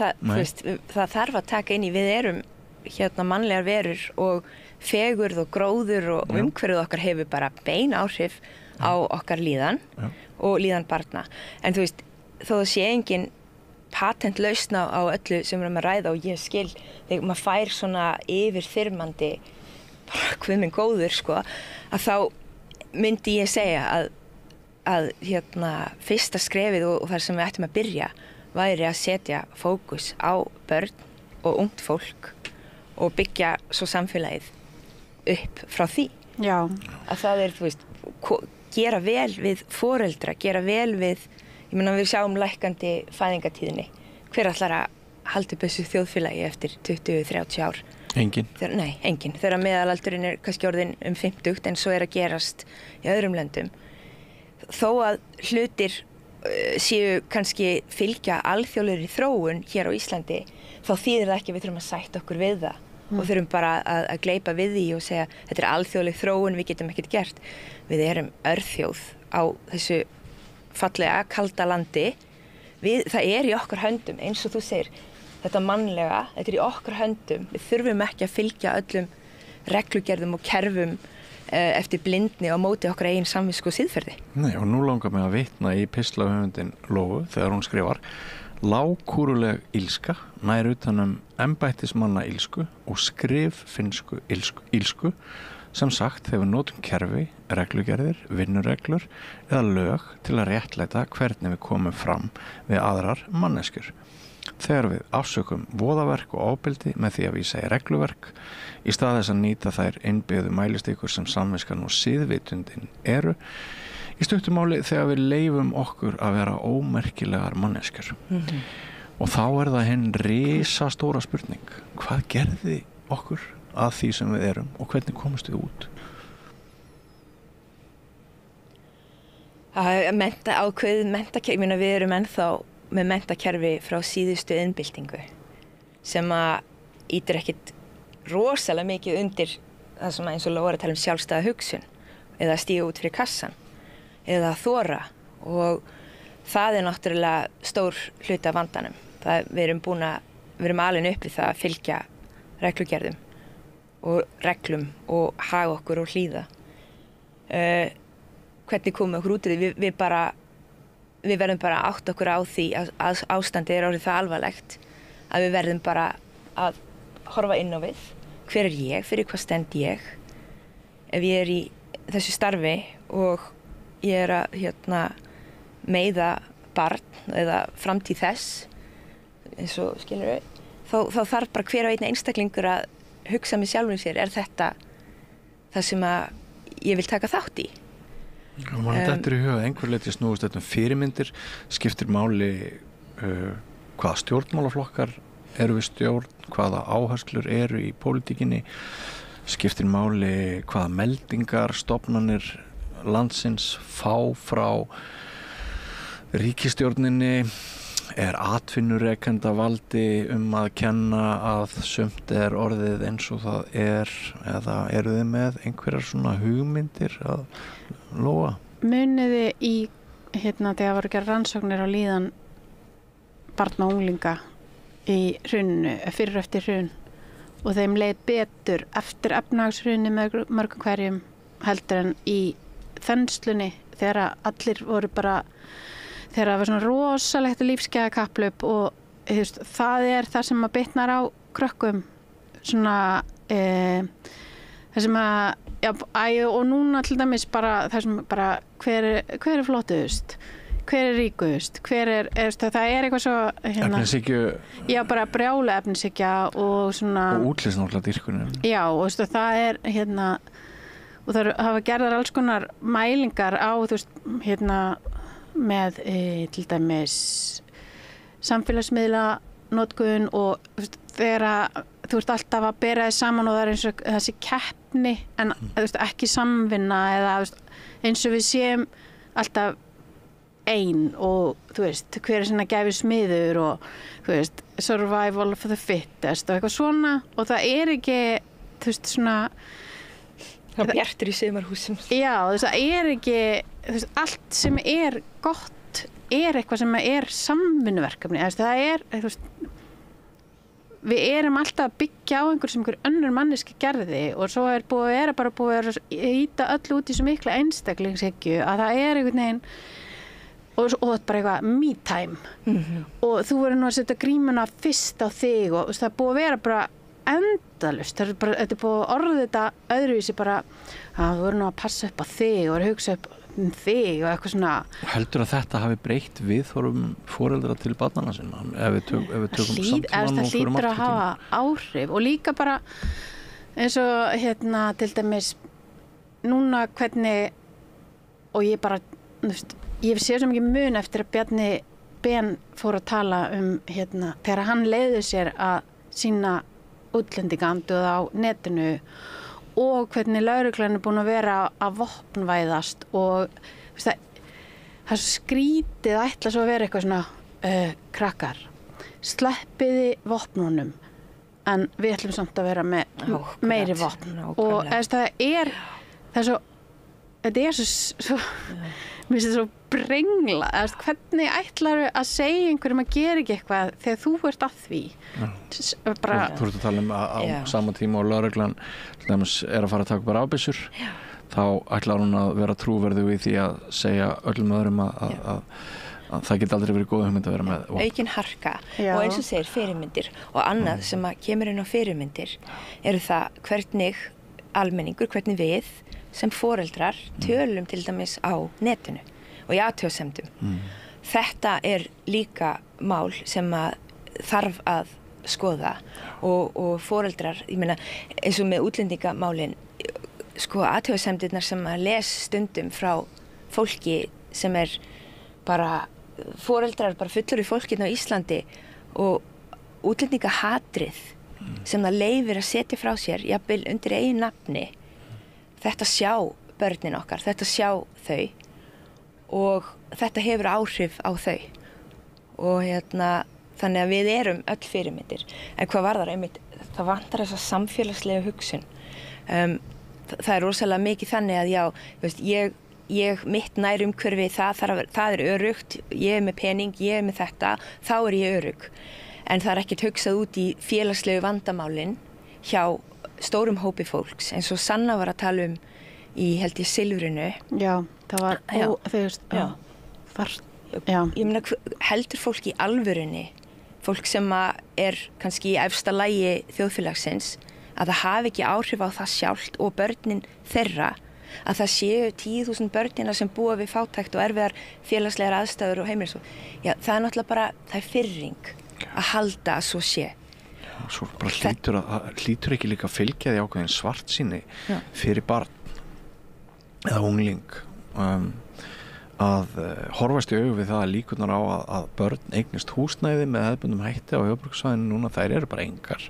það þarf að taka inn í, við erum mannlegar verur og fegurð og gróður og umhverfið okkar hefur bara bein áhrif á okkar líðan og líðan barna. En þú veist, þó það sé engin patent lausn á öllu sem við erum að ræða og ég skil, þegar maður fær svona yfirþyrmandi, bara hvað minn góður, að þá myndi ég segja að fyrsta skrefið og þar sem við ættum að byrja væri að setja fókus á börn og ungt fólk og byggja svo samfélagið upp frá því. Já. Að það þú veist, gera vel við foreldra, gera vel við, ég meina við sjáum lækkandi fæðingatíðinni. Hver ætlar að halda upp þessu þjóðfélagi eftir 20-30 ár? Engin. Nei, engin. Þegar meðalaldurinn kannski orðin 50 en svo að gerast í öðrum löndum. Þó að hlutir séu kannski fylgja alþjóðlegri þróun hér á Íslandi, þá þýðir það ekki að við þurfum að sætta okkur við það og þurfum bara að gleypa við því og segja þetta alþjóðleg þróun, við getum ekkert gert. Við erum örþjóð á þessu fallega, kalda landi. Það í okkar höndum, eins og þú segir, þetta mannlega, þetta í okkar höndum. Við þurfum ekki að fylgja öllum reglugerðum og kerfum eftir blindni á móti okkar eigin samvisku og siðferði. Nei, og nú langar mig að vitna í pistlahöfundin Lóu þegar hún skrifar: lágkúruleg illska nær utan embættismanna illsku og skriffinnsku illsku Sem sagt, þegar við notum kerfi, reglugerðir, vinnureglur eða lög til að réttlæta hvernig við komum fram við aðrar manneskjur. Þegar við afsökum voðaverk og ofbeldi með því að vísa í regluverk, í stað þess að nýta þær innbyggðu mælistíkur sem samviskan og siðvitundin eru, í stuttu máli þegar við leyfum okkur að vera ómerkilegar manneskjur. Og þá það hinn risastóra spurning, hvað gerði okkur að því sem við erum og hvernig komumst við út? Við erum ennþá með menntakerfi frá síðustu iðnbyltingu sem að ýtir ekkit rosalega mikið undir það sem eins og Lóa að tala sjálfstæða hugsun eða stíga út fyrir kassan eða þora, og það náttúrulega stór hluti af vandanum. Við erum alin upp við það að fylgja reglugerðum og reglum og haga okkur og hlýða. Hvernig komum okkur út í því? Við verðum bara að átta okkur á því að ástandið orðið það alvarlegt að við verðum bara að horfa inn á við. Hver ég? Fyrir hvað stend ég? Ef ég í þessu starfi og ég að meiða barn eða framtíð þess, eins og skilur við, þá þarf bara hver og einn einstaklingur að hugsa með sjálfum sér, þetta það sem að ég vil taka þátt í? Þetta í huga, einhver leyti snúist þetta fyrirmyndir, skiptir máli hvaða stjórnmálaflokkar eru við stjórn, hvaða áherslur eru í pólitíkinni, skiptir máli hvaða meldingar, stofnanir landsins fá frá ríkisstjórninni, atvinnurekenda valdi að kenna að sumt orðið eins og það eða eru þið með einhverjar svona hugmyndir að Lóa? Muniði í þegar voru gerð rannsóknir á líðan barna og unglinga í hruninu, fyrir eftir hrun, og þeim leið betur eftir efnahagshruni með mörgum hverjum heldur en í þenslunni þegar allir voru bara, þegar það var svona rosalegt lífsgæða kapphlaup, og það það sem að bitnar á krökkum svona það sem að og núna til dæmis bara það sem bara hver flottust, hver ríkust, það eitthvað svo efnishyggju, já, bara brjála efnishyggja og svona og útlitsnáttúrulega dýrkunin, já, og það og það hafa gerðar alls konar mælingar á með til dæmis samfélagsmiðla notkun, og þegar þú ert alltaf að bera þið saman og það eins og þessi keppni en ekki samvinna, eða eins og við séum alltaf ein, og hver sinna gæfi smiður, og survival of the fittest og eitthvað svona, og það ekki svona það bjartur í sumarhúsum. Já, það ekki allt sem gott eitthvað sem samvinnuverkefni. Það við erum alltaf að byggja á einhver sem einhver önnur manneski gerði, og svo búið að íta öll út í svo mikla einstaklingshyggju að það einhvern veginn og það bara eitthvað me time, og þú verður nú að setja grímuna fyrst á þig, og það búið að vera bara endalust, þetta búið að orða þetta öðruvísi, bara þú verður nú að passa upp á þig og hugsa upp þig og eitthvað svona. Heldur að þetta hafi breytt viðhorfum foreldra til barnanna sinna, ef við tökum samtímann og fyrir hlýtur að hafa áhrif, og líka bara eins og til dæmis núna hvernig, og ég bara ég sé svo mikið mun eftir að Bjarni Ben fór að tala þegar hann leiði sér að sýna útlendingaandúð á netinu, og hvernig lögreglan búin að vera að vopnvæðast, og það skrítið að ætla svo að vera eitthvað svona krakkar, sleppiði vopnunum, en við ætlum samt að vera með meiri vopn, og þetta svo mér finnst þetta svo brengla, hvernig ætlarðu að segja einhverjum að gera ekki eitthvað þegar þú ert að því? Þú ert að tala á sama tíma og lögreglan að fara að taka bara afbyssur, þá ætlar hún að vera trúverðug í því að segja öllum öðrum að það geti aldrei verið góð hugmynd að vera með aukin harka. Já. Og eins og segir fyrirmyndir, og annað sem að kemur inn á fyrirmyndir það hvernig almenningur, hvernig við sem foreldrar tölum til dæmis á netinu og í athugasemdum. Þetta líka mál sem að þarf að skoða og foreldrar, ég meina eins og með útlendingamálin, sko athugasemdirnar sem að les stundum frá fólki sem bara foreldrar, bara fullur í fólkinu á Íslandi og útlendingahatrið sem það leyfir að setja frá sér, jafnvel undir eigin nafni. Þetta sjá börnin okkar, þetta sjá þau og þetta hefur áhrif á þau. Og þannig að við erum öll fyrirmyndir. En hvað var það einmitt? Það vantar þessa samfélagslega hugsun. Það rosalega mikið þannig að já, veist, ég mitt nær umhverfi, það öruggt, ég með pening, ég með þetta, þá ég örugg. En það ekkert hugsað út í félagslegu vandamálin hjá stórum hópi fólks, eins og Sanna var að tala í, held ég, Silfrinu. Já, það var Ég meina, heldur fólk í alvörunni, fólk sem kannski í efsta lagi þjóðfélagsins, að það hafi ekki áhrif á það sjálft og börnin þeirra, að það séu 10.000 börnina sem búa við fátækt og erfiðar félagslegar aðstæður og heimilis. Já, það náttúrulega bara, það firring að halda að svo sé. Svo bara hlýtur ekki líka að fylgja því ákveðin svartsýni fyrir barn eða ungling að horfast í augu við það að líkurnar á að börn eignist húsnæði með hefðbundum hætti á höfuðborgarsvæðinu núna, þær eru bara engar.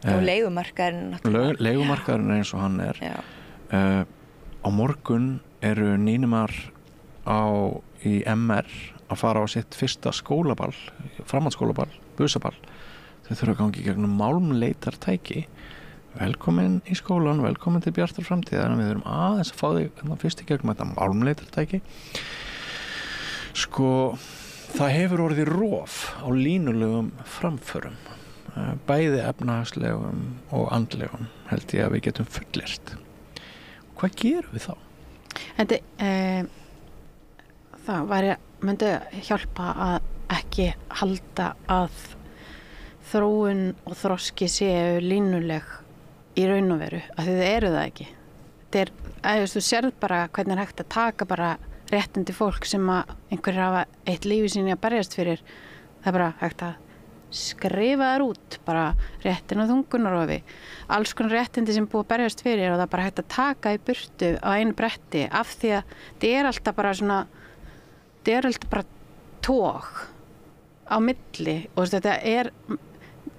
Og leigumarkaðurinn leigumarkaðurinn eins og hann á morgun eru nýnumar í MR að fara á sitt fyrsta skólaball, framhaldsskólaball, busaball. Þau þurfa að gangi gegnum málmleitartæki. Velkomin í skólan, velkomin til Bjartar framtíðar. Við þurfum aðeins að fá þig fyrst í gegnum þetta málmleitartæki. Sko, það hefur orðið rof á línulegum framförum, bæði efnahagslegum og andlegum, held ég að við getum fullyrt. Hvað gerum við þá? Það myndi hjálpa að ekki halda að þróun og þroski séu línuleg í raun og veru, af því þau eru það ekki. Þú sérð bara hvernig hægt að taka bara réttindi fólk sem að einhverjir hafa eitt lífi sín að berjast fyrir. Það bara hægt að skrifa þær út, bara réttin og þungunarrofi, alls konar réttindi sem búið að berjast fyrir og það bara hægt að taka í burtu á einu bretti af því að það alltaf bara svona, það alltaf bara tók á milli og þetta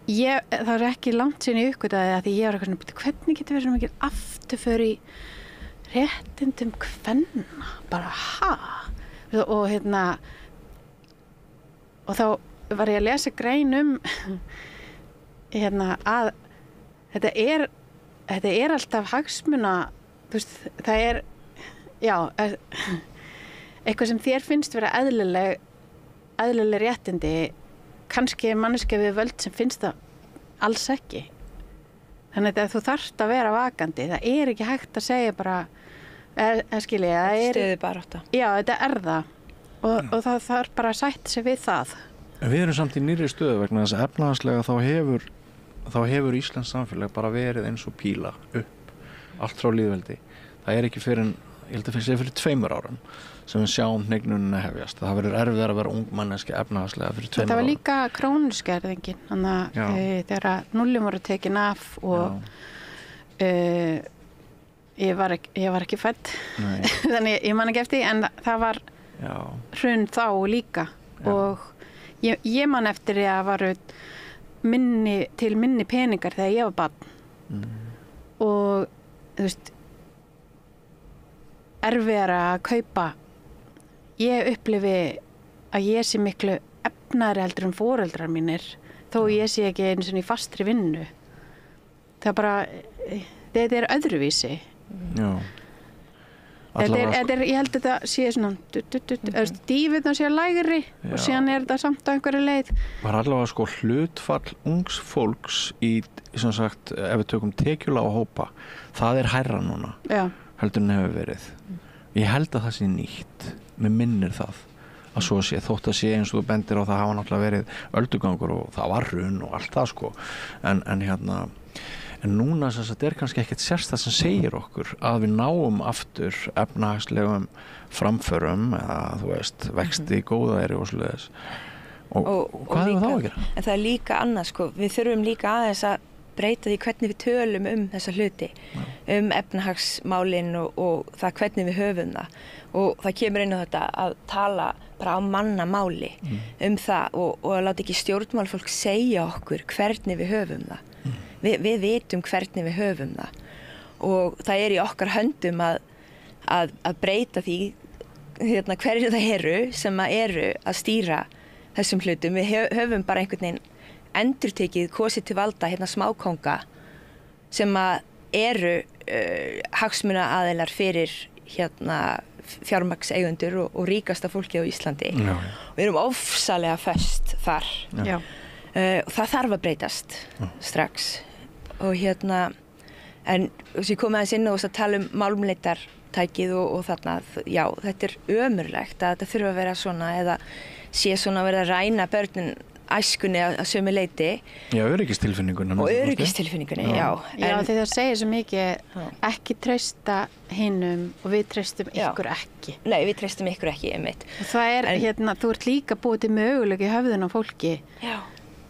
það ekki langt síðan í uppgötaði að því ég var eitthvað svona, hvernig getur verið svona mikil afturför í réttindum kvenna, bara og og þá var ég að lesa grein að þetta alltaf hagsmuna, þú veist, það eitthvað sem þér finnst vera eðlileg réttindi, kannski manneskja við völd sem finnst það alls ekki. Þannig að þú þarft að vera vakandi, það ekki hægt að segja bara, skilja, stöðubarátta. Já, þetta það og það þarf bara að sætta sig við það. Við erum samt í nýrri stöðu vegna þess að efnahagslega þá hefur Íslands samfélag bara verið eins og píla upp allt frá lýðveldi. Það ekki fyrir ég held að fyrir 2 árum sem við sjáum hneignunin að hefjast. Það verður erfiðar að vera ung manneski efnahagslega fyrir 2 árum. Það var líka krónuskerðingin, þannig að þegar núllin voru tekin af og ég var ekki fædd, þannig ég man ekki eftir, en það var hrun þá líka og ég man eftir að varu minni peningar þegar ég var barn og þú veist, erfiðar að kaupa. Ég upplifi að ég sé miklu efnari heldur foreldrar mínir, þó ég sé ekki einu svona í fastri vinnu. Það bara, þetta öðruvísi. Já. Ég held að þetta sé svona dífirna sé lægri og síðan þetta samt á einhverju leið. Var allavega hlutfall ungs fólks í, sem sagt, ef við tökum tekjulága hópa, það hærra núna. Já. Heldur en hefur verið. Ég held að það sé nýtt, mér minnir það að svo sé, þótt að sé eins og þú bendir á það hafa náttúrulega verið öldugangur og það var hrun og allt það sko, en en núna sem sagt kannski ekkert sérstakt sem segir okkur að við náum aftur efnahagslegum framförum eða þú veist, vexti góðæri og svoleiðis og hvað er það að gera? En það er líka annað sko, við þurfum líka aðeins að breyta því hvernig við tölum þessa hluti, efnahagsmálin og það hvernig við höfum það og það kemur inn á þetta að tala bara á mannamáli það og að láta ekki stjórnmálfólk segja okkur hvernig við höfum það. Við vitum hvernig við höfum það og það er í okkar höndum að breyta því hverju það eru sem eru að stýra þessum hlutum. Við höfum bara einhvern veginn endurtekið kosið til valda smákónga sem eru hagsmunaaðilar fyrir fjármagnseigendur og ríkasta fólkið á Íslandi. Við erum ofsalega föst þar. Og það þarf að breytast strax. Og en þess að ég kom aðeins inn og tala málmleitartækið og þarna, já, þetta ömurlegt að þetta þurfa að vera svona eða sé svona að vera að ræna börnin æskunni að sömu leyti. Já, öryggistilfinningunni. Og öryggistilfinningunni, já. Já, því það segir svo mikið ekki treysta hinum og við treystum ykkur ekki. Nei, við treystum ykkur ekki, einmitt. Og það þú ert líka búið til möguleika í höfðun á fólki. Já.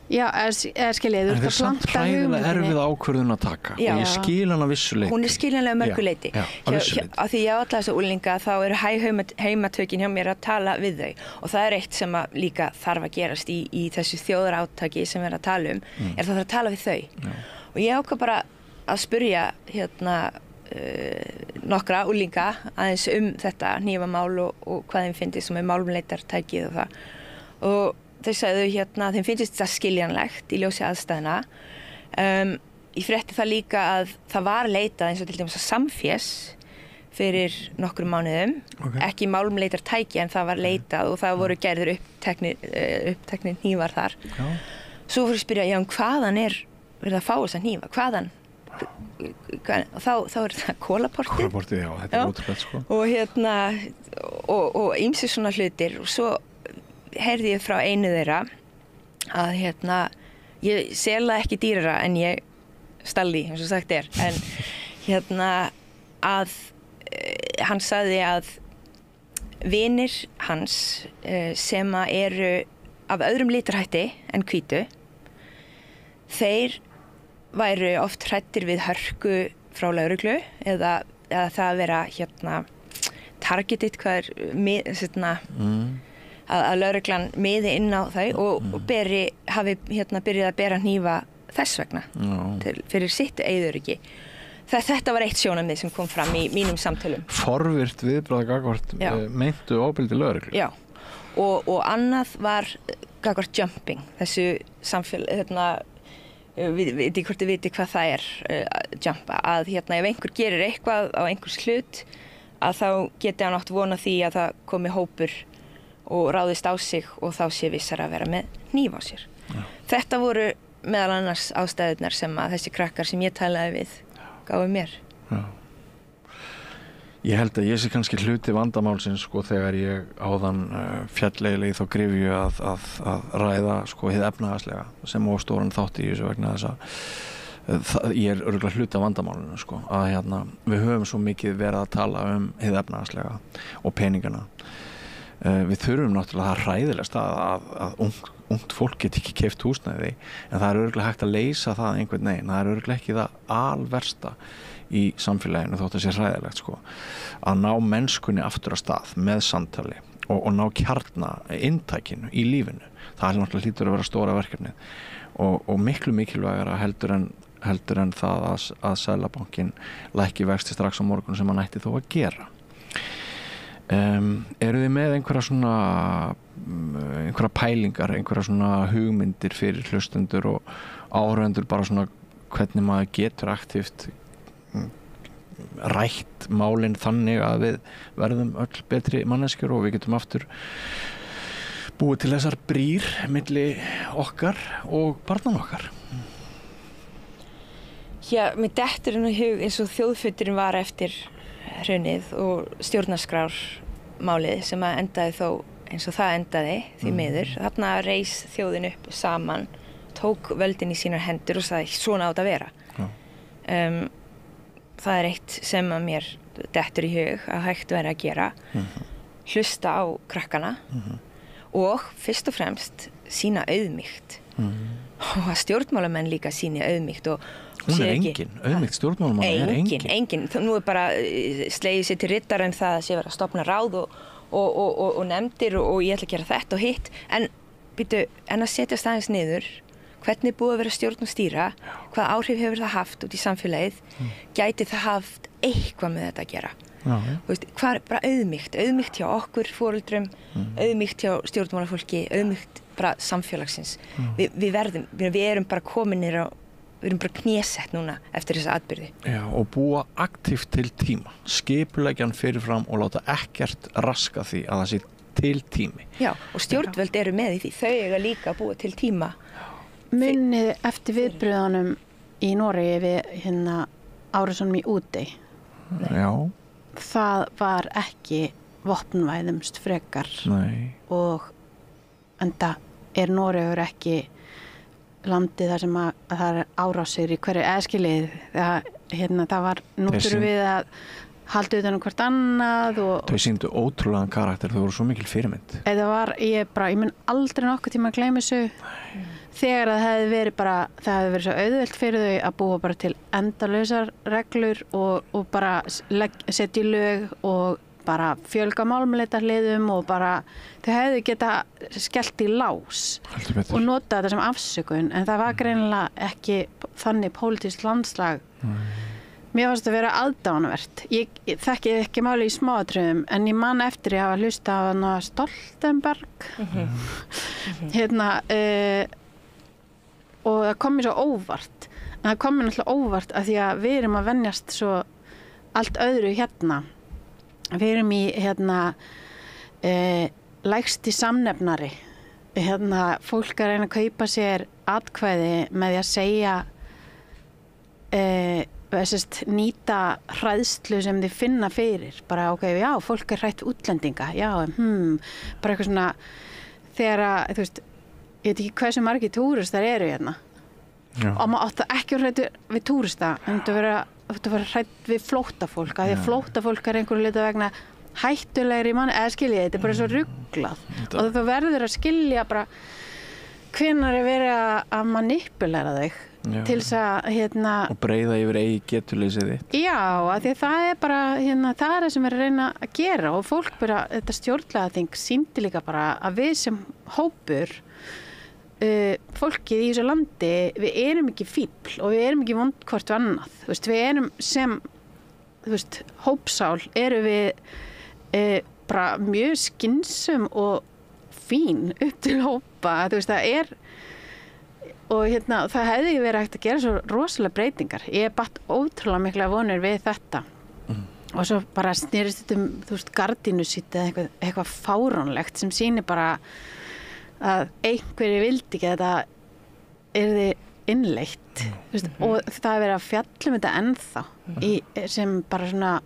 Já, skiljið, þú ert að planta hugmyndinni. En það er samt hræðilega erfið ákvörðun að taka. Já. Og ég skil hana vissuleiti. Hún er skiljanlega mörgu leiti. Já, af því ég á alla þessa úlinga þá eru heimatökin hjá mér að tala við þau. Og það er eitt sem líka þarf að gerast í þessu þjóðarátaki sem við erum að tala er það þarf að tala við þau. Já. Og ég ákvað bara að spyrja nokkra úlinga aðeins þetta hnífamál og hvað þeim finnst sem málmleitartækið og það. Og þau sagðu þeim finnst það skiljanlegt í ljósi aðstæðna. Ég frétti það líka að það var leitað eins og til dæmis að Samfés fyrir nokkrum mánuðum. Ekki málmleitartæki en það var leitað og það voru gerðir uppteknir hnífar þar. Já. Svo fór ég að spyrja, hvaðan verið að fá þessa hnífa? Hvaðan? Og þá er það kólaportið. Kólaportið, já, þetta ótrúlegt sko. Og ýmsir svona hlutir og svo heyrði ég frá einu þeirra að ég sela ekki dýrara en ég stalli, eins og sagt en að hann sagði að vinir hans sem eru af öðrum litarhætti en hvítu þeir væru oft hræddir við hörku frá lögreglu eða það að vera targeted hvað að lögreglan miði inn á þau og hafi byrjað að bera hnífa þess vegna fyrir sitt eyðuröryggi. Þetta var eitt sjónarmið sem kom fram í mínum samtölum. Forvirt viðbragð gagnvart meintu ofbeldi lögreglu. Já, og annað var gagnvart jumping, þessu við veit hvort þið viti hvað það jumpa, að ef einhver gerir eitthvað á einhvers hlut, að þá geti hann átt vona því að það komi hópur og ráðist á sig og þá sé vissar að vera með hníf á sér. Já. Þetta voru meðal annars ástæðurnar sem að þessi krakkar sem ég talaði við gáfu mér. Já. Ég held að ég sé kannski hluti vandamálsins sko þegar ég áðan fjalllegilegi þá grifju að ræða sko hið efnahagslega sem of stóran þátt í þessu vegna þess að ég örugglega hluti af vandamálinu sko að við höfum svo mikið verið að tala hið efnahagslega og peningana. Við þurfum náttúrulega það hræðilegst að ungt fólk get ekki keypt húsnæði en það er örugglega hægt að leysa það einhvern veginn. Það er örugglega ekki það alversta í samfélaginu þótt að sé hræðilegt sko að ná mennskunni aftur að stað með samtali og ná kjarna inntækinu í lífinu. Það er náttúrulega hlýtur að vera stóra verkefnið og miklu mikilvægara heldur en það að Seðlabankinn lækki vexti strax á morgun sem hann ætti þó að gera. Eru þið með einhverja pælingar, einhverja svona hugmyndir fyrir hlustendur og áhorfendur bara svona hvernig maður getur aktíft rætt málin þannig að við verðum öll betri manneskjur og við getum aftur búið til þessar brýr milli okkar og barnan okkar? Já, mér dettur í hug eins og þjóðfundurinn var eftir hrunið og stjórnarskrármálið sem að endaði þó eins og það endaði því miður. Þarna reis þjóðin upp saman, tók völdin í sínar hendur og sagði svona á þetta að vera. Já. Það eitt sem að mér dettur í hug að hægt væri að gera. Hlusta á krakkana og fyrst og fremst sýna auðmýkt. Og að stjórnmálamenn líka sýni auðmýkt og Hún engin, auðmýkt stjórnmálamann engin. Nú bara slegið sér til riddar það að sé vera að stofna ráð og nefndir og ég ætla að gera þetta og hitt en að setja staðins niður hvernig búið að vera stjórn og stýra hvað áhrif hefur það haft út í samfélagið gæti það haft eitthvað með þetta að gera hvað er bara auðmýkt hjá okkur foreldrum auðmýkt hjá stjórnmálafólki auðmýkt bara samfélagsins við erum bara kominir við erum bara knésett núna eftir þessa atbyrði og búa aktíft til tíma skipuleggjan fyrirfram og láta ekkert raska því að það sé til tími og stjórnvöld eru með í því þau eiga líka að búa til tíma Munið eftir viðbröðunum í Noregi við árásunum í Útey það var ekki vopnvæðumst frekar og enda Noregur ekki landið þar sem að það er árásir í hverju eðskilið það var núttur við að halda utan hvort annað og þau sýndu ótrúlegan karakter, þau voru svo mikil fyrirmynd ég mun aldrei nokkuð tíma að gleyma þessu þegar það hefði verið svo auðvelt fyrir þau að búa bara til endalausar reglur og bara setja í lög og bara fjölga málmleitarliðum og bara þau hefðu geta skellt í lás og nota þetta sem afsökun en það var greinilega ekki þannig pólitískt landslag Mér fannst að vera aðdánavert. Ég þekki ekki máli í smáatriðum en ég man eftir ég hafa hlusta á hana Stoltenberg og það kom mér svo óvart en það kom mér náttúrulega óvart af því að við erum að venjast svo allt öðru við erum í lægsti samnefnari fólk að reyna að kaupa sér atkvæði með því að segja nýta hræðslu sem þið finna fyrir bara já, fólk er hrætt útlendinga bara eitthvað svona þegar að, þú veist ég veit ekki hversu margir túristar eru og maður átti ekki að hrætt við túrista þú vera hrætt við flóttafólk af því að flóttafólk er einhverju leita vegna hættulegri mann, eða skiljið þetta er bara svo ruglað og þú verður að skilja bara hvenær er verið að manipulera þig til þess að og breiða yfir eigi getuleysið þitt af því það er bara það er það sem er að reyna að gera og fólk bara, þetta stjórnlagaþing sýndi líka bara að við sem hópur fólkið í þessu landi við erum ekki fífl og við erum ekki vond hvort við annað við erum sem hópsál erum við bara mjög skynsum og fín upp til hópa það er og það hefði verið hægt að gera svo rosalega breytingar ég batt ótrúlega mikla vonir við þetta og svo bara snerist þetta gardínusít eða eitthvað fáránlegt sem sýnir bara að einhverju vildi ekki að þetta yrði innleitt og það er verið að fjalla þetta ennþá sem bara svona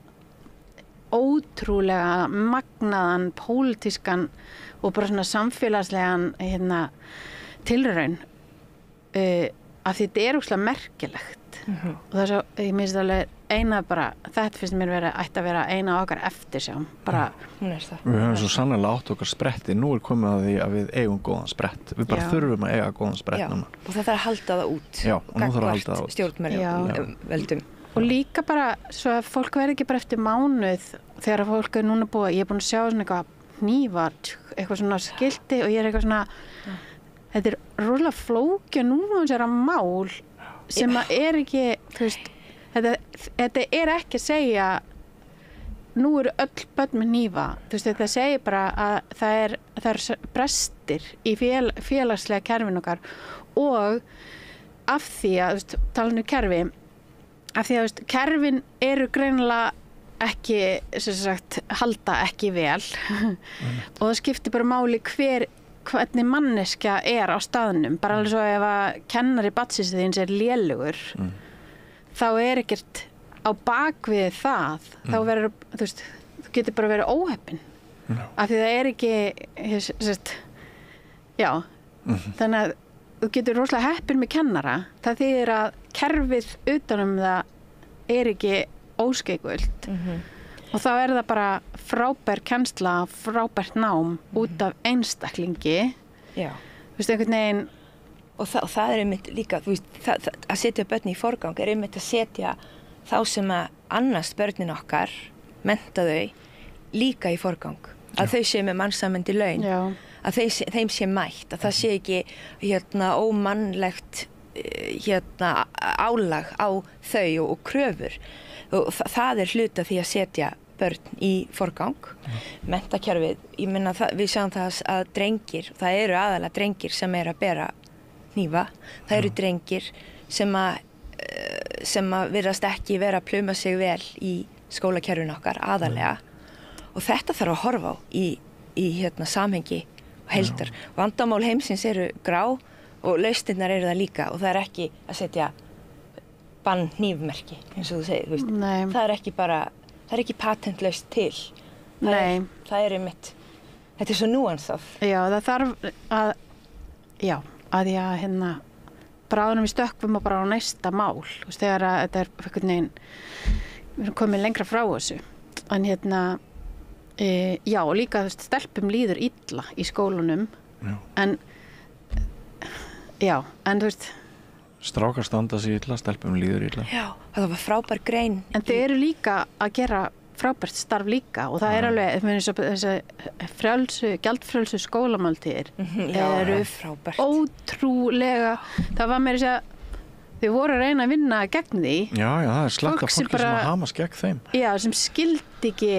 ótrúlega magnaðan pólitískan og bara svona samfélagslegan tilraun af því þetta er óslega merkilegt og það er svo, ég minnst alveg eina bara, þetta finnst mér ætti að vera eina okkar eftirsjá bara, við höfum svo sannlega átt okkar spretti nú er komið að því að við eigum góðan sprett við bara þurfum að eiga góðan sprett núna og það þarf að halda það út og nú þarf að halda það út stjórnveldum og líka bara, svo að fólk verði ekki bara eftir mánuð þegar fólk er núna búið, ég er búin að sjá svona eitthvað hnífar, eitthvað svona skilti og ég er eitthvað svona þetta er rosalega flókja núansera mál sem að er ekki þetta er ekki að segja nú eru öll börn með hnífa þetta segir bara að það er brestir í félagslega kerfin okkar og af því að talinu kerfi af því að kerfin eru greinilega ekki halda ekki vel og það skiptir bara máli hvernig manneskja er á staðnum bara alveg svo ef að kennari barnsins þíns er lélugur þá er ekkert á bakvið það þá verður, þú getur bara verið óheppin af því það er ekki þannig að þú getur rosalega heppin með kennara það þýðir að kerfið utanum það ekki óskeikvöld og þá það bara frábær kennsla, frábært nám út af einstaklingi. Já. Þú veist, einhvern veginn. Og það einmitt líka, þú veist, að setja börn í forgang einmitt að setja þá sem að annast börnin okkar, mennta þau, líka í forgang. Að þau séu með mannsæmandi laun. Já. Að þeim sé mætt, að það sé ekki ómannlegt álag á þau og kröfur. Og það hluta því að setja börn í forgang. Menntakerfið, ég meina við sjáum það að drengir, það eru aðalega drengir sem að bera hnífa. Það eru drengir sem að virðast ekki vera að pluma sig vel í skólakerfinu okkar aðalega. Og þetta þarf að horfa á í samhengi og heildar. Vandamál heimsins eru grá og lausnirnar eru það líka og það ekki að setja bann hnífmerki eins og þú segir, þú veist. Nei. Það ekki patentlaust til. Nei. Það einmitt, þetta svo núansað. Já, það þarf að, já, að ég bráðum við stökkvum og bara á næsta mál, þú veist, þegar að þetta einhvern veginn, við erum komin lengra frá þessu. En já, og líka þú veist, stelpum líður illa í skólunum, en þú veist, strákar standa sig illa, stelpum líður illa. Já, það var frábær grein. En þau eru líka að gera frábært starf líka og það alveg, þessi gjaldfrjálsu skólamáltíðir eru ótrúlega, það var meira að þau voru að reyna að vinna gegn því. Já, það slagt af fólki sem að hamast gegn þeim. Já, sem skildi ekki,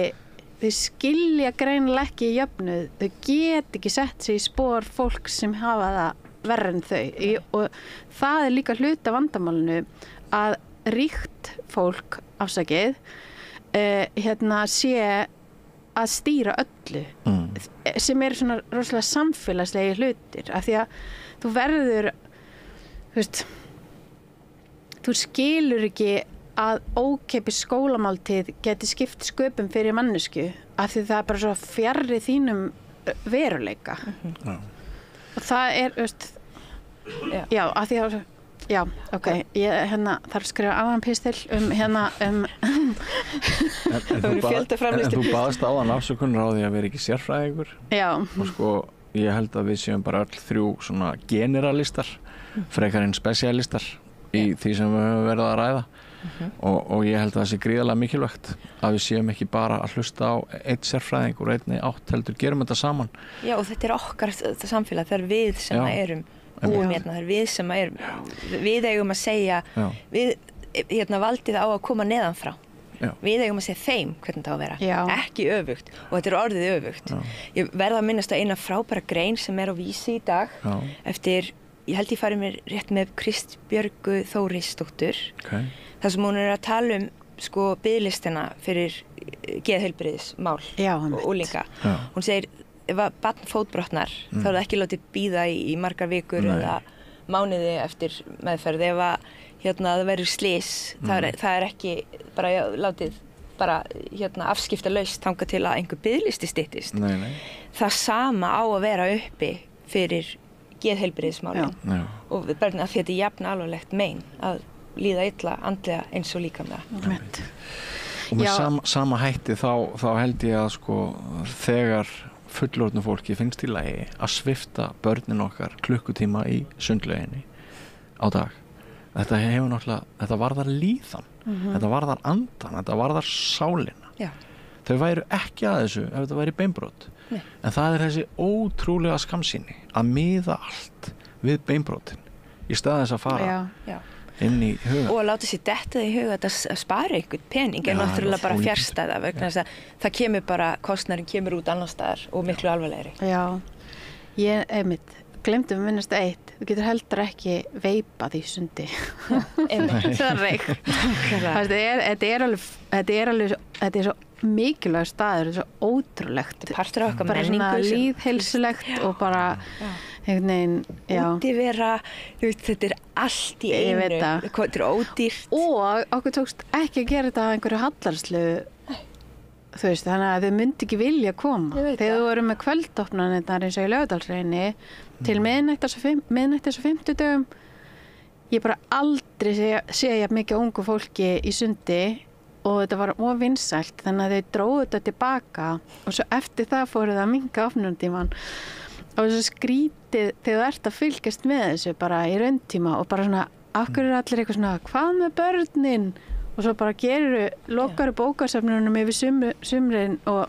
þau skilja greinilega ekki í jöfnuð, þau get ekki sett sig í spor fólk sem hafa það verra en þau og það líka hluti af vandamálinu að ríkt fólk afsakið sé að stýra öllu sem eru svona rosalega samfélagslegi hlutir af því að þú verður þú veist þú skilur ekki að ókeypis skólamáltíð geti skipt sköpum fyrir mannesku af því það bara svo fjarri þínum veruleika og það veist, já, af því að já, ok, ég þarf að skrifa annan pistil en þú baðst áðan afsökunar á því að vera ekki sérfræðingur. Já. Og sko, ég held að við séum bara öll þrjú svona generalistar, frekar en spesialistar í því sem við höfum verið að ræða. Og ég held að það sé gríðarlega mikilvægt að við séum ekki bara að hlusta á eitt sérfræðing úr einni átt, heldur gerum þetta saman. Já, og þetta okkar samfélag, það við sem erum það við sem erum við eigum að segja við valdið á að koma neðanfrá. Við eigum að segja þeim hvernig það á að vera, ekki öfugt og þetta orðið öfugt. Ég verð að minnast á eina frábæra grein sem á Vísi í dag eftir, ég held ég farið mér rétt með Kristbjörgu Þórisdóttur þar sem hún að tala sko biðlistina fyrir geðheilbrigðismál og úlinga. Hún segir ef að barn fótbrotnar þá það ekki látið bíða í margar vikur eða mánuði eftir meðferð. Ef að það verður slys það ekki bara látið bara afskiptalaust þangað til að einhver biðlisti styttist. Það sama á að vera uppi fyrir geðheilbrigðismálin og börn að þetta jafn alvarlegt mein að líða illa andlega eins og líkamlega. Og með sama hætti þá held ég að sko þegar fullorðnu fólki finnst í lagi að svifta börnin okkar klukkutíma í sundlauginni á dag. Þetta hefur náttúrulega, þetta varðar líðan, þetta varðar andan, þetta varðar sálina. Þau væru ekki að þessu ef þetta væri beinbrot. En það þessi ótrúlega skammsýni að miða allt við beinbrotin í stað þess að fara inn í huga. Og að láta sér detta í huga að spara einhvern pening er náttúrulega bara fjarstæða vegna þess að það kemur bara, kostnarinn kemur út annars staðar og miklu alvarlegri. Já, ég glemdi að minnast eitt, þú getur heldur ekki veipað í sundi. Það er reykt. Þetta er svo mikilvægur staður, þetta er svo ótrúlegt. Þetta er partur af okkar menningu. Bara svona líðheilsulegt og bara útivera, þetta er allt í einu. Þetta er ódýrt. Og okkur tókst ekki að gera þetta að einhverju hallarslu, þú veist, þannig að þau myndi ekki vilja koma. Þegar þú voru með kvöldopnanirnar eins og í Laugardalshreyni til miðnættis og 50 dögum, ég bara aldrei aldrei sé jafn mikið ungu fólki í sundi og þetta var vinsælt þannig að þau dróðu þetta tilbaka og svo eftir það fóru það að minnka opnunartímann og svo skrítið þegar þú ert að fylgjast með þessu bara í rauntíma og bara svona af hverju allir eitthvað svona hvað með börnin og svo bara lokaru bókasafnunum yfir sumrin og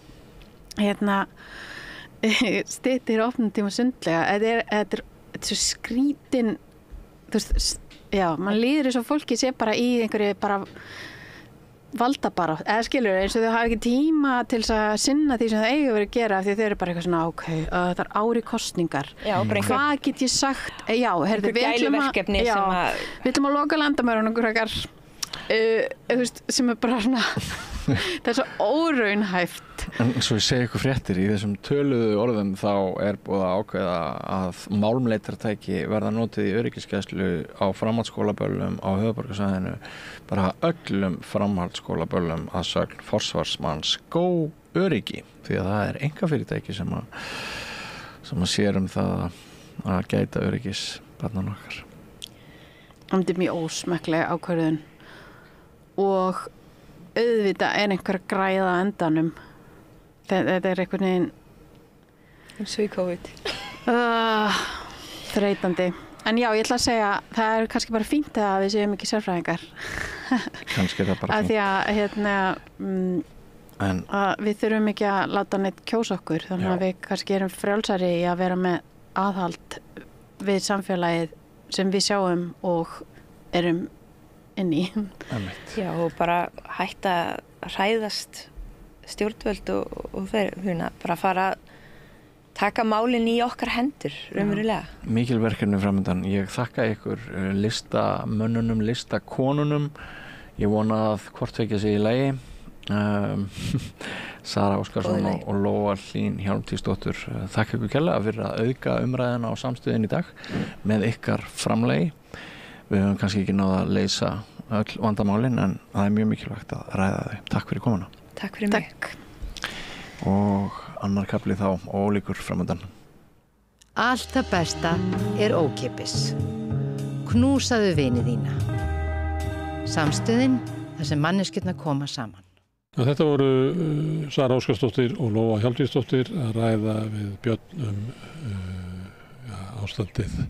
styttir opnunartíma sundlega þetta er svo skrítin þú veist, já, mann líður eins og fólki sé bara í einhverju bara valdabarátt, eða skilur eins og þau hafa ekki tíma til þess að sinna því sem þau eiga verið að gera því þau eru bara eitthvað svona þetta er ári kostningar hvað get ég sagt já, herðu, við ætlum að loka landamærunum krakkar sem er bara svona það er svo óraunhæft en svo ég segi ykkur fréttir í þessum töluðu orðum þá er búið að ákveða að málmleitartæki verða notið í öryggisgæslu á framhaldsskólaböllum á höfuðborgarsvæðinu bara öllum framhaldsskólaböllum að sögn forsvarsmanns öryggi því að það er einkafyrirtæki sem að sér það að gæta öryggis barnanna okkar. Þetta er mjög ósmekkleg ákvörðun og auðvitað er einhver græða á endanum þetta er einhvern veginn eins og í COVID þreytandi en já, ég ætla að segja það er kannski bara fínt að við séum ekki sérfræðingar kannski er það bara fínt að því að við þurfum ekki að láta neitt kjósa okkur þannig að við kannski erum frjálsari í að vera með aðhald við samfélagið sem við sjáum og erum inn í. Já, og bara hætta að hræðast stjórnvöld og þeir bara fara að taka málin í okkar hendur, raunverulega. Mikil verkefni framöndan. Ég þakka ykkur listamönnunum, listakonunum. Ég vona að hvort vekja sig í lagi. Sara Óskarsson og Lóa Hlín Hjálmtýsdóttur, þakka ykkur kærlega fyrir að auka umræðina á Samstöðin í dag með ykkar framlagi. Við höfum kannski ekki náð að leysa öll vandamálin en það er mjög mikilvægt að ræða þau. Takk fyrir komuna. Takk fyrir mig. Og annar kafli þá ólíkur framöndan. Allt það besta er ókeypis. Knúsaðu vini þína. Samstöðin þar sem manneskjurnar koma saman. Þetta voru Sara Óskarsdóttir og Lóa Hjálmtýsdóttir að ræða við Björn ástandið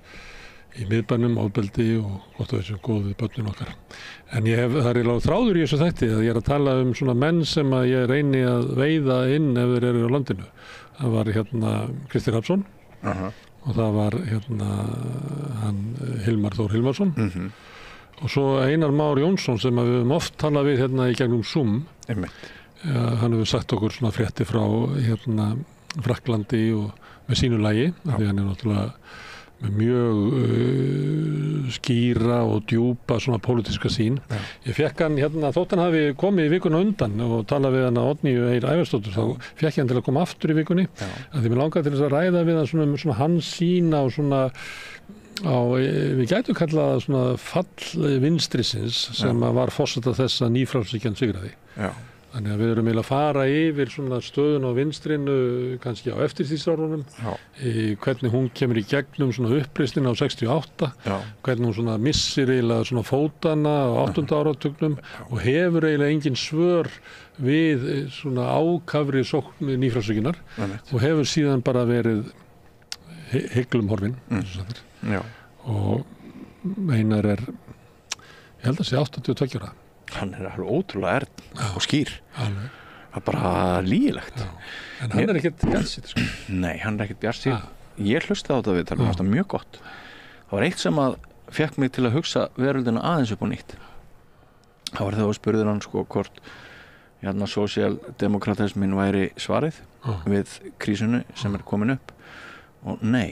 í miðbænum, ofbeldi og gott af þessum góðu börnin okkar. En það er eiginlega þráður í þessu þætti að ég er að tala svona menn sem að ég reyni að veiða inn ef þeir eru á landinu. Það var Kristinn Hrafnsson og það var hann Hilmar Þór Hilmarsson og svo Einar Már Jónsson sem við höfum oft talað við í gegnum Zoom. Hann hefur sagt okkur svona frétti frá Frakklandi og með sínu lagi af því hann er náttúrulega með mjög skýra og djúpa svona pólitíska sýn. Ég fekk hann þótt hann hafi komið í vikuna undan og talað við hann að Oddnýju Eir Ævarsdóttur þá fekk ég hann til að koma aftur í vikunni af því mér langaði til þess að ræða við hann svona hans sýn á svona við gætum kallað það svona fall vinstrisins sem var forseta þess að nýfrjálshyggjan sigraði. Þannig að við erum eiginlega að fara yfir svona stöðun á vinstrinu kannski á eftirstríðsárunum, hvernig hún kemur í gegnum svona uppreisnin á 68, hvernig hún svona missir eiginlega svona fótana á 8. áratugnum og hefur eiginlega engin svör við svona ákafri sókn nýfrjálshyggjunar og hefur síðan bara verið hyglum horfin. Og Einar ég held að sé 82 ára. Hann er alveg ótrúlega erðn og skýr. Það er bara lýgilegt. En hann er ekkert bjartsýnn. Nei, hann er ekkert bjartsýnn. Ég hlustaði á þetta viðtal, mér fannst það mjög gott. Það var eitt sem að fékk mig til að hugsa veröldina aðeins upp á nýtt. Það var þegar þú spurðir hann hvort sósíaldemókratisminn væri svarið við krísunni sem er komin upp. Og nei,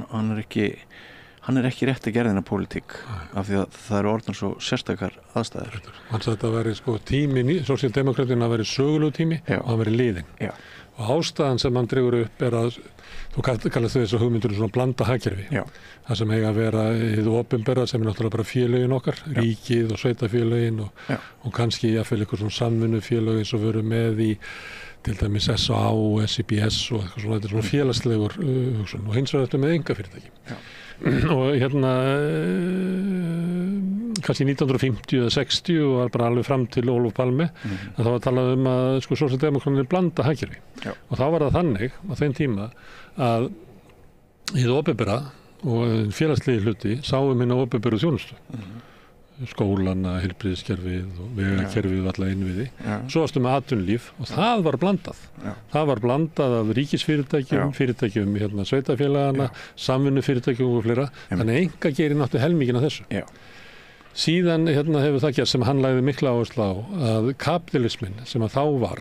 hann er ekki rétt að gerðina pólitík af því að það eru orðnar svo sérstakar aðstæður. Hann sagði að það væri tími sósíaldemókratina að væri sögulegu tími og að væri liðinn. Og ástæðan sem hann dregur upp er að þú kallast þess að hugmyndur svona blanda hagkerfi. Það sem eiga að vera hið opinbera sem er náttúrulega bara félögin okkar, ríkið og sveitafélögin og kannski jafnvel eitthvað svona samvinnufélög eins og við erum með í til dæmis S.A. og SIBS og eitthvað svona, þetta er svona félagslegur hugsun og hins vegar þetta með einkafyrirtæki. Og kannski 1950 eða 60 og var bara alveg fram til Ólaf Palme að það var talað að sko sósíaldemókratarnir blanda hagkerfi og þá var það þannig á þeim tíma að hið opinbera og félagslegi hluti sáum hinna opinberu þjónustu skólana, heilbrigðiskerfið og vegakerfið og alla innviði svo varstu með atvinnulíf og það var blandað það var blandað af ríkisfyrirtækjum fyrirtækjum sveitafélagana samvinnufyrirtækjum og fleira þannig einkageirinn átti helminginn af þessu síðan hefur það gert sem hann lagði mikla áherslu á að kapitalismin sem að þá var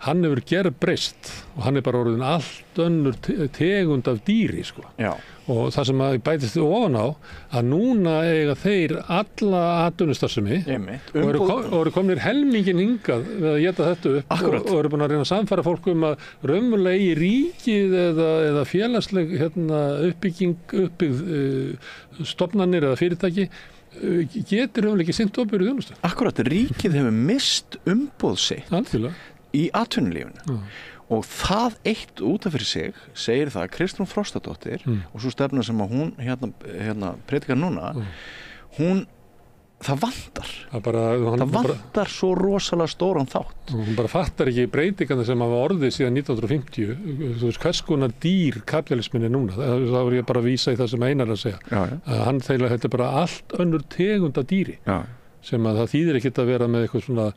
hann hefur gerbreyst og hann bara orðin allt önnur tegund af dýri sko. Og það sem að bætist ofan á að núna eiga þeir alla atvinnustarfsemi og eru komnir helmingin hingað við að geta þetta upp og eru búin að reyna að samfæra fólk að raunverulega í ríkið eða félagsleg uppbyggð stofnanir eða fyrirtæki getur raunverulega ekki sinnt opinberri þjónustu. Akkurat, ríkið hefur mist umboð sitt. Algjörlega. Í atvinnulífinu og það eitt út af fyrir sig segir það að Kristrún Frostadóttir og svo stefna sem að hún hérna predikar núna það vantar svo rosalega stóran þátt hún bara fattar ekki breytingarna sem hafa orðið síðan 1950 þú veist hvers konar dýr kapitalismin er núna það var ég bara að vísa í það sem Einar að segja að hann þegar þetta er bara allt önnur tegund af dýri sem að það þýðir ekkert að vera með eitthvað svona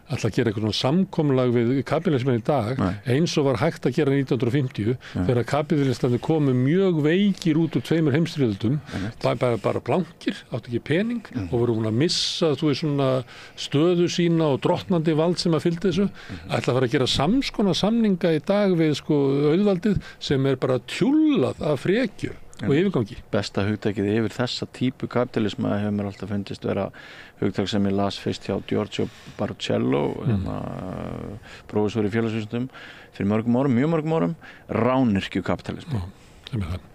alltaf að gera eitthvað samkomulag við kapitalismin í dag eins og var hægt að gera 1950 þegar kapitalistarnir komu mjög veikir út úr tveimur heimsstyrjöldum bara blankir, áttu ekki pening og voru búin að missa svona stöðu sína og drottnandi vald sem að fylgdi þessu ætla að fara að gera samskona samninga í dag við auðvaldið sem er bara tjúllað af frekju og yfirgangi. Besta hugtakið yfir þessa típu kapitalisma hefur mér alltaf fundist vera hugtak sem ég las fyrst hjá Giorgio Baruccello prófessor í félagsvísindum fyrir mjög mörgum árum rányrkju kapitalisma.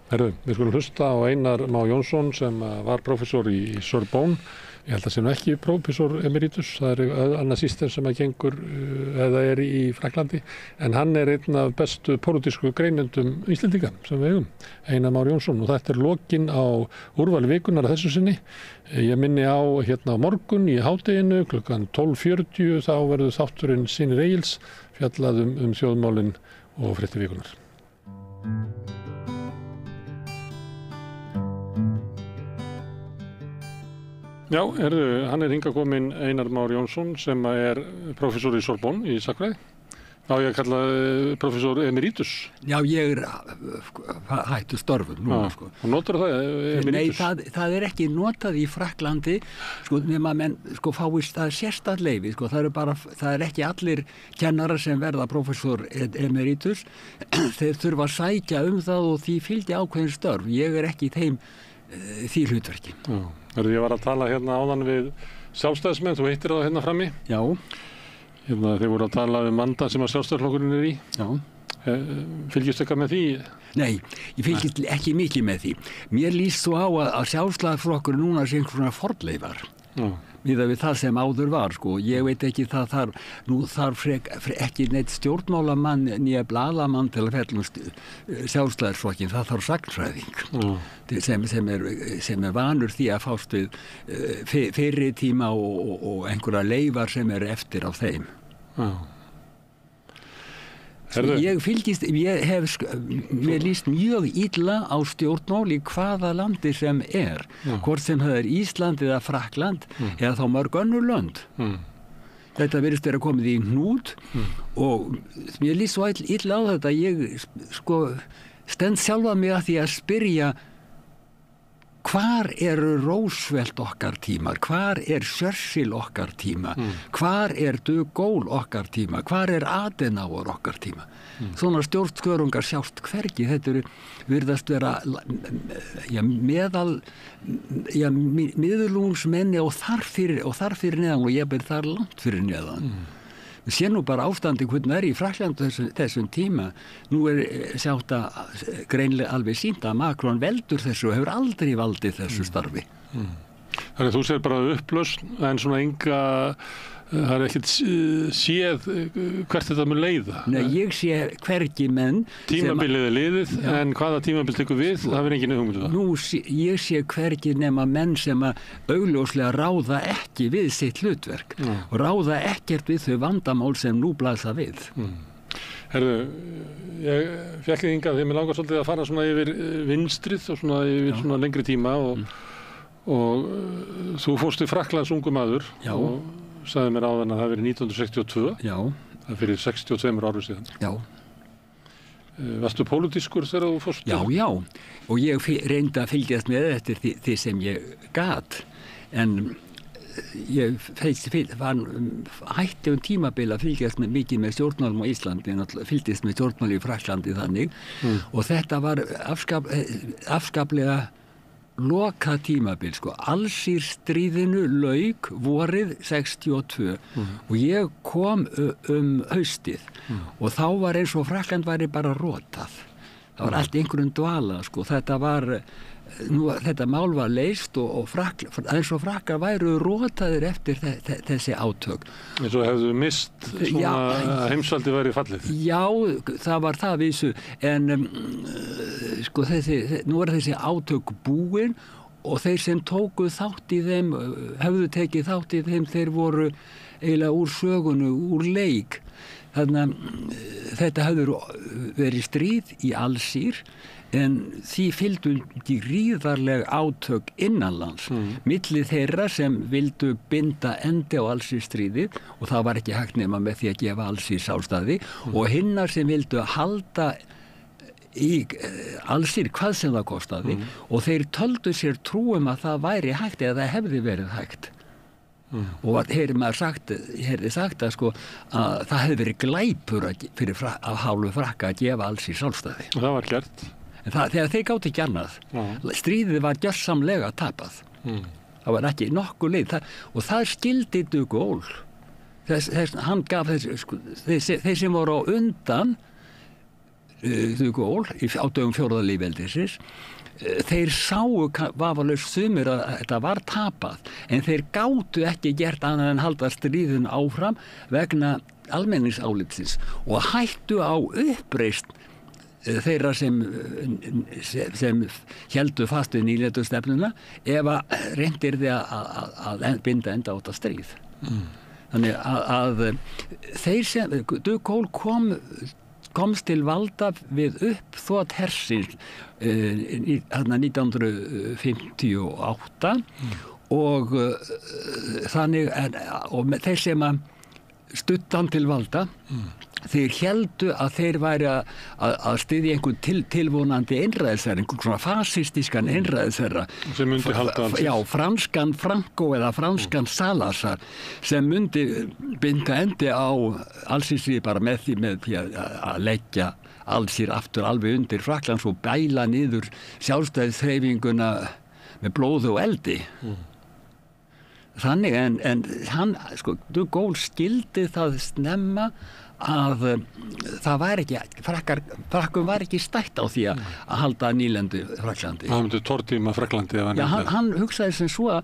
Herðu, við skulum hlusta á Einar Má Jónsson sem var prófessor í Sorbonne ég held að sé nú ekki prófessor emeritus það er annað system sem að gengur eða er í Fraklandi en hann er einn af bestu pólitísku greinendum Íslendinga sem við eigum Einar Már Jónsson og þetta er lokinn á úrvali vikunar að þessu sinni ég minni á hérna á morgun í hádeginu klukkan 12:40 þá verður þátturinn Sýnir Egils fjallað þjóðmálin og fréttir vikunar. Já, hann er hingað kominn Einar Már Jónsson sem er prófessor í Sorbonne í sagnfræði. Já, ég kalla prófessor emeritus. Já, ég er hættu störfum núna, sko. Og notar það emeritus? Nei, það er ekki notað í Frakklandi, sko, nema menn, sko, fáist það sérstakt leyfi, sko, það er ekki allir kennarar sem verða prófessor emeritus, þeir þurfa að sækja það og því fylgdi ákveðin störf. Ég er ekki í þeim því hlutverki. Já. Ég var að tala hérna áðan við sjálfstæðismenn, þú heitir það hérna frammi. Já. Hérna þeir voru að tala mandat sem að sjálfstæðisflokkurinn er í. Já. Fylgist eitthvað með því? Nei, ég fylgist ekki mikið með því. Mér líst svo á að sjálfstæðisflokkurinn núna sé einhverjum fornleifar. Já. Miðað við það sem áður var, sko. Ég veit ekki nú þarf ekki neitt stjórnmálamann nýja blaðamann til að fellum sjálfstæðisflokkin, það þarf sagnfræðing sem er vanur því að fást við fyrri tíma og einhverja leifar sem er eftir á þeim. Já. Mér líst mjög illa á stjórnmál í hvaða landi sem er, hvort sem það er Ísland eða Frakkland eða þá mörg önnur lönd. Þetta virðist vera komið í hnút og mér líst svo illa á þetta ég stend sjálfa mig að því að spyrja hvar eru Roosevelt okkar tímar, hvar er Churchill okkar tíma, hvar er de Gaulle okkar tíma, hvar er Adenauer okkar tíma. Svona stjórnskörungar sjást hvergi, þetta virðast vera miðlungsmenni og þar fyrir neðan og ég ber þar langt fyrir neðan. Við séum nú bara ástandi hvernig er í Frakklandi þessum tíma. Nú er sjátt að greinlega alveg sýnt að Macron veldur þessu og hefur aldrei valdið þessu starfi. Þannig þú sér bara upplausn en svona enga það er ekkert séð hvert þetta mun leiða. Nei, ég sé hvergi menn Tímabilið er liðið, en hvaða tímabil tekur við, það er engin hugmynd um það. Nú, ég sé hvergi nema menn sem að augljóslega ráða ekki við sitt hlutverk og ráða ekkert við þau vandamál sem nú blasa við. Herðu, ég fekk þið hingað því mér langar svolítið að fara svona yfir vinstrið og svona yfir svona lengri tíma og þú fórst til Frakklands ungu maður og sagði mér áðan að það verið 1962. Já. Það fyrir 62 árum síðan. Já. Varstu pólitískur þegar þú fórst? Já, já. Og ég reyndi að fylgjast með eftir því sem ég gat. En ég hætti tímabil að fylgjast með mikið með stjórnmálum á Íslandi, en fylgdist með stjórnmáli í Frakklandi þannig. Og þetta var afskaplega loka tímabil, sko. Allsýrstríðinu lauk vorið 62 og ég kom haustið og þá var eins og Frakkland væri bara rotað. Það var allt einhverjum dvala, sko. Þetta mál var leyst og eins og Frakkar væru rotaðir eftir þessi átök. Eins og hefðu mist svona heimsvaldi væri fallið. Já, það var það vísu, en sko nú er þessi átök búin og þeir sem tóku þátt í þeim, hefðu tekið þátt í þeim, þeir voru eiginlega úr sögunu, úr leik. Þannig að þetta hefur verið stríð í Allsýr, en því fylgdu gríðarleg átök innanlands milli þeirra sem vildu binda endi á Allsýrstríðið og það var ekki hægt nema með því að gefa Allsýr sjálfstæði og hinnar sem vildu halda í Allsýr hvað sem það kostaði og þeir töldu sér trúum að það væri hægt eða það hefði verið hægt. Og heyrði sagt að sko að það hefði verið glæpur af hálfu Frakka að gefa Allsýr sjálfstæði. Og það var gert. En þegar þeir gátu ekki annað, stríðið var gjörsamlega tapað. Það var ekki nokkuð leið og það skildi de Gaulle. Hann gaf þeir sem voru á undan de Gaulle á dögum fjórða lýðveldisins, þeir sáu vafalaust sumir að þetta var tapað, en þeir gátu ekki gert annað en halda stríðin áfram vegna almenningsálitsins og hættu á uppreisn þeirra sem héldu fast við nýlendustefnuna ef að reyndir að binda enda á þetta stríð. Þannig að þeir sem de Gaulle komst til valda við uppþot hersins 1958 og þannig og þeir sem að stuttan til valda þeir héldu að þeir væri að styðja einhvern tilvonandi einræðisherra, einhvern svona fasistískan einræðisherra sem myndi halda Allsýr. Já, franskan Franco eða franskan Salazar sem myndi binda endi á Allsýrstríðið bara með því að leggja Allsýr aftur alveg undir Frakklands og bæla niður sjálfstæðishreyfinguna með blóði og eldi. Þannig, en hann, sko, de Gaulle skildi það snemma að það var ekki, Frakkum var ekki stætt á því að halda nýlendu Frakklandi. Það myndi tortíma Frakklandi. Já, hann hugsaði sem svo að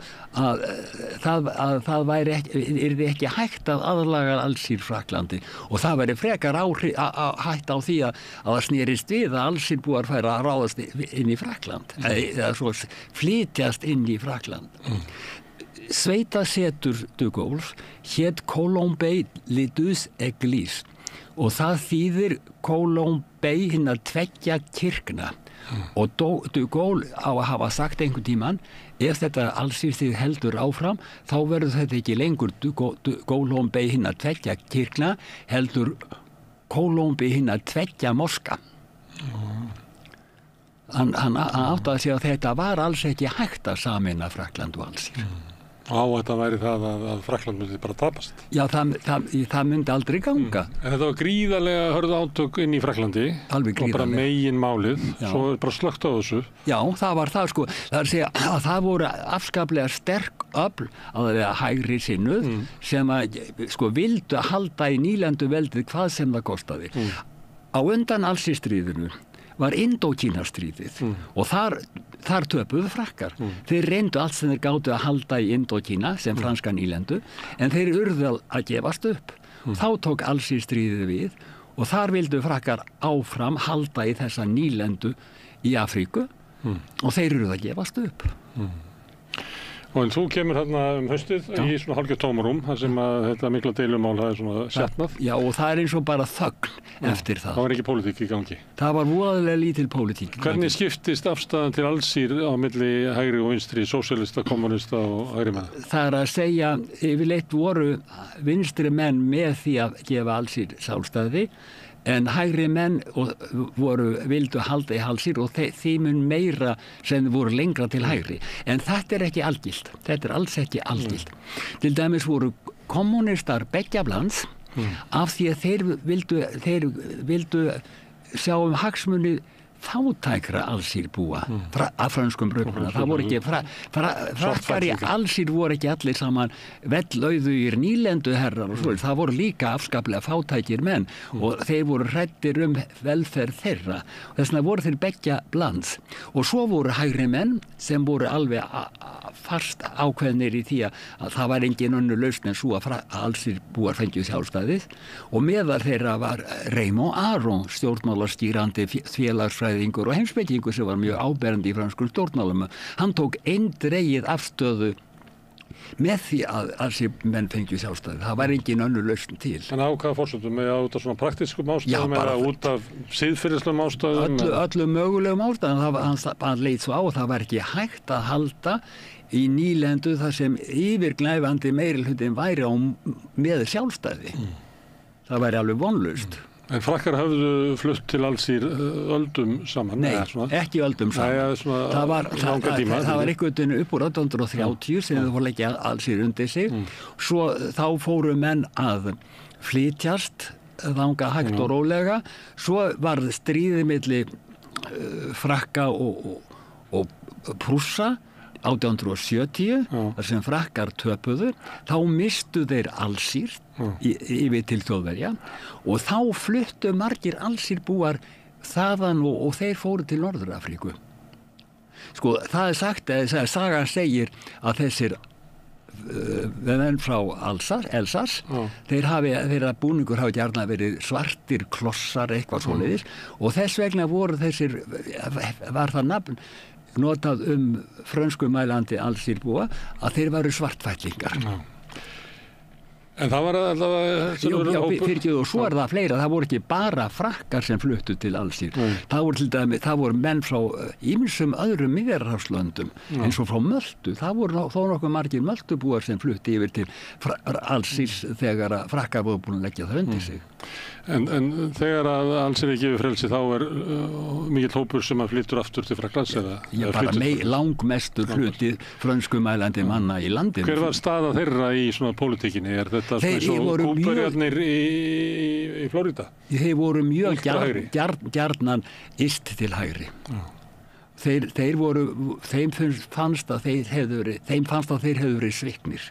það yrði ekki hægt að aðlaga Allsýr Frakklandi og það væri frekar hægt á því að það snerist við að Allsýr búar færa að ráðast inn í Frakkland eða svo flytjast inn í Frakkland. Sveitasetur de Gaulle hét Colombey-les-Deux-Églises og það þýðir Colombey hinna tveggja kirkna og de Gaulle á að hafa sagt einhvern tímann ef þetta Allsýrstríð heldur áfram þá verður þetta ekki lengur Colombey hinna tveggja kirkna heldur Colombey hinna tveggja moska. Hann áttaði sig að þetta var alls ekki hægt að sameina Frakkland og Allsýr. Á þetta væri það að Frakkland myndi bara tapast. Já, það myndi aldrei ganga. En þetta var gríðarlega hörðu átök inn í Frakklandi. Alveg gríðarlega. Og bara megin málið, svo er bara slökkt á þessu. Já, það var það sko. Það er að segja að það voru afskaplega sterk öfl að það er hægri sinnuð sem að sko vildu að halda í nýlendu veldið hvað sem það kostaði. Á undan Allsýrstríðinu var Indókínastríðið og þar töpuðu Frakkar. Þeir reyndu allt sem þeir gátu að halda í Indókína sem franska nýlendu en þeir urðu að gefast upp. Þá tók Alsírstríðið við og þar vildu Frakkar áfram halda í þessa nýlendu í Afríku og þeir urðu að gefast upp. Og en þú kemur hérna haustið í svona hálfgjörð tómarum, þar sem að þetta mikla deilumál það svona setnað. Já, og það eins og bara þögn eftir það. Það var ekki pólitík í gangi. Það var voðalega lítil pólitík. Hvernig skiptist afstæðan til Alsír á milli hægri og vinstri, sósíalista, kommunista og hægri menn? Það að segja, yfirleitt voru vinstri menn með því að gefa Alsír sjálfstæði, en hægri menn vildu halda í Alsír og þeim meira sem voru lengra til hægri. En þetta ekki algilt. Þetta alls ekki algilt. Til dæmis voru kommunistar beggja blands af því að þeir vildu sjá hagsmuni fátækra Alsírbúa af frönskum bröðbúna. Það voru ekki frakkar í Alsír voru ekki allir saman vellauðugir nýlenduherrar og svo. Það voru líka afskaplega fátækir menn og þeir voru hræddir velferð þeirra. Þess vegna voru þeir beggja blands. Og svo voru hægri menn sem voru alveg fast ákveðnir í því að það var engin önnur lausn en svo að Alsírbúar fengju sjálfstæðið og meðal þeirra var Raymond Aron, stjórnmálastýrandi félagsfræðingur og heimspekingur sem var mjög áberandi í franskum stjórnmálum. Hann tók eindregið afstöðu með því að Alsír-menn fengju sjálfstæði. Það var engin önnur lausn til. En á hvaða forsendum? Út af svona praktískum ástæðum eða út af siðferðislegum ástæðum? Öllum mögulegum ástæðum. Hann leit svo á að það var ekki hægt að halda í nýlendu þar sem yfirgnæfandi meirihlutin væri með sjálfstæði. Það væri alveg vonlaust. En frakkar höfðu flutt til Alsír öldum saman? Nei, ekki öldum saman. Það var einhvern veginn upp úr 1830 sem þau fóru leggja Alsír undir sig. Svo þá fóru menn að flytjast þanga hægt og rólega. Svo var stríðið milli Frakka og Prússa 1870, þar sem Frakkar töpuðu, þá mistu þeir Alsír yfir til Þjóðverja og þá fluttu margir Alsírbúar þaðan og þeir fóru til Norður-Afríku. Sko, það sagt, sagan segir að þessir menn frá Elsas, þeirra búningur hafa gjarna verið svartir klossar eitthvað svoleiðis og þess vegna voru var það nafn notað frönskumælandi Alsírbúa að þeir varu svartfætlingar. En það var og svo það fleira, það voru ekki bara frakkar sem fluttu til Alsír. Það voru menn frá ýmsum öðrum Miðjarðarhafslöndum eins og frá Möltu. Það voru þó nokkuð margir Möltubúar sem fluttu yfir til Alsírs þegar frakkar voru búin að leggja það undir sig. En þegar að Alsír er gefið frelsi þá mikill hópur sem að flyttur aftur til Frakklands eða? Bara langmestur hluti frönskumælandi manna í landinu. Hver var staða þeirra í svona pólitíkinni? Er þetta svo kúperjarnir í Flórída? Þeir voru mjög gjarnan yst til hægri. Þeim fannst að þeir hefðu verið sviknir.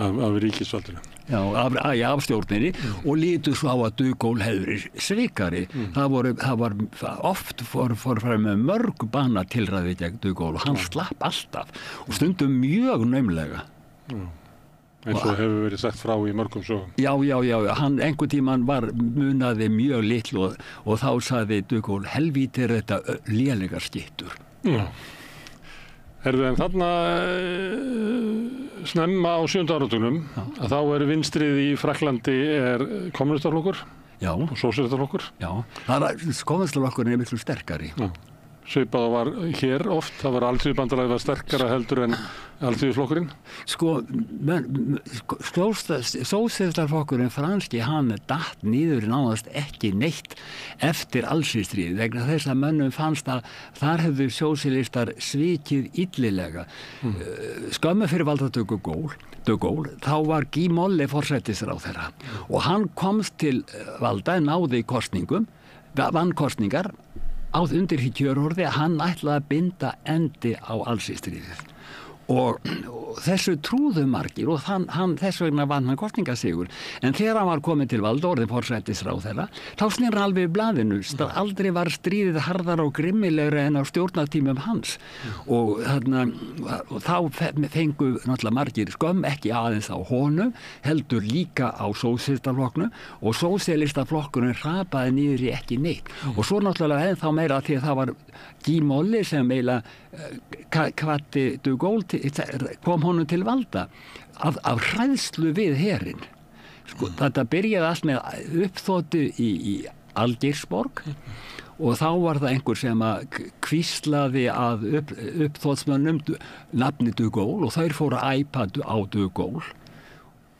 Af ríkisvaldinu? Já, af stjórninni og lítu svo á að De Gaulle hefur verið svikari. Það var oft fór fram með mörg bana tilræði gegn De Gaulle og hann slapp alltaf og stundum mjög naumlega. Eins og hefur verið sagt frá í mörgum sögum. Já, hann einhvern tímann munaði mjög litlu og þá sagði De Gaulle, helvíti er þetta lélegar skyttur. Já. En þarna snemma á 7. áratugnum að þá vinstrið í Frakklandi kommunistaflokkur og sósíalistaflokkur. Já, kommunistaflokkurinn miklu sterkari. Svipað var hér oft, það var Alþýðubandalagið var sterkara heldur en Alþýðuflokkurinn? Sko, sósíalistaflokkurinn franski, hann datt niður nánast ekki neitt eftir Alsírstríðið vegna þess að mönnum fannst að þar hefðu sósíalistar svikið illilega. Skömmu fyrir valdatöku De Gaulle, þá var Guy Mollet forsætisráðherra og hann komst til valda, náði kosningum, vann kosningar undir því kjörorði að hann ætlaði að binda endi á Alsírstríðið og þessu trúðu margir og þess vegna vann hann kosningasigur. En þegar hann var kominn til valda orðið forsætisráðherra, þá snýr hann alveg í blaðinu. Aldrei var stríðið harðar og grimmilegra en á stjórnartímum hans. Og þá fengu náttúrulega margir skömm, ekki aðeins á honum, heldur líka á sósíalistaflokknum, og sósíalistaflokkurinn hrapaði niður í ekki neitt. Og svo náttúrulega ennþá meira því að það var Guy Molly sem eiginlega hvatti de Gaulle kom honum til valda af hræðslu við herinn. Sko, þetta byrjaði allt með uppþotu í Algeirsborg og þá var það einhver sem að hvíslaði að uppþotsmönnum nafni de Gaulle og þeir fóru að æpa á de Gaulle.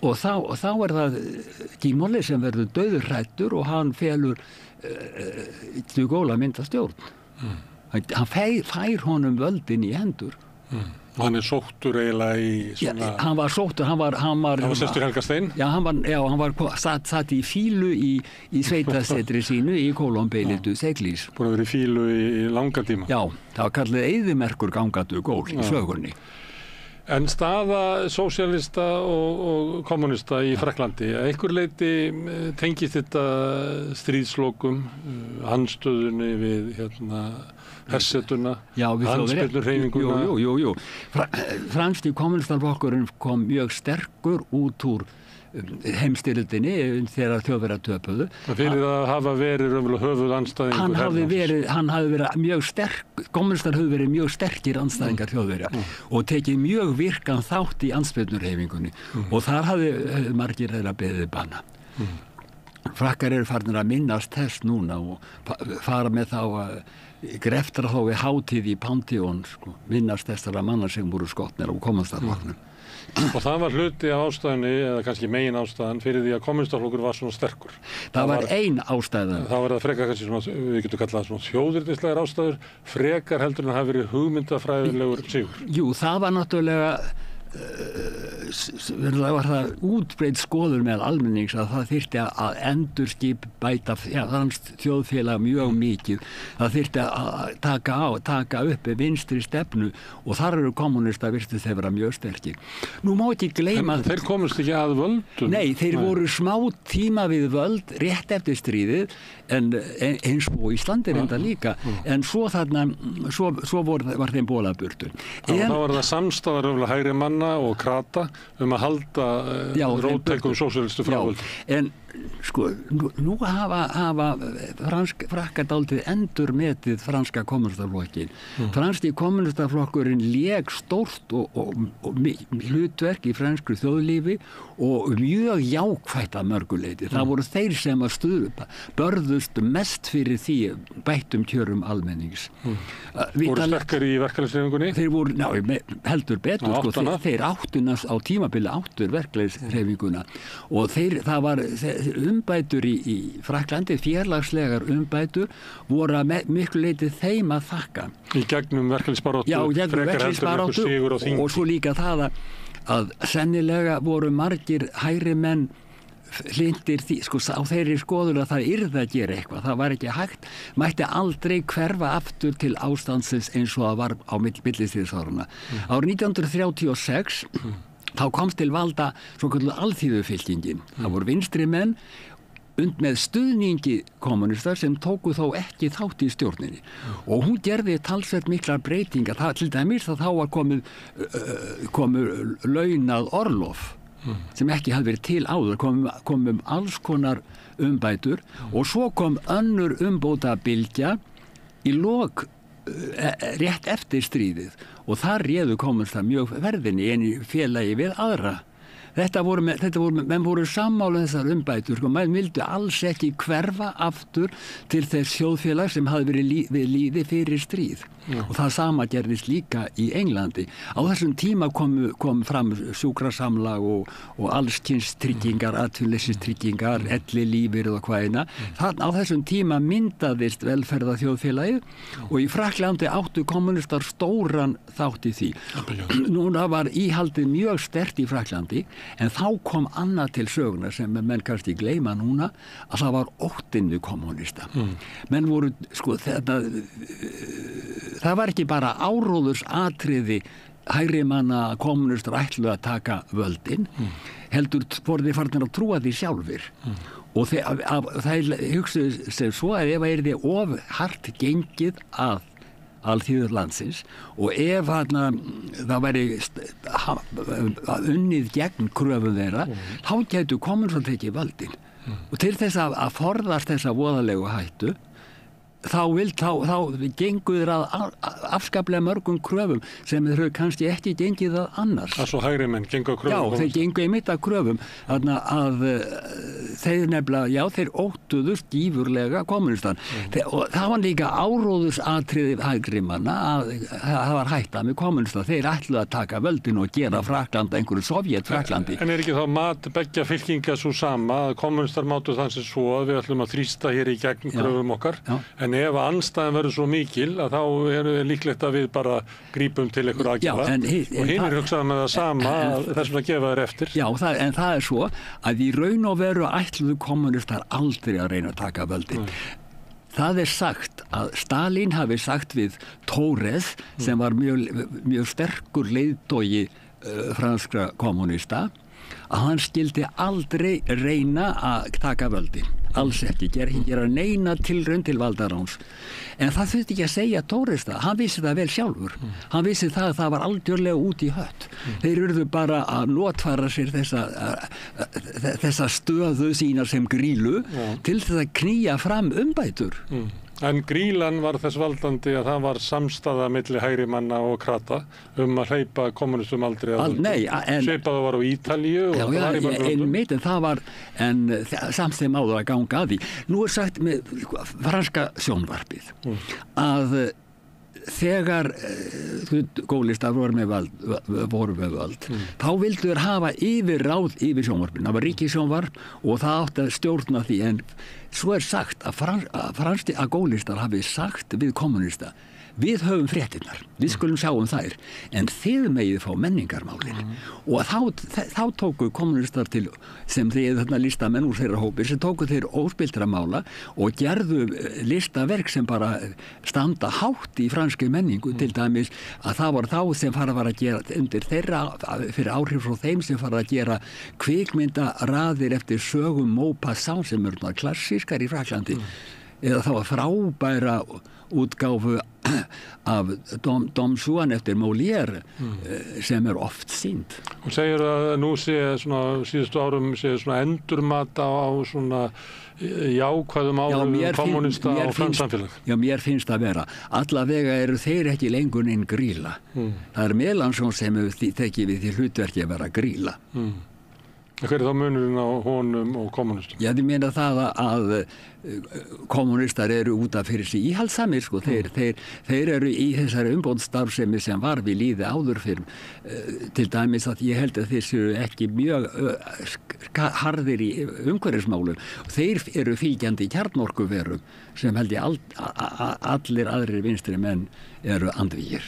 Og þá er það Guy Molly sem verður dauðurhræddur og hann felur de Gaulle að mynda stjórn. Hann fær honum völdin í hendur. Og hann sóttur eiginlega í svona... Já, hann var sóttur, hann var sestur Helgastein? Já, hann var satt í fílu í sveitasetri sínu í Kólumbílitu Seglís. Búin að vera í fílu í langa tíma? Já, það var kallið eyðimerkur gangatu gól í sögunni. En staða sósíalista og kommunista í Frakklandi, að einhver leyti tengist þetta stríðslokum, andstöðunni við hersetuna, andspyrnurhreyfinguna? Jú. Franski kommunistaflokkurinn kom mjög sterkur út úr heimstyrjöldinni þegar Þjóðverjar töpuðu. Fyrir að hafa verið höfuð andstæðingur hann hafði verið mjög sterk, kommunistar höfðu verið mjög sterkir andstæðingar Þjóðverja og tekið mjög virkan þátt í andspyrnurhreyfingunni og þar hafði margir þeirra beðið bana. Frakkar eru farnir að minnast þess núna og fara með þá að greftra þá við hátíð í Pantheon, minnast þessara manna sem voru skotnir á kommunistaflokknum. Og það var hluti af ástæðunni, eða kannski megin ástæðan, fyrir því að kommunistaflokkur var svona sterkur. Það var ein ástæða. Það var það frekar kannski svona, við getum kallað svona þjóðernislegar ástæður, frekar heldur en það hafi verið hugmyndafræðilegur sigur. Jú, það var náttúrulega það var það útbreidd skoðun með almennings að það þyrfti að endurskip bæta þjóðfélag mjög mikið. Það þyrfti að taka upp vinstri stefnu og þar eru kommunistar virtu þeir vera mjög sterkir. Nú má ekki gleyma... En þeir komust ekki að völdum? Nei, þeir voru smá tíma við völd rétt eftir stríðið eins og Íslandi reynda líka. En svo var þeim bólaburtur. Þá var það samstæðar hægri manna og krata að halda róttækum sósíalistu frávöld. En sko, nú hafa frakkar dálítið endurmetið franska kommunistaflokkin. Franski kommunistaflokkurinn lék stórt og hlutverk í fransku þjóðlífi og mjög jákvætt að mörguleyti. Það voru þeir sem að börðust mest fyrir því bættum kjörum almennings. Voru sterkar í verkalýðshreyfingunni? Þeir voru, heldur betur, þeir áttunast á tímabili áttur verkalýðshreyfinguna og það var umbætur í Frakklandi, félagslegar umbætur voru að miklu leyti þeim að þakka. Í gegnum verkalýðsbaráttu? Já, gegnum verkalýðsbaráttu og svo líka það að sennilega voru margir hægri menn hlindir því, á þeirri skoðun að það yrði að gera eitthvað, það var ekki hægt, mætti aldrei hverfa aftur til ástandsins eins og það var á millistríðsárunna. Árið 1936 þá komst til valda svokölluð alþýðufylkingin. Það voru vinstri menn með stuðningi kommunistar sem tóku þó ekki þátt í stjórninni og hún gerði talsvert miklar breytingar. Til dæmis að þá var komið launað orlof sem ekki hafði verið til áður, komum alls konar umbætur og svo kom önnur umbótabylgja í lok rétt eftir stríðið og þar réðu kommunistar mjög verðinni en í félagi við aðra. Menn voru sammála þessar umbætur, menn vildu alls ekki hverfa aftur til þess þjóðfélag sem hafði verið við líði fyrir stríð. Og það sama gerðist líka í Englandi. Á þessum tíma kom fram sjúkrasamlag og allskyns tryggingar, atvinnuleysistryggingar, ellilífeyrir og hvaðina. Á þessum tíma myndaðist velferðarþjóðfélagið og í Frakklandi áttu kommunistar stóran þátt í því. Núna var íhaldið mjög sterkt í Frakklandi en þá kom annað til söguna sem menn kannski gleyma núna að það var óttinn við kommunista. Menn voru, það var ekki bara áróðursatriði hægri manna kommunistar ætluðu að taka völdin, heldur voru þeir farnir að trúa því sjálfir. Og það hugsaðu sem svo að ef það yrði of hart gengið að alþýður landsins og ef það væri unnið gegn kröfum þeirra, þá gætu kommunistar tekið völdin. Og til þess að forðast þessa voðalegu hættu, þá gengu þeir að afskaplega mörgum kröfum sem þeir höfðu kannski ekki gengið að annars. Svo hægri menn gengu að kröfum? Já, þeir gengu einmitt að kröfum að þeir nefnilega, þeir óttuðust gífurlega kommunistan. Og það var líka áróðusatriði hægri manna að það var hætta með kommunista. Þeir ætluðu að taka völdin og gera Frakland einhverju Sovjet-Fraklandi. En ekki þá mat beggja fylkinga svo sama að kommunistar mátu þannig svo að við ætlum að þrýsta hér í gegn kröfum okkar. En ef andstæðan verður svo mikil að þá er líklegt að við bara grípum til einhver aðgerða og hinn hugsaðu með það sama þessum að gefa þér eftir. Já, en það er svo að í raun og veru ætluðu kommunistar aldrei að reyna að taka völdin. Það er sagt að Stalin hafi sagt við Torres sem var mjög sterkur leiðtogi franskra kommunista að hann skildi aldrei reyna að taka völdin. Alls ekki, gera neina tilraun til valdaráns. En það þurfti ekki að segja Torres það. Hann vissi það vel sjálfur. Hann vissi það að það var algjörlega út í hött. Þeir urðu bara að notfæra sér þessa stöðu sína sem Grílu til þess að knýja fram umbætur. En Grílan var þess valdandi að það var samstaða milli hægri manna og krata að hleypa kommunistum aldrei að svipað var á Ítalíu og það var í mörgum. Það var samt þeim áður að ganga að því. Nú er sagt með franska sjónvarpið að þegar gólistar voru með völd, þá vildu þeir hafa yfirráð yfir sjónvarpinu. Það var ríkissjónvarp og það átti að stjórna því, en svo er sagt að gólistar hafi sagt við kommunista: við höfum fréttirnar, við skulum sjá þær, en þið megið fá menningarmálin. Og þá tóku kommunistar til, sem þeir listamenn úr þeirra hópir, sem tóku þeir óspiltra mála og gerðu listaverk sem bara standa hátt í franskri menningu, til dæmis að það var þá sem var að gera undir þeirra, fyrir áhrif frá þeim sem var að gera kvikmyndaraðir eftir sögum Maupassant sem eru klassískar í Fraklandi, eða þá frábæra útgáfu af Dom Juan eftir Molière sem er oft sýnd. Og segir að nú sé svona síðustu árum sé svona endurmat á svona jákvæðum áhrifum kommunista á franskt samfélag. Já, mér finnst það vera. Allavega eru þeir ekki lengur en Gríla. Það er Mélenchon sem tekið við því hlutverki að vera Gríla. Hver er þá munurinn á honum og kommunistum? Já, ég meina það að kommunistar eru út af fyrir sig íhaldssamir, sko. Þeir eru í þessari umbóðsstarfsemi sem var við lýði áður fyrir, til dæmis að ég held að þeir séu ekki mjög harðir í umhverfismálum. Þeir eru fíkjandi kjarnorkuverum sem held ég allir aðrir vinstri menn eru andvígir.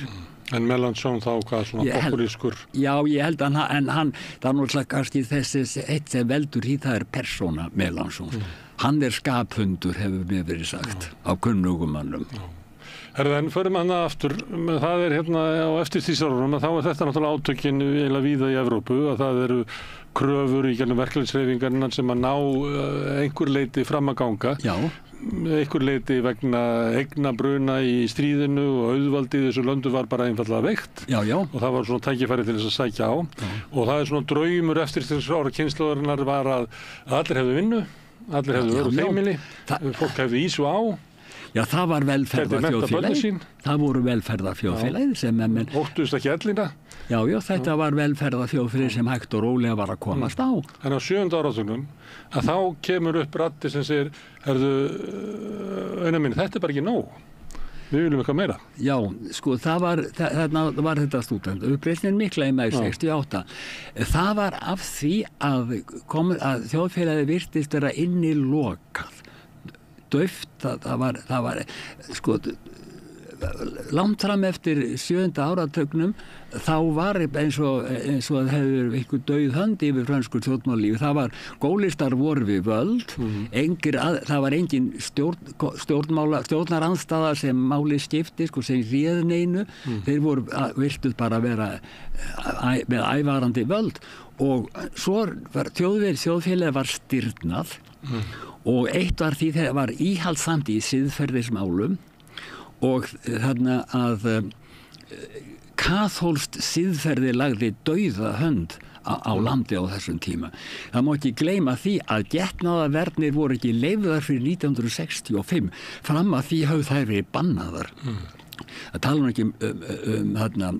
En Mélenchon þá hvað svona populískur? Já, ég held að hann það er náttúrulega kannski þessi eitt sem veldur í, það er persóna Mélenchon. Hann er skaphundur, hefur mér verið sagt, á kunnugum mannum. En förum hana aftur, það er hérna á eftirstríðsárunum að þá er þetta náttúrulega átökin eiginlega víða í Evrópu, að það eru kröfur í gegnum verkalýðshreyfingarinnar sem að ná einhver leyti fram að ganga. Já. Einhver leyti vegna eignabruna í stríðinu og auðvaldið þessu löndu var bara einfallega veikt. Já. Og það var svona tækifæri til þess að sækja á. Og það er svona draumur eftirstríðsára kynslóðarinnar var að allir hefðu vinnu, allir hefðu verið heimili, fólk hefðu ísu á. Já, það var velferðarþjóðfélagið. Það voru velferðarþjóðfélagið sem menn óttuðust ekki ellina. Já, þetta var velferðarþjóðfélagið sem hægt og rólega var að komast á. En á 7. áratugnum að þá kemur upp raddi sem segir, þetta er bara ekki nóg. Við viljum eitthvað meira. Já, sko, þarna var þetta stúdent, uppreisnin mikla í maí 68. Það var af því að þjóðfélagið virtist vera inni lokað. Dauft, það var sko, langt fram eftir 7. áratugnum þá var eins og það hefur einhver dauð hönd yfir frönsku stjórnmálífi. Það var gólistar voru við völd, það var engin stjórnarandstaða sem máli skipti, sko, sem réð neinu. Þeir voru virtust bara vera með ævarandi völd og svo var þjóðfélagið var stirnað og eitt var því þegar var íhaldsamt í siðferðismálum og þarna að kaþólskt siðferði lagði dauða hönd á landi á þessum tíma. Það má ekki gleyma því að getnaðarvernir voru ekki leyfðar fyrir 1965 fram að því hafði þær verið bannaðar. Það tala ekki um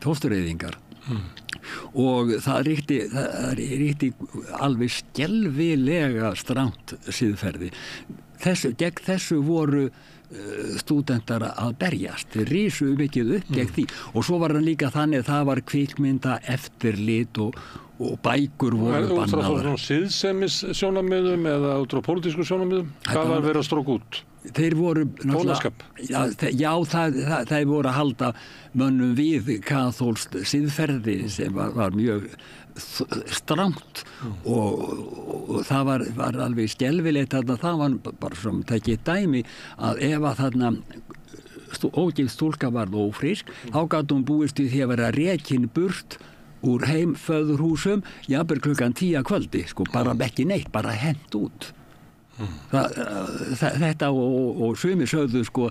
fóstureyðingar. Og það ríkti alveg skelfilega strangt siðferði. Gegn þessu voru stúdentar að berjast. Þeir risu mikið upp gegn því og svo var hann líka þannig að það var kvikmynda eftirlit og bækur voru bannaðar. Út frá siðsemis sjónarmiðum eða út frá pólitísku sjónarmiðum? Hvað var verið að stróka út? Þeir voru Tónaskap? Já, það voru að halda mönnum við kaþólskt siðferði sem var mjög strangt og það var alveg skelfilegt þarna. Það var bara sem tekið dæmi að ef að þarna ógift stúlka varð ófrísk þá gat hún búist í því að vera rekin burt úr föðurhúsum jafnvel klukkan 10 að kvöldi, sko, bara ekki neitt, bara hent út. Þetta og sumir sögðu, sko,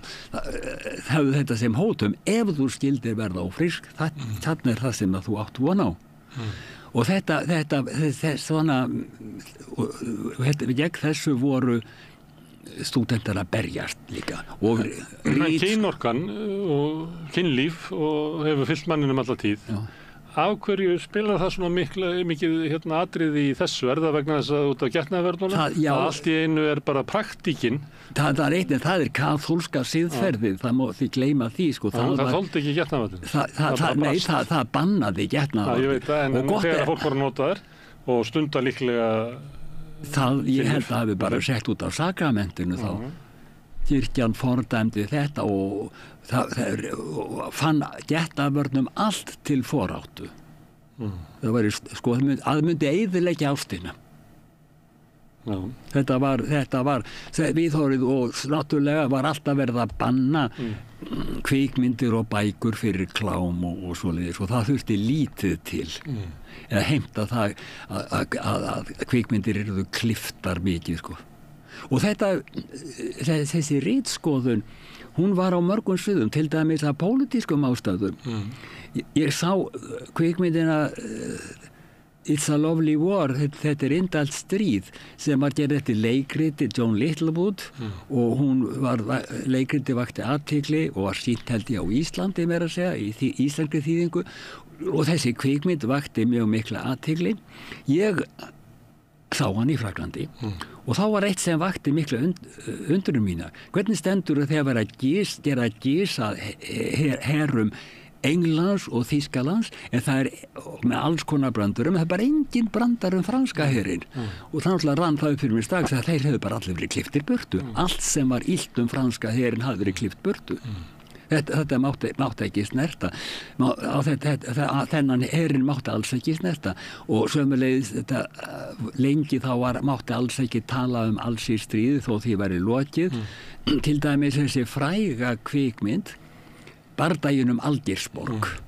hefðu þetta sem hótum ef þú skildir verða ófrísk, þannig það sem að þú átt von á. Og þetta svona gegn þessu voru stúdentar að berjast líka. Og kynorkan og kynlíf og hefur fyllt manninum alla tíð. Já. Af hverju spilar það svona mikið atriði í þessu? Er það vegna þess að út af getnaðarvörnunum? Að allt í einu er bara praktíkin? Það er kaþólska siðferðið, það má því gleyma því, sko. Það þoldi ekki getnaðarvörnunum? Nei, það bannaði getnaðarvörnunum. Ég veit það, en þegar fólk var að nota þær og stunda líklega... Ég held að það hefur bara sett út á sakramentinu þá. Kirkjan fordæmdi þetta og fann getnaðarvörnum allt til foráttu. Það var, sko, að myndi eyðileggja ástina. Þetta var viðhorfið og náttúrulega var alltaf verið að banna kvikmyndir og bækur fyrir klám og svoleiðis og það þurfti lítið til. Eða heimta það að kvikmyndir eru klipptar mikið, sko. Og þessi ritskoðun, hún var á mörgum sviðum, til dæmis að pólitískum ástæðum. Ég sá kvikmyndina It's a Lovely War, þetta indælt stríð, sem var gerð eftir leikriti John Littlewood og leikriti vakti athygli og var sýnt held ég á Íslandi meira að segja, í íslenskri þýðingu og þessi kvikmynd vakti mjög mikla athygli. Ég sá hann í Fraklandi og þá var eitt sem vakti mikla undrun mína. Hvernig stendur þegar vera gera gísa herum Englands og Þýskalands, en það með alls konar brandurum, það bara engin brandar franska herinn og þannig að rann það upp fyrir mér strax að þeir hefðu bara allir verið klipptir burtu. Allt sem var illt franska herinn hafði verið klippt burtu. Þetta mátti ekki snerta. Þennan herinn mátti alls ekki snerta og sömuleiðis lengi þá mátti alls ekki tala allsýrstríði þó því væri lokið. Til dæmis þessi fræga kvikmynd Bardaginn Algeirsborg.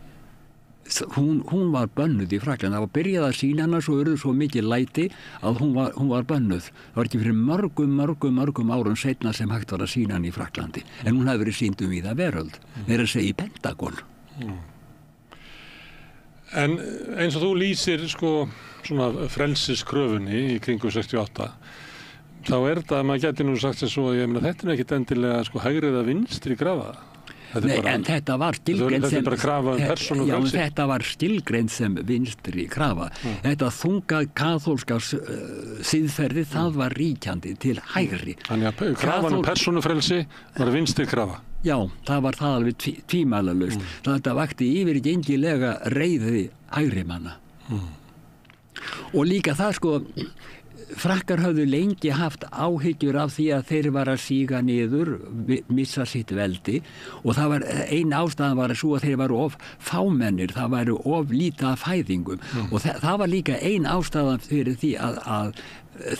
Hún var bönnuð í Fraklandi. Það var byrjað að sýna hana svo urðu svo mikið læti að hún var bönnuð. Það var ekki fyrir mörgum árum seinna sem hægt var að sýna hana í Fraklandi. En hún hafði verið sýnd víða veröld. Þeir að segja í Pentagon. En eins og þú lýsir sko svona frelsiskröfunni í kringum 68, þá það, maður gæti nú sagt sem svo, ég meina þetta ekkit endilega sko hægri eða vinstri krafa. Nei, en þetta var skilgreint sem þetta var skilgreint sem vinstri krafa. Þetta þunga kaþólska siðferði, það var ríkjandi til hægri. Þannig að krafan persónufrelsi var vinstri krafa. Já, það var það alveg tvímælalaust. Þetta vakti yfirgengilega reiði hægri manna. Og líka það, sko, Frakkar höfðu lengi haft áhyggjur af því að þeir var að síga niður, missa sitt veldi og það var, ein ástæðan var svo að þeir varu of fámennir, það væru of lítið af fæðingum og það var líka ein ástæðan fyrir því að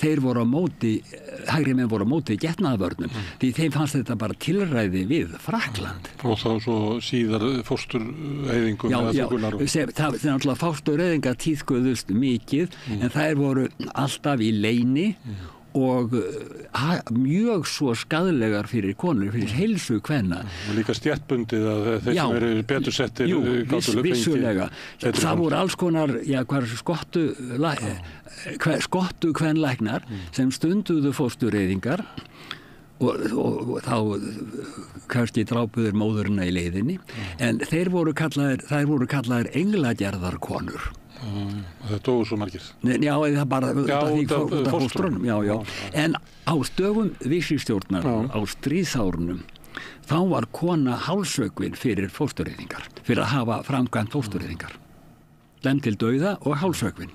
þeir voru á móti, hægri menn voru á móti getnaðarvörnum, því þeim fannst þetta bara tilræði við Frakkland. Og þá svo síðar fóstureyðingum eða þungunar. Það er náttúrulega fóstureyðingar tíðkuðust mikið, en þær voru alltaf í leyni og mjög svo skaðlegar fyrir konur, fyrir heilsu kvenna. Og líka stéttbundið að þeir sem eru betur settir vissulega. Það voru alls konar, skottu kvenlæknar sem stunduðu fóstureyðingar og þá kannski drápuður móðurina í leiðinni, en þær voru kallaðir englagerðarkonur. Það dóu svo margir. Já, það bara út af fóstrunum. Já. En á stögum vísistjórnar, á stríðsárunum, þá var kona hálsvöggvin fyrir fóstureyðingar, fyrir að hafa framkvæmt fóstureyðingar. Dæmd til dauða og hálsvöggvin.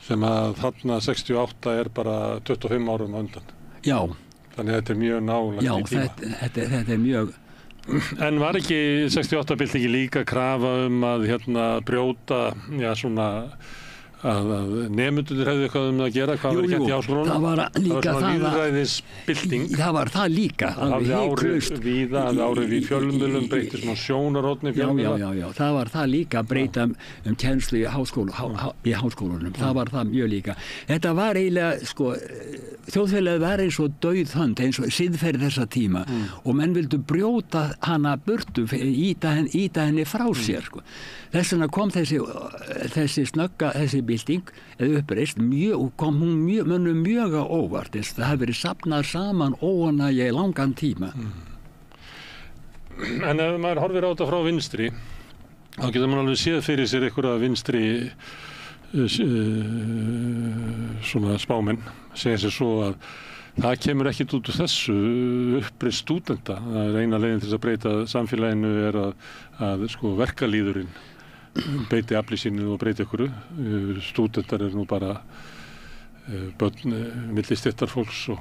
Sem að þarna 68 er bara 25 árum undan. Já. Þannig að þetta er mjög nálægt í tíma. Já, þetta er mjög... En var ekki 68 byltingi líka krafa að brjóta, að nemendur hefðu eitthvað að gera, hvað verið gert í háskólanum? Það var líka það lýðræðisbylting. Það var það líka. Það hafði áhrif í fjölmiðlum, breytti svona sjónarhorni fjölmiðla. Já, það var það líka að breyta kennslu í háskólanum. Það var það mjög líka. Þetta var eiginlega, þjóðfélagið var eins og dauð hönd, eins og siðferð þessa tíma og menn vildu brjóta hana burtu, íta henni frá sér. Þess vegna kom þessi bylting eða uppreist kom hún mönnum mjög á óvart, það hefði verið safnað saman óanægja í langan tíma. En ef maður horfir á þetta frá vinstri, þá getur maður alveg séð fyrir sér einhverja vinstri svona spámenn, segja sér svo að það kemur ekkit út úr þessu uppreist stúdenta. Það er eina leiðin til að breyta samfélaginu er að verkalýðurinn beiti afli sínu og breyti ykkur. Stúdentar eru nú bara börn millistéttarfólks og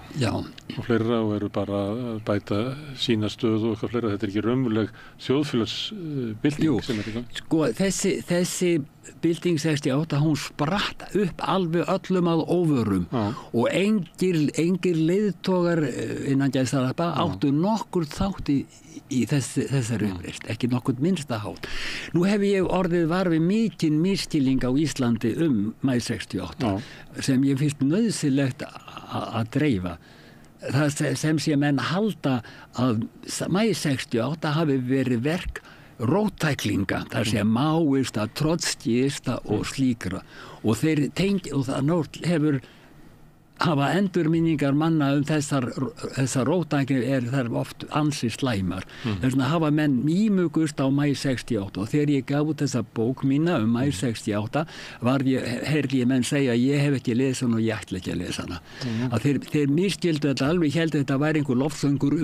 fleira og eru bara að bæta sína stöðu og eitthvað fleira. Þetta er ekki raunveruleg þjóðfélagsbylting sem er í gang. Þessi bylting 68, hún spratt upp alveg öllum að óvörum og engir leiðtogar innan gæðstarapa áttu nokkur þátt í þessari uppreist, ekki nokkur minnsta hátt. Nú hef ég orðið var við mikinn misskilning á Íslandi maí 68 sem ég finnst nauðsynlegt að dreifa. Það sem sé menn halda að maí 68 hafi verið verk róttæklinga, þar sem máista, trotskista og slíkra og það hafa endurminningar manna þessar róttæklingar þær oft ansi slæmar. Þess vegna hafa menn ímugust á maí 68 og þegar ég gaf út þessa bók mína maí 68 heyrði ég menn segja að ég hef ekki lesað hana og ég ætla ekki að lesa hana. Að þeir misskildu þetta alveg, heldur þetta væri einhver lofsöngur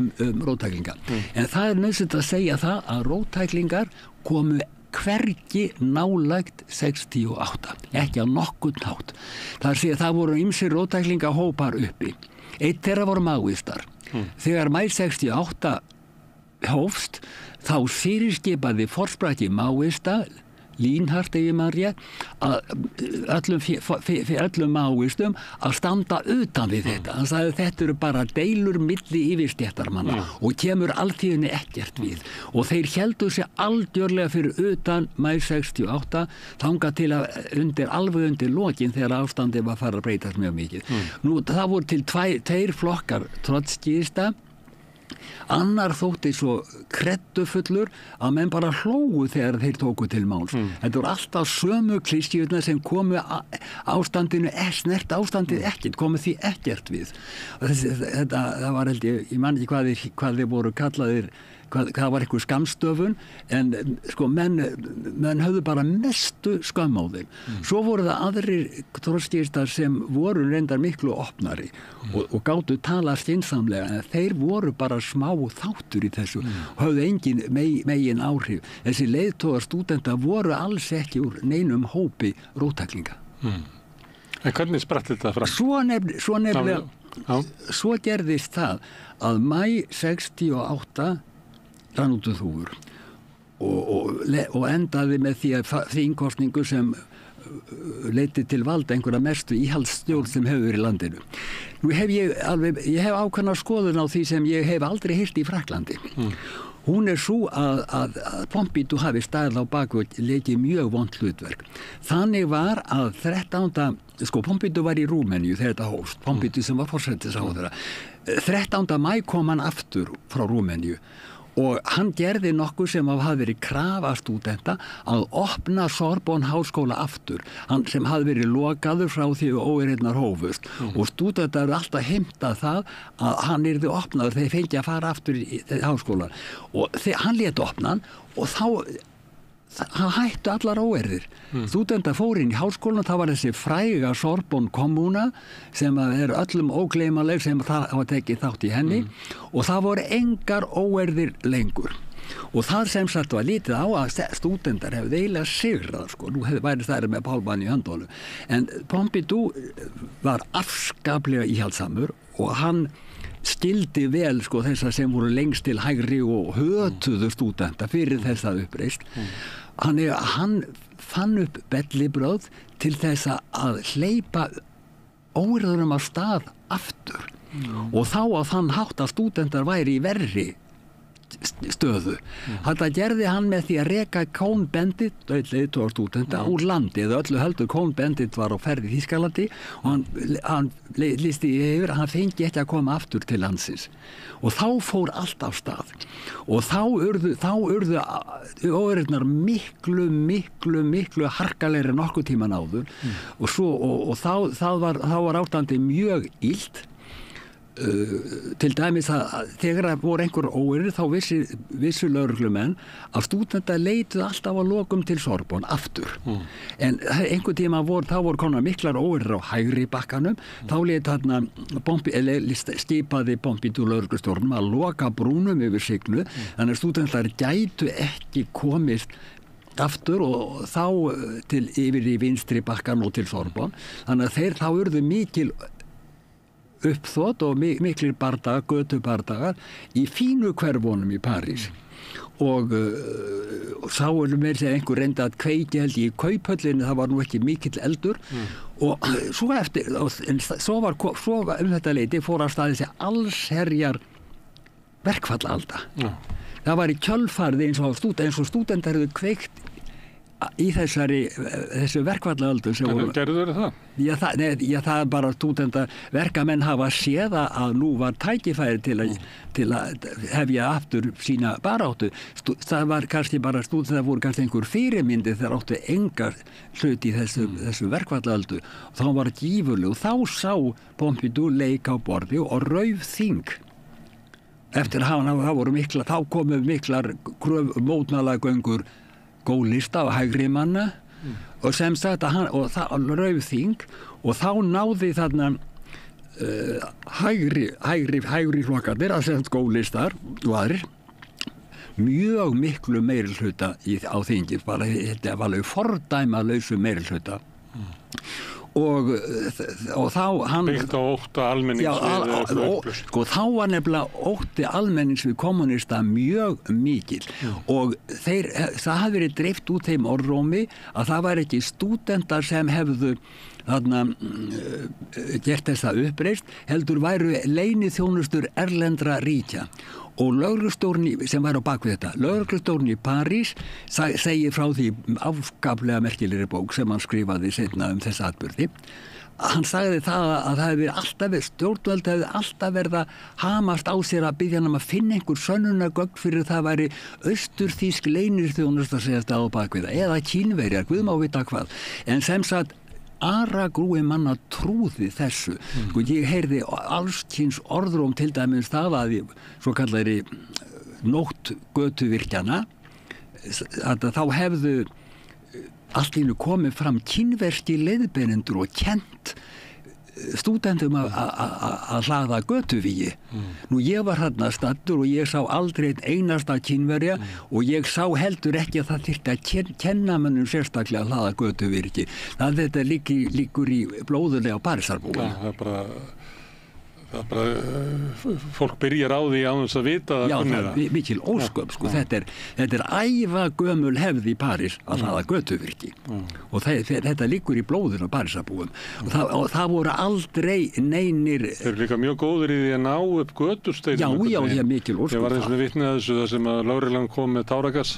róttæklinga. En það er nauðsynlegt að segja það að róttæklingar komu hvergi nálægt 68, ekki á nokkurn hátt. Það voru ýmsir róttæklingahópar uppi. Eitt þeirra voru máistar. Þegar maí 68 hófst, þá fyrirskipaði forsprakki máista, Línhart ef ég man rétt, öllum máistum að standa utan við þetta. Hann sagði að þetta eru bara deilur milli yfirstéttarmanna og kemur alþýðunni ekkert við. Og þeir héldu sig algjörlega fyrir utan maí 68 þangað til að alveg undir lokin þegar ástandið var farið að breytast mjög mikið. Nú, það voru til tveir flokkar trotskista. Annar þótti svo kreddufullur að menn bara hlógu þegar þeir tóku til máls. Þetta voru alltaf sömu klísjurnar sem komu ástandinu, snert ástandið ekkert, komu því ekkert við. Það var held ég man ekki hvað þeir voru kallaðir, það var eitthvað skammstöfun, en menn höfðu bara mestu skömm á þeim. Svo voru það aðrir trotskistar sem voru reyndar miklu opnari og gátu tala skynsamlega, en þeir voru bara smá þáttur í þessu og höfðu engin megin áhrif. Þessi leiðtogar stúdenta voru alls ekki úr neinum hópi róttæklinga. En hvernig spratt þetta fram? Svo gerðist það að mæ 68 rann út þúfur og endaði með því að þingkosningu sem leiddi til valda einhverja mestu íhaldsstjórn sem hefur verið í landinu. Nú ég hef ákveðna skoðun á því sem ég hef aldrei heyrt í Frakklandi. Hún svo að Pompidou hafi staðið á baku og leikið mjög vont hlutverk. Þannig var að 13. Pompidou var í Rúmeníu þegar þetta hófst. Pompidou sem var forsætisráðherra. 13. maí kom hann aftur frá Rúmeníu og hann gerði nokkuð sem hafði verið krafa stúdenta að opna Sorbonne háskóla aftur, hann sem hafði verið lokaður frá því óeirðnar hófust og stúdentar alltaf heimtað það að hann yrði opnaður þegar fengi að fara aftur í háskólan og hann lét opna hann og hann hættu allar óeirðir. Stúdentar fóru inn í háskólan, það var þessi fræga Sorbonne kommuna sem öllum ógleymanleg sem það hafa tekið þátt í henni og það voru engar óeirðir lengur. Og það sem sagt var lítið á að stúdentar hefði eiginlega sigrað, nú væri það með pálmann í höndunum. En Pompidou var afskaplega íhaldsamur og hann skildi vel þessar sem voru lengst til hægri og hötuðu stúdenta fyrir þessa uppreist. Hann fann upp bellibröð til þess að hleypa óeirðunum af stað aftur og þá að þann hátt að stúdentar væri í verri stöðu. Þetta gerði hann með því að reka Cohn-Bendit, leiðtoga stúdenta, úr landi, eða öllu heldur Cohn-Bendit var á ferð í Þýskalandi og hann listi yfir að hann fengi ekki að koma aftur til landsins. Og þá fór allt af stað. Og þá urðu óeirðnar miklu harkalegri en nokkuð tíman áður og þá var ástandið mjög illt. Til dæmis að þegar voru einhver óeirðir þá vissu lögreglumenn að stúdentar leituðu alltaf að lokum til Sorbonne aftur. En einhver tíma þá voru konar miklar óeirðir á hægri bakkanum, þá skipaði Pompidou lögreglustjórnum að loka brúnum yfir Signu, þannig að stúdentar gætu ekki komist aftur og þá yfir í vinstri bakkan og til Sorbonne. Þannig að þá urðu mikil uppþot og miklir bardagar, götubardagar í fínu hverfunum í París og þá með þess að einhver reyndi að kveiki held í Kauphöllinni, það var nú ekki mikill eldur og svo þetta leiti fór að staði þessi allsherjar verkfallalda. Það var í kjölfarið eins og stúdentar hefðu kveikt í þessu verkfallaldum sem voru... Gerðu það? Já, það er bara stúdenta verkamenn hafa séð að nú var tækifæri til að hefja aftur sína baráttu. Það var kannski bara stúdentar voru kannski einhver fyrirmyndi þegar áttu engar hlut í þessu verkfallaldu. Þá var gífurleg og þá sá Pompidou leik á borði og rauf þing. Eftir þá komu miklar mótmælagöngur gólista og hægri manna og sem sagt að það rauf þing og þá náði þarna hægri flokkarnir að segja gólistar og aðrir mjög miklu meirihluta á þingi, þetta var alveg fordæmalausu meirihluta og þá hann byggt á ótta almennings þá var nefnilega ótti almennings við kommunista mjög mikil og það hafði verið dreift út þeim orðrómi að það var ekki stúdentar sem hefðu gert þessa uppreist, heldur væru leyniþjónustur erlendra ríkja og lögreglustjórinn sem var á bakvið þetta, lögreglustjórinn í París segir frá því afskaplega merkilegri bók sem hann skrifaði seinna þessa atburði. Hann sagði það að stjórnvöld hefði alltaf verið að hamast á sér að biðja hann að finna einhver sönnunargögn fyrir það væri austurþýsk leynirþjónusta segjast á bakvið eða Kínverjar, guð má vita hvað. En sem sagt aragrúi manna trúði þessu. Ég heyrði allskyns orðróm til dæmis það að svo kallari nótt götuvirkjana að þá hefðu allt í einu komið fram kínverski leiðbeinendur og kennt stúdentum að hlaða götuvíi. Nú ég var þarna staddur og ég sá aldrei einasta Kínverja og ég sá heldur ekki að það þyrfti að kenna mönnum sérstaklega að hlaða götuvirki. Þetta liggur í blóðunni á Parísarbúinu. Það er bara, fólk byrjar á því án þess að vita að kunni það. Já, mikil ósköp, sko. Þetta er ævagömul hefð í París að hlaða götuvirki. Og þetta liggur í blóðinu á Parísarbúum. Og það voru aldrei neinir... Þeir eru líka mjög góðir í því að ná upp göturstein. Já, ég er mikil ósköp. Ég var eins og vitni að þessu, það sem að lögreglan kom með táragas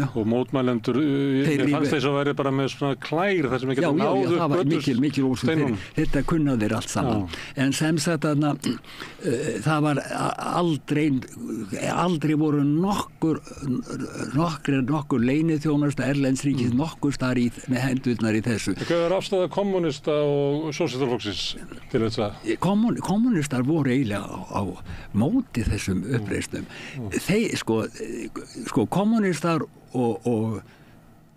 og mótmælendur, ég fannst þess að væri bara með svona klær þar sem ekki að náðu upp götursteinum. Já, það var mikil ósköp. Þetta kunna þeir allt saman. En sem sagt þarna það var aldrei voru nokkur leyniþjónusta erlendsríkis nokkur staðar með hendurnar í þessu. Hvað er afstaða kommunista og sósíalistaflokksins til þess að? Kommunistar voru eiginlega á móti þessum uppreisnum. Þeir sko kommunistar og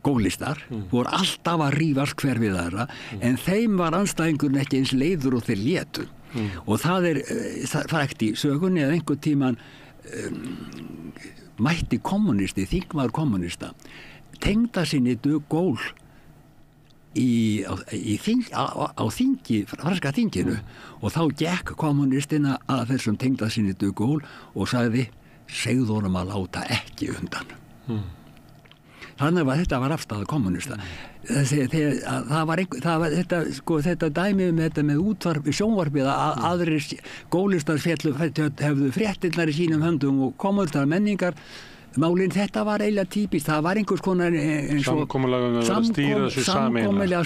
gólistar voru alltaf að rífast hver við aðra en þeim var andstæðingurinn ekki eins leiður og þeir létu. Og það er frægt í sögunni að einhvern tíman mætti kommunisti, þingmaður kommunista, tengdasyni de Gaulle á þingi, franska þinginu og þá gekk kommunistina að þessum tengdasyni de Gaulle og sagði, segðu honum að láta ekki undan. Þannig að þetta var afstæða kommunista. Þetta dæmi með útvarp, sjónvarpið að aðrir gólistar hefðu fréttirnar í sínum höndum og kommunistar menningar málin, þetta var eiginlega típist, það var einhvers konar samkomulega að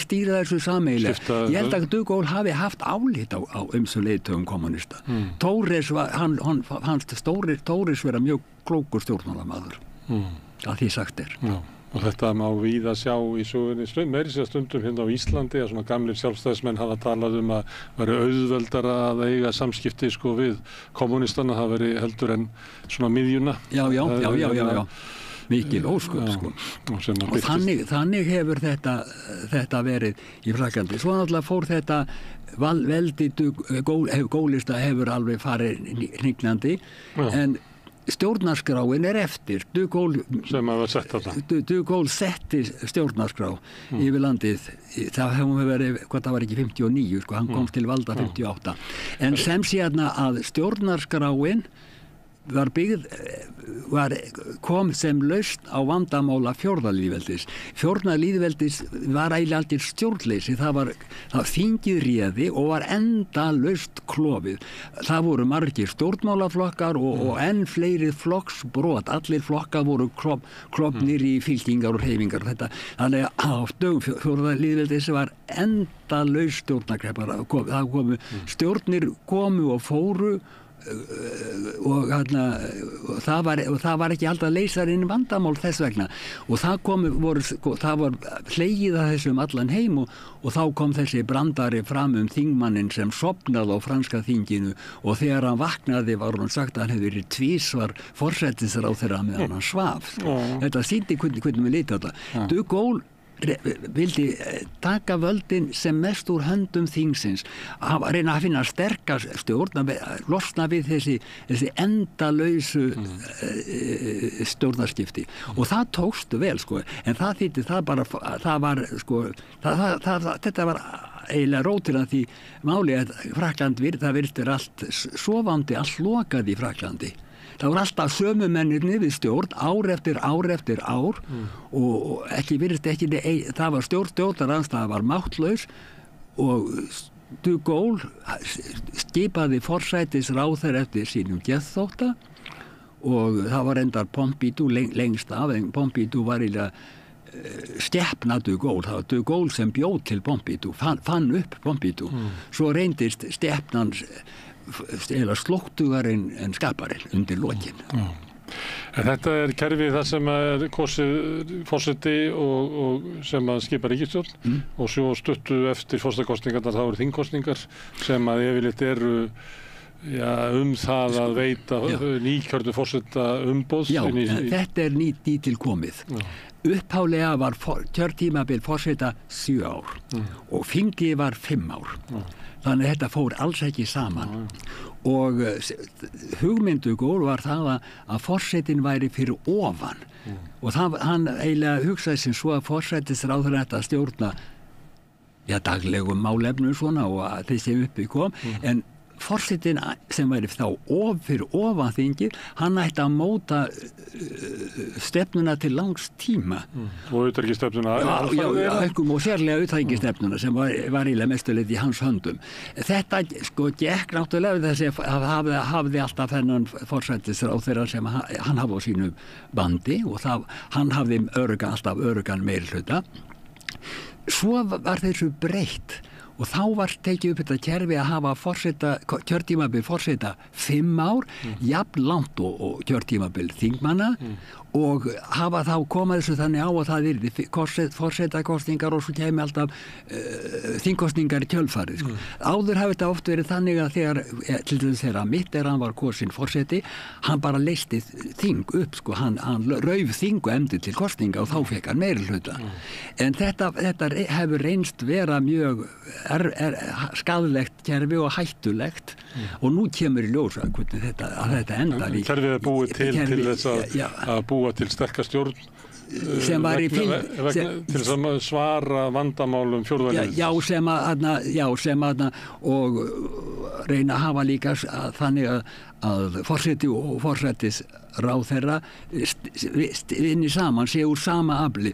stýra þessu sameiginlega. Ég held að de Gaulle hafi haft álit á ýmsum leiðtogum kommunista. Torres fannst Torres vera mjög klókur stjórnmálamaður, að því sagt er. Og þetta má víða sjá í sögunni meiri sér stundum hérna á Íslandi að svona gamlir sjálfstæðismenn hafa talað að veri auðveldara að eiga samskipti við kommunistana, það veri heldur en svona miðjuna. Já. Mikil ósköp, Og þannig hefur þetta verið í Frakklandi. Svo náttúrulega fór þetta veldi gólista hefur alveg farið hnignandi, en stjórnarskráin er eftir. De Gaulle setti stjórnarskrá yfir landið. Það hefur verið, það var ekki 59, hann komst til valda 58. En sem sé að stjórnarskráin kom sem lausn á vandamála fjórðalýðveldis. Fjórðalýðveldis var eiginlega allir stjórnleysi. Það þingið réði og var endalaust klofið. Það voru margir stjórnmálaflokkar og enn fleiri flokksbrot. Allir flokkar voru klofnir í fylkingar og hreyfingar. Þannig að á dögum fjórðalýðveldis var endalaust stjórnarkreppar. Stjórnir komu og fóru og það var ekki alltaf að leysa inn vandamál þess vegna og það var hlegið að þessum allan heim og þá kom þessi brandari fram þingmannin sem sofnaði á franska þinginu og þegar hann vaknaði var hann sagt að hann hefði verið tvísvar forsætisráðherra meðan hann svaf. Þetta sýndi hvernig við litum þetta. De Gaulle vildi taka völdin sem mest úr höndum þingsins, reyna að finna sterka stjórn, losna við þessi endalausu stjórnarskipti og það tókst vel en það þýtti þetta var eiginlega rótir að því máli að Frakkland það virðist allt sofandi, allt lokað í Frakklandi. Það voru alltaf sömu mennirni við stjórn ár eftir ár og það var stjórnarandstaða var máttlaus og de Gaulle skipaði forsætisráðherra eftir sínum geðþótta og það var endar Pompidou lengst af, en Pompidou var eiginlega stefna de Gaulle, það var de Gaulle sem bjóð til Pompidou, fann upp Pompidou, svo reyndist stefnan eða slóttugarinn en skaparinn undir lokin. En þetta er kerfið það sem er kosið forseti og sem að skipa ríkisstjórn og svo stuttu eftir forsetakosningarnar þá eru þingkosningar sem að yfirleitt eru það að veita nýkjörnu forseta umboð. Já, þetta er nýtilkomið. Upphálega var kjörtímabil forseta 7 ár og þingið var 5 ár. Þannig að þetta fór alls ekki saman. Og hugmyndugól var það að forsetin væri fyrir ofan. Og hann eiginlega hugsaði sem svo að forsætisráðherra ætti að stjórna daglegum málefnum svona og að þessi uppi kom. En forsetin sem væri þá fyrir ofan þingið, hann ætti að móta stefnuna til langs tíma. Og utanríkisstefnuna? Og sérlega utanríkisstefnuna sem var eiginlega mestuleyti í hans höndum. Þetta gekk náttúrulega þessi að hafði alltaf þennan forsætisráðherra sem hann hafði á sínu bandi og hann hafði alltaf öruggan meirihluta. Svo var þessu breytt. Og þá var tekið upp þetta kerfi að hafa kjörtímabil forseta 5 ár, jafn langt og kjörtímabil þingmanna og hafa þá komað þessu þannig á að það yrði forsetakosningar og svo kemi alltaf þingkosningar í kjölfarið. Áður hafi þetta oft verið þannig að þegar Mitterrand var kosin forseti, hann bara leysti þing upp, hann rauf þing og efndi til kosninga og þá fekk hann meirihluta. En þetta hefur reynst vera mjög skadlegt kerfi og hættulegt og nú kemur í ljós að þetta endar í kerfið er búið til þess að búa til sterka stjórn sem var í til þess að svara vandamálum fjórðvæðis sem og reyna að hafa líka þannig að forseti og forsætisráðherra vinni saman, sé úr sama afli.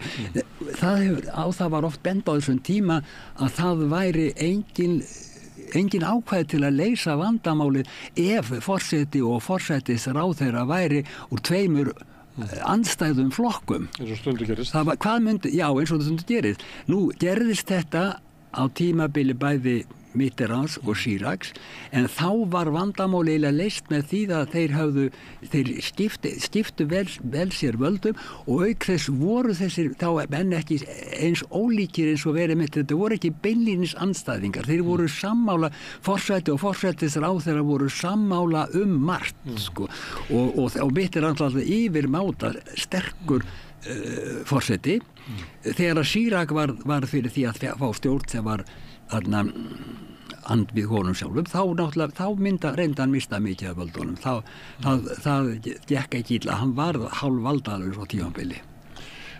Það var oft bent á þessum tíma að það væri engin ákvæði til að leysa vandamálið ef forseti og forsætisráðherra væri úr 2 andstæðum flokkum. Eins og stundu gerist. Eins og stundu gerist. Nú gerðist þetta á tímabili bæði Mitterrands og Chiracs, en þá var vandamáli eiginlega leyst með því að þeir skiptu vel sér völdum og auk þess voru þessir þá menn ekki eins ólíkir eins og verið mitt, þetta voru ekki beinlínis andstæðingar, þeir voru sammála, forsæti og forsætisráðherra voru sammála margt, og Mitterrand alltaf yfirmáta sterkur forseti. Þegar Chirac var fyrir því að fá stjórn sem var andvið honum sjálfum, þá reyndi hann mista mikið af völdunum. Það gekk ekki illa, hann var hálfvaldaður á tímabili.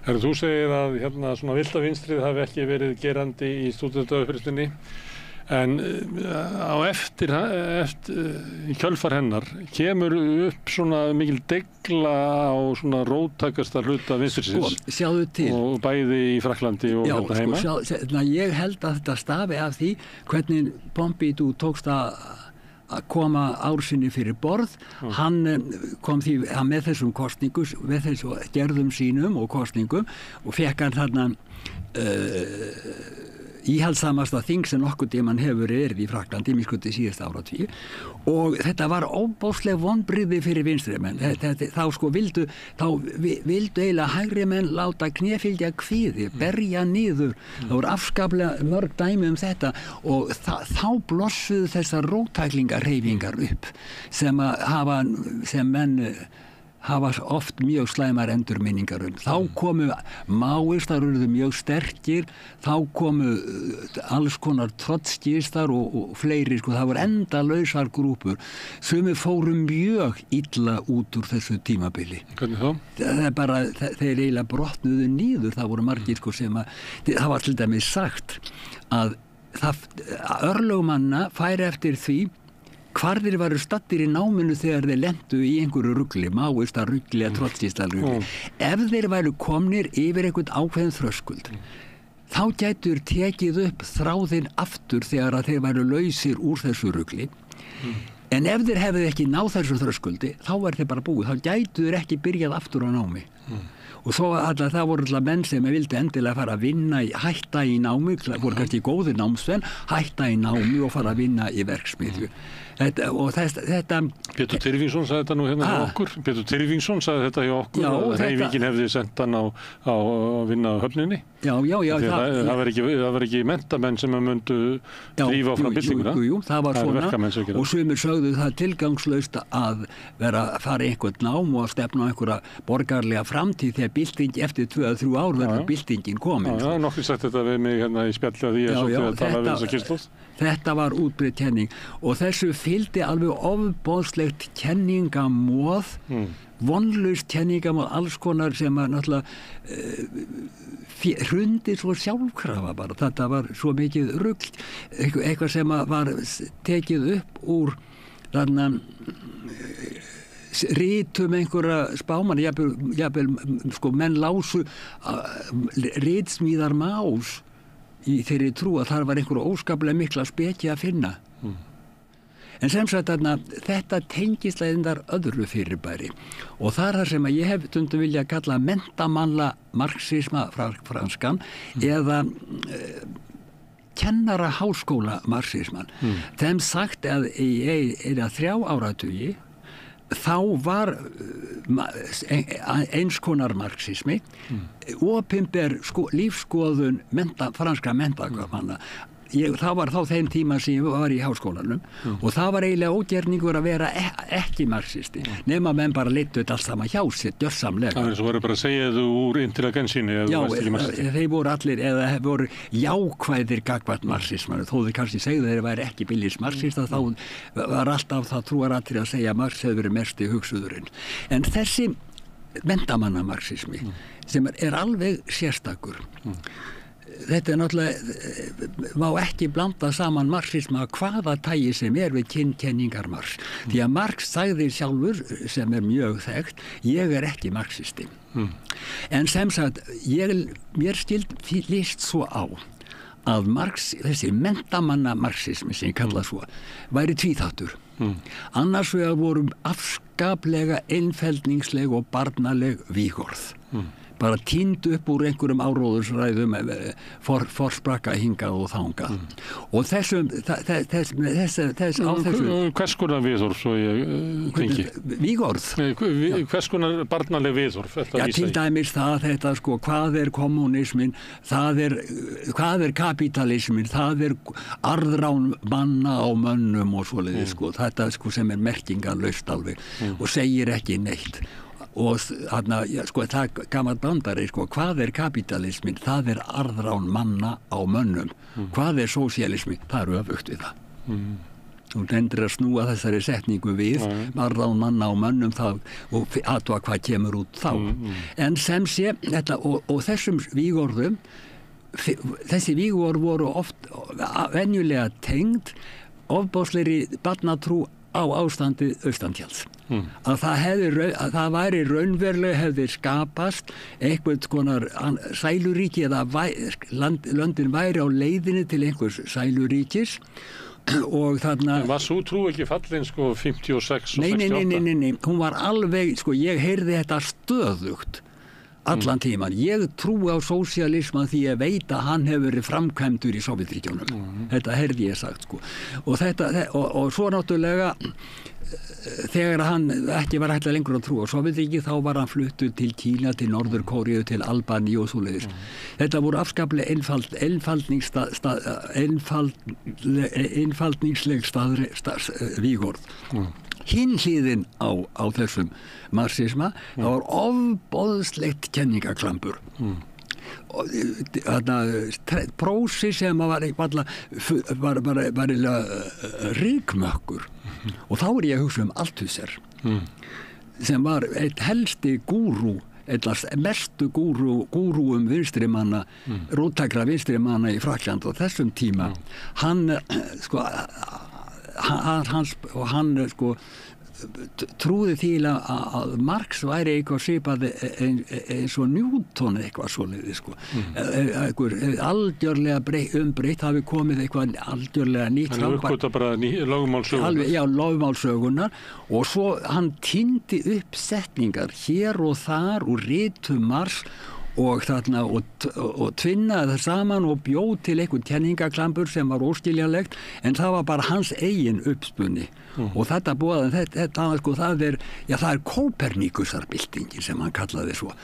Þú segir að svona vilda vinstrið hafi ekki verið gerandi í stúdentauppristunni, en á eftir í kjölfar hennar kemur upp svona mikil degla á svona róttækasta hluta vinstrisins og bæði í Frakklandi og heima. Ég held að þetta stafi af því hvernig Pompidou tókst að koma ársinni fyrir borð. Hann kom því með þessum kosningum, með þessum gerðum sínum og kosningum og fekk hann þarna íhaldsamasta þing sem nokkuð tímann hefur verið í Frakklandi síðasta áratugum og þetta var óbóðsleg vonbrigði fyrir vinstrimenn. Þá vildu eiginlega hægri menn láta knefylgja kvíði, berja niður. Það voru afskaplega mörg dæmi þetta og þá blossuðu þessar róttæklingarhreyfingar upp sem menn hafa oft mjög slæmar endurminningar Þá komu máistar urðu mjög sterkir, þá komu alls konar trotskistar og fleiri, það voru endalausar grúpur sem fóru mjög illa út úr þessu tímabili. Hvernig þá? Það er bara, þeir eiginlega brotnuðu niður, það voru margir það var til dæmis sagt að örlögumanna færi eftir því hvar þeir varu stattir í náminu þegar þeir lentu í einhverju rugli, máista rugli eða trotskista rugli. Ef þeir væru komnir yfir einhvern ákveðin þröskuld, þá gætur tekið upp þráðinn aftur þegar að þeir væru lausir úr þessu rugli. En ef þeir hefðu ekki náð þessu þröskuldi, þá er þeir bara búið, þá gætu þeir ekki byrjað aftur á námi. Og svo það voru alltaf menn sem vildi endilega fara að vinna, hætta í námi, voru kannski góðir námsmenn, hætta í námi og fara að vinna í verksmiðju. Þetta Pétur Tyrfingsson sagði þetta nú hérna hjá okkur. Pétur Tyrfingsson sagði þetta hjá okkur að hreyfingin hefði sendt hann á vinna á höfninni. Já. Það var ekki menntamenn sem myndu drífa frá byltinguna. Jú, það var svona og sumir sögðu það tilgangslaust að vera að fara í einhvern nám og að stefna á einhverja borgarlega framtíð þegar bylting eftir 2-3 ár verður byltingin komin. Já, nokkuð sagt þetta við mig hérna í spjalli að ég svolítið að tala við þessa kynslóð. Þetta var útbreidd kenning og þessu fylgdi alveg ofboðslegt kenningamóð, vonlaust kenningamóð, alls konar sem að náttúrulega hrundi svo sjálfkrafa bara. Þetta var svo mikið rugl, eitthvað sem var tekið upp úr þannig rítum einhverja spámann, jafnvel sko menn lásu ritsmíðar Más í þeirri trú að þar var einhverja óskaplega mikla speki að finna. En sem sagt þetta tengist leiðindar öðru fyrirbæri og það er það sem að ég hef stundum vilja kalla menntamanla marxisma franskan eða kennara háskóla marxisman. Þeim sagt að í 3 áratugi þá var eins konar marxismi opinber lífskoðun franskra menntamanna. Það var þá þeim tíma sem ég var í háskólanum og það var eiginlega ógerningur að vera ekki marxisti nema menn bara leittu þetta alls saman hjá sér gjörsamlega. Það er svo verið bara að segja þú úr intelligensíni eða þú veist ekki marxisti. Já, þeir voru allir eða voru jákvæðir gagnvart marxismanu þó þau kannski segðu þeir væri ekki byllis marxista þá var alltaf það trúar allir að segja að Marx hefur verið mesti hugsuðurinn. En þessi menntamanna marxismi sem er alveg sérstakur þetta er náttúrulega má ekki blanda saman marxisma hvaða tægi sem við kynkenningar Marx. Því að Marx sagði sjálfur sem er mjög þekkt, ég er ekki marxisti. En sem sagt, mér líst svo á að Marx, þessi menntamanna marxismi sem ég kalla svo, væri tvíþáttur. Annars vegar voru afskaplega einfeldningsleg og barnaleg vígorð. Bara týnd upp úr einhverjum áróðursræðum forsprakka hingað og þangað og hvers konar viðhorf svo ég tengi? Vígorð? Hvers konar barnaleg viðhorf? Já, til dæmis það þetta sko, hvað er kommunismin, hvað er kapitalismin, það er arðrán manna á mönnum og svoleiðis sko, þetta sko sem er merkingarlaust alveg og segir ekki neitt. Og sko, það gamalt bandari sko, hvað er kapitalismin? Það er arðrán manna á mönnum. Hvað er sósíalismi? Það er öfugt við það. Þú reyndir að snúa þessari setningu við arðrán manna á mönnum það, og athuga hvað kemur út þá. En sem sé þetta, og þessum vígorðum þessi vígorð voru oft venjulega tengd ofboðslegri barnatrú á ástandið austantjalds. Að það væri raunverulega hefði skapast einhvern konar sæluríki eða löndin væri á leiðinni til einhvers sæluríkis og þarna... En var svo trú ekki fallin sko 56 og 68? Nei, hún var alveg, sko ég heyrði þetta stöðugt allan tíman. Ég trúi á sósíalisma því ég veit að hann hefur verið framkvæmdur í Sovétríkjunum. Þetta heyrði ég sagt sko. Og svo náttúrulega þegar hann ekki var hægt lengur að trúa á Sovétríki þá var hann fluttur til Kína, til Norður-Kóríu, til Albaníu og svoleiðis. Þetta voru afskaplega einfaldningsleg vígorð. Hinn hliðin á þessum marxisma, það var ofboðslegt kenningaklambur. Prósi sem var ríkmökkur og þá ég að hugsa Althusser sem var eitt helsti gúrú mestu gúrúum vinstrimanna róttækra vinstrimanna í Frakland á þessum tíma hann trúði því að Marx væri eitthvað svipað eins og Newton eitthvað svoleiðis sko. Algjörlega umbreytt hafi komið eitthvað algjörlega nýtt hann uppgötta bara lögmálsögunar lögmálsögunar og svo hann týndi upp setningar hér og þar úr ritum Marx og tvinnaði það saman og bjóð til einhvern kenningaklambur sem var óskiljanlegt en það var bara hans eigin uppspunni og þetta það er Kóperníkusarbyltingin sem hann kallaði svo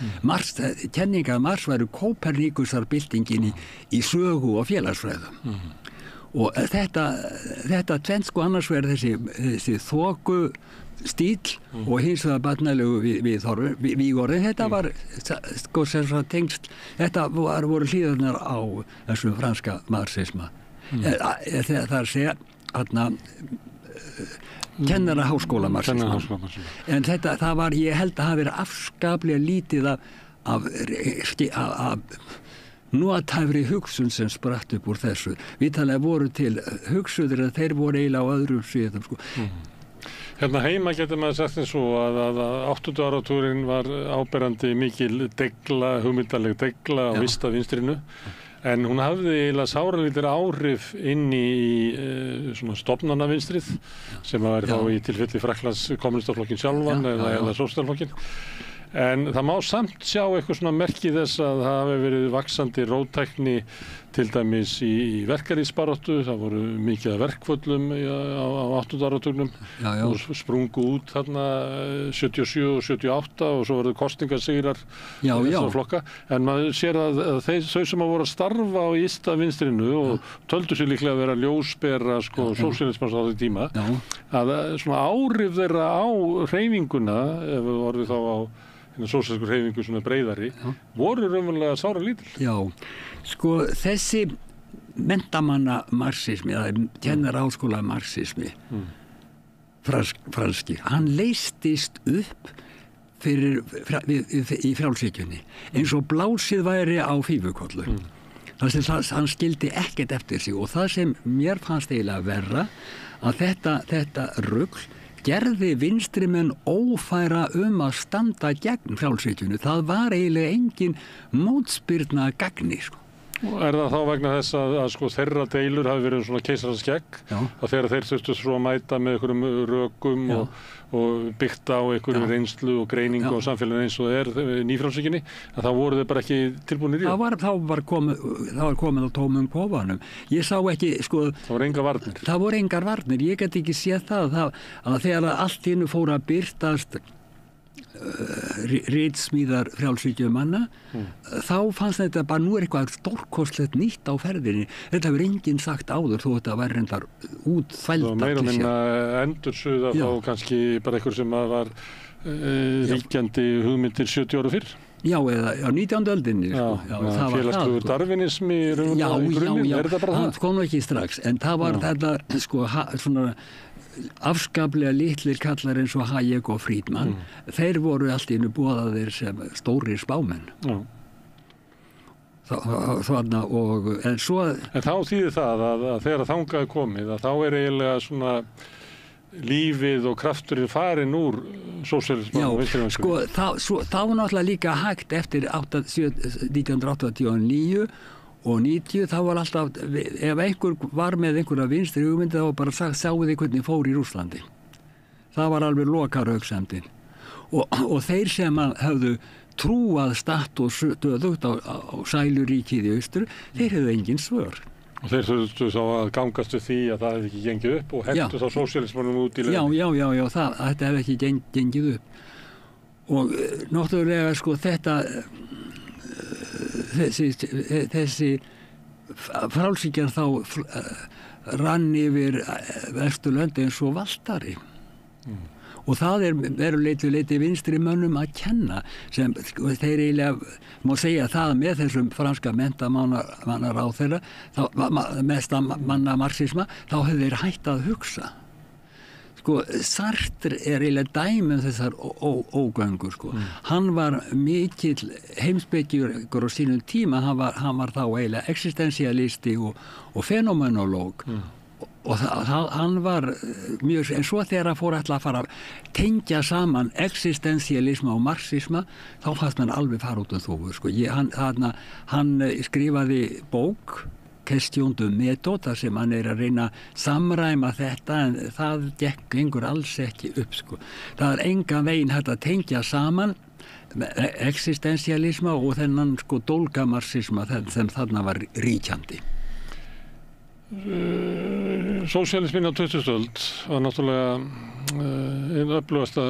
kenningar Marx væru Kóperníkusarbyltingin í sögu og félagsfræðum og þetta tvennt sko annars verður þessi þoku stíl og hins vegar barnalegu vígorðin, þetta var sko sem svo tengst, þetta voru hlýðarnar á þessum franska marxisma það segja þarna kennara háskóla marxisma en þetta, það var, ég held að hafa verið afskaplega lítið af notæfri hugsun sem spratt upp úr þessu. Vitanlega voru til hugsuður að þeir voru eiginlega á öðrum sviðum sko. Hérna heima getur maður sagt eins og að 8. áratugurinn var áberandi mikil hugmyndaleg degla á vista vinstrinu en hún hafði eiginlega sáralítil áhrif inn í svona stofnanavinstrið sem var þá í tilfelli Frakklands kommunistaflokkin sjálfan eða sósíalistaflokkin. En það má samt sjá eitthvað svona merki þess að það hafi verið vaxandi róttækni til dæmis í verkalýðsbaráttu, það voru mikið af verkföllum á 8. áratugnum og sprungu út þarna 77 og 78 og svo voru kosningasigrar þessar flokka. En maður sér að þau sem voru að starfa á ysta vinstrinu og töldu sér líklega að vera ljósbera sko sósíalismans á því tíma, að svona áhrif þeirra á hreyfinguna, ef við vorum þá á sósíalísku hreyfingu svona breiðari, voru raunverulega sára lítil. Já, sko þessi menntamanna marxismi, eða kennara háskóla marxismi, franski, hann leystist upp í frjálshyggjunni, eins og blásið væri á fífukollu. Það sem hann skildi ekkert eftir sig og það sem mér fannst eiginlega verra, að þetta rugl gerði vinstrimenn ófæra að standa gegn frjálshyggjunni. Það var eiginlega engin mótspyrna gagni, sko. Og það þá vegna þess að sko þeirra deilur hafi verið svona keisarans skegg, að þegar þeir þurftu svo að mæta með einhverjum rökum og byggt á einhverjum reynslu og greiningu á samfélaginu eins og nýfrjálshyggjunni, að þá voru þeir bara ekki tilbúinir í það. Það var komið á tómum kofanum. Ég sá ekki, sko... Það voru engar varnir. Það voru engar varnir. Ég get ekki séð það að þegar allt innu fór að birtast ritsmíðar frjálshyggjumanna þá fannst þetta bara nú eitthvað stórkostlegt nýtt á ferðinni. Þetta hefur enginn sagt áður þó þetta var reyndar útþvælda. Það meira minna endursuða þá kannski bara einhver sem var ríkjandi hugmyndir 70 ára fyrr. Já, eða á 19. öldinni. Félagslegur darwinismi í grunninn, er þetta bara það? Það kom nú ekki strax, en það var þetta sko svona afskaplega litlir kallar eins og Hayek og Friedman, þeir voru allt í einu boðaðir sem stórir spámenn. Þarna og en þá þýðir það að þegar þangað er komið að þá er eiginlega svona lífið og krafturinn farin úr sósíalisma og vinstrimennsku. Sko, þá var náttúrulega líka hægt eftir 1989 og 90, þá var alltaf, ef einhver var með einhverja vinstri hugmyndi, þá var bara sagt, sáu þið hvernig fór í Rússlandi. Það var alveg lokaraugsendin. Og þeir sem höfðu trúað statt og stöðugt á sæluríkið í austur, þeir höfðu engin svör. Og þeir þurftu þá að gangast við því að það hefði ekki gengið upp og hentu þá sósíalismanum út í lögum. Já, þetta hefði ekki gengið upp. Og náttúrulega sko þetta þessi frjálshyggjan þá rann yfir Vesturlönd eins og valtari. Og það er leiti vinstri mönnum að kenna sem þeir eiginlega má segja það með þessum franska menntamanna ráðherra, mesta manna marxisma, þá hefur þeir hætt að hugsa. Sko, Sartre er eiginlega dæmi þessar ógöngur, sko. Hann var mikill heimspekingur á sínum tíma, hann var þá eiginlega existentialisti og fenomenológ. Og hann var mjög, en svo þegar hann fór að fara að tengja saman existentialisma og marxisma, þá fannst hann alveg fara út þúfur, sko. Hann skrifaði bók, Question de méthode, þar sem hann að reyna að samræma þetta, en það gengur alls ekki upp, sko. Það er engan veginn hægt að tengja saman existentialisma og þennan sko dólgamarxisma sem þarna var ríkjandi. Sósíalisminn á 20. öld var náttúrulega einn öflugasta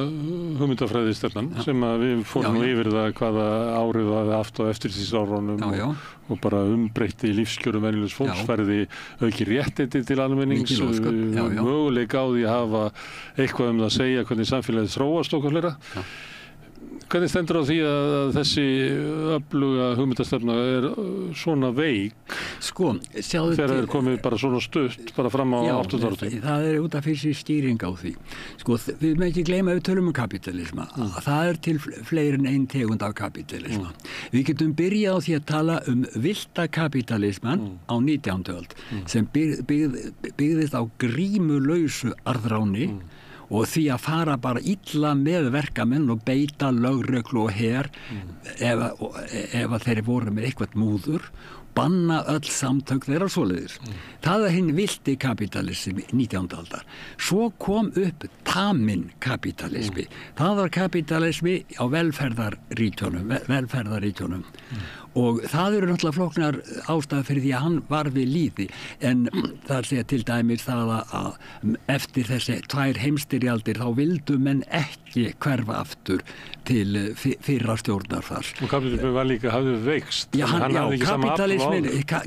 hugmyndafræðistefnan sem að við fórum yfir það hvaða árið það haft á eftirstríðsárunum og bara umbreytti lífskjörum venjulegs fólks, færði auki réttindi til almennings, möguleika á því að hafa eitthvað það að segja hvernig samfélagið þróast og fleira. Hvernig stendur á því að þessi öfluga hugmyndastefna svona veik þegar það komið bara svona stutt bara fram á 8. áratug? Það út af fyrir stýring á því. Við með ekki gleyma að við tölum kapitalisma. Það til fleiri en ein tegund af kapitalisma. Við getum byrjað á því að tala villta kapitalisman á 19. öld sem byggðist á grímulausu arðráni og því að fara bara illa með verkamenn og beita lögreglu og her ef þeir voru með eitthvað múður, banna öll samtök þeirra svoleiðis. Það hinn vilti kapitalismi 19. aldar. Svo kom upp taminn kapitalismi. Það var kapitalismi á velferðaríkjónum. Og það eru náttúrulega flóknar ástæður fyrir því að hann var við lýði, en það segja til dæmis það að eftir þessi 2 heimsstyrjaldir þá vildu menn ekki hverfa aftur til fyrra stjórnarfars. Og kapitalismin var líka hafði veikst.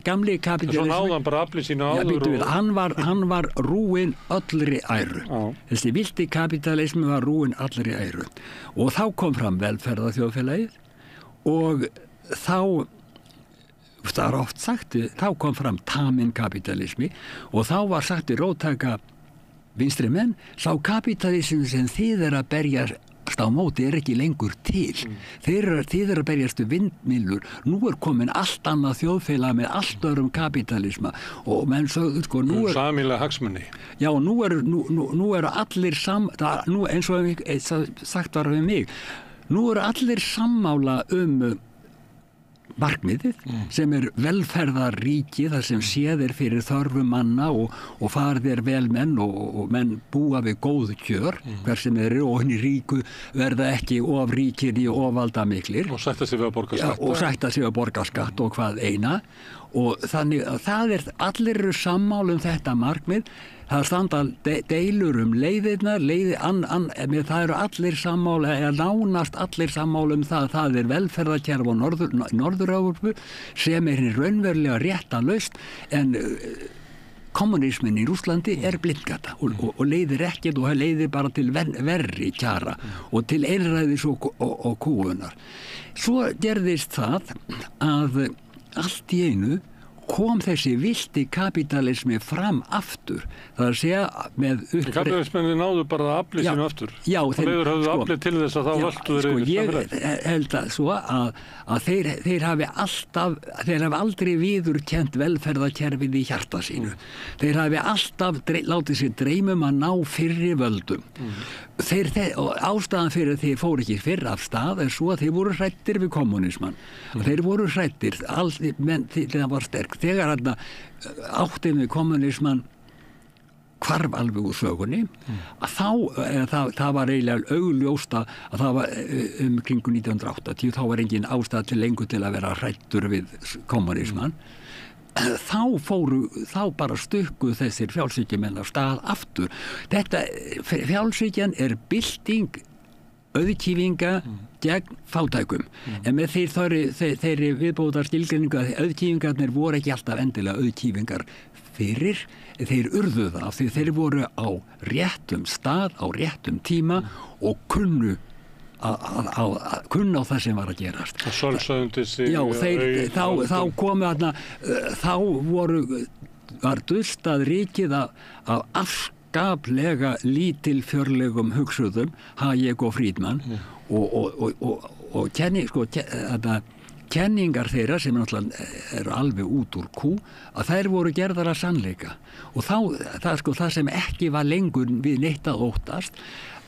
Gamli kapitalismin. Svo náði hann bara afli sínu áður. Hann var rúin allri æru. Þessi vilti kapitalismi var rúin allri æru. Og þá kom fram velferðarþjóðfélagið og þá, það er oft sagt, þá kom fram taminn kapitalismi og þá var sagt í róttæka vinstri menn, sá kapitalismi sem þið að berjast á móti ekki lengur til. Þið að berjast vindmyllur. Nú komin allt annað þjóðfélag með allt öðrum kapitalisma og menn sögðu, nú sameiginlega hagsmuni. Já, nú allir eins og sagt var við mig, nú allir sammála markmiðið sem velferðarríki þar sem séð fyrir þörfum manna og farið vel menn og menn búa við góð kjör hver sem eru og henni ríku verða ekki of ríkir í ofvalda miklir og sætta sig við að borga skatt og sætta sig að borga skatt og hvað eina og þannig að það allir eru sammála þetta markmið. Það standa deilur leiðirnar, það eru allir sammála, eða nánast allir sammála það velferðarkerfi á Norður-Evrópu sem hinn raunverulega rétta lausn, en kommunismin í Rússlandi blindgata og leiðir ekkert og leiðir bara til verri kjara og til einræðis og kúgunar. Svo gerðist það að allt í einu kom þessi vilti kapitalismi fram aftur. Það að segja með kapitalismenni náðu bara að afli sínu aftur. Já, þeir höfðu afli til þess að þá völdu þeir yfir samfélagið. Ég held að svo að þeir hafi aldrei viðurkennt velferðarkerfið í hjarta sínu. Þeir hafi alltaf látið sér dreymum að ná fyrri völdum. Og ástæðan fyrir þeir fóru ekki fyrr af stað svo að þeir voru hræddir við kommunisman. Þeir voru hræddir, menn það var sterk. Þegar áttið með kommunisman hvarf alveg úr sögunni að það var eiginlega augljóst að það var kringu 1980 þá var engin ástæða til lengur til að vera hræddur við kommunisman. Þá bara stukku þessir frjálshyggjumenn af stað aftur. Þetta frjálshyggjan bylting auðkýfinga gegn fátækum. En með þeirri viðbótar skilgreiningu að auðkýfingarnir voru ekki alltaf endilega auðkýfingar fyrir, þeir urðu það því þeir voru á réttum stað, á réttum tíma og kunnu á það sem var að gerast. Og sólsögndi sig. Já, þá komu þarna, þá var dustað ríkið af afskaplega lítilfjörlegum hugsuðum, Hayek og Friedman, og kenningar þeirra sem náttúrulega alveg út úr kú, að þær voru gerðar að sannleika. Og það sem ekki var lengur við neitt að óttast,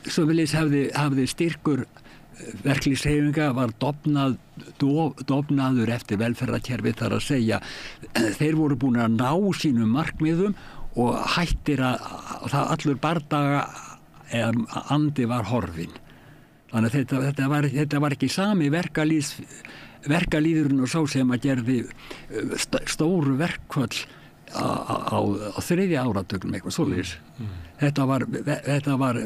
sömuleiðis hafði styrkur verkalýðshreyfinga var dofnaður eftir velferðarkerfi, þar að segja þeir voru búin að ná sínum markmiðum og hættir að það allur bardaga andi var horfinn. Þannig að þetta var ekki sami verkalýðurinn og sá sem að gerði stóru verkföll á þriðja áratugnum eitthvað svoleiðis. Þetta var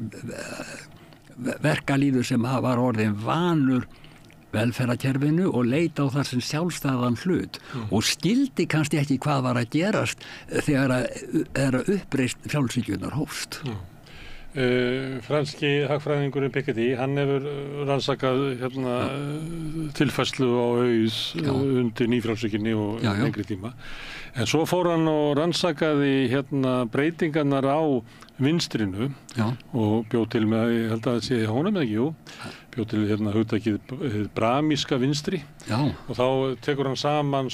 verkalýður sem var orðin vanur velferðarkerfinu og leita á þar sem sjálfstæðan hlut og skildi kannski ekki hvað var að gerast þegar uppreist frjálshyggjunnar hófst. Franski hagfræðingurinn Piketty, hann hefur rannsakað tilfærslu á auð undir nýfrjálshyggjunni og lengri tíma. En svo fór hann og rannsakaði breytingarnar á vinstrinu og bjó til með, ég held að það sé honum eða ekki, bjó til hugtakið bramíska vinstri og þá tekur hann saman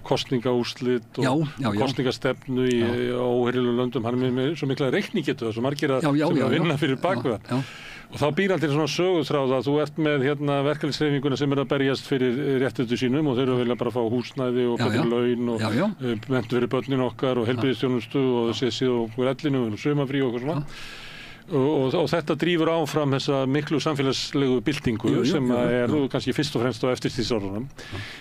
kosningaúrslit og kosningastefnu í óheyrilegu löndum. Hann er með svo mikla reiknigetu svo margir að vinna fyrir bakveða. Og þá býr hann til svona sögutráð að þú ert með verkalýðshreyfinguna sem að berjast fyrir réttindum sínum og þeir vilja bara fá húsnæði og betri laun og menntun fyrir börnin okkar og heilbrigðisþjónustu og séð okkur ellinu og sumafrí og eitthvað svona. Og þetta drífur áfram þessa miklu samfélagslegu byltingu sem er kannski fyrst og fremst á eftirstríðsárunum.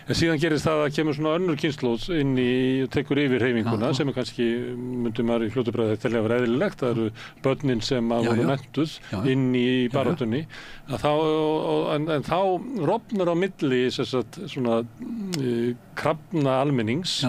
En síðan gerist það að kemur svona önnur kynslóð inn í tekur yfir hreyfinguna sem er kannski, myndi maður í fljótu bragði telja að vera eðlilegt. Það eru börnin sem voru menntuð inn í baráttunni. En þá rofnar á milli svona krafna almennings.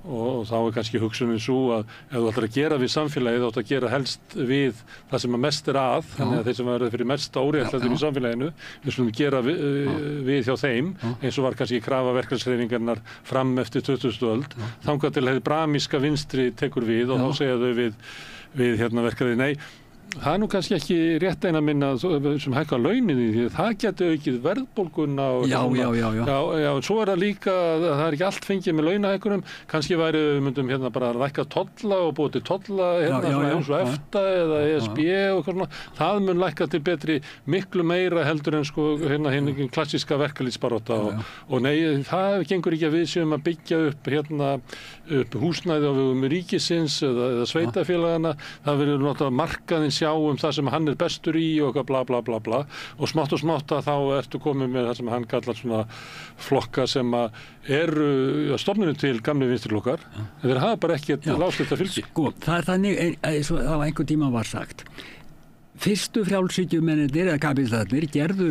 Og þá er kannski hugsunin svo að ef þú ætlar að gera við samfélagið, þá ætlar að gera helst við það sem að mest er að, þannig að þeir sem verða fyrir mest óréttlætinu í samfélaginu, við skulum gera við hjá þeim, eins og var kannski krafa verkalýðshreyfingarinnar fram eftir 20. öld, þangað til hið bramíska vinstri tekur við og þá segja þau við verkalýði, nei, það er nú kannski ekki rétt eina minna sem hækka launin í því það geti aukið verðbólguna og svo er það líka að það er ekki allt fengið með launahækkunum kannski væri myndum bara að lækka tolla og búið til tolla eins og EFTA eða ESB og svona það mun lækka til betri miklu meira heldur en hinn klassíska verkalýðsbarátta og nei, það gengur ekki að við séum að byggja upp húsnæði á vegum ríkisins eða sveitafélagana, það verður náttúrulega markaðins sjá það sem hann er bestur í og bla bla bla bla og smátt að þá ertu komið með það sem hann kallar svona flokka sem eru stofnunum til gamli vinstriflokkar en þeir hafa bara ekkert láslita fylgi. Það er þannig eins og á einhvern tíma var sagt. Fyrstu frjálshyggjumennirnir eða kapítalistarnir gerðu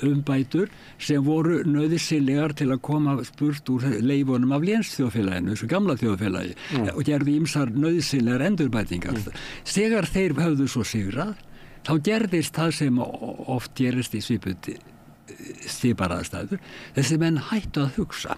umbætur sem voru nauðsynlegar til að koma burt úr leifunum af lénsþjóðfélaginu, þessu gamla þjóðfélagi og gerðu ýmsar nauðsynlegar endurbætingar. Þegar þeir höfðu svo sigrað, þá gerðist það sem oft gerist í sviparaðstæður, þessi menn hættu að hugsa.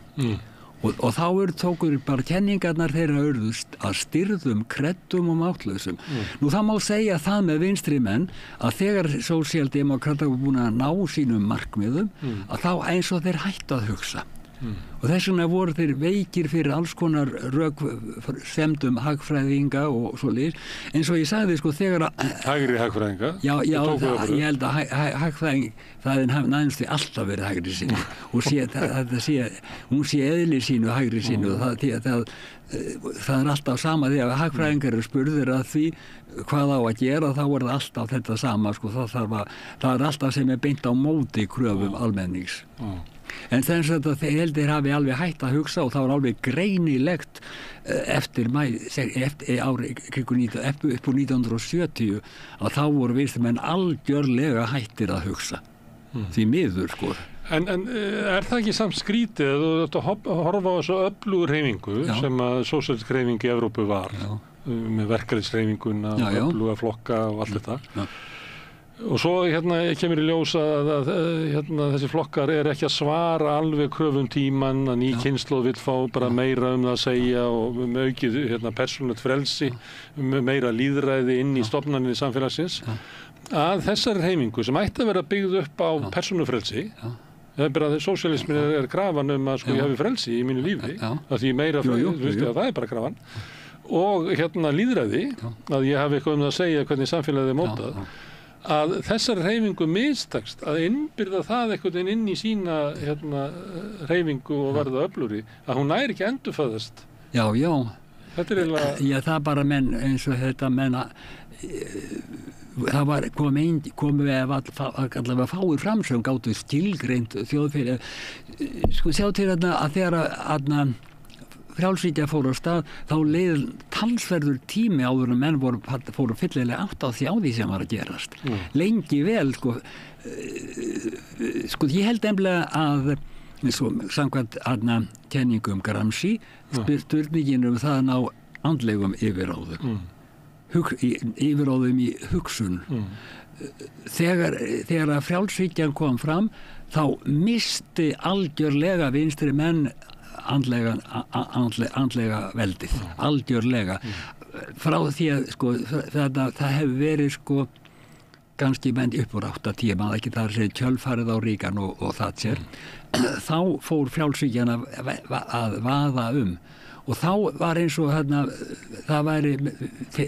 Og þá tókur bara kenningarnar þeirra urðust að styrðum, kreddum og mátlausum. Nú það má segja það með vinstri menn að þegar sósíaldemókratar voru búin að ná sínum markmiðum að þá eins og þeir hættu að hugsa. Og þess vegna voru þeir veikir fyrir alls konar röksemdum hagfræðinga og svoleiðis. Eins og ég sagði þegar að... Hægri hagfræðinga? Já, ég held að hagfræðin hafi næðumst alltaf verið hægri sínu. Hún sé eðli sínu, hægri sínu. Það er alltaf sama því að hagfræðingar eru spurðir að því hvað á að gera, þá er það alltaf þetta sama. Það er alltaf sem er beint á móti kröfum almennings. En þess að þeir heldur hafi alveg hætt að hugsa og það var alveg greinilegt eftir ári upp úr 1970 að þá voru vinstrimenn algjörlega hættir að hugsa. Því miður En er það ekki samt skrítið að þú ætti að horfa á þessu öflugur hreyfingu sem að sósíalísk hreyfing í Evrópu var með verkalýðshreyfinguna og öfluga flokka og allt þetta. Og svo kemur í ljós að þessi flokkar er ekki að svara alveg kröfum tíman að ný kynslóð vill fá bara meira það að segja og með aukið persónulegt frelsi, meira lýðræði inn í stofnanir samfélagsins að þessari hreyfingu sem ætti að vera byggð upp á persónufrelsi það er bara að sósíalismin er krafan að ég hafi frelsi í mínu lífi að því meira frelsi, það er bara krafan og lýðræði að ég hafi eitthvað að segja hvernig samfélagið er mótað að þessari hreyfingu mistakst að innbyrða það einhvern veginn inn í sína hreyfingu og verða öflugri að hún næri ekki endurfæðast. Já. Þetta er eiginlega... Já, það bara menn eins og þetta menn það var komið allavega fáir fram sem gátu skilgreint þjóðfélag. Sjá til að þegar frjálshyggja fór á stað, þá leið talsverður tími áður en menn fóru fyllilega átt á því sem var að gerast. Lengi vel, sko, ég held nefnilega að samkvæmt kenningum Gramsci, spurningin það ná andlegum yfirráðum. Yfirráðum í hugsun. Þegar að frjálshyggjan kom fram, þá misti algjörlega vinstri menn andlega veldið, algjörlega. Frá því að sko, það hefur verið sko, kannski menn upp úr 8-10 mann, ekki þar sem kjölfarið á Reagan og Thatcher, þá fór frjálshyggjan að vaða og þá var eins og það væri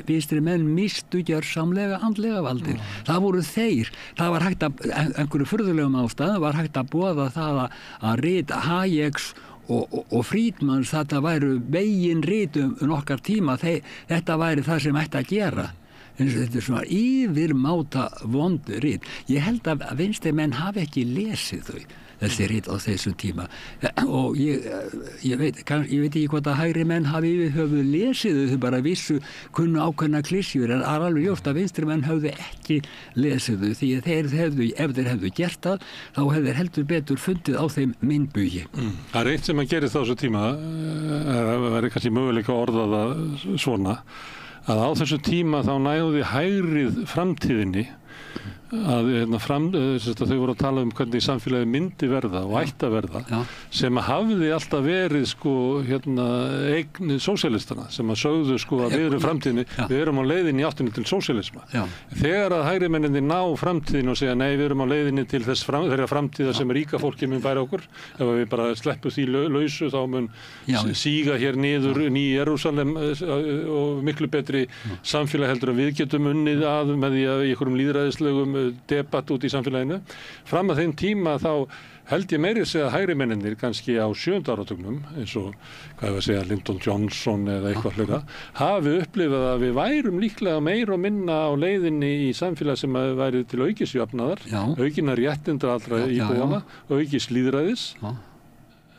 vinstri menn mistu gjörsamlega andlega valdið. Það voru þeir, það var hægt að einhverju furðulegum ástæðum var hægt að boða það að rit Hayeks og Friedmans, þetta væru meginrit okkar tíma, þetta væri það sem ætti að gera. Þetta svona yfirmáta vondu rit. Ég held að vinstri menn hafi ekki lesið þau, þessi rit á þessum tíma. Og ég veit ekki hvort að hægri menn hafi yfirhöfuð lesið þau, bara vissu kunnu ákveðna klisjur, en alveg ljóst að vinstri menn höfðu ekki lesið þau, því að ef þeir hefðu gert það, þá hefðu þeir heldur betur fundið á þeim myndbugi. Það er eitt sem að gerist á þessu tíma, það væri kannski möguleika að orða það svona, að á þessu tíma þá nægði hægrið framtíðinni að þau voru að tala hvernig samfélagi myndi verða og ætti að verða, sem að hafði alltaf verið sko, eign sósíalistana, sem að sögðu sko, að við erum framtíðinni, við erum á leiðinni í áttinni til sósíalisma. Þegar að hægri menninni ná framtíðinni og segja nei, við erum á leiðinni til þeirra framtíða sem ríka fólki mun bæra okkur, ef við bara sleppum því lausu, þá mun síga hér niður ný Jerúsalem og miklu betri samfélag heldur að við getum unnið að með því að í einhverjum lýðræðislegum debatt út í samfélaginu. Fram að þeim tíma þá held ég meiri segja að hægri mennirnir kannski á 7. áratugnum, eins og Lyndon Johnson eða eitthvað hlera, hafi upplifað að við værum líklega meira og minna á leiðinni í samfélag sem væri til aukisjöfnaðar, aukinna réttinda allra íbúanna, aukis lýðræðis.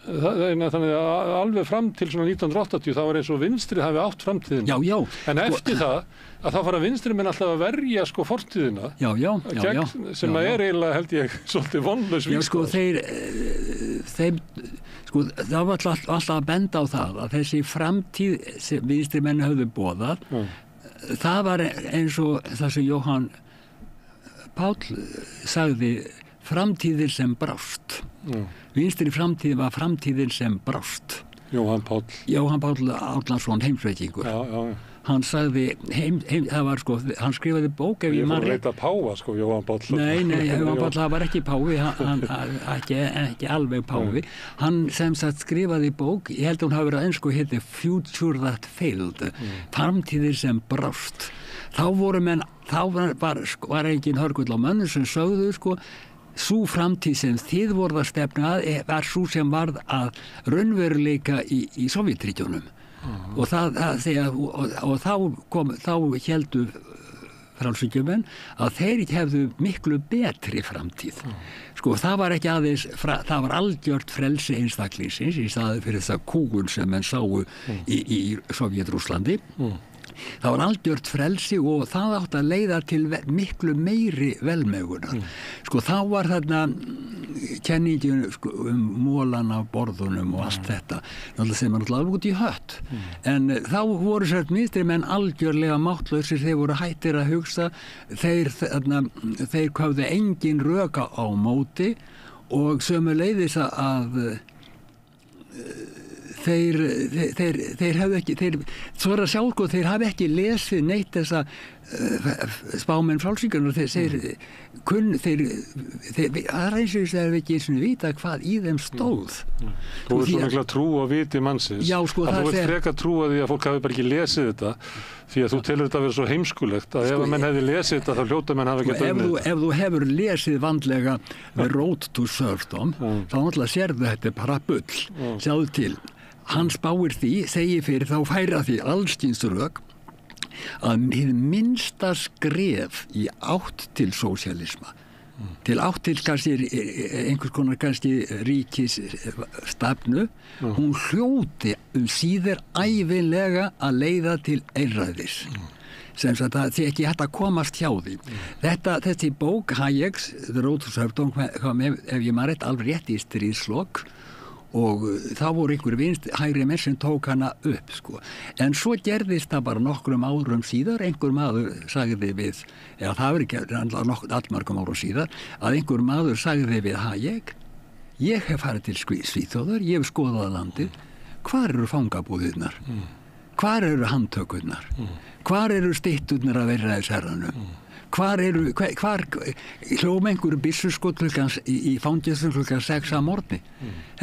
Þannig að alveg fram til svona 1980 þá var eins og vinstri hafi átt framtíðina. En eftir það að þá fara vinstri menn alltaf að verja sko fortíðina sem að er eiginlega held ég svolítið vonlaus vísbending. Sko það var alltaf að benda á það að þessi framtíð sem vinstri menn höfðu boðað, það var eins og það sem Jóhann Páll sagði, framtíðir sem brást. Vinstri framtíð var framtíðin sem brást. Jóhann Páll Árnason, heimsveikingur. Hann sagði, það var sko, hann skrifaði bók ef ég mann. Ég fór að leita páfa sko, Jóhann Páll. Nei, Jóhann Páll, það var ekki páfi, ekki alveg páfi. Hann sem sagt skrifaði bók, ég held að hún hafi verið einsku, hétti Future That Failed, framtíðir sem brást. Þá var engin hörgull á mönnum sem sögðu sko, sú framtíð sem þið voruð að stefna að var sú sem varð að raunveruleika í Sovétríkjunum. Og þá héldu frjálshyggjumenn að þeir hefðu miklu betri framtíð. Sko það var ekki aðeins, það var algjört frelsi einstaklingsins í staði fyrir þessa kúgun sem menn sáu í Sovétrússlandi. Það var algjört frelsi og það átti að leiða til miklu meiri velmegunar. Sko þá var þarna kenningin sko, mólan af borðunum og allt þetta sem var náttúrulega út í hött. En þá voru sér vinstri menn algjörlega máttlausir, þeir voru hættir að hugsa, þeir höfðu engin rök á móti og sömuleiðis að þeir hafði ekki, svo er að sjá sko, þeir hafi ekki lesið neitt þessa spámenn frjálshyggjarnar, þeir það eins og þeir ekki eins og vita hvað í þeim stóð. Þú er svo mikla trú á viti mannsins að þú vilt freka trúa því að fólk hafi bara ekki lesið þetta, því að þú telur þetta að vera svo heimskulegt að ef menn hefði lesið þetta þá hljóta menn hafi ekki unnið. Ef þú hefur lesið vandlega The Road to Serfdom, þá náttúrulega sérðu þetta bara bull, sjáðu til. Hann spáir því, segir fyrir þá færa því allskyns rök að hið minnsta skref í átt til sósíalisma til kannski einhvers konar kannski ríkisstefnu, hún hljóti síður ævinlega að leiða til einræðis. Sem sagt að því ekki hægt að komast hjá því. Þessi bók Hayeks, The Road to Serfdom, kom ef ég maður rétt alveg rétt í stríðslok og þá voru einhver hægri menn sem tók hana upp sko. En svo gerðist það bara nokkrum árum síðar, einhver maður sagði við, það var ekki allmörgum árum síðar, að einhver maður sagði við Hayek, ég hef farið til Svíþjóðar, ég hef skoðað landið, hvar eru fangabúðirnar? Hvar eru handtökurnar? Hvar eru stytturnar að vera þess herranum? Hvar hljóma einhverju byssuskot í fangelsum klukkan 6 að morgni?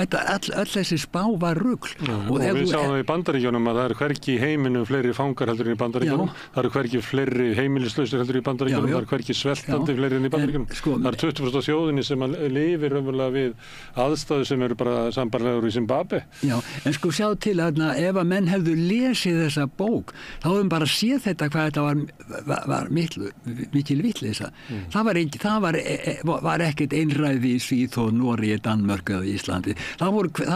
Öll þessi spá var rugl. Og við sáum í Bandaríkjunum að það eru hvergi í heiminum fleiri fangar heldur en í Bandaríkjunum. Það eru hvergi fleiri heimilislausir heldur í Bandaríkjunum. Það eru hvergi sveltandi fleiri en í Bandaríkjunum. Það eru 20% af þjóðinni sem lifir raunverulega við aðstæður sem eru bara sambarlegur í Zimbabwe. Já, en sjá til að ef að menn hefðu lesið þessa bók, þá hefðum bara séð þetta hvað þetta var mikil vitleysa. Það var ekkert einræði í Svíþjóð, Noregi, Danmörku eða Íslandi. Það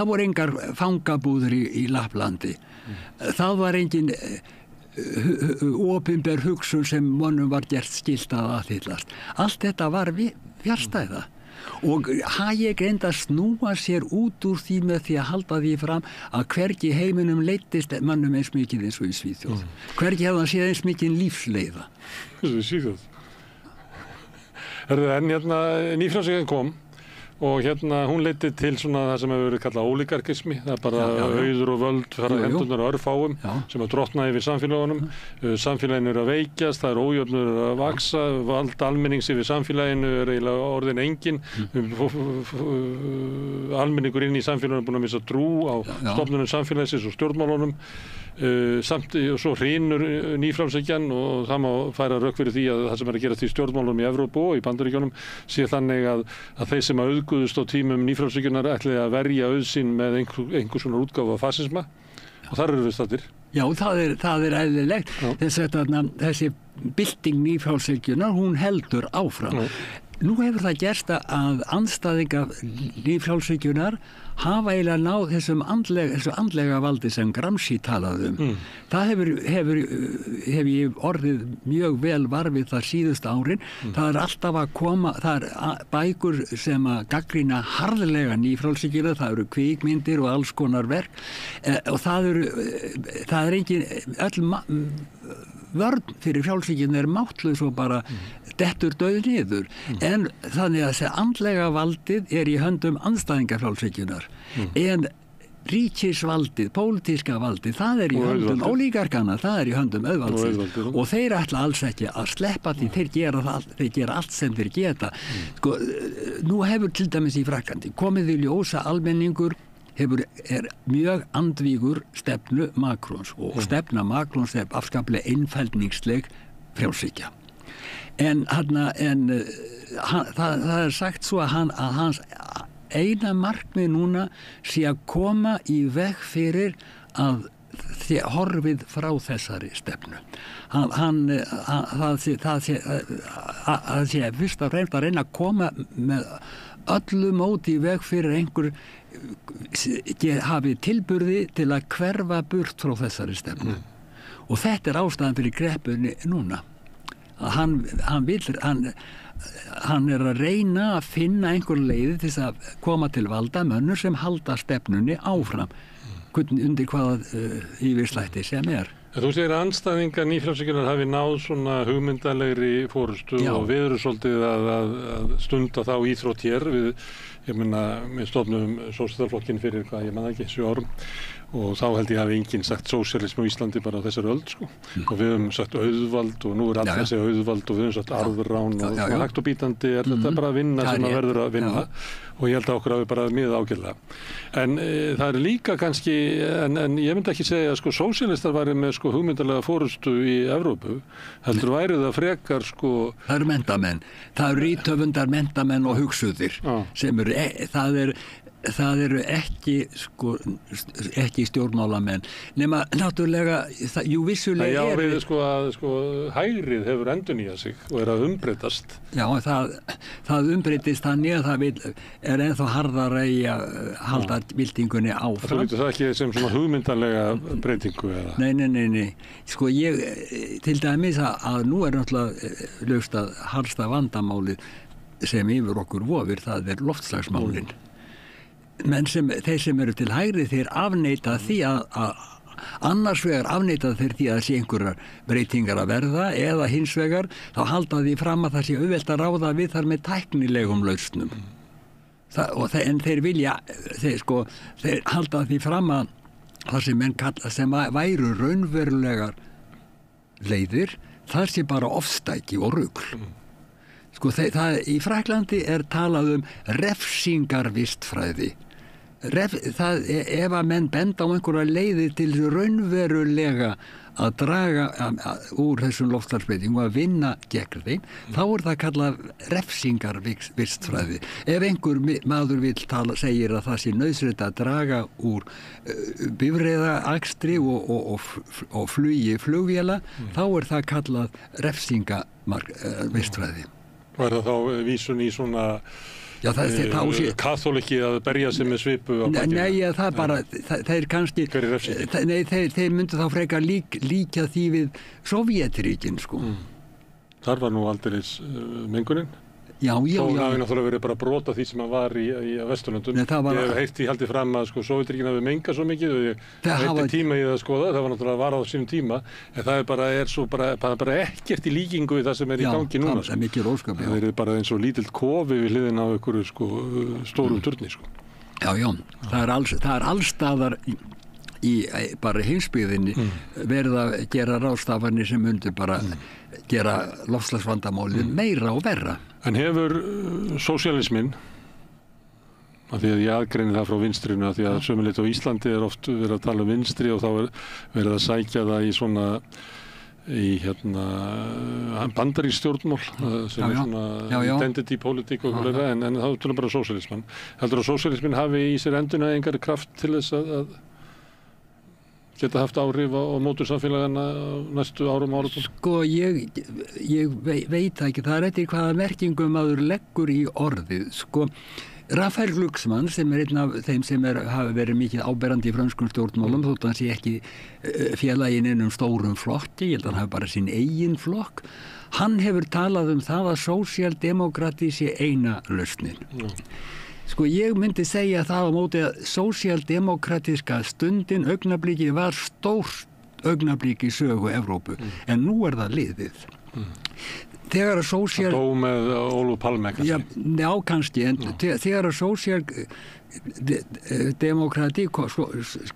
voru engar fangabúður í Lapplandi. Það var engin opinber hugsun sem mönnum var gert skylt að aðhyllast. Allt þetta var fjarstæða. Og Hayek reyndi að snúa sér út úr því með því að halda því fram að hvergi í heiminum leiddist mönnum eins mikið eins og í Svíþjóð. Hvergi hefði hann séð eins mikið lífsleiða. Eins og í Svíþjóð. En nýfrjálshyggjan kom og hún leiddi til svona það sem hefur verið kallað ólíkarkismi. Það bara auður og völd fara hendurnar á örfáum sem að drottna yfir samfélagunum. Samfélaginu eru að veikjast, það er ójöfnur að vaksa, vald almennings yfir samfélaginu er eiginlega orðin engin. Almenningur inn í samfélaginu er búin að missa trú á stofnunum samfélagsins og stjórnmálunum. Samt og svo hrynur nýfrjálshyggjan og það má færa rök fyrir því að það sem er að gerast í stjórnmálum í Evrópu og í Bandaríkjunum sé þannig að þeir sem að auðguðust á tímum nýfrjálshyggjunar ætli að verja auð sín með einhvers konar útgáfu af fasisma og þar eru við staddir. Já, það er eðlilegt. Þessi bylting nýfrjálshyggjunar, hún heldur áfram. Nú hefur það gerst að andstæðingar nýfrjálshyggjunar hafa eiginlega náð þessu andlega valdi sem Gramsci talaði Það hefur ég orðið mjög vel varfið það síðustu árin. Það er alltaf að koma, það er bækur sem að gagnrýna harðlega nýfrjálshyggjuna, það eru kvikmyndir og alls konar verk og það er engin vörn fyrir frjálshyggjuna er máttlaus og bara dettur dauð niður. En þannig að þessi andlega valdið er í höndum andstæðinga frjálshygjunar. En ríkisvaldið, pólitíska valdið, það er í höndum ólígarkana, það er í höndum auðvaldsins og þeir ætla alls ekki að sleppa því, þeir gera allt sem þeir geta. Sko, nú hefur til dæmis í Frakklandi komið í ljósa almenningur er mjög andvígur stefnu Macrons og stefna Macrons er afskaplega einfeldningsleg frjálshyggja. En það er sagt svo að hans eina markmið núna sé að koma í veg fyrir að horfið frá þessari stefnu. Það sé fyrst og fremst að reyna að koma með öllu móti í veg fyrir einhver hafi tilburði til að hverfa burt frá þessari stefnu. Og þetta er ástæðan fyrir kreppunni núna. Hann er að reyna að finna einhver leiði til að koma til valda mönnur sem halda stefnunni áfram undir hvaða yfirslætti sem er. Þú segir að andstæðingar nýfrjálshyggjunnar hafi náð svona hugmyndalegri fórustu og við erum svolítið að stunda þá íþrótt hér. Við stofnum sósíalistaflokkinn fyrir, ég man ekki, 7 árum og þá held ég hafi enginn sagt sósíalismi á Íslandi bara á þessari öld sko. Og við höfum sagt auðvald og nú er allt þessi auðvald og við höfum sagt arðrán og hægt og bítandi er þetta bara að vinna sem að verður að vinna og ég held að okkur hafi bara miðað ágætlega. En það er líka kannski, en ég myndi ekki segja að sko sósíalistar væri með sko hugmyndalega fórustu í Evrópu, heldur væri það frekar sko. Það eru menntamenn, það eru rithöfundar menntamenn og hugsuðir sem eru, það er það eru ekki stjórnmálamenn nema náttúrulega vissulega já, við að hægrið hefur endurnýjað sig og að umbreytast. Já, það umbreytist þannig að það ennþá harðara í að halda byltingunni áfram. Þú lítur það ekki sem svona hugmyndarlega breytingu eða? Nei. Ég til dæmis að nú náttúrulega ljóst að harðsta vandamálið sem yfir okkur vofir, það loftslagsmálin. Men þeir sem eru til hægri, þeir afneita því að annars vegar afneita þeir því að sé einhverjar breytingar að verða eða hins vegar þá halda því fram að það sé auðvelt að ráða við þar með tæknilegum lausnum. En þeir vilja, þeir halda því fram að það sem menn kalla sem væru raunverulegar leiðir, það sé bara ofstæki og rugl. Í Frakklandi talað refsingarvistfræði. Ef að menn benda á einhverja leiðir til raunverulega að draga úr þessum loftslagsbreytingum og að vinna gegn þeim, þá það kallað refsingarvistfræði. Ef einhver maður segir að það sé nauðsynlegt að draga úr bifreiðaakstri og flugi flugvéla, þá það kallað refsingarvistfræði. Var það þá vísun í svona kaþóliki að berja sig með svipu á bakinu? Nei, það bara, þeir kannski... Hver refsing? Nei, þeir myndu þá frekar líka því við Sovétríkin, Þar var nú aldeilis mengunin? Já. Þó hafi náttúrulega verið bara brot af því sem var í Vesturlöndum. Ég hef heyrt í haldið fram að Sovétríkin hafi mengað svo mikið og ég veitti tíma í það að skoða, það var náttúrulega varað á sínum tíma, en það bara ekkert í líkingu við það sem í gangi núna. Það mikið róskap, það er bara eins og lítill kofi við hliðina á einhverju stórum turni. Já, það er allstaðar í bara heimsbyggðinni verið að gera ráðstafanir sem myndu bara gera loftslagsvandamálið meira og verra. En hefur sósíalisminn, af því að ég aðgreini það frá vinstrinu, af því að sömuleitt á Íslandi oft verið að tala vinstri og þá verið að sækja það í svona bandarísk stjórnmál sem svona identity politik og fleira, en þá tölum bara sósíalismann. Heldur að sósíalisminn hafi í sér endurnægingar kraft til þess að geta haft áhrif á mótursamfélagana næstu árum og áratum? Ég veit ekki, það eftir hvaða merkingum maður leggur í orðið. Raphael Glucksmann, sem einn af þeim sem hafa verið mikið áberandi í frönskum stjórnmálum, þótt hann sé ekki félaginn innum stórum flokki, ég held að hann hafi bara sinn eigin flokk, hann hefur talað það að sósíaldemókrati sé eina lausnin. Ég myndi segja það á móti að sósíaldemokratiska stundin, augnabliki, var stórt augnabliki í sögu Evrópu, en nú það liðið. Þegar að Það dó með Ólaf Palme kannski? Já, kannski, en þegar að sósíaldemokrati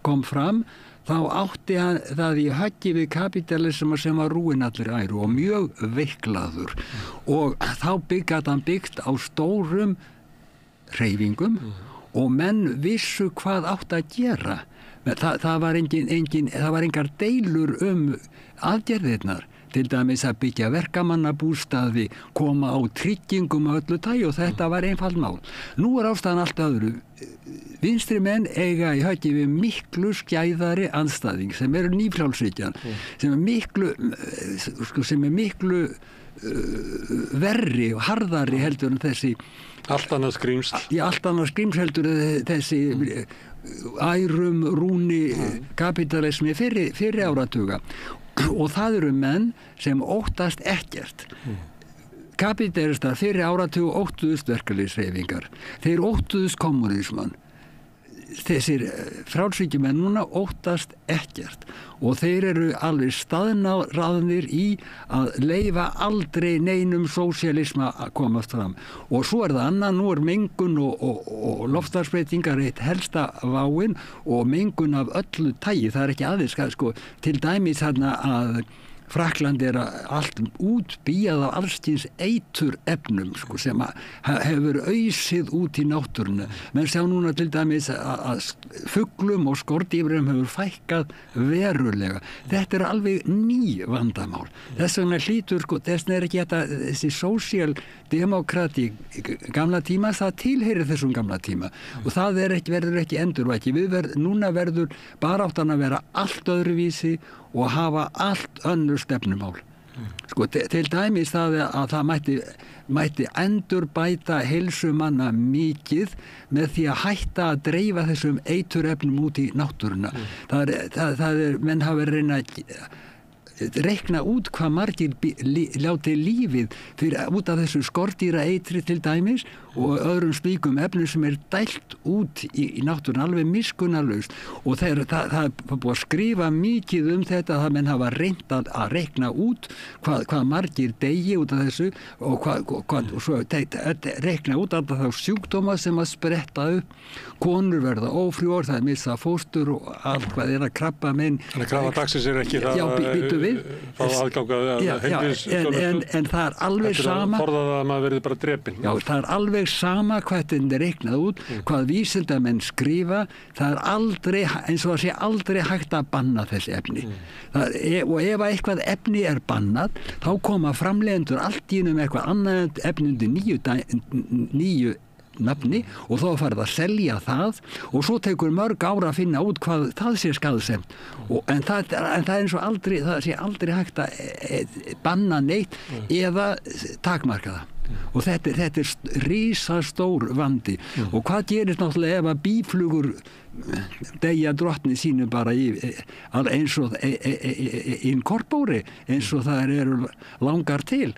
kom fram, þá átti hann það í höggi við kapitalisma sem var rúin allir æru og mjög veiklaður. Og þá hann byggt á stórum hreyfingum og menn vissu hvað átt að gera. Það var engar deilur aðgerðirnar, til dæmis að byggja verkamannabústaði, koma á tryggingum á öllu tagi og þetta var einfalt mál. Nú ástæðan allt öðru. Vinstri menn eiga í höggi við miklu skæðari andstæðing sem nýfrjálshyggjan, sem miklu verri og harðari heldur en þessi allt annað skrýmsl. Allt annað skrýmsl heldur þessi ærum rúni kapitalismi fyrir áratuga. Og það eru menn sem óttast ekkert. Kapitalistar fyrir áratuga óttuðust verkalýðshreyfingar. Þeir óttuðust kommunismann. Þessir frjálshyggjumenn núna óttast ekkert og þeir eru alveg staðnáraðnir í að leyfa aldrei neinum sósíalisma að komast fram. Og svo það annað, nú mengun og loftslagsbreytingar eitt helsta váin og mengun af öllu tagi. Það ekki aðeins, til dæmis þarna að Frakland allt útbíjað af allskyns eiturefnum sko, sem hefur ausið út í náttúruna. Menn sjá núna til dæmis að fuglum og skordýrum hefur fækkað verulega. Þetta alveg ný vandamál. Þess vegna hlýtur, sko, þess vegna ekki þessi sósíaldemókrati gamla tíma, það tilheyrir þessum gamla tíma og það verður ekki endurvæki. Núna verður baráttan að vera allt öðruvísi og hafa allt önnur stefnumál. Sko, til dæmis það að það mætti endurbæta heilsu manna mikið með því að hætta að dreifa þessum eiturefnum út í náttúruna. Menn hafa reyna reikna út hvað margir láti lífið út af þessu skordýra eitri til dæmis og öðrum slíkum efnum sem dælt út í náttúrun alveg miskunnarlaust og það er búið að skrifa mikið þetta að menn hafa reynt að reikna út hvað margir degi út af þessu og svo reikna út af þá sjúkdóma sem að spretta upp, konur verða ófrjóar, það missa fóstur og allt hvað að krabba menn. Þannig að krafa dagsins ekki það fá aðgangað heilbrigðisþjónustu. En það alveg sama. Forðað að maður verði bara drepinn. Já, það alveg sama hvað þetta reiknað út, hvað vísindamenn skrifa, það aldrei, eins og að sé aldrei hægt að banna þessi efni. Og ef eitthvað efni bannað, þá koma framleiðendur allt í með eitthvað annað efni undir nýju nafni og þá farið að selja það og svo tekur mörg ára að finna út hvað það sé skaðsemt en það eins og aldrei, það sé aldrei hægt að banna neitt eða takmarka það. Og þetta risastór vandi og hvað gerist náttúrulega ef að býflugur deyja drottni sínu bara eins og inkorpóri eins og það eru langar til.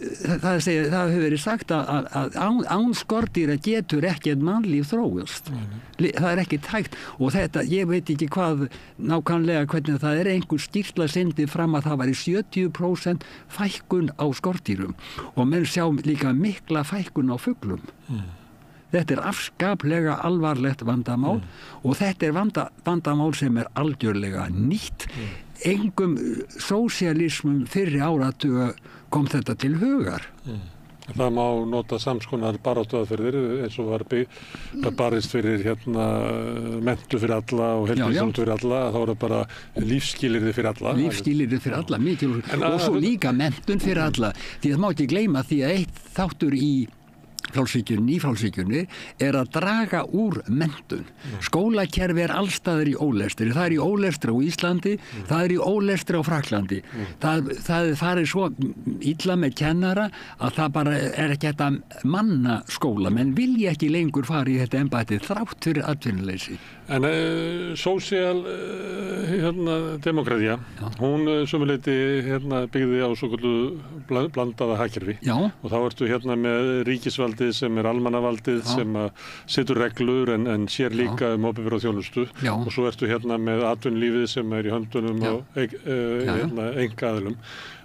Það hefur verið sagt að án skordýra getur ekkert mannlíf þróast. Það ekki hægt og þetta, ég veit ekki hvað nákvæmlega hvernig það einhver skýrsla sendi fram að það væri 70% fækkun á skordýrum og menn sjá líka mikla fækkun á fuglum. Þetta afskaplega alvarlegt vandamál og þetta vandamál sem algjörlega nýtt. Engum sósíalismum fyrri áratuga kom þetta til hugar. Það má nota samskonar baráttuaðferðir eins og var barist fyrir menntun fyrir alla og heilbrigðisþjónustu fyrir alla, þá er það bara lífsskilyrði fyrir alla. Lífsskilyrði fyrir alla, mikilvægt. Og svo líka menntun fyrir alla. Því það má ekki gleyma því að eitt þáttur í frjálshyggjunni að draga úr menntun. Skólakerfi allstaðar í ólestri. Það í ólestri á Íslandi, það í ólestri á Fraklandi. Það farið svo illa með kennara að það bara ekki hægt að manna skóla, menn vilja ekki lengur fara í þetta embætti þrátt fyrir atvinnuleysi. En sósíal demokratía, hún sömuleyti byggði á svokölluðu blandaða hagkerfi og þá ertu með ríkisvaldið sem almannavaldið sem setur reglur en sér líka opinbera þjónustu og svo ertu með atvinnulífið sem í höndunum á einkaaðilum.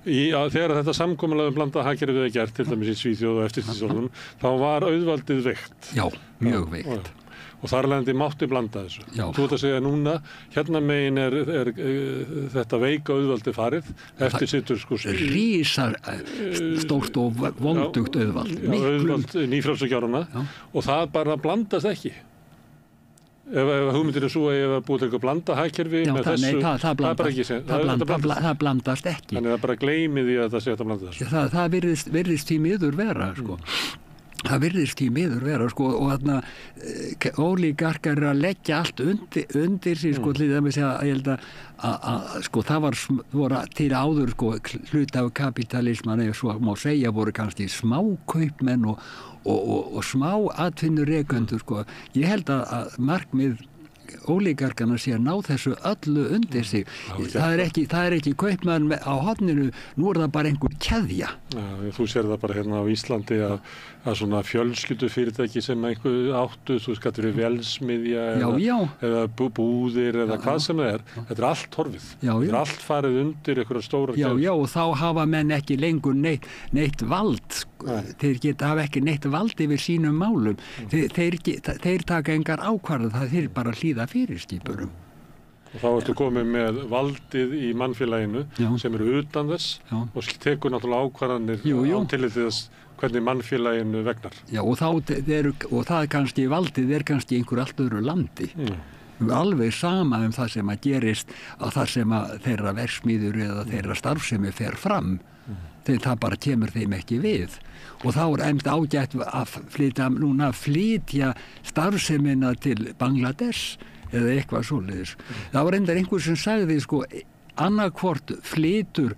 Þegar þetta samkomulag blandaða hagkerfið gert, til dæmis í Svíþjóð og eftirstríðsárunum, þá var auðvaldið veikt. Já, mjög veikt. Og þar alveg mátti blanda þessu. Þú ert að segja núna, megin þetta veika auðvaldi farið, eftir situr rísar stórt og vondugt auðvald. Auðvald nýfrjálshyggjarana og það bara blandast ekki. Ef hugmyndir svo að ég hef búið til að blanda hagkerfi með þessu, það blandast ekki. Þannig að bara gleymi því að það sé að blanda þessu. Það virðist því miður vera, sko. Það virðist í miður vera og þarna ólígarkar að leggja allt undir sig til þess að ég held að það voru til áður hluti af kapitalisman eða svo má segja voru kannski smákaupmenn og smá atvinnurekendur Ég held að markmið ólígarkarna sé að ná þessu öllu undir sig. Það er ekki kaupmenn á horninu, nú það bara einhver keðja. Þú sér það bara á Íslandi að svona fjölskyldufyrirtæki sem einhver áttu, þú skattur við velsmiðja eða búðir eða hvað sem það þetta allt horfið. Þetta allt farið undir einhverja stórar keðjur. Já, og þá hafa menn ekki lengur neitt vald. Þeir hafa ekki neitt vald yfir sínum málum. Þeir taka engar ákvarðanir, þeir bara hlýða fyrirskipurum. Og þá ertu komið með valdið í mannfélaginu sem eru utan þess og tekur náttúrulega ákvarðanir á tilliti þess hvernig mannfélaginu vegnar. Já, og það er kannski, valdið er kannski einhver allt öðru landi. Alveg sama það sem að gerist að það sem að þeirra verksmiður eða þeirra starfsemi fer fram. Þegar það bara kemur þeim ekki við. Og þá er einmitt ágætt að flytja starfsemina til Bangladesh eða eitthvað svoleiðis. Það var reyndar einhver sem sagði annarkvort flytur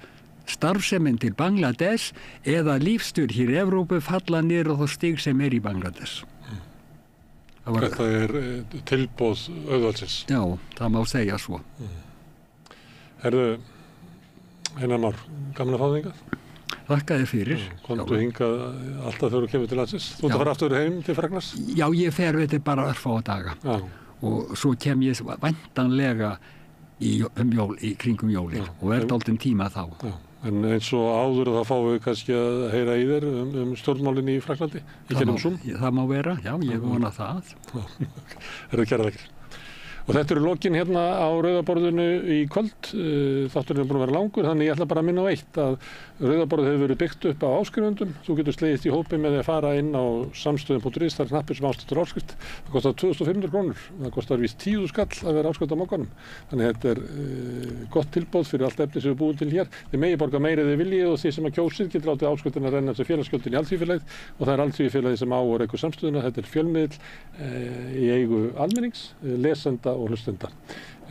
starfsemin til Bangladesh eða lífstur hér í Evrópu falla niður á það stig sem er í Bangladesh. Þetta er tilboð auðvaldsins. Já, það má segja svo. Herðu, Einar Már, gaman að fá þig hingað. Þakka þér fyrir. Komdu hingað alltaf þegar þú kemur til landsins. Þú ert að fara aftur heim til Frakklands? Já, ég fer þetta bara örfáa daga. Já. Og svo kem ég væntanlega í kringum jólin og er dálítinn tíma þá. Já. En eins og áður þá fáum við kannski að heyra í þér stjórnmálin í Frakklandi í gennum Zoom. Það má vera, já, ég vona það. Kærar þakkir. Og þetta eru lokin hérna á Rauðaborðinu í kvöld. Þátturinn er búin að vera langur, þannig ég ætla bara að minna á eitt að Rauðaborðið hefur verið byggt upp á áskrifendum. Þú getur slegist í hópi með því að fara inn á samstöðum.is, það er hnappur sem ástættur áskrift. Það kostar 2.500 krónur. Það kostar víst 10 skall að vera áskrift á mokkanum. Þannig þetta er gott tilboð fyrir allt efni sem við búum til hér. Þið megi borga meira þið viljið og þið sem að kjósið getur látið áskriftin að renna sem félagsgjöldin í Alþýðufélagið og það er Alþýðufélagið sem á og rekur samstöðuna. Þetta er fjölmiðill í eigu almennings, lesenda og hlustenda.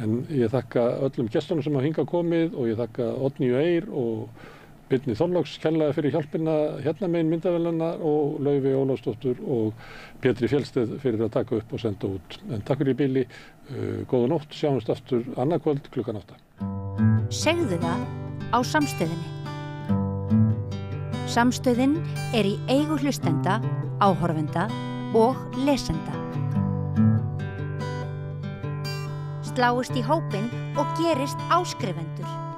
En ég þakka öllum gestunum sem hafa hingað komið og ég þakka Oddnýju Eir og Birni Þorláks kærlega fyrir hjálpina hérna megin myndavélanna og Laufey Ólafsdóttur og Pétri Fjellsteð fyrir að taka upp og senda út. En takk fyrir í bili, góða nótt, sjáumst aftur annað kvöld klukkan 8. Segðu það á Samstöðinni. Samstöðin er í eigu hlustenda, áhorfenda og lesenda. Sláist í hópinn og gerist áskrifendur.